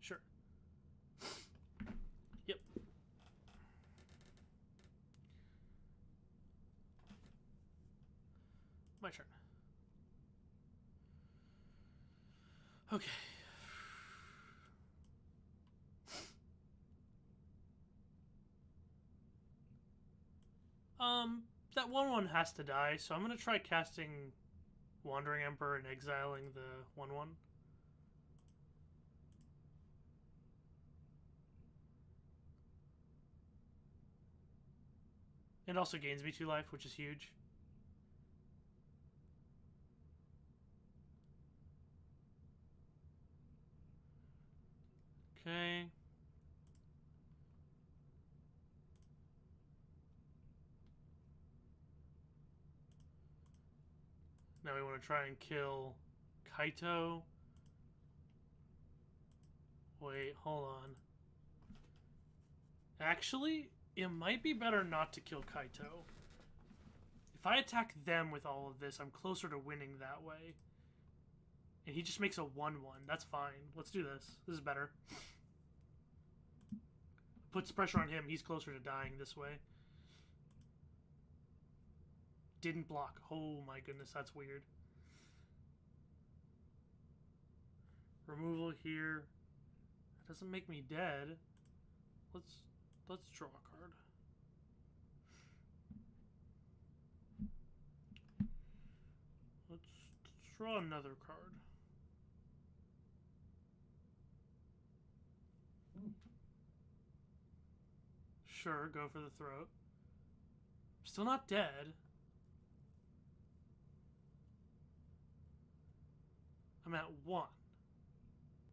Sure. Yep. My turn. Okay. That 1/1 has to die, so I'm gonna try casting Wandering Emperor and exiling the 1/1. It also gains me 2 life, which is huge. Okay. Now we want to try and kill Kaito. Wait, hold on. Actually, it might be better not to kill Kaito. If I attack them with all of this, I'm closer to winning that way. And he just makes a 1/1. That's fine. Let's do this. This is better. Puts pressure on him. He's closer to dying this way. Didn't block. Oh my goodness, that's weird. Removal here. That doesn't make me dead. Let's draw a card. Let's draw another card. Sure, go for the throat. Still not dead. I'm at 1.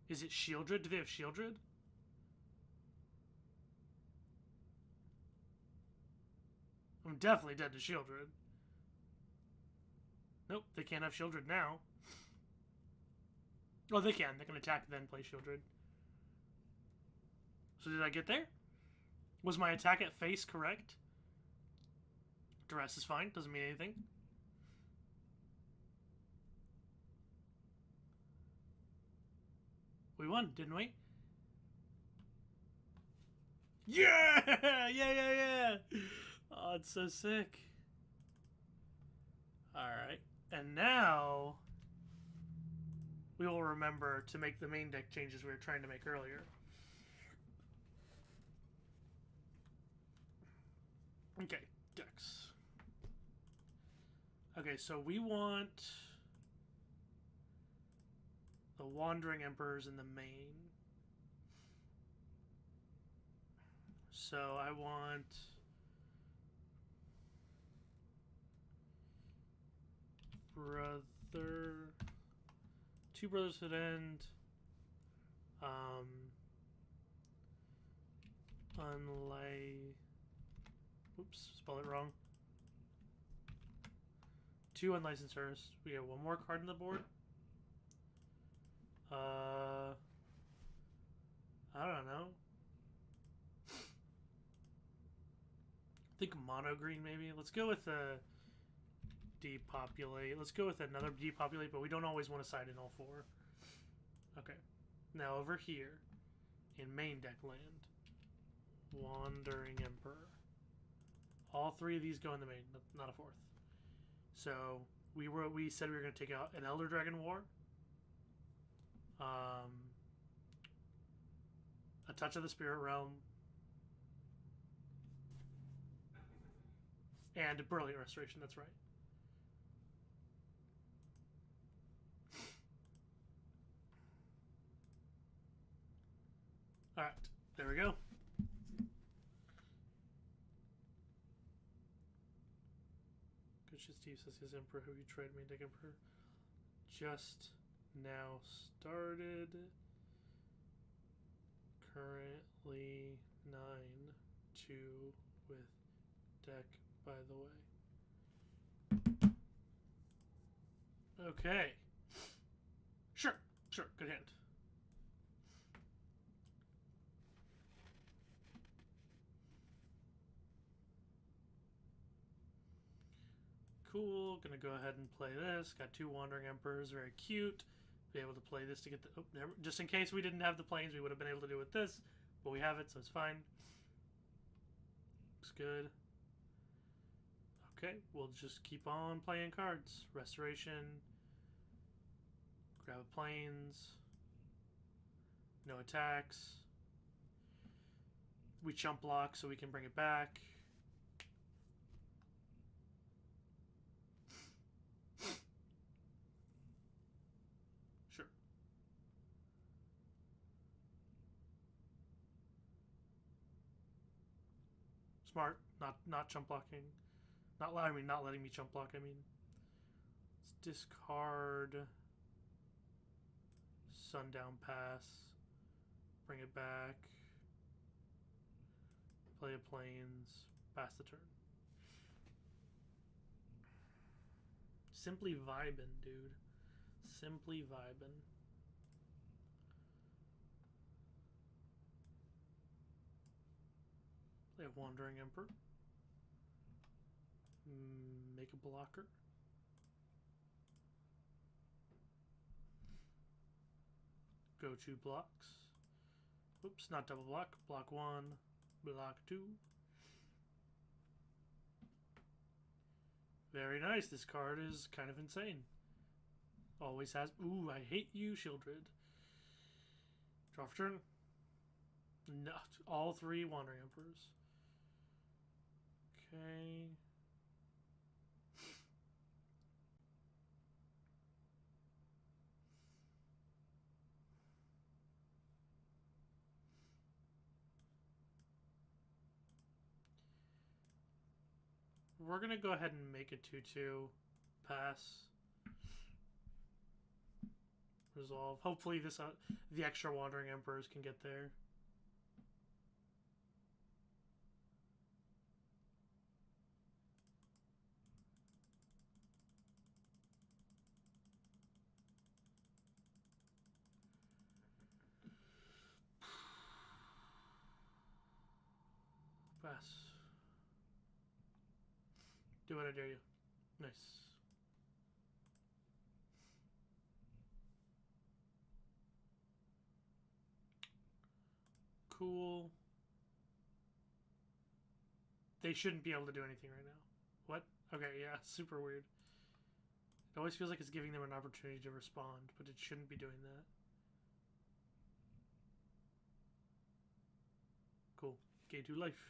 Is it Shieldred? Do they have Shieldred? I'm definitely dead to Shieldred. Nope, they can't have Shieldred now. Oh, they can. They can attack then play Shieldred. So did I get there? Was my attack at face correct? Duress is fine. Doesn't mean anything. We won, didn't we? Yeah! Yeah! Oh, it's so sick. Alright. And now we will remember to make the main deck changes we were trying to make earlier. Okay, decks. Okay, so we want the Wandering Emperors in the main. So I want two brothers at end. Oops, spelled it wrong. Two unlicensors. We get one more card on the board. I don't know. I think mono green maybe. Let's go with a depopulate. Let's go with another depopulate, but we don't always want to side in all four. Okay. Now over here in main deck land, Wandering Emperor. All three of these go in the main, not a fourth. So we said we were going to take out an Elder Dragon War, a Touch of the Spirit Realm, and a Brilliant Restoration. That's right. All right, there we go. Steve says his Emperor, who you tried main deck Emperor, just now started. Currently 9-2 with deck, by the way. Okay. Sure, good hand. Cool, gonna go ahead and play this. Got two Wandering Emperors, very cute. Be able to play this to get the... Oh, never, just in case we didn't have the planes, we would have been able to do it with this. But we have it, so it's fine. Looks good. Okay, we'll just keep on playing cards. Restoration. Grab planes. No attacks. We chump block so we can bring it back. Smart, not chump blocking. Not letting me chump block. I mean, let's discard Sundown Pass. Bring it back. Play a plains. Pass the turn. Simply vibin', dude. Simply vibin'. Play a Wandering Emperor. Make a blocker. Go 2 blocks. Oops, not double block. Block 1, block 2. Very nice. This card is kind of insane. Always has. Ooh, I hate you, Shieldred. Draw for turn. No, all 3 Wandering Emperors. Okay. We're going to go ahead and make a 2-2 pass. Resolve. Hopefully this the extra Wandering Emperors can get there. Pass. Do what I dare you. Nice. Cool. They shouldn't be able to do anything right now. What? Okay, yeah, super weird. It always feels like it's giving them an opportunity to respond, but it shouldn't be doing that. Cool. Gain 2 life.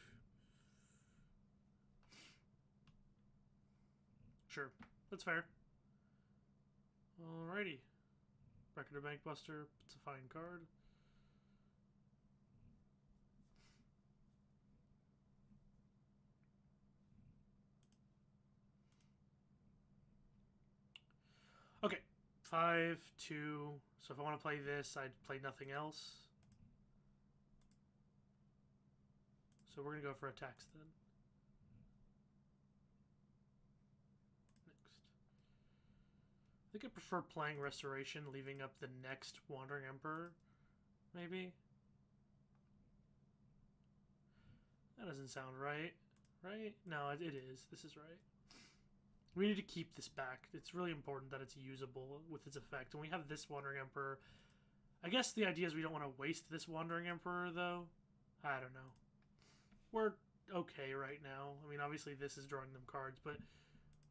Sure. That's fair. Alrighty. Record of Bank Buster. It's a fine card. Okay. 5, 2. So if I want to play this, I'd play nothing else. So we're going to go for attacks then. Next. I think I prefer playing Restoration, leaving up the next Wandering Emperor. Maybe? That doesn't sound right. Right? No, it is. This is right. We need to keep this back. It's really important that it's usable with its effect. And we have this Wandering Emperor. I guess the idea is we don't want to waste this Wandering Emperor, though. I don't know. We're okay right now. I mean, obviously this is drawing them cards, but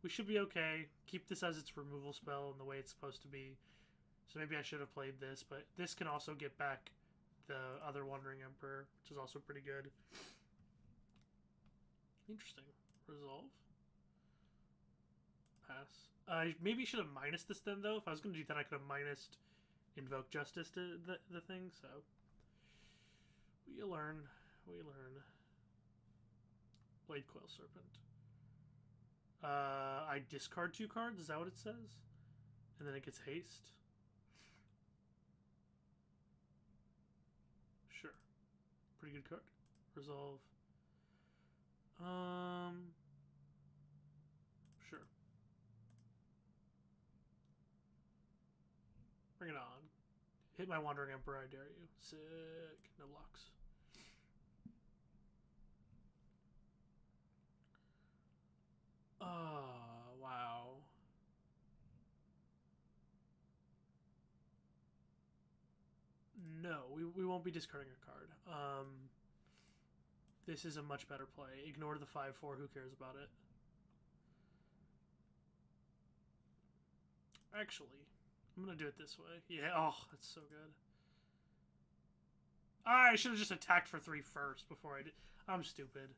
we should be okay. Keep this as its removal spell in the way it's supposed to be. So maybe I should have played this, but this can also get back the other Wandering Emperor, which is also pretty good. Interesting. Resolve. Pass. I maybe should have minus this then, though. If I was going to do that, I could have minused Invoke Justice to the thing, so... We learn. We learn. Blade Coil Serpent. I discard 2 cards? Is that what it says? And then it gets haste? Sure. Pretty good card. Resolve. Sure. Bring it on. Hit my Wandering Emperor, I dare you. Sick. No blocks. Oh, wow. No, we won't be discarding a card. This is a much better play. Ignore the 5-4, who cares about it? Actually, I'm gonna do it this way. Yeah, oh, that's so good. I should have just attacked for 3 first before I did. I'm stupid.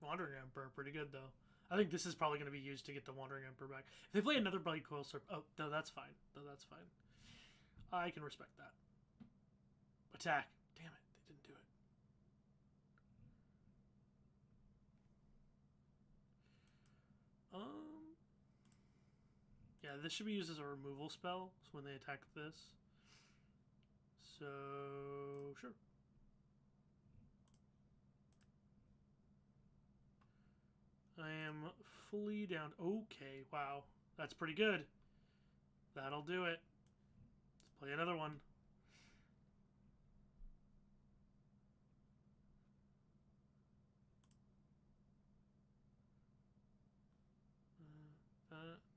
Wandering Emperor, pretty good though. I think this is probably going to be used to get the Wandering Emperor back. If they play another Blade Coil Serpent... Oh, no, that's fine. No, that's fine. I can respect that. Attack. Damn it, they didn't do it. Yeah, this should be used as a removal spell when they attack this. So, sure. I am fully down. Okay, wow. That's pretty good. That'll do it. Let's play another one.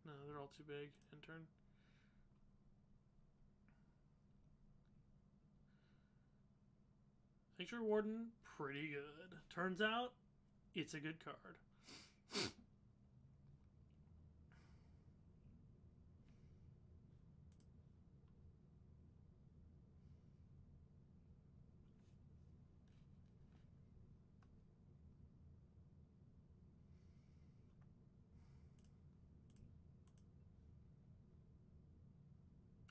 No, they're all too big. End turn. Sanctuary Warden, pretty good. Turns out, it's a good card.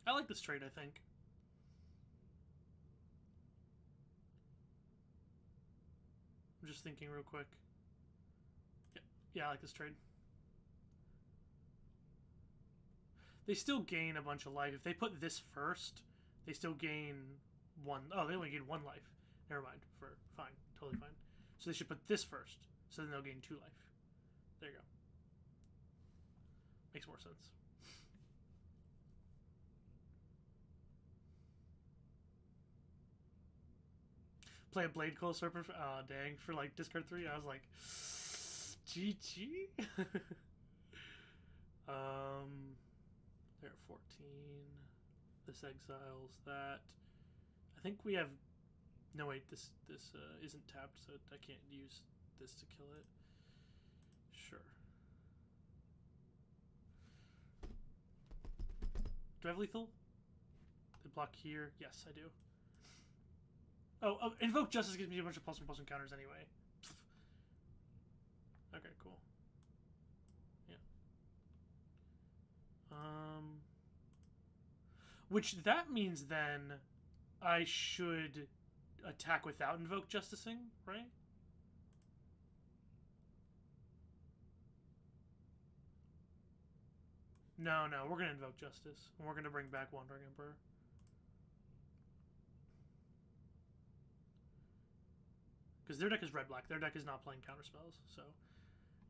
I like this trade, I think. I'm just thinking real quick. Yeah, I like this trade. They still gain a bunch of life. If they put this first, they still gain 1. Oh, they only gain 1 life. Never mind. Fine. Totally fine. So they should put this first. So then they'll gain 2 life. There you go. Makes more sense. Play a Blade Coil Serpent. Oh, dang. For like discard 3. I was like, GG. They're at 14. This exiles that. I think we have. No, wait. This isn't tapped, so I can't use this to kill it. Sure. Do I have lethal? They block here. Yes, I do. Oh, Invoke Justice gives me a bunch of +1/+1 counters anyway. Okay, cool. Yeah. Which that means then I should attack without Invoke Justicing, right? No, we're going to Invoke Justice. And we're going to bring back Wandering Emperor. Because their deck is red-black. Their deck is not playing counterspells. So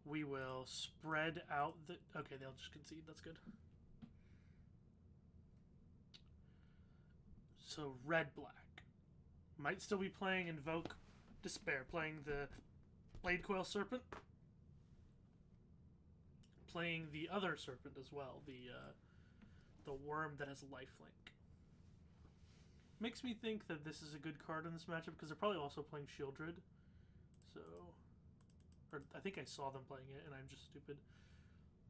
we will spread out the... Okay, they'll just concede. That's good. So red-black. Might still be playing Invoke Despair. Playing the Blade Coil Serpent. Playing the other Serpent as well. The worm that has lifelink. Makes me think that this is a good card in this matchup because they're probably also playing Shieldred. So, or I think I saw them playing it and I'm just stupid.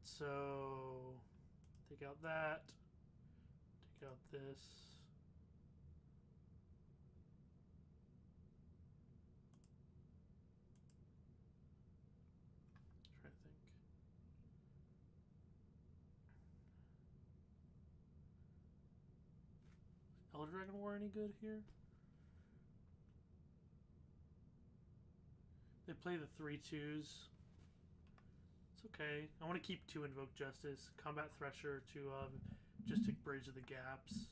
So, take out that. Take out this. Trying to think. Elder Dragon War any good here? They play the 3/2s. It's okay. I want to keep 2 Invoke Justice, Combat Thresher to just to bridge the gaps.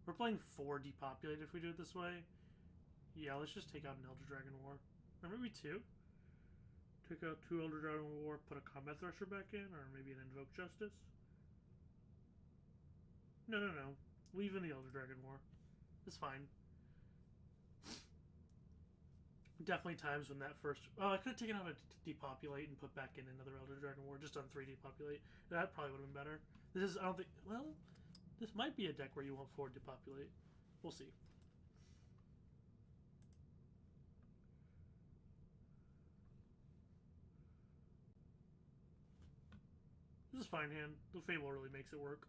We're playing 4 Depopulate if we do it this way. Yeah, let's just take out an Elder Dragon War. Or maybe 2. Take out 2 Elder Dragon War, put a Combat Thresher back in, or maybe an Invoke Justice. No. Leave in the Elder Dragon War. It's fine. Definitely times when that first... Oh, I could have taken out a Depopulate and put back in another Elder Dragon War. Just done 3 Depopulate. That probably would have been better. This is... I don't think... Well, this might be a deck where you want 4 Depopulate. We'll see. This is fine hand. The Fable really makes it work.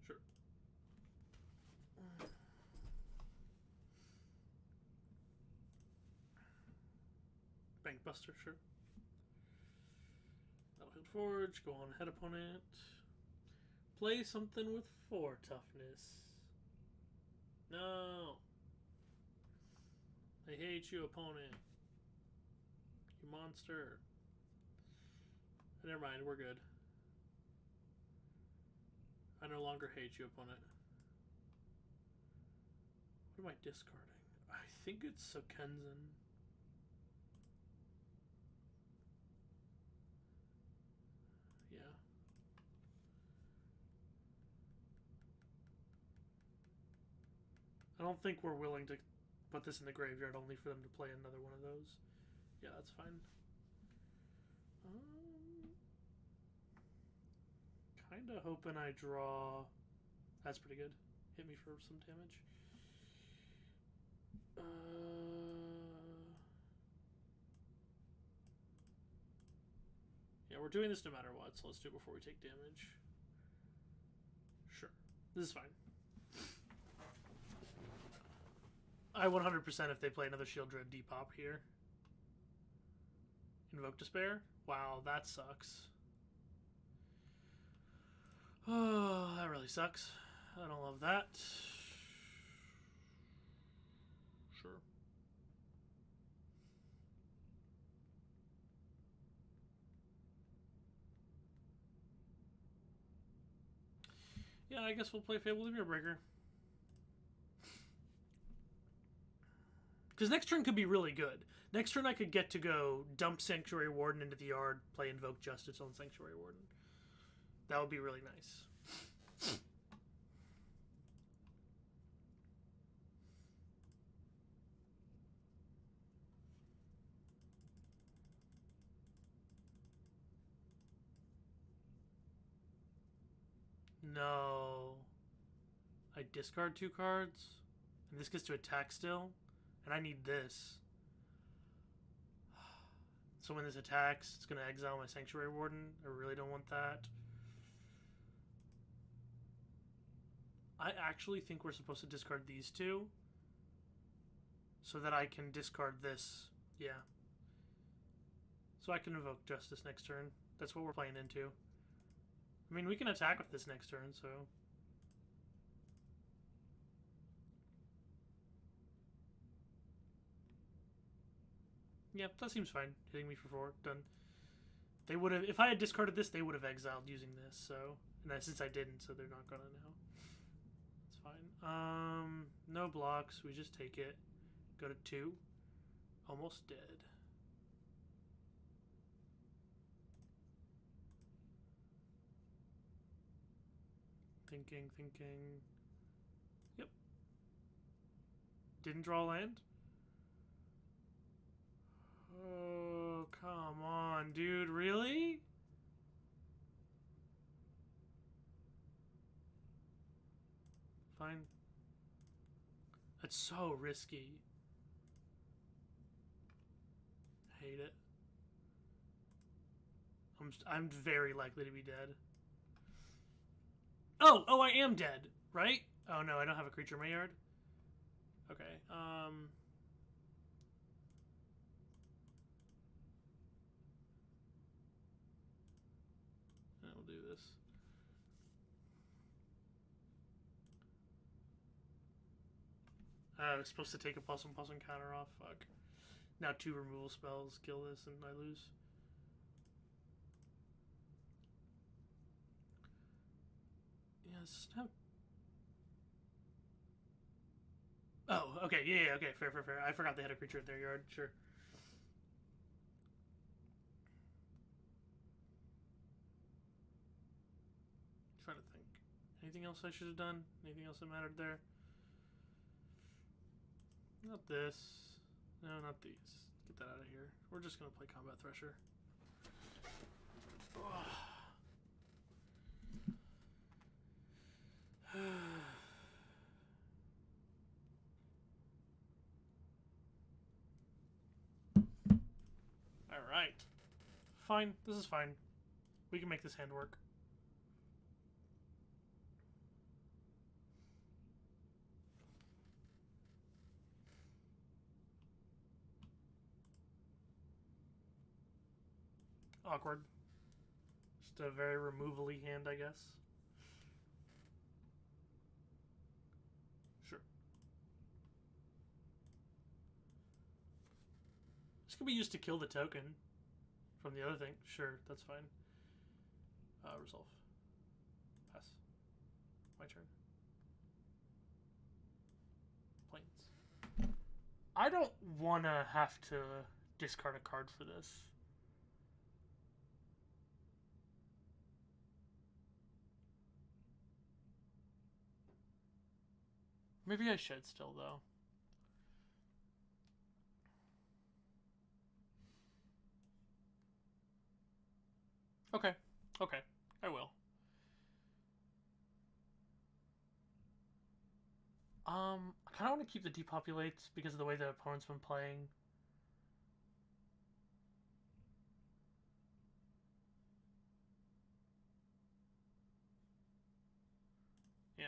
Sure. Bankbuster, sure. Battlefield Forge, go on ahead, opponent. Play something with 4 toughness. No. I hate you, opponent. You monster. Never mind, we're good. I no longer hate you, opponent. What am I discarding? I think it's Sokenzan. Yeah. I don't think we're willing to put this in the graveyard only for them to play another one of those. Yeah, that's fine. Kinda hoping I draw... That's pretty good. Hit me for some damage. Yeah, we're doing this no matter what, so let's do it before we take damage. Sure. This is fine. I 100% if they play another Shieldred Depop here. Invoke Despair? Wow, that sucks. Oh, that really sucks. I don't love that. Sure. Yeah, I guess we'll play Fable the Mirrorbreaker. Because next turn could be really good. Next turn I could get to go dump Sanctuary Warden into the yard, play Invoke Justice on Sanctuary Warden. That would be really nice. No. I discard 2 cards, and this gets to attack still, and I need this. So when this attacks, it's going to exile my Sanctuary Warden. I really don't want that. I actually think we're supposed to discard these 2 so that I can discard this. Yeah. So I can invoke Justice next turn. That's what we're playing into. I mean, we can attack with this next turn, so... Yeah, that seems fine. Hitting me for 4. Done. They would have... If I had discarded this, they would have exiled using this, so... And since I didn't, so they're not gonna now. It's fine. No blocks. We just take it. Go to 2. Almost dead. Thinking. Yep. Didn't draw land? Oh, come on, dude. Really? Fine. That's so risky. Hate it. I'm very likely to be dead. Oh, I am dead, right? Oh no, I don't have a creature in my yard. Okay, we'll do this. I was supposed to take a +1/+1 counter off. Fuck. Now 2 removal spells kill this and I lose. Yeah, this doesn't have... Oh, okay, yeah, okay, fair. I forgot they had a creature in their yard, sure. Trying to think. Anything else I should have done? Anything else that mattered there? Not this. No, not these. Get that out of here. We're just gonna play Combat Thresher. Alright. Fine. This is fine. We can make this hand work. Awkward. Just a very removal-y hand, I guess. Sure. This could be used to kill the token from the other thing. Sure, that's fine. Resolve. Pass. My turn. Plains. I don't want to have to discard a card for this. Maybe I should still, though. Okay. Okay. I will. I kind of want to keep the depopulates because of the way the opponent's been playing. Yeah.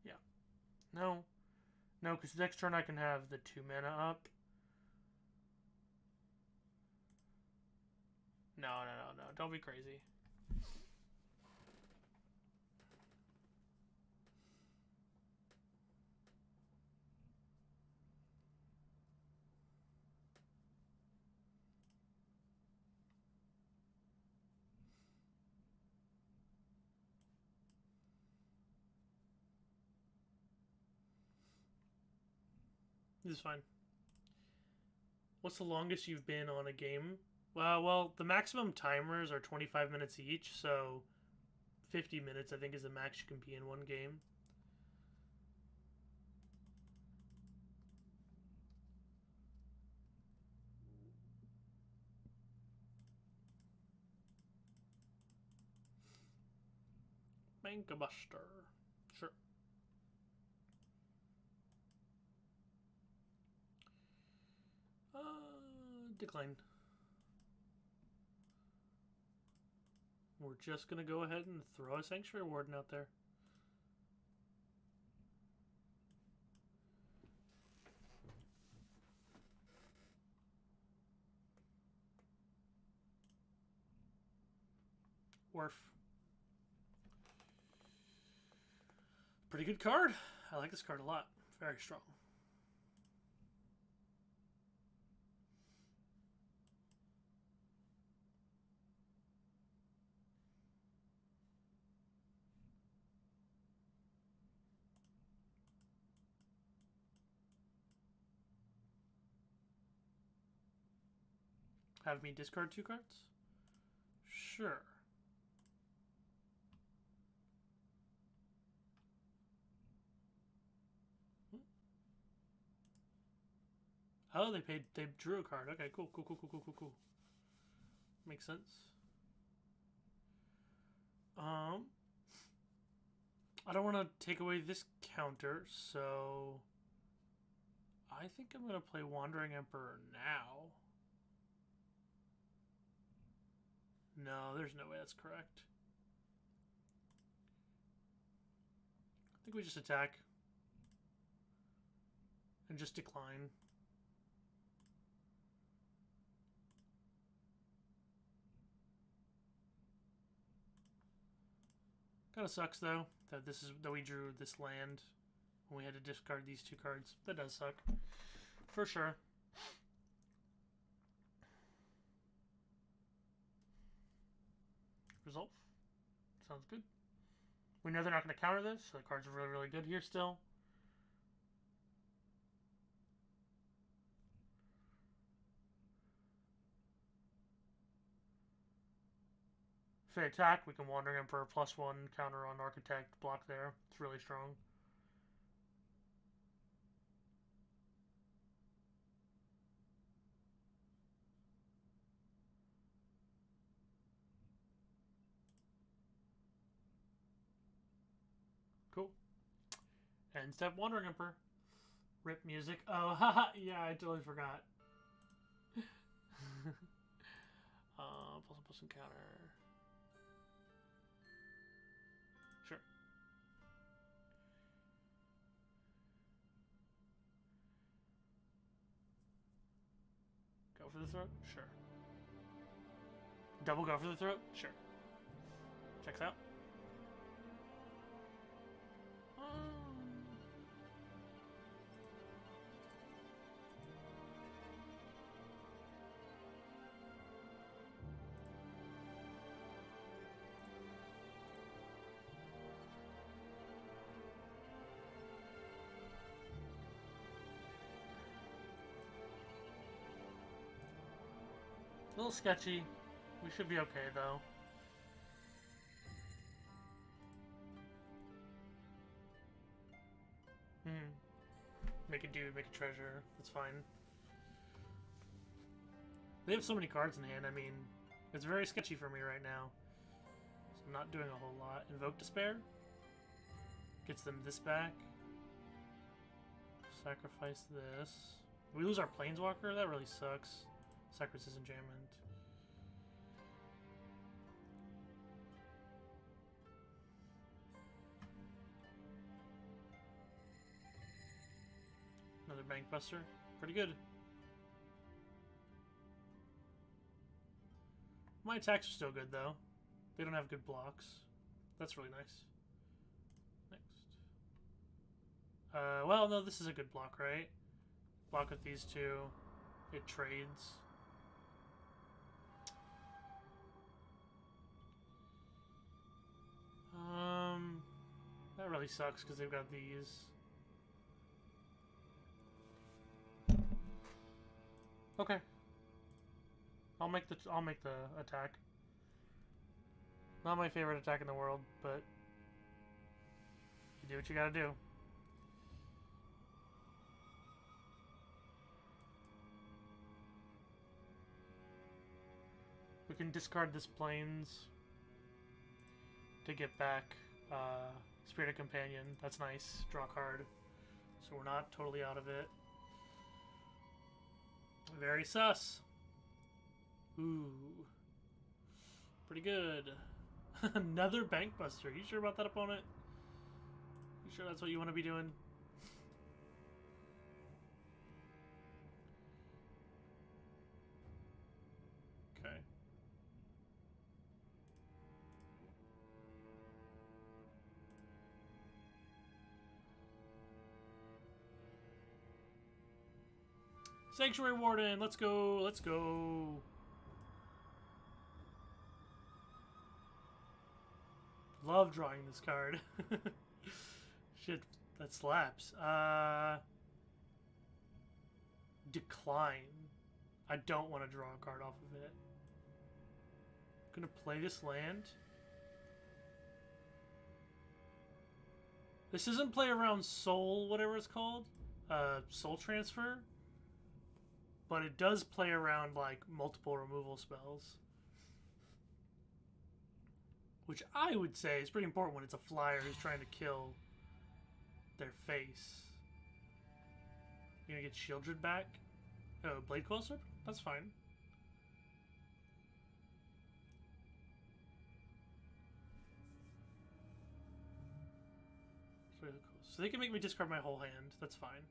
Yeah. No. No, because next turn I can have the 2 mana up. No. Don't be crazy. This is fine. What's the longest you've been on a game? Well, the maximum timers are 25 minutes each, so 50 minutes I think is the max you can be in one game. Bankabuster. Sure. Decline. We're just gonna go ahead and throw a Sanctuary Warden out there. Worf. Pretty good card. I like this card a lot. Very strong. Have me discard 2 cards? Sure. Oh, they drew a card. Okay, cool. Makes sense. I don't want to take away this counter, so I think I'm going to play Wandering Emperor now. No, there's no way that's correct. I think we just attack and just decline. Kind of sucks though that we drew this land when we had to discard these 2 cards. That does suck, for sure. Resolve. Sounds good. We know they're not going to counter this, so the cards are really good here still. If they attack, we can Wandering Emperor +1 counter on Architect, block there. It's really strong. Cool. And step Wandering Emperor. Rip music. Oh, haha, yeah, I totally forgot. Plus some counter. Sure. Go for the throat? Sure. Double go for the throat? Sure. Checks out. A little sketchy. We should be okay, though. Make a dude, make a treasure. That's fine. They have so many cards in hand, I mean, it's very sketchy for me right now. So I'm not doing a whole lot. Invoke Despair. Gets them this back. Sacrifice this. We lose our Planeswalker? That really sucks. Sacrifice Disenchantment. Another Bank Buster. Pretty good. My attacks are still good, though. They don't have good blocks. That's really nice. Next. Well, no, this is a good block, right? Block with these 2. It trades. That really sucks because they've got these. Okay. I'll make the attack. Not my favorite attack in the world, but you do what you gotta do. We can discard this plains to get back Spirited Companion. That's nice. Draw a card. So we're not totally out of it. Very sus. Ooh. Pretty good. Another Bank Buster. You sure about that, opponent? You sure that's what you want to be doing? Okay. Sanctuary Warden, let's go, let's go. Love drawing this card. Shit, that slaps. Decline. I don't want to draw a card off of it. I'm gonna play this land. This isn't play around soul, whatever it's called. Soul transfer. But it does play around, like, multiple removal spells. Which I would say is pretty important when it's a flyer who's trying to kill their face. You're gonna get Shieldred back? Oh, Blade Coil Serpent? That's fine. So they can make me discard my whole hand. That's fine.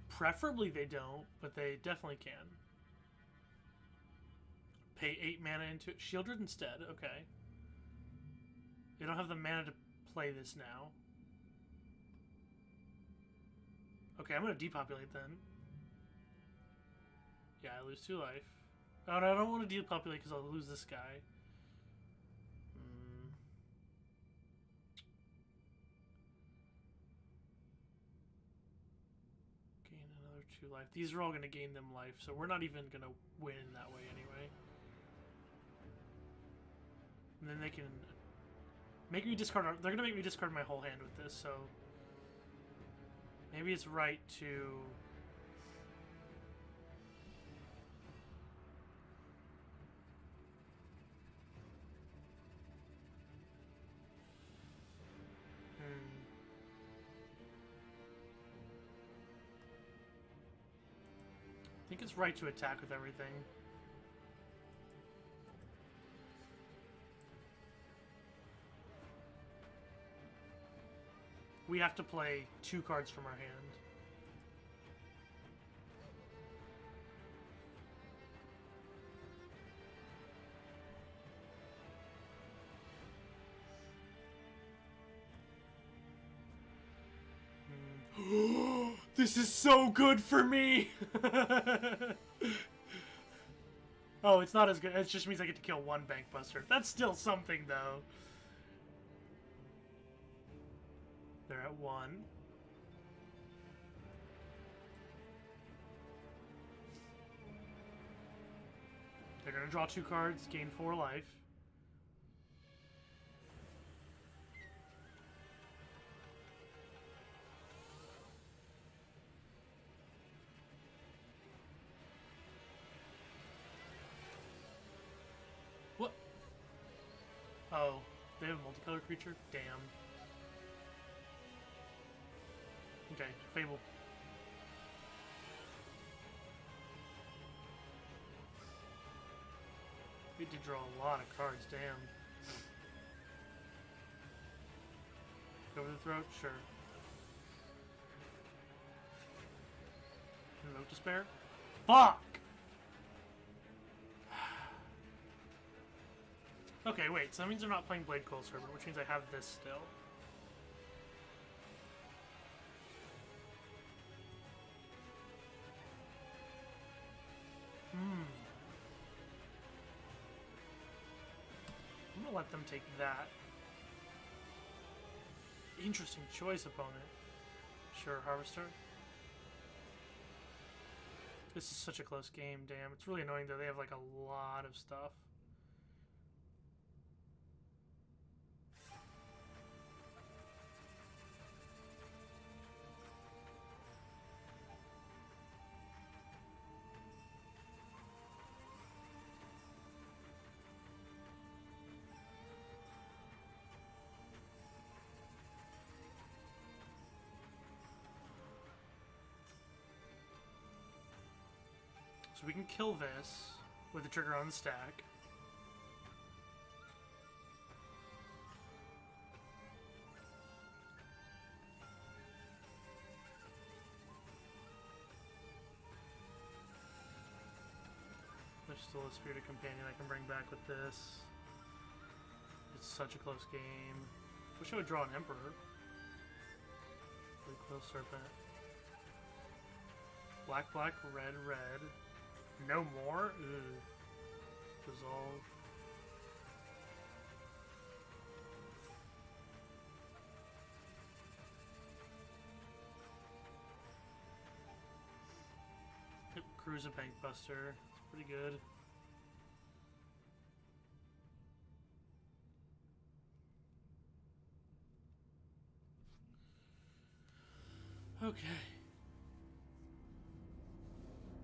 Preferably they don't, but they definitely can. Pay 8 mana into it. Shieldred instead. Okay. They don't have the mana to play this now. Okay, I'm going to depopulate then. Yeah, I lose 2 life. Oh, no, I don't want to depopulate because I'll lose this guy. Gain another 2 life. These are all going to gain them life, so we're not even going to win that way anyway. And then they can make me discard. They're going to make me discard my whole hand with this, so maybe it's right to... I think it's right to attack with everything. We have to play 2 cards from our hand. This is so good for me! Oh, it's not as good. It just means I get to kill 1 Bank Buster. That's still something, though. They're at 1. They're gonna draw 2 cards, gain 4 life. What? Oh, they have a multicolored creature? Damn. Okay, Fable. We did draw a lot of cards, damn. Go over the throat? Sure. Invoke Despair? Fuck! Okay, wait, so that means they're not playing Blade Coil Serpent, which means I have this still. I'm gonna let them take that. Interesting choice, opponent. Sure, Harvester. This is such a close game, damn. It's really annoying though, they have like a lot of stuff. So we can kill this with the trigger on the stack. There's still a Spirited Companion I can bring back with this. It's such a close game. Wish I would draw an Emperor. Quill Serpent. Black, black, red, red. No more? Ugh. Dissolve. Yep, Cruiser Bank Buster. It's pretty good. Okay.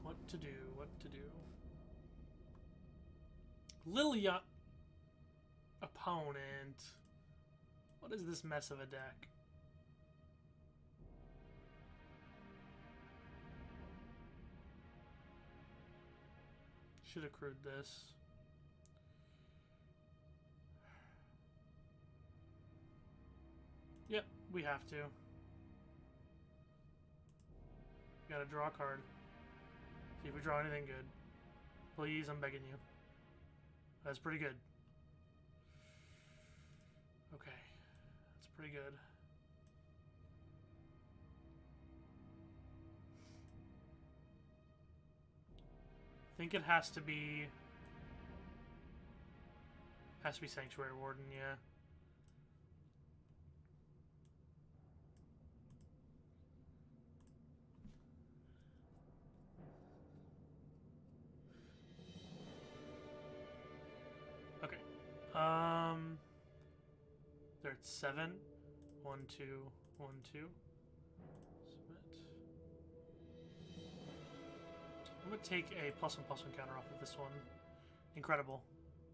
What to do? What to do? Lilia opponent. What is this mess of a deck? Should have crewed this. Yep, we have to. Gotta draw a card. See if we draw anything good. Please, I'm begging you. That's pretty good. Okay. That's pretty good. I think it has to be... Sanctuary Warden, yeah. Okay. They're at 7. 1, 2, 1, 2. Submit. I'm gonna take a +1/+1 counter off of this one. Incredible.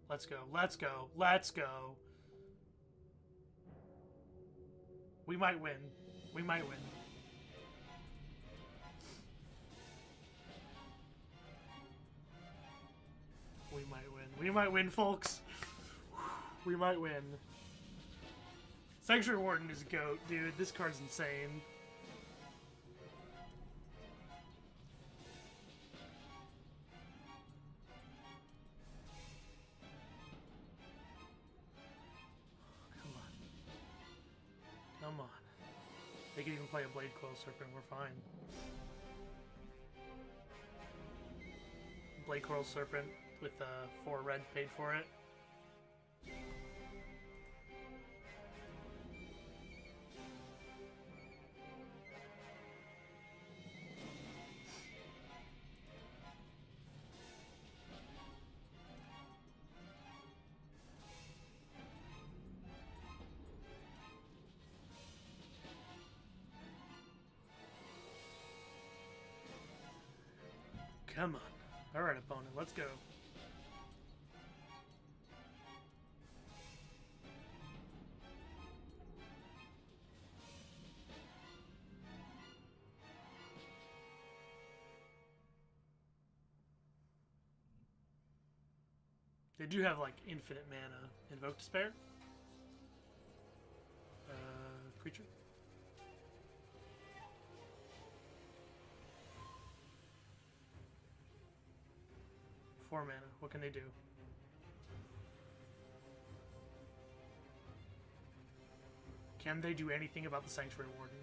Let's go. Let's go. Let's go. We might win. We might win. We might win. We might win, folks. We might win. Sanctuary Warden is GOAT, dude. This card's insane. Come on. Come on. They can even play a Blade Coil Serpent. We're fine. Blade Coil Serpent with 4 red paid for it. Come on. Alright, opponent, let's go. They do have, like, infinite mana. Invoke Despair. Creature. Four mana. What can they do? Can they do anything about the Sanctuary Warden?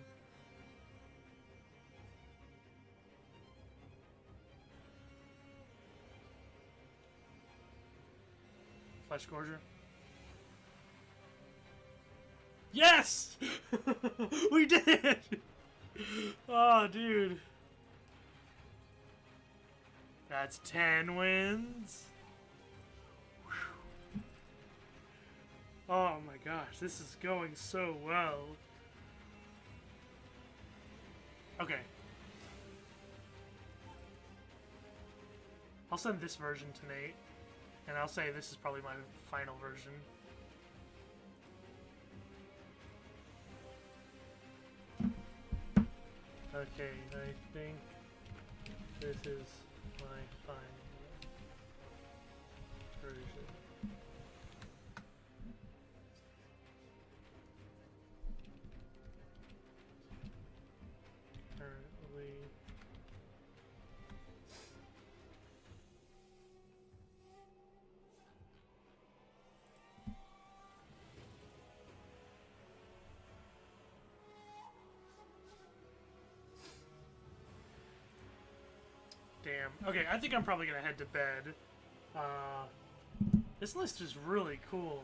Flesh Gorger. Yes! We did it! Oh, dude. That's 10 wins. Whew. Oh my gosh, this is going so well. Okay. I'll send this version to Nate, and I'll say this is probably my final version. Okay, I think this is my final version. Currently, damn. Okay, I think I'm probably gonna head to bed. This list is really cool.